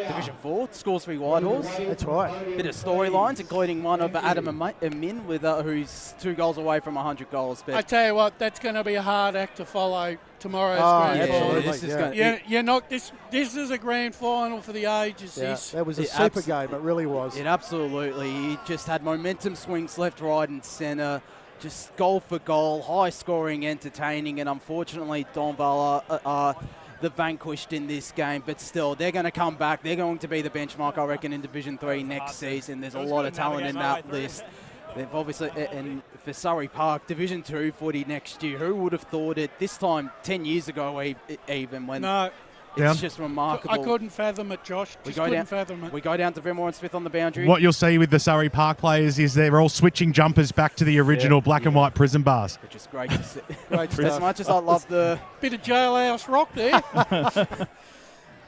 Division 4, Scoresby Whitehorse. That's right. Bit of storylines, including one of Adam and Min, with who's 2 goals away from 100 goals. But I tell you what, that's going to be a hard act to follow tomorrow's grand final. You're not. This is a grand final for the ages. Yeah, This. that was a super game. It really was. It absolutely. He just had momentum swings left, right, and centre. Just goal for goal, high scoring, entertaining, and unfortunately, Donvale are the vanquished in this game, but still, they're going to come back. They're going to be the benchmark, I reckon, in Division 3 next season. There's a lot of talent in that list. They've obviously, and for Surrey Park, Division 2 footy next year. Who would have thought it this time 10 years ago even when... No. It's just remarkable. I couldn't fathom it, Josh. Couldn't fathom it. We go down to Vermore and Smith on the boundary. What you'll see with the Surrey Park players is they're all switching jumpers back to the original black and white prison bars. Which is great to see. As much as I love the... Bit of jailhouse rock there.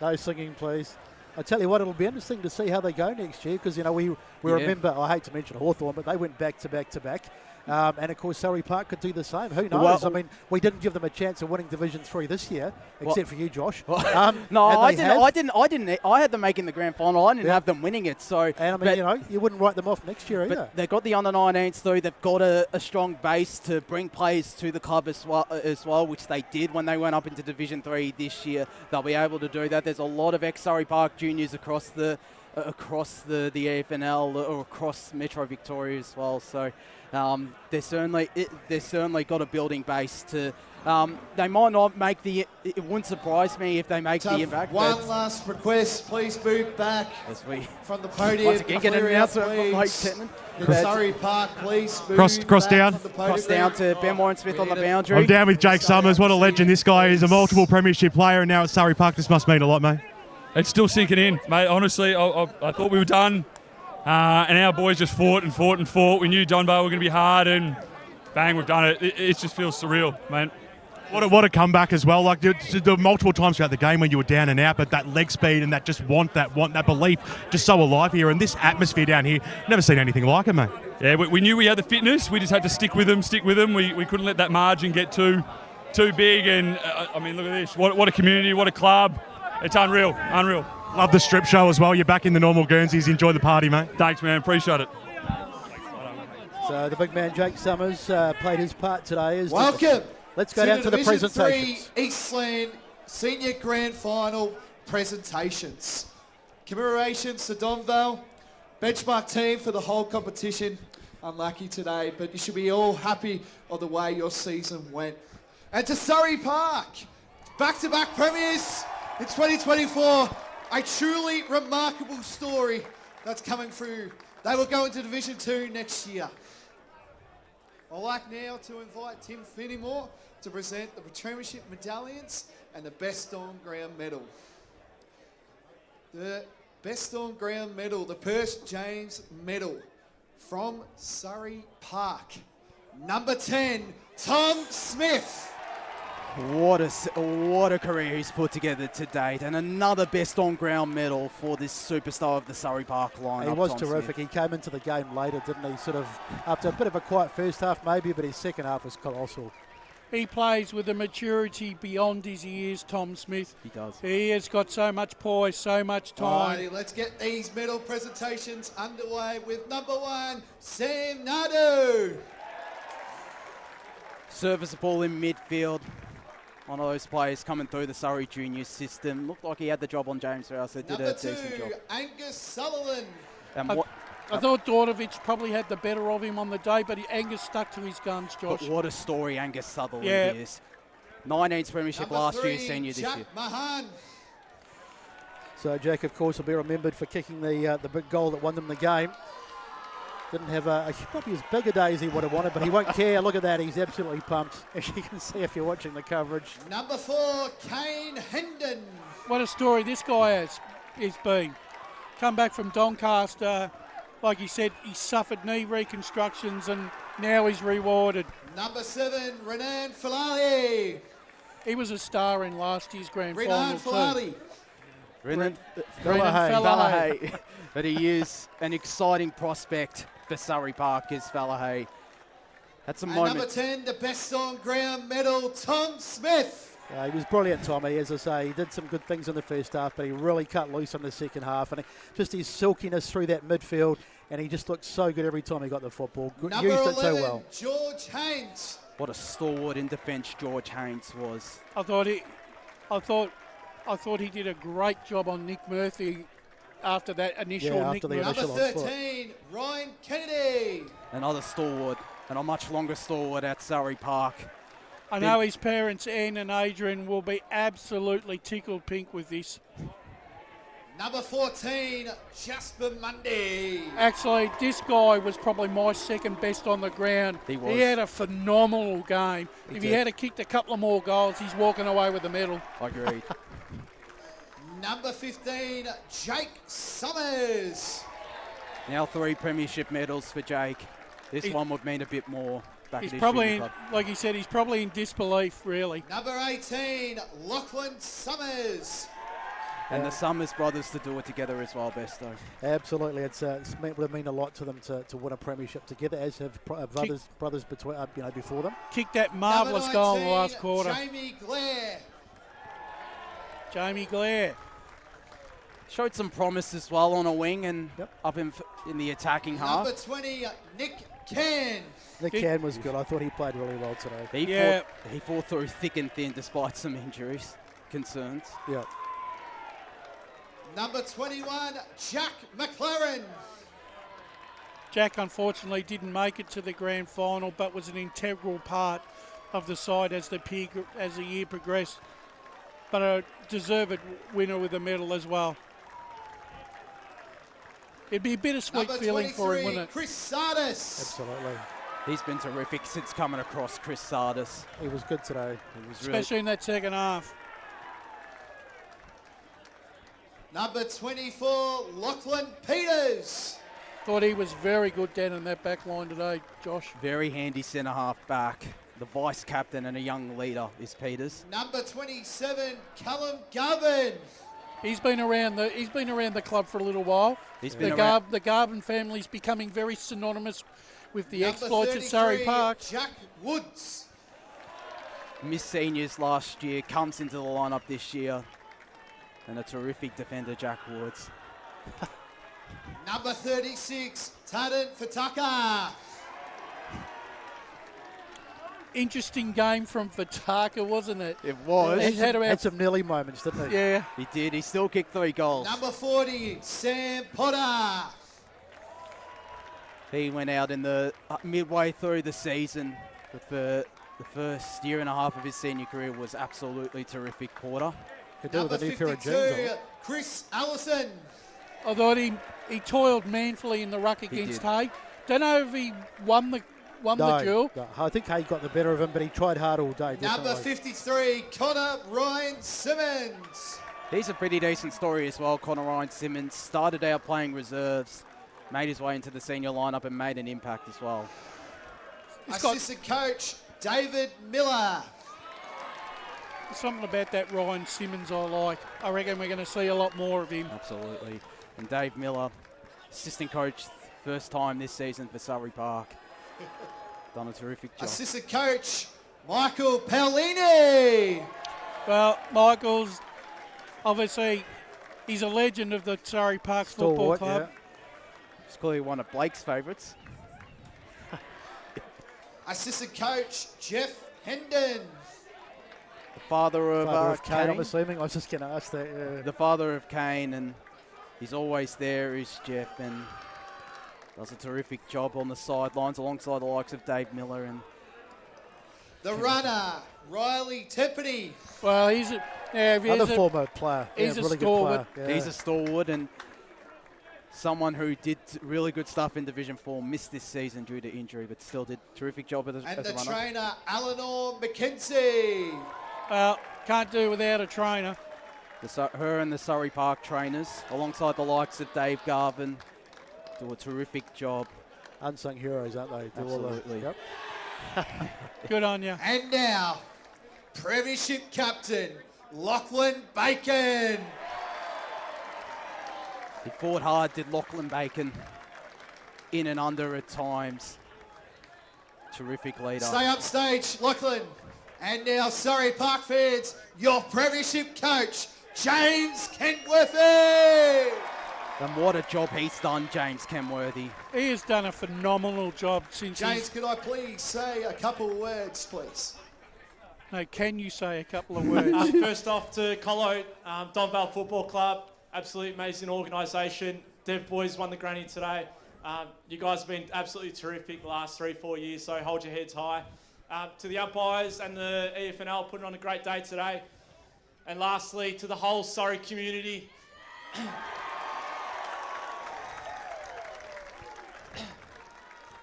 No singing, please. I tell you what, it'll be interesting to see how they go next year because, we remember, I hate to mention Hawthorn, but they went back to back to back. And of course, Surrey Park could do the same. Who knows? Well, we didn't give them a chance of winning Division 3 this year, except for you, Josh. No, I didn't. I had them making the grand final. I didn't have them winning it. So, and you wouldn't write them off next year either. They've got the under-19s through. They've got a strong base to bring players to the club as well, which they did when they went up into Division 3 this year. They'll be able to do that. There's a lot of ex-Surrey Park juniors across the AFNL or across Metro Victoria as well. So they're certainly got a building base to. They might not make the. It wouldn't surprise me if they make the impact. One last request, please move back from the podium. Once again, get an announcement from Mike Tetman. Surrey Park, please move Cross down. Cross down to Ben Warren Smith on the boundary. I'm down with Jake Summers. What a legend this guy is. A multiple premiership player, and now at Surrey Park. This must mean a lot, mate. It's still sinking in, mate. Honestly, I thought we were done. And our boys just fought and fought and fought. We knew Donvale were going to be hard, and bang, we've done it. It just feels surreal, mate. What a comeback as well. Like the multiple times throughout the game when you were down and out, but that leg speed and that just that belief, just so alive here. And this atmosphere down here, never seen anything like it, mate. Yeah, we knew we had the fitness. We just had to stick with them. We couldn't let that margin get too big. And I mean, look at this. What a community. What a club. It's unreal. Love the strip show as well. You're back in the normal Guernseys. Enjoy the party, mate. Thanks, man. Appreciate it. So the big man Jake Summers played his part today. Welcome. Let's go down to the Division presentations. 3 Eastland Senior Grand Final presentations. Commemorations to Donvale, benchmark team for the whole competition. Unlucky today, but you should be all happy of the way your season went. And to Surrey Park, back-to-back premiers in 2024. A truly remarkable story that's coming through. They will go into Division 2 next year. I'd like now to invite Tim Finnimore to present the premiership medallions and the best on ground medal. The best on ground medal, the Perth James medal from Surrey Park. Number 10, Tom Smith. What a career he's put together to date, and another best on ground medal for this superstar of the Surrey Park lineup. He was Tom terrific. Smith. He came into the game later, didn't he? Sort of after a bit of a quiet first half, maybe, but his second half was colossal. He plays with a maturity beyond his years, Tom Smith. He does. He has got so much poise, so much time. Alrighty, let's get these medal presentations underway with number 1, Sam Nadu. Serviceable in midfield. One of those players coming through the Surrey junior system. Looked like he had the job on James Rouse. Did Number a 2, decent job. Angus Sutherland. I thought Dordovic probably had the better of him on the day, but Angus stuck to his guns, Josh. But what a story Angus Sutherland is. 19th premiership Number last 3, year, senior this Jack year. Mahan. So Jack, of course, will be remembered for kicking the big goal that won them the game. Didn't have probably as big a day as he would have wanted, but he won't care. Look at that, he's absolutely pumped, as you can see if you're watching the coverage. Number 4, Kane Hendon. What a story this guy has been. Come back from Doncaster, like he said, he suffered knee reconstructions and now he's rewarded. Number 7, Renan Filali. He was a star in last year's grand Renan final too. Brendan Fallahay. But he is an exciting prospect for Surrey Park, is Fallahay. That's a And moment. number 10, the best on ground medal, Tom Smith. He was brilliant, Tommy. As I say, he did some good things in the first half, but he really cut loose in the second half. And just his silkiness through that midfield, and he just looked so good every time he got the football. Number Used 11, it so well. George Haynes. What a stalwart in defence George Haynes was. I thought he did a great job on Nick Murphy after that initial after the Number initial 13, Ryan Kennedy. Another stalwart, and a much longer stalwart at Surrey Park. I know his parents, Anne and Adrian, will be absolutely tickled pink with this. Number 14, Jasper Mundy. Actually, this guy was probably my second best on the ground. He was. He had a phenomenal game. He If did. he had kicked a couple of more goals, he's walking away with the medal. I agree. Number 15, Jake Summers. Now 3 premiership medals for Jake. This one would mean a bit more back He's at his probably, junior club. like he said, he's probably in disbelief, really. Number 18, Lachlan Summers. And the Summers brothers to do it together as well, Besto. Absolutely, would have mean a lot to them to win a premiership together, as have brothers between before them. Kicked that marvellous goal in the last quarter. Jamie Glare. Jamie Glare. Showed some promise as well on a wing and up in the attacking half. Number 20, Nick Can. Nick Can was good. I thought he played really well today. He fought through thick and thin despite some injuries, concerns. Yeah. Number 21, Jack McLaren. Jack unfortunately didn't make it to the grand final, but was an integral part of the side as the year progressed. But a deserved winner with a medal as well. It'd be a bittersweet Number feeling for him, wouldn't it? Chris Sardis. Absolutely. He's been terrific since coming across Chris Sardis. He was good today. He was Especially in that second half. Number 24, Lachlan Peters. Thought he was very good down in that back line today, Josh. Very handy centre half back. The vice captain and a young leader is Peters. Number 27, Callum Garvin. He's been around the club for a little while. The Garvin family's becoming very synonymous with the Number exploits at Surrey 33, Park. Jack Woods. Missed seniors last year, comes into the lineup this year. And a terrific defender, Jack Woods. Number 36, Taden Fataka. Interesting game from Fataka, wasn't it? It was. He's Had some nearly moments, didn't he? Yeah. He did. He still kicked 3 goals. Number 40, Sam Potter. He went out in the midway through the season, but for the first year and a half of his senior career was absolutely terrific. Porter. Could do Number with a new pair of 52, jeans on. Chris Allison. I thought he toiled manfully in the ruck against Hay. Don't know if he won the duel. No, I think Hay got the better of him, but he tried hard all day. Number Definitely. 53, Connor Ryan Simmons. He's a pretty decent story as well, Connor Ryan Simmons. Started out playing reserves, made his way into the senior lineup and made an impact as well. Assistant coach, David Miller. Something about that Ryan Simmons I like. I reckon we're going to see a lot more of him. Absolutely. And Dave Miller, assistant coach, first time this season for Surrey Park. Done a terrific job. Assistant coach, Michael Paolini. Well, Michael's obviously, he's a legend of the Surrey Park Football Club. He's clearly one of Blake's favourites. Assistant coach, Jeff Hendon. The father of Kane, I'm assuming. I was just going to ask that. The father of Kane, and he's always there, is Jeff, and does a terrific job on the sidelines alongside the likes of Dave Miller. And The runner, Riley Timpany. Well, he's another former player. He's a a really stalwart. good player. He's a stalwart and someone who did really good stuff in Division 4, missed this season due to injury, but still did a terrific job as And a the runner. trainer, Eleanor McKenzie. Well, can't do without a trainer. Her and the Surrey Park trainers, alongside the likes of Dave Garvin, do a terrific job. Unsung heroes, aren't they? Absolutely. Good on you. And now, premiership captain, Lachlan Bacon. He fought hard, did Lachlan Bacon. In and under at times. Terrific leader. Stay up stage, Lachlan. And now, Surrey Park fans, your premiership coach, James Kentworthy. And what a job he's done, James Kenworthy. He has done a phenomenal job since James, could I please say a couple of words, please? No, can you say a couple of words? First off to Colo, Donvale Football Club, absolutely amazing organisation. Dev boys won the granny today. You guys have been absolutely terrific the last 3-4 years, so hold your heads high. To the umpires and the EFNL, putting on a great day today. And lastly, to the whole Surrey community.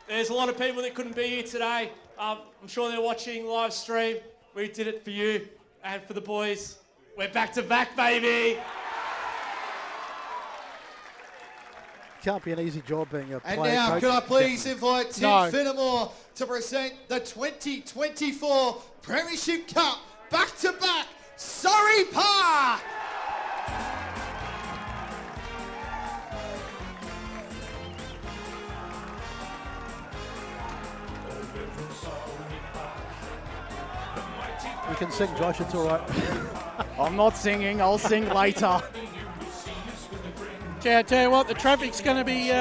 There's a lot of people that couldn't be here today. I'm sure they're watching live stream. We did it for you and for the boys. We're back to back, baby. Can't be an easy job being a player And now, coach. could I please invite Tim No. Finnemore to present the 2024 Premiership Cup back-to-back Surrey Park. You can sing, Josh, it's all right. I'm not singing, I'll sing later. I tell you what, the traffic's going to be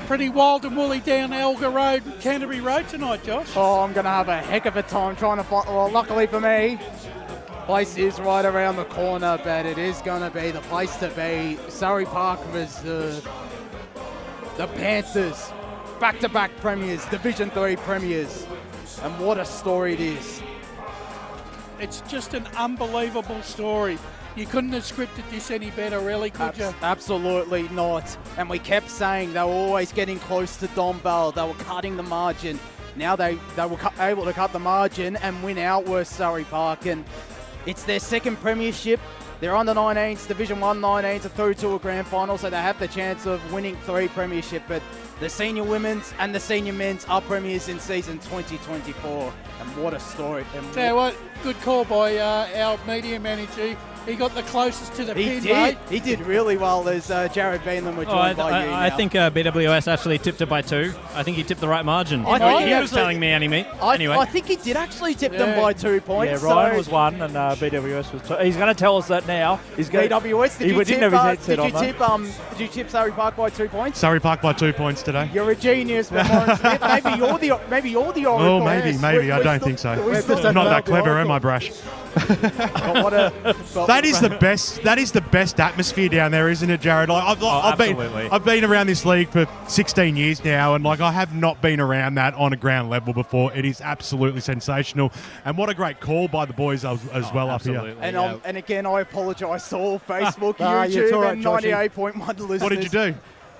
pretty wild and woolly down Elgar Road, Canterbury Road tonight, Josh. Oh, I'm going to have a heck of a time trying to find. Well, luckily for me, place is right around the corner, but it is going to be the place to be. Surrey Park Reserve. The Panthers, back-to-back premiers, Division 3 premiers. And what a story it is. It's just an unbelievable story. You couldn't have scripted this any better, really, could you? Absolutely not. And we kept saying they were always getting close to Donvale. They were cutting the margin. Now they were able to cut the margin and win out with Surrey Park. And it's their second premiership. They're under 19s, Division 1 19s, are through to a grand final, so they have the chance of winning 3 premiership. But the senior women's and the senior men's are premiers in season 2024. And what a story. And Tell you what, good call by our media manager. He got the closest to the pin, did. mate. He did really well as Jared Beanland were joined by you. I think BWS actually tipped it by 2. I think he tipped the right margin. I think he was telling me anyway. I think he did actually tip them by 2 points. Yeah, Ryan was 1 and BWS was 2. He's going to tell us that now. He's going BWS, he didn't have his headset on, did you tip Surrey Park by 2 points? Surrey Park by 2 points today. You're a genius, but Warren Smith, maybe you're the oracle. Oh, maybe. I don't think so. I'm not that clever, am I, Brash? That is the best atmosphere down there, isn't it, Jared? Like I've been around this league for 16 years now, and like I have not been around that on a ground level before. It is absolutely sensational, and what a great call by the boys as well up here. And and again, I apologise to all Facebook, yeah, YouTube, it's all right, and Joshy. 98.1 listeners. What did you do?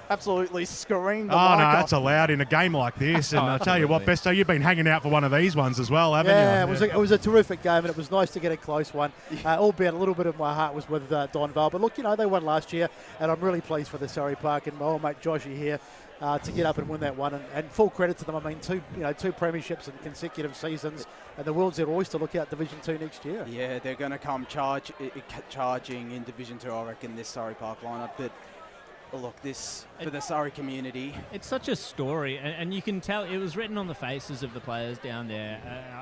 Absolutely screamed the Oh, mic no, up. that's allowed in a game like this. And I'll tell you what, Besto, you've been hanging out for one of these ones as well, haven't Yeah, you? it was a terrific game, and it was nice to get a close one. Albeit a little bit of my heart was with Donvale. But look, they won last year, and I'm really pleased for the Surrey Park and my old mate Joshy here to get up and win that one. And full credit to them. I mean, two premierships in consecutive seasons, and the world's their oyster. Look out Division 2 next year. Yeah, they're going to come charging in Division 2, I reckon, this Surrey Park lineup. But look, this for the Surrey community. It's such a story, and you can tell it was written on the faces of the players down there.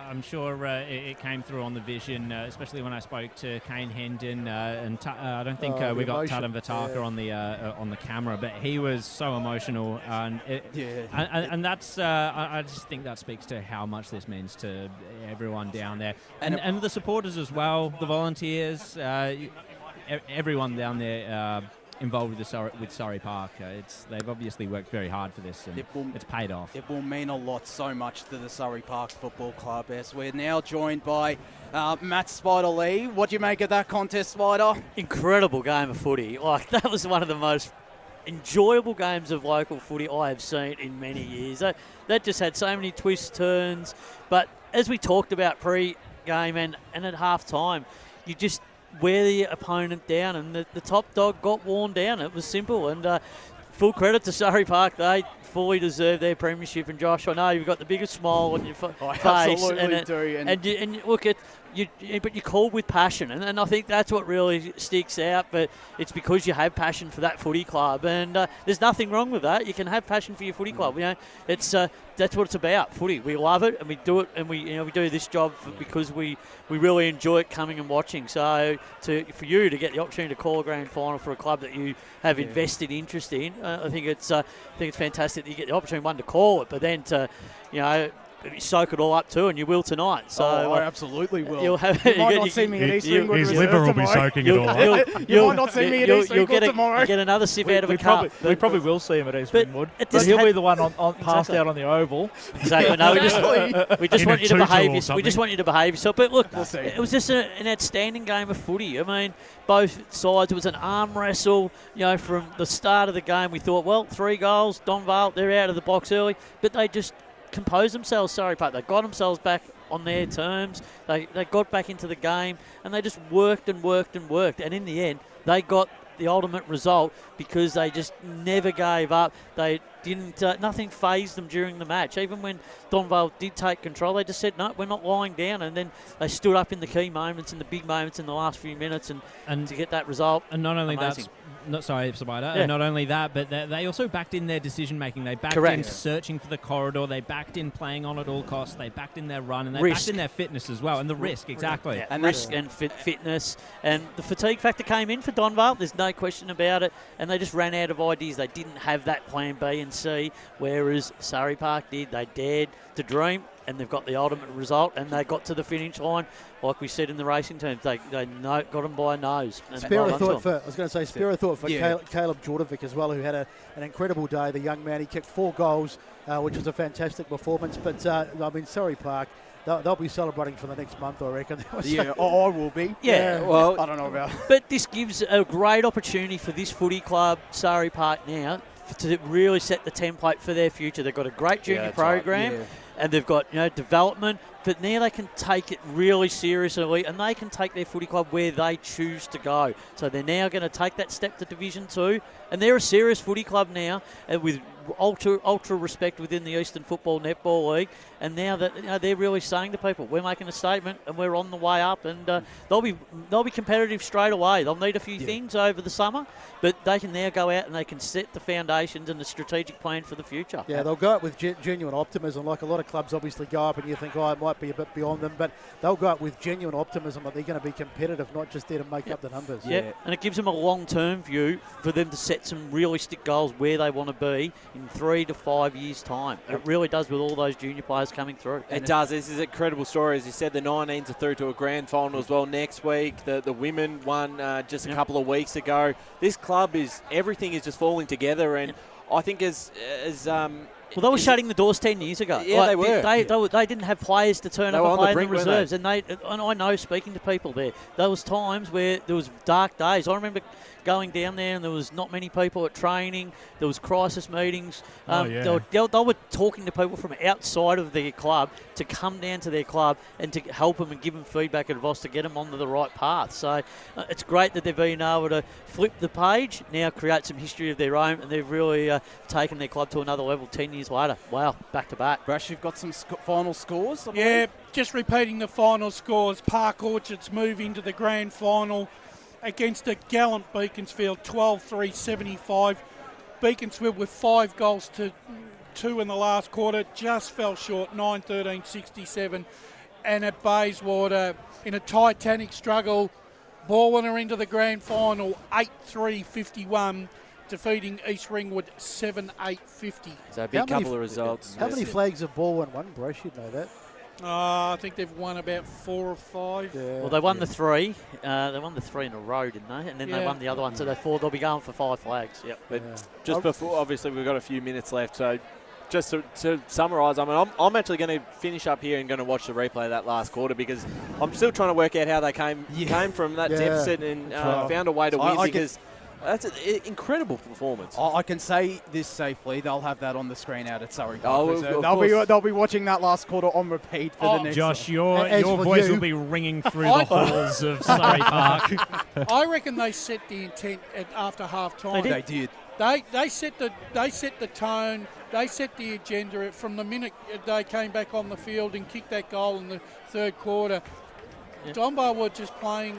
I'm sure it came through on the vision, especially when I spoke to Kane Hendon, and I don't think we got Tatum Vataka on the camera, but he was so emotional, and that's I just think that speaks to how much this means to everyone down there, and the supporters as well, the volunteers, everyone down there. Involved with Surrey Park. They've obviously worked very hard for this, and it's paid off. It will mean a lot, so much to the Surrey Park Football Club. As we're now joined by Matt Spider Lee. What do you make of that contest, Spider? Incredible game of footy. Like, that was one of the most enjoyable games of local footy I have seen in many years. That just had so many twists, turns. But as we talked about pre-game and at half-time, you just wear the opponent down, and the top dog got worn down. It was simple, and full credit to Surrey Park. They fully deserve their premiership. And Josh, I know you've got the biggest smile on your face. Absolutely and do. And you look at but you call with passion, and I think that's what really sticks out. But it's because you have passion for that footy club, and there's nothing wrong with that. You can have passion for your footy club. It's that's what it's about. Footy, we love it, and we do it, and we do this job because we really enjoy it, coming and watching. So for you to get the opportunity to call a grand final for a club that you have invested interest in, I think it's fantastic that you get the opportunity, one, to call it, but then to soak it all up too, and you will tonight. So I absolutely will. You'll have, you might not see me at Eastland. His liver will be soaking it all up. You might not see me at Eastland tomorrow. You get another sip out of a cup. We probably will see him at Eastland Wood. But he'll be the one on passed out on the oval. Exactly. No, we just want you to behave yourself. We just want you to behave yourself. But look, it was just an outstanding game of footy. I mean, both sides. It was an arm wrestle. From the start of the game, we thought, well, 3 goals, Donvale, they're out of the box early, but they just composed themselves. Surrey Park, they got themselves back on their terms. They got back into the game, and they just worked and worked and worked. And in the end, they got the ultimate result because they just never gave up. They didn't. Nothing fazed them during the match. Even when Donvale did take control, they just said, "No, we're not lying down." And then they stood up in the key moments, in the big moments, in the last few minutes, and to get that result. And not only amazing. And not only that, but they also backed in their decision making. They backed in searching for the corridor. They backed in playing on at all costs. They backed in their run, and they backed in their fitness as well, and the risk, exactly. Yeah, and risk and fitness, and the fatigue factor came in for Donvale. There's no question about it, and they just ran out of ideas. They didn't have that plan B and C, whereas Surrey Park did. They dared to dream, and they've got the ultimate result, and they got to the finish line. Like we said in the racing terms, they got them by a nose. Spare a thought for Caleb Jordovic as well, who had an incredible day. The young man, he kicked 4 goals, which was a fantastic performance. But Surrey Park, they'll be celebrating for the next month, I reckon. I will be. Yeah, well, I don't know about. But this gives a great opportunity for this footy club, Surrey Park, now to really set the template for their future. They've got a great junior program. Right. And they've got development, but now they can take it really seriously, and they can take their footy club where they choose to go. So they're now going to take that step to Division 2, and they're a serious footy club now, with ultra respect within the Eastern Football Netball League. And now that they're really saying to people, we're making a statement and we're on the way up, and they'll be competitive straight away. They'll need a few things over the summer, but they can now go out and they can set the foundations and the strategic plan for the future. Yeah, they'll go up with genuine optimism. Like a lot of clubs obviously go up and you think, it might be a bit beyond them, but they'll go up with genuine optimism that they're going to be competitive, not just there to make up the numbers. Yeah, and it gives them a long-term view for them to set some realistic goals where they want to be in 3 to 5 years' time. It really does with all those junior players coming through. It does. This is an incredible story. As you said, the 19s are through to a grand final as well next week. The women won just a couple of weeks ago. This club everything is just falling together, and I think well, they were shutting the doors 10 years ago. Yeah, they were. They didn't have players to turn up and play in the reserves. And I know, speaking to people there was times where there was dark days. I remember going down there and there was not many people at training. There was crisis meetings. They were talking to people from outside of their club to come down to their club and to help them and give them feedback and advice to get them onto the right path. So it's great that they've been able to flip the page, now create some history of their own, and they've really taken their club to another level 10 years later. Wow, back to back. Brash, you've got some final scores? Yeah, just repeating the final scores. Park Orchards move into the grand final against a gallant Beaconsfield, 12-3-75. Beaconsfield with 5 goals to 2 in the last quarter, just fell short, 9-13-67. And at Bayswater, in a titanic struggle, Baldwin are into the grand final, 8-3-51, defeating East Ringwood 7-8-50. So a big couple of results. How many flags have Baldwin won, Bryce? You'd know that. I think they've won about 4 or 5. Yeah. Well, they won the 3. They won the 3 in a row, didn't they? And then they won the other one. So they'll be going for 5 flags. Yep. But just before, obviously, we've got a few minutes left. So just to summarise, I'm actually going to finish up here and going to watch the replay of that last quarter, because I'm still trying to work out how they came from that deficit and found a way to win, because that's an incredible performance. I can say this safely. They'll have that on the screen out at Surrey Park. They'll be watching that last quarter on repeat for the next. Josh, your voice will be ringing through the halls of Surrey Park. I reckon they set the intent after half time. They did. They set the tone. They set the agenda from the minute they came back on the field and kicked that goal in the third quarter. Donvale were just playing.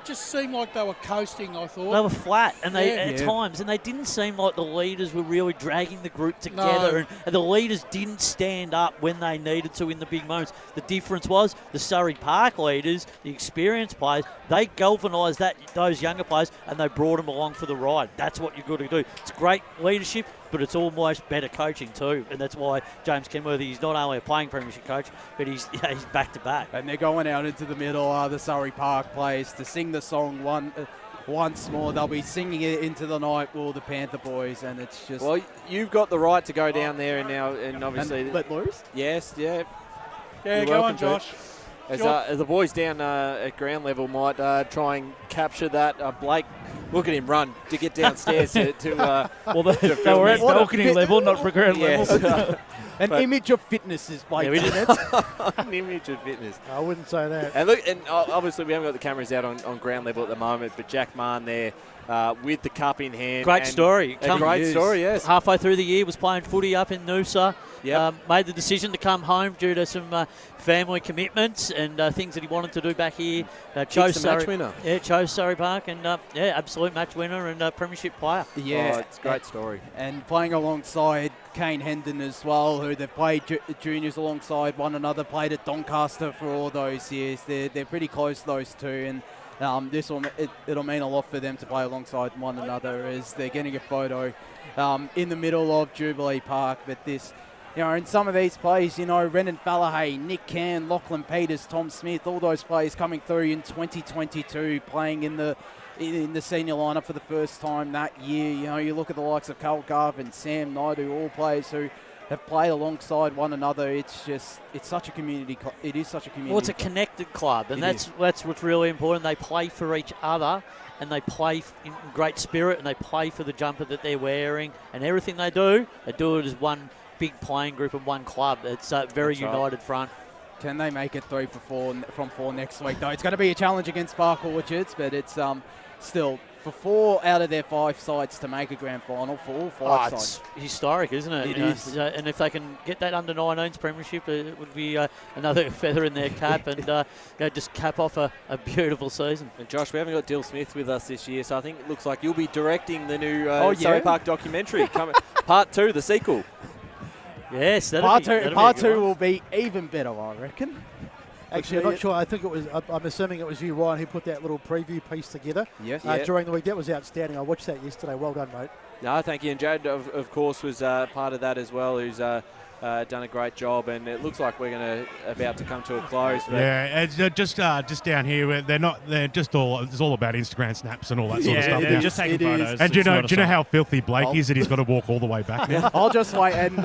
Just seemed like they were coasting, I thought. They were flat and at times, and they didn't seem like the leaders were really dragging the group together, and the leaders didn't stand up when they needed to in the big moments. The difference was the Surrey Park leaders, the experienced players, they galvanised those younger players and they brought them along for the ride. That's what you've got to do. It's great leadership, but it's almost better coaching too, and that's why James Kenworthy, he's not only a playing premiership coach, but he's back to back. And they're going out into the middle, the Surrey Park players, to sing the song once more. They'll be singing it into the night, all the Panther boys, and it's just... Well, you've got the right to go down there and obviously... And let loose? Yes, yeah. Yeah, go on, Josh. As the boys down at ground level might try and capture that. Blake, look at him run to get downstairs to well, they were at balcony level, not for ground level. An image of fitness is Blake. An image of fitness. I wouldn't say that. And look, and obviously we haven't got the cameras out on ground level at the moment, but Jack Marn there with the cup in hand. Great story. Great story, yes. Halfway through the year, was playing footy up in Noosa. Yep. Made the decision to come home due to some family commitments and things that he wanted to do back here. Chose the Surrey, match winner. Yeah, chose Surrey Park and absolute match winner and premiership player. Yeah, it's a great story. And playing alongside Kane Hendon as well, who they've played juniors alongside one another, played at Doncaster for all those years. They're pretty close, those two, and it'll mean a lot for them to play alongside one another as they're getting a photo in the middle of Jubilee Park. But this, in some of these plays, Renan Fallahay, Nick Can, Lachlan Peters, Tom Smith, all those players coming through in 2022, playing in the senior lineup for the first time that year. You look at the likes of Carl Garvin, Sam Naidu, all players who have played alongside one another. It's such a community. It is such a community. Well, it's a connected club, and that's what's really important. They play for each other, and they play in great spirit, and they play for the jumper that they're wearing, and everything they do it as one big playing group and one club. It's a very united front. Can they make it 3 from 4 next week, though? It's going to be a challenge against Park Orchards, but it's still for 4 out of their 5 sides to make a grand final, for all 5 sides. It's historic, isn't it? It is. And if they can get that under-19s premiership, it would be another feather in their cap and just cap off a beautiful season. And Josh, we haven't got Dill Smith with us this year, so I think it looks like you'll be directing the new Surrey Park documentary, part 2, the sequel. Yes, part two will be even better, I reckon. Actually, I'm not sure. I think it was. I'm assuming it was you, Ryan, who put that little preview piece together. Yes. During the week, that was outstanding. I watched that yesterday. Well done, mate. No, thank you. And Jade, of course, was part of that as well, who's done a great job. And it looks like we're about to come to a close. But yeah, it's just down here. They're just all. It's all about Instagram snaps and all that sort of stuff. They're just taking photos. And do you know how filthy Blake is that he's got to walk all the way back now? I'll just wait. And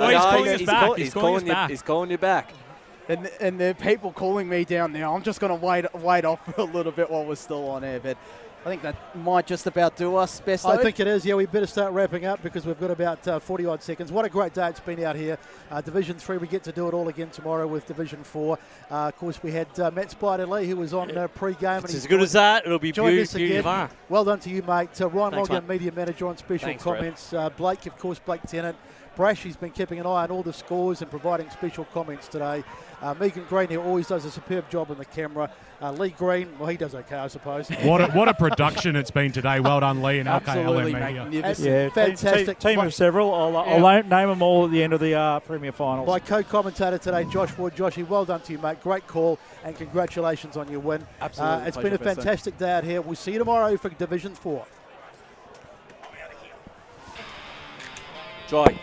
he's calling you back. And there are people calling me down there. I'm just going to wait off for a little bit while we're still on air. But I think that might just about do us, Best. I think it is. Yeah, we better start wrapping up because we've got about 40-odd seconds. What a great day it's been out here. Division 3, we get to do it all again tomorrow with Division 4. Of course, we had Matt Spider-Lee, who was on pre-game. It's as good as that. It'll be beauty tomorrow. Well done to you, mate. Ryan Thanks, Logan, mate. Media Manager, on special Thanks, comments. Blake, of course, Blake Tennant. Brash, he's been keeping an eye on all the scores and providing special comments today. Megan Green, who always does a superb job on the camera. Lee Green, well, he does okay, I suppose. What a production it's been today. Well done, Lee and Absolutely LKLM Media. magnificent. Fantastic. Team of several. I won't name them all at the end of the Premier Finals. My co-commentator today, Josh Wood. Joshy, well done to you, mate. Great call and congratulations on your win. Absolutely. It's been a fantastic day out here. We'll see you tomorrow for Division 4. Joy.